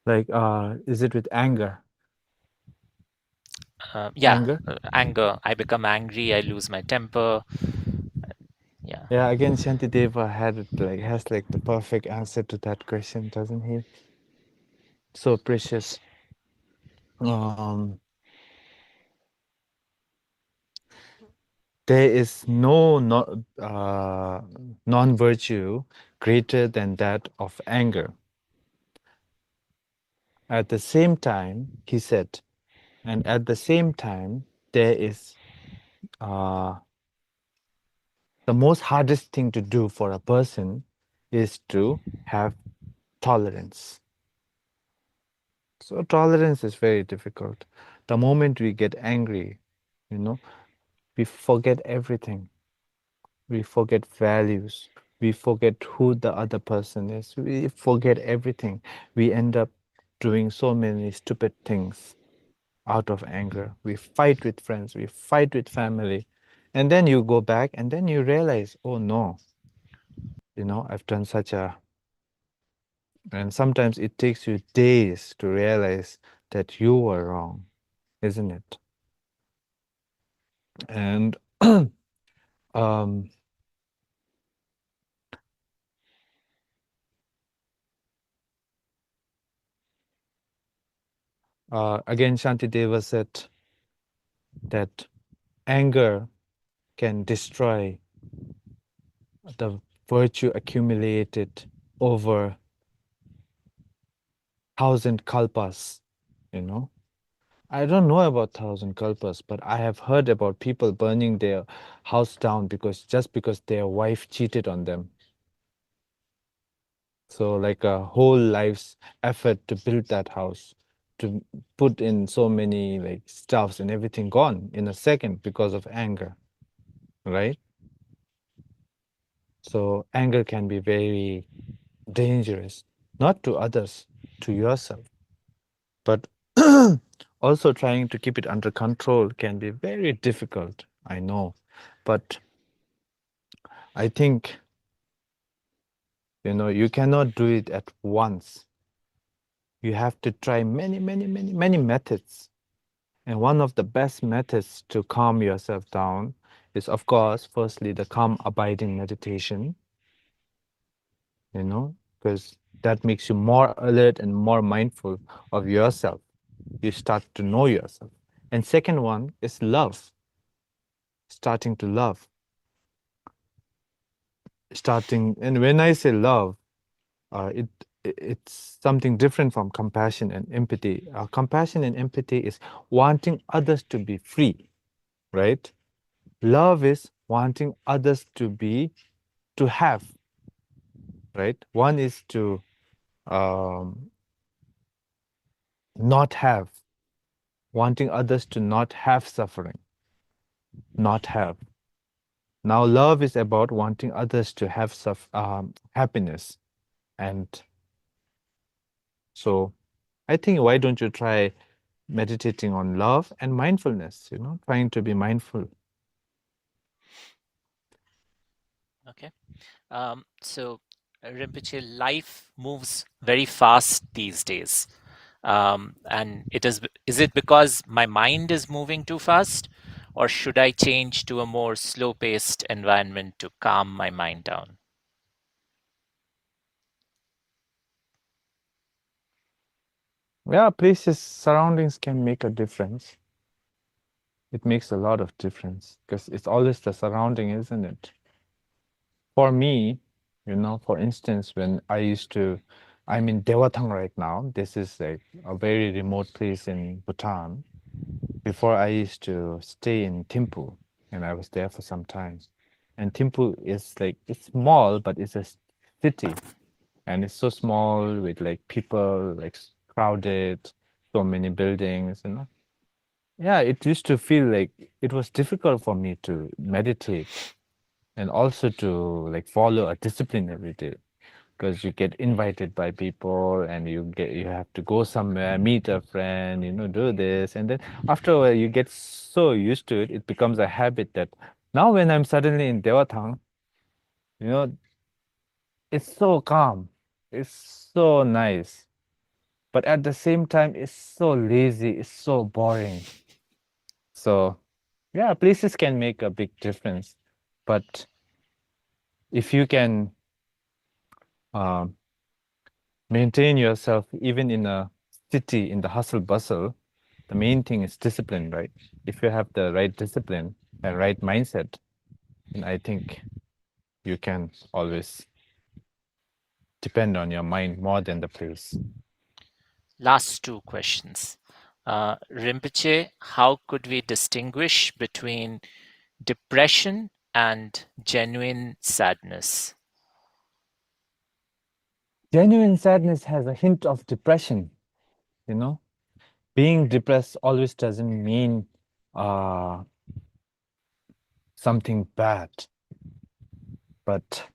Like, is it with anger? Yeah, Anger? anger. I become angry, I lose my temper. Yeah. Yeah, again, Shantideva has the perfect answer to that question, doesn't he? So precious. There is no non-virtue greater than that of anger. At the same time, he said, and at the same time, there is the most hardest thing to do for a person is to have tolerance. So tolerance is very difficult. The moment we get angry, we forget everything. We forget values. We forget who the other person is. We forget everything. We end up doing so many stupid things out of anger. We fight with friends. We fight with family. And then you go back and then you realize, oh no, I've done such a. And sometimes it takes you days to realize that you were wrong, isn't it? And again, Shantideva said that anger can destroy the virtue accumulated over 1,000 kalpas, I don't know about 1,000 kalpas, but I have heard about people burning their house down just because their wife cheated on them. So like a whole life's effort to build that house, to put in so many like stuffs and everything gone in a second because of anger, right? So anger can be very dangerous, not to others, to yourself. But also trying to keep it under control can be very difficult, I know. But I think, you cannot do it at once. You have to try many, many, many, many methods. And one of the best methods to calm yourself down is, of course, firstly, the calm abiding meditation, because that makes you more alert and more mindful of yourself. You start to know yourself. And second one is love, starting to love. And when I say love, it's something different from compassion and empathy. Compassion and empathy is wanting others to be free, right? Love is wanting others to have, right? One is to not have, wanting others to not have suffering, not have. Now, love is about wanting others to have happiness. And so I think, why don't you try meditating on love and mindfulness, trying to be mindful. Okay. So, Rinpoche, life moves very fast these days. And is it because my mind is moving too fast, or should I change to a more slow-paced environment to calm my mind down? Yeah, places, surroundings can make a difference. It makes a lot of difference because it's always the surrounding, isn't it? For me, for instance, when I'm in Dewatang right now. This is like a very remote place in Bhutan. Before, I used to stay in Thimphu, and I was there for some time. And Thimphu is like, it's small, but it's a city. And it's so small with like people, like crowded, so many buildings, Yeah, it used to feel like it was difficult for me to meditate and also to like follow a discipline every day, because you get invited by people and you have to go somewhere, meet a friend, do this. And then after a while, you get so used to it, it becomes a habit that now when I'm suddenly in Dewatang, you know, it's so calm. It's so nice. But at the same time, it's so lazy. It's so boring. So, yeah, places can make a big difference. But if you can um, maintain yourself even in a city, in the hustle bustle, the main thing is discipline, right? If you have the right discipline and right mindset, then I think you can always depend on your mind more than the place. Last two questions. Rinpoche, how could we distinguish between depression and genuine sadness? Genuine sadness has a hint of depression, Being depressed always doesn't mean something bad. But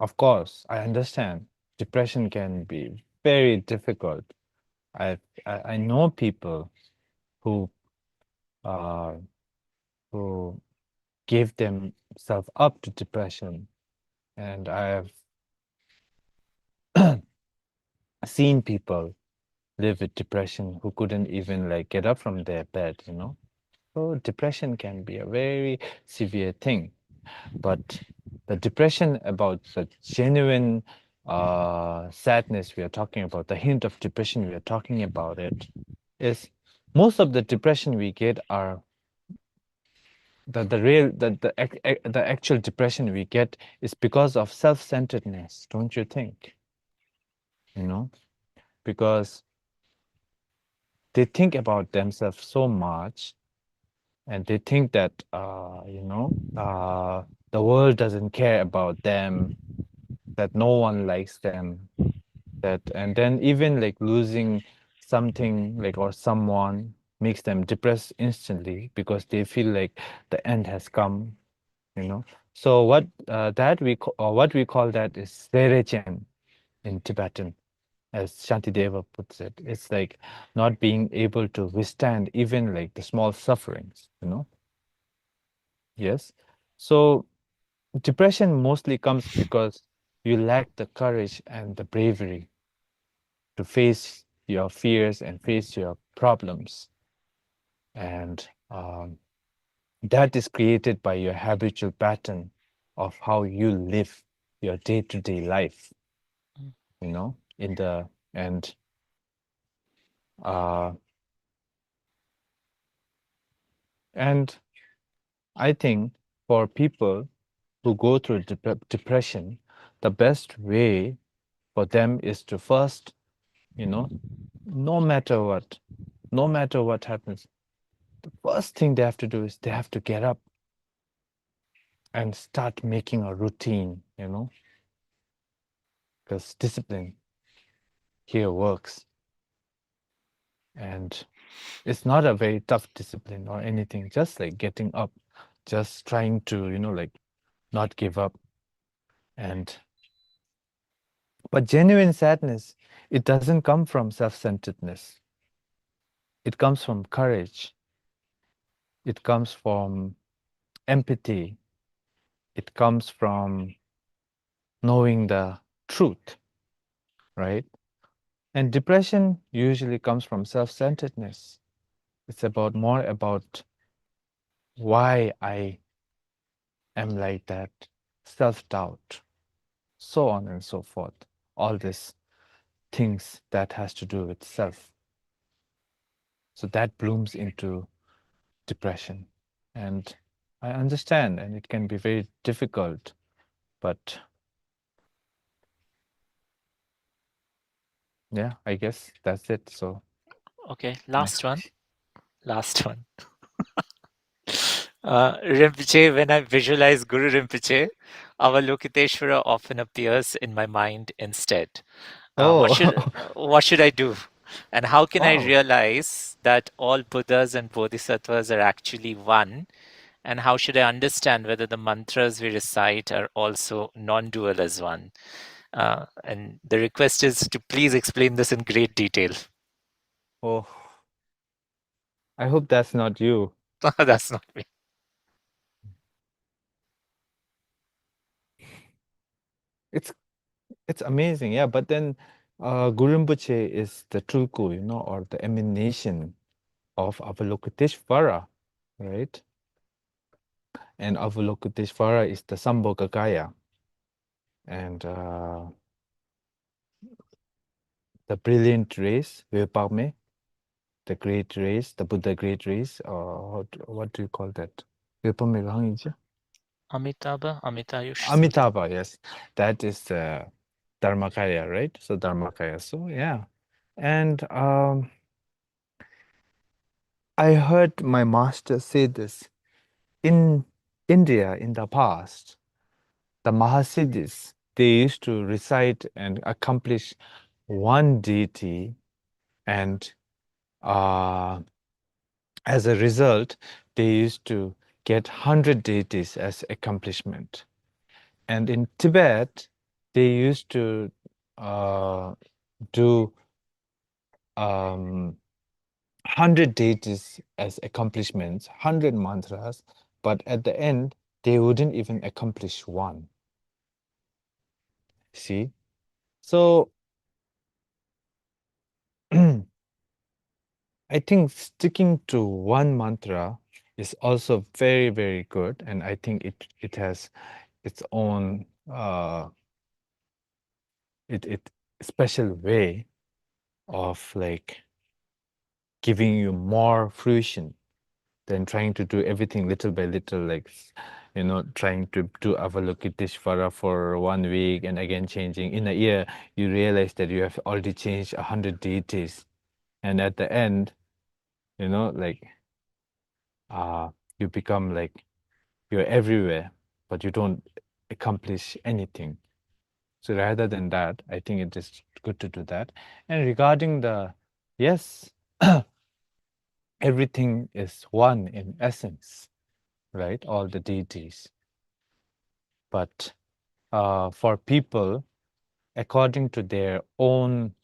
of course, I understand depression can be very difficult. I know people who uh, who gave themselves up to depression, and I have seen people live with depression who couldn't even like get up from their bed. So depression can be a very severe thing. But the depression, about the genuine sadness we are talking about, the hint of depression we are talking about, it is most of the depression we get are the actual depression we get is because of self-centeredness, don't you think? Because they think about themselves so much, and they think that the world doesn't care about them, that no one likes them, and then even like losing something like or someone makes them depressed instantly because they feel like the end has come. So what we call that is Serechen in Tibetan, as Shantideva puts it. It's like not being able to withstand even like the small sufferings. Yes. So depression mostly comes because you lack the courage and the bravery to face your fears and face your problems. And that is created by your habitual pattern of how you live your day-to-day life, in the and uh, and I think for people who go through depression, the best way for them is to first, no matter what happens, the first thing they have to do is they have to get up and start making a routine, you know, because discipline here works. And it's not a very tough discipline or anything, just like getting up, just trying to, you know, like not give up. But genuine sadness, it doesn't come from self-centeredness. It comes from courage. It comes from empathy. It comes from knowing the truth, right? And depression usually comes from self-centeredness. It's more about why I am like that, self-doubt, so on and so forth. All these things that has to do with self. So that blooms into depression. And I understand, and it can be very difficult, but yeah, I guess that's it. So Okay, last one. Rinpoche, when I visualize Guru Rinpoche, Avalokiteshvara often appears in my mind instead. What should I do? And how can I wow. realize that all Buddhas and Bodhisattvas are actually one? And how should I understand whether the mantras we recite are also non-dual as one? And the request is to please explain this in great detail. Oh, I hope that's not you. That's not me. It's amazing, yeah. But then Guru Rinpoche is the Tulku, you know, or the emanation of Avalokiteshvara, right? And Avalokiteshvara is the Sambhogakaya. And the brilliant race, Virpagme, the great race, the Buddha great race, what do you call that? Virpagme Rahangija? Amitabha, yes. That is the Dharmakaya, right? So Dharmakaya. So yeah. And I heard my master say this. In India, in the past, the Mahasiddhis, they used to recite and accomplish one deity, and as a result, they used to get 100 deities as accomplishment. And in Tibet, they used to do 100 deities as accomplishments, 100 mantras, but at the end, they wouldn't even accomplish one. See? So I think sticking to one mantra is also very, very good. And I think it has its own special way of like giving you more fruition than trying to do everything little by little, like, you know, trying to do Avalokiteshvara for 1 week and again changing. In a year, you realize that you have already changed 100 deities. And at the end, you know, like, you become like, you're everywhere, but you don't accomplish anything. So rather than that, I think it is good to do that. And regarding yes, everything is one in essence, right? All the deities. But for people, according to their own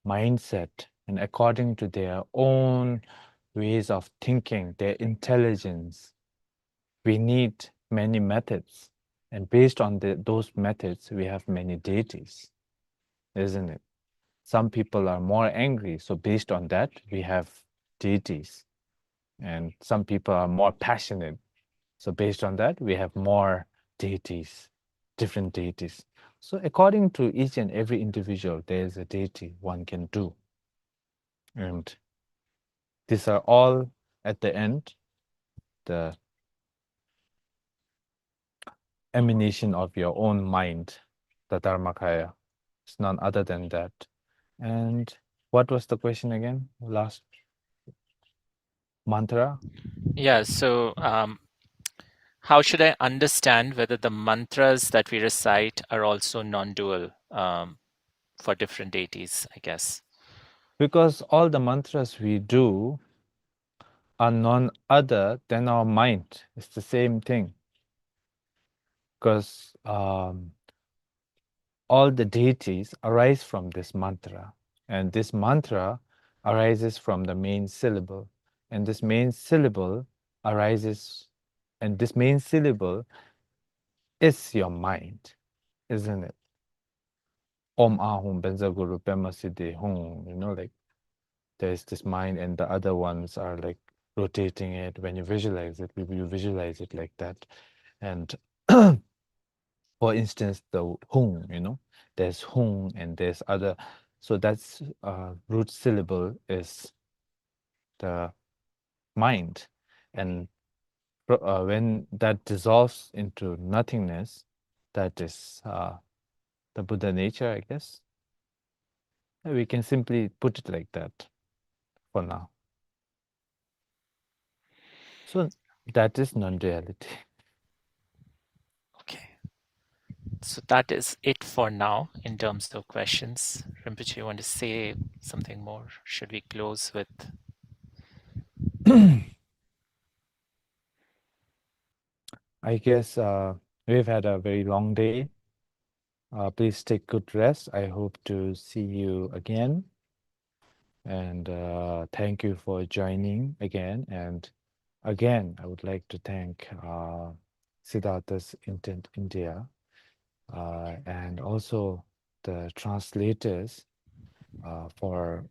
mindset and according to their own ways of thinking, their intelligence, we need many methods. And based on those methods, we have many deities, isn't it? Some people are more angry, so based on that, we have deities. And some people are more passionate, so based on that, we have more deities, different deities. So according to each and every individual, there is a deity one can do. And these are all, at the end, the emanation of your own mind, the Dharmakaya. It's none other than that. And what was the question again? Last. mantra. Yeah, so how should I understand whether the mantras that we recite are also non-dual for different deities, I guess? Because all the mantras we do are none other than our mind. It's the same thing. Because all the deities arise from this mantra. And this mantra arises from the main syllable. And this main syllable arises, and this main syllable is your mind, isn't it? Om Ahum Benza Guru Pema Siddhi Hum, like there's this mind and the other ones are like rotating it. When you visualize it, you visualize it like that. And for instance, the Hung, there's Hung and there's other. So that's root syllable is the mind. And when that dissolves into nothingness, that is the Buddha nature, I guess. We can simply put it like that for now. So that is non-duality. Okay. So that is it for now in terms of questions. Rinpoche, you want to say something more? Should we close with? I guess we've had a very long day. Please take good rest. I hope to see you again. And thank you for joining again. And again, I would like to thank Siddhartha's Intent India and also the translators for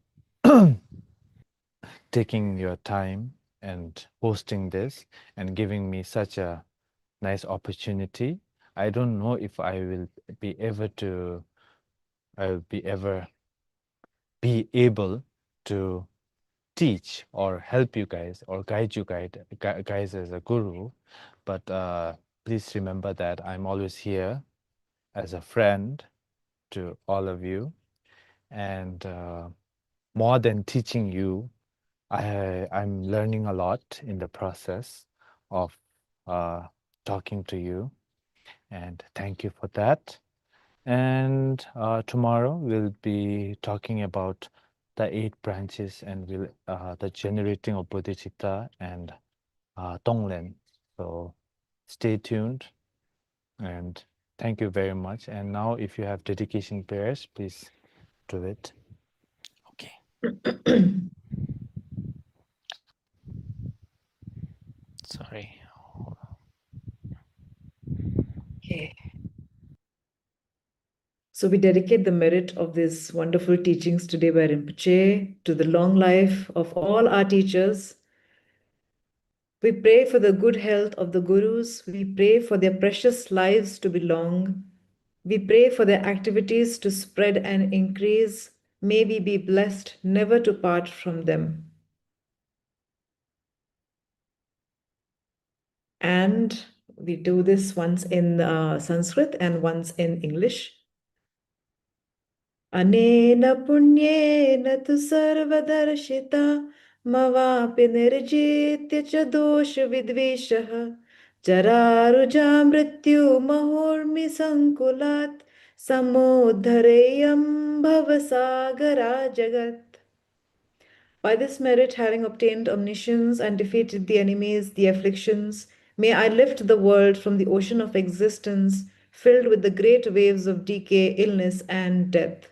taking your time and hosting this and giving me such a nice opportunity. I don't know if I will be ever be able to teach or help you guys or guide you guys as a guru, but please remember that I'm always here as a friend to all of you, and more than teaching you, I'm learning a lot in the process of talking to you, and thank you for that. And tomorrow we'll be talking about the 8 branches and the generating of bodhicitta and Tonglen. So stay tuned and thank you very much. And now if you have dedication prayers, please do it. Okay. Sorry. Okay. So we dedicate the merit of these wonderful teachings today by Rinpoche to the long life of all our teachers. We pray for the good health of the gurus. We pray for their precious lives to be long. We pray for their activities to spread and increase. May we be blessed never to part from them. And we do this once in Sanskrit and once in English. Anena punyena tu sarvadarshita mavapi nirjitya cha dosha vidvishah jararuja mrityu mahormi sankulat samodhareyam bhavasagara jagat. By this merit, having obtained omniscience and defeated the enemies, the afflictions, may I lift the world from the ocean of existence filled with the great waves of decay, illness, and death.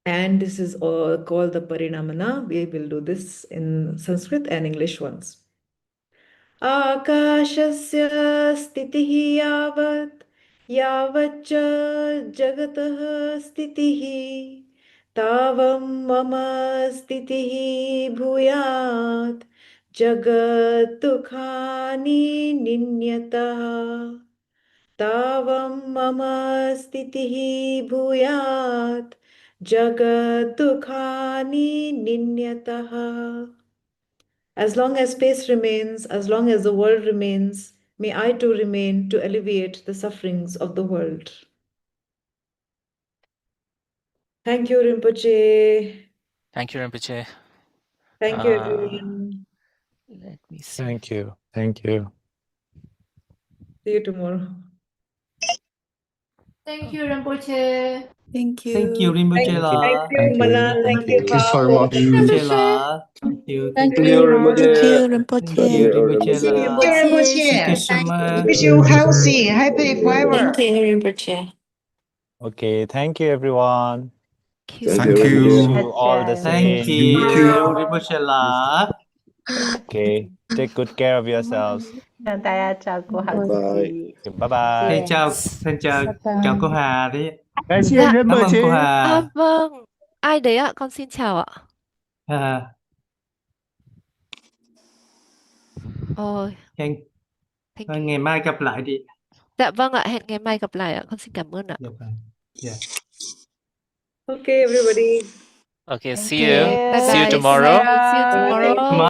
And this is called the Parinamana. We will do this in Sanskrit and English once. Akashasya stitihi yavatcha jagatah stitihi tavam mama stitihi bhuyat jagat dukhani ninyatah tavam mama stitihi bhuyat jagat dukhani ninyatah. As long as space remains, as long as the world remains, may I too remain to alleviate the sufferings of the world. Thank you, Rinpoche. Thank you, Rinpoche. Thank you, everyone. Let me see. Thank you. Thank you. See you tomorrow. Thank you, Rinpoche. Thank you. Thank you, Rinpoche La. Thank you, Thank you. Manan. Thank you, Thank you so Paul. much. Rinpoche La. Thank you. Thank Thank you, you, Rinpoche. Thank you, Thank you, Rinpoche. Rinpoche La. Thank you, Rinpoche. Thank you so much. Wish you healthy, happy forever. Thank you, Rinpoche. Okay, thank you, everyone. Thank Wish you. you all the Thank same. you, Rinpoche La. Okay, take good care of yourselves. 让大家照顾好自 Bye. 己。 Okay, bye bye. Xin chào, chào cô Hà đi. Cảm Dạ. Cảm ơn cô À Hà. vâng. Ai đấy ạ? Con xin chào ạ. À, Ôi, hẹn thank thôi, you. ngày mai gặp lại đi. Dạ vâng ạ, hẹn ngày mai gặp lại ạ. Con xin cảm ơn ạ. Dạ vâng. Dạ. Okay, everybody. Okay, Thank see you. you. Bye See you bye. tomorrow. See you Bye. tomorrow.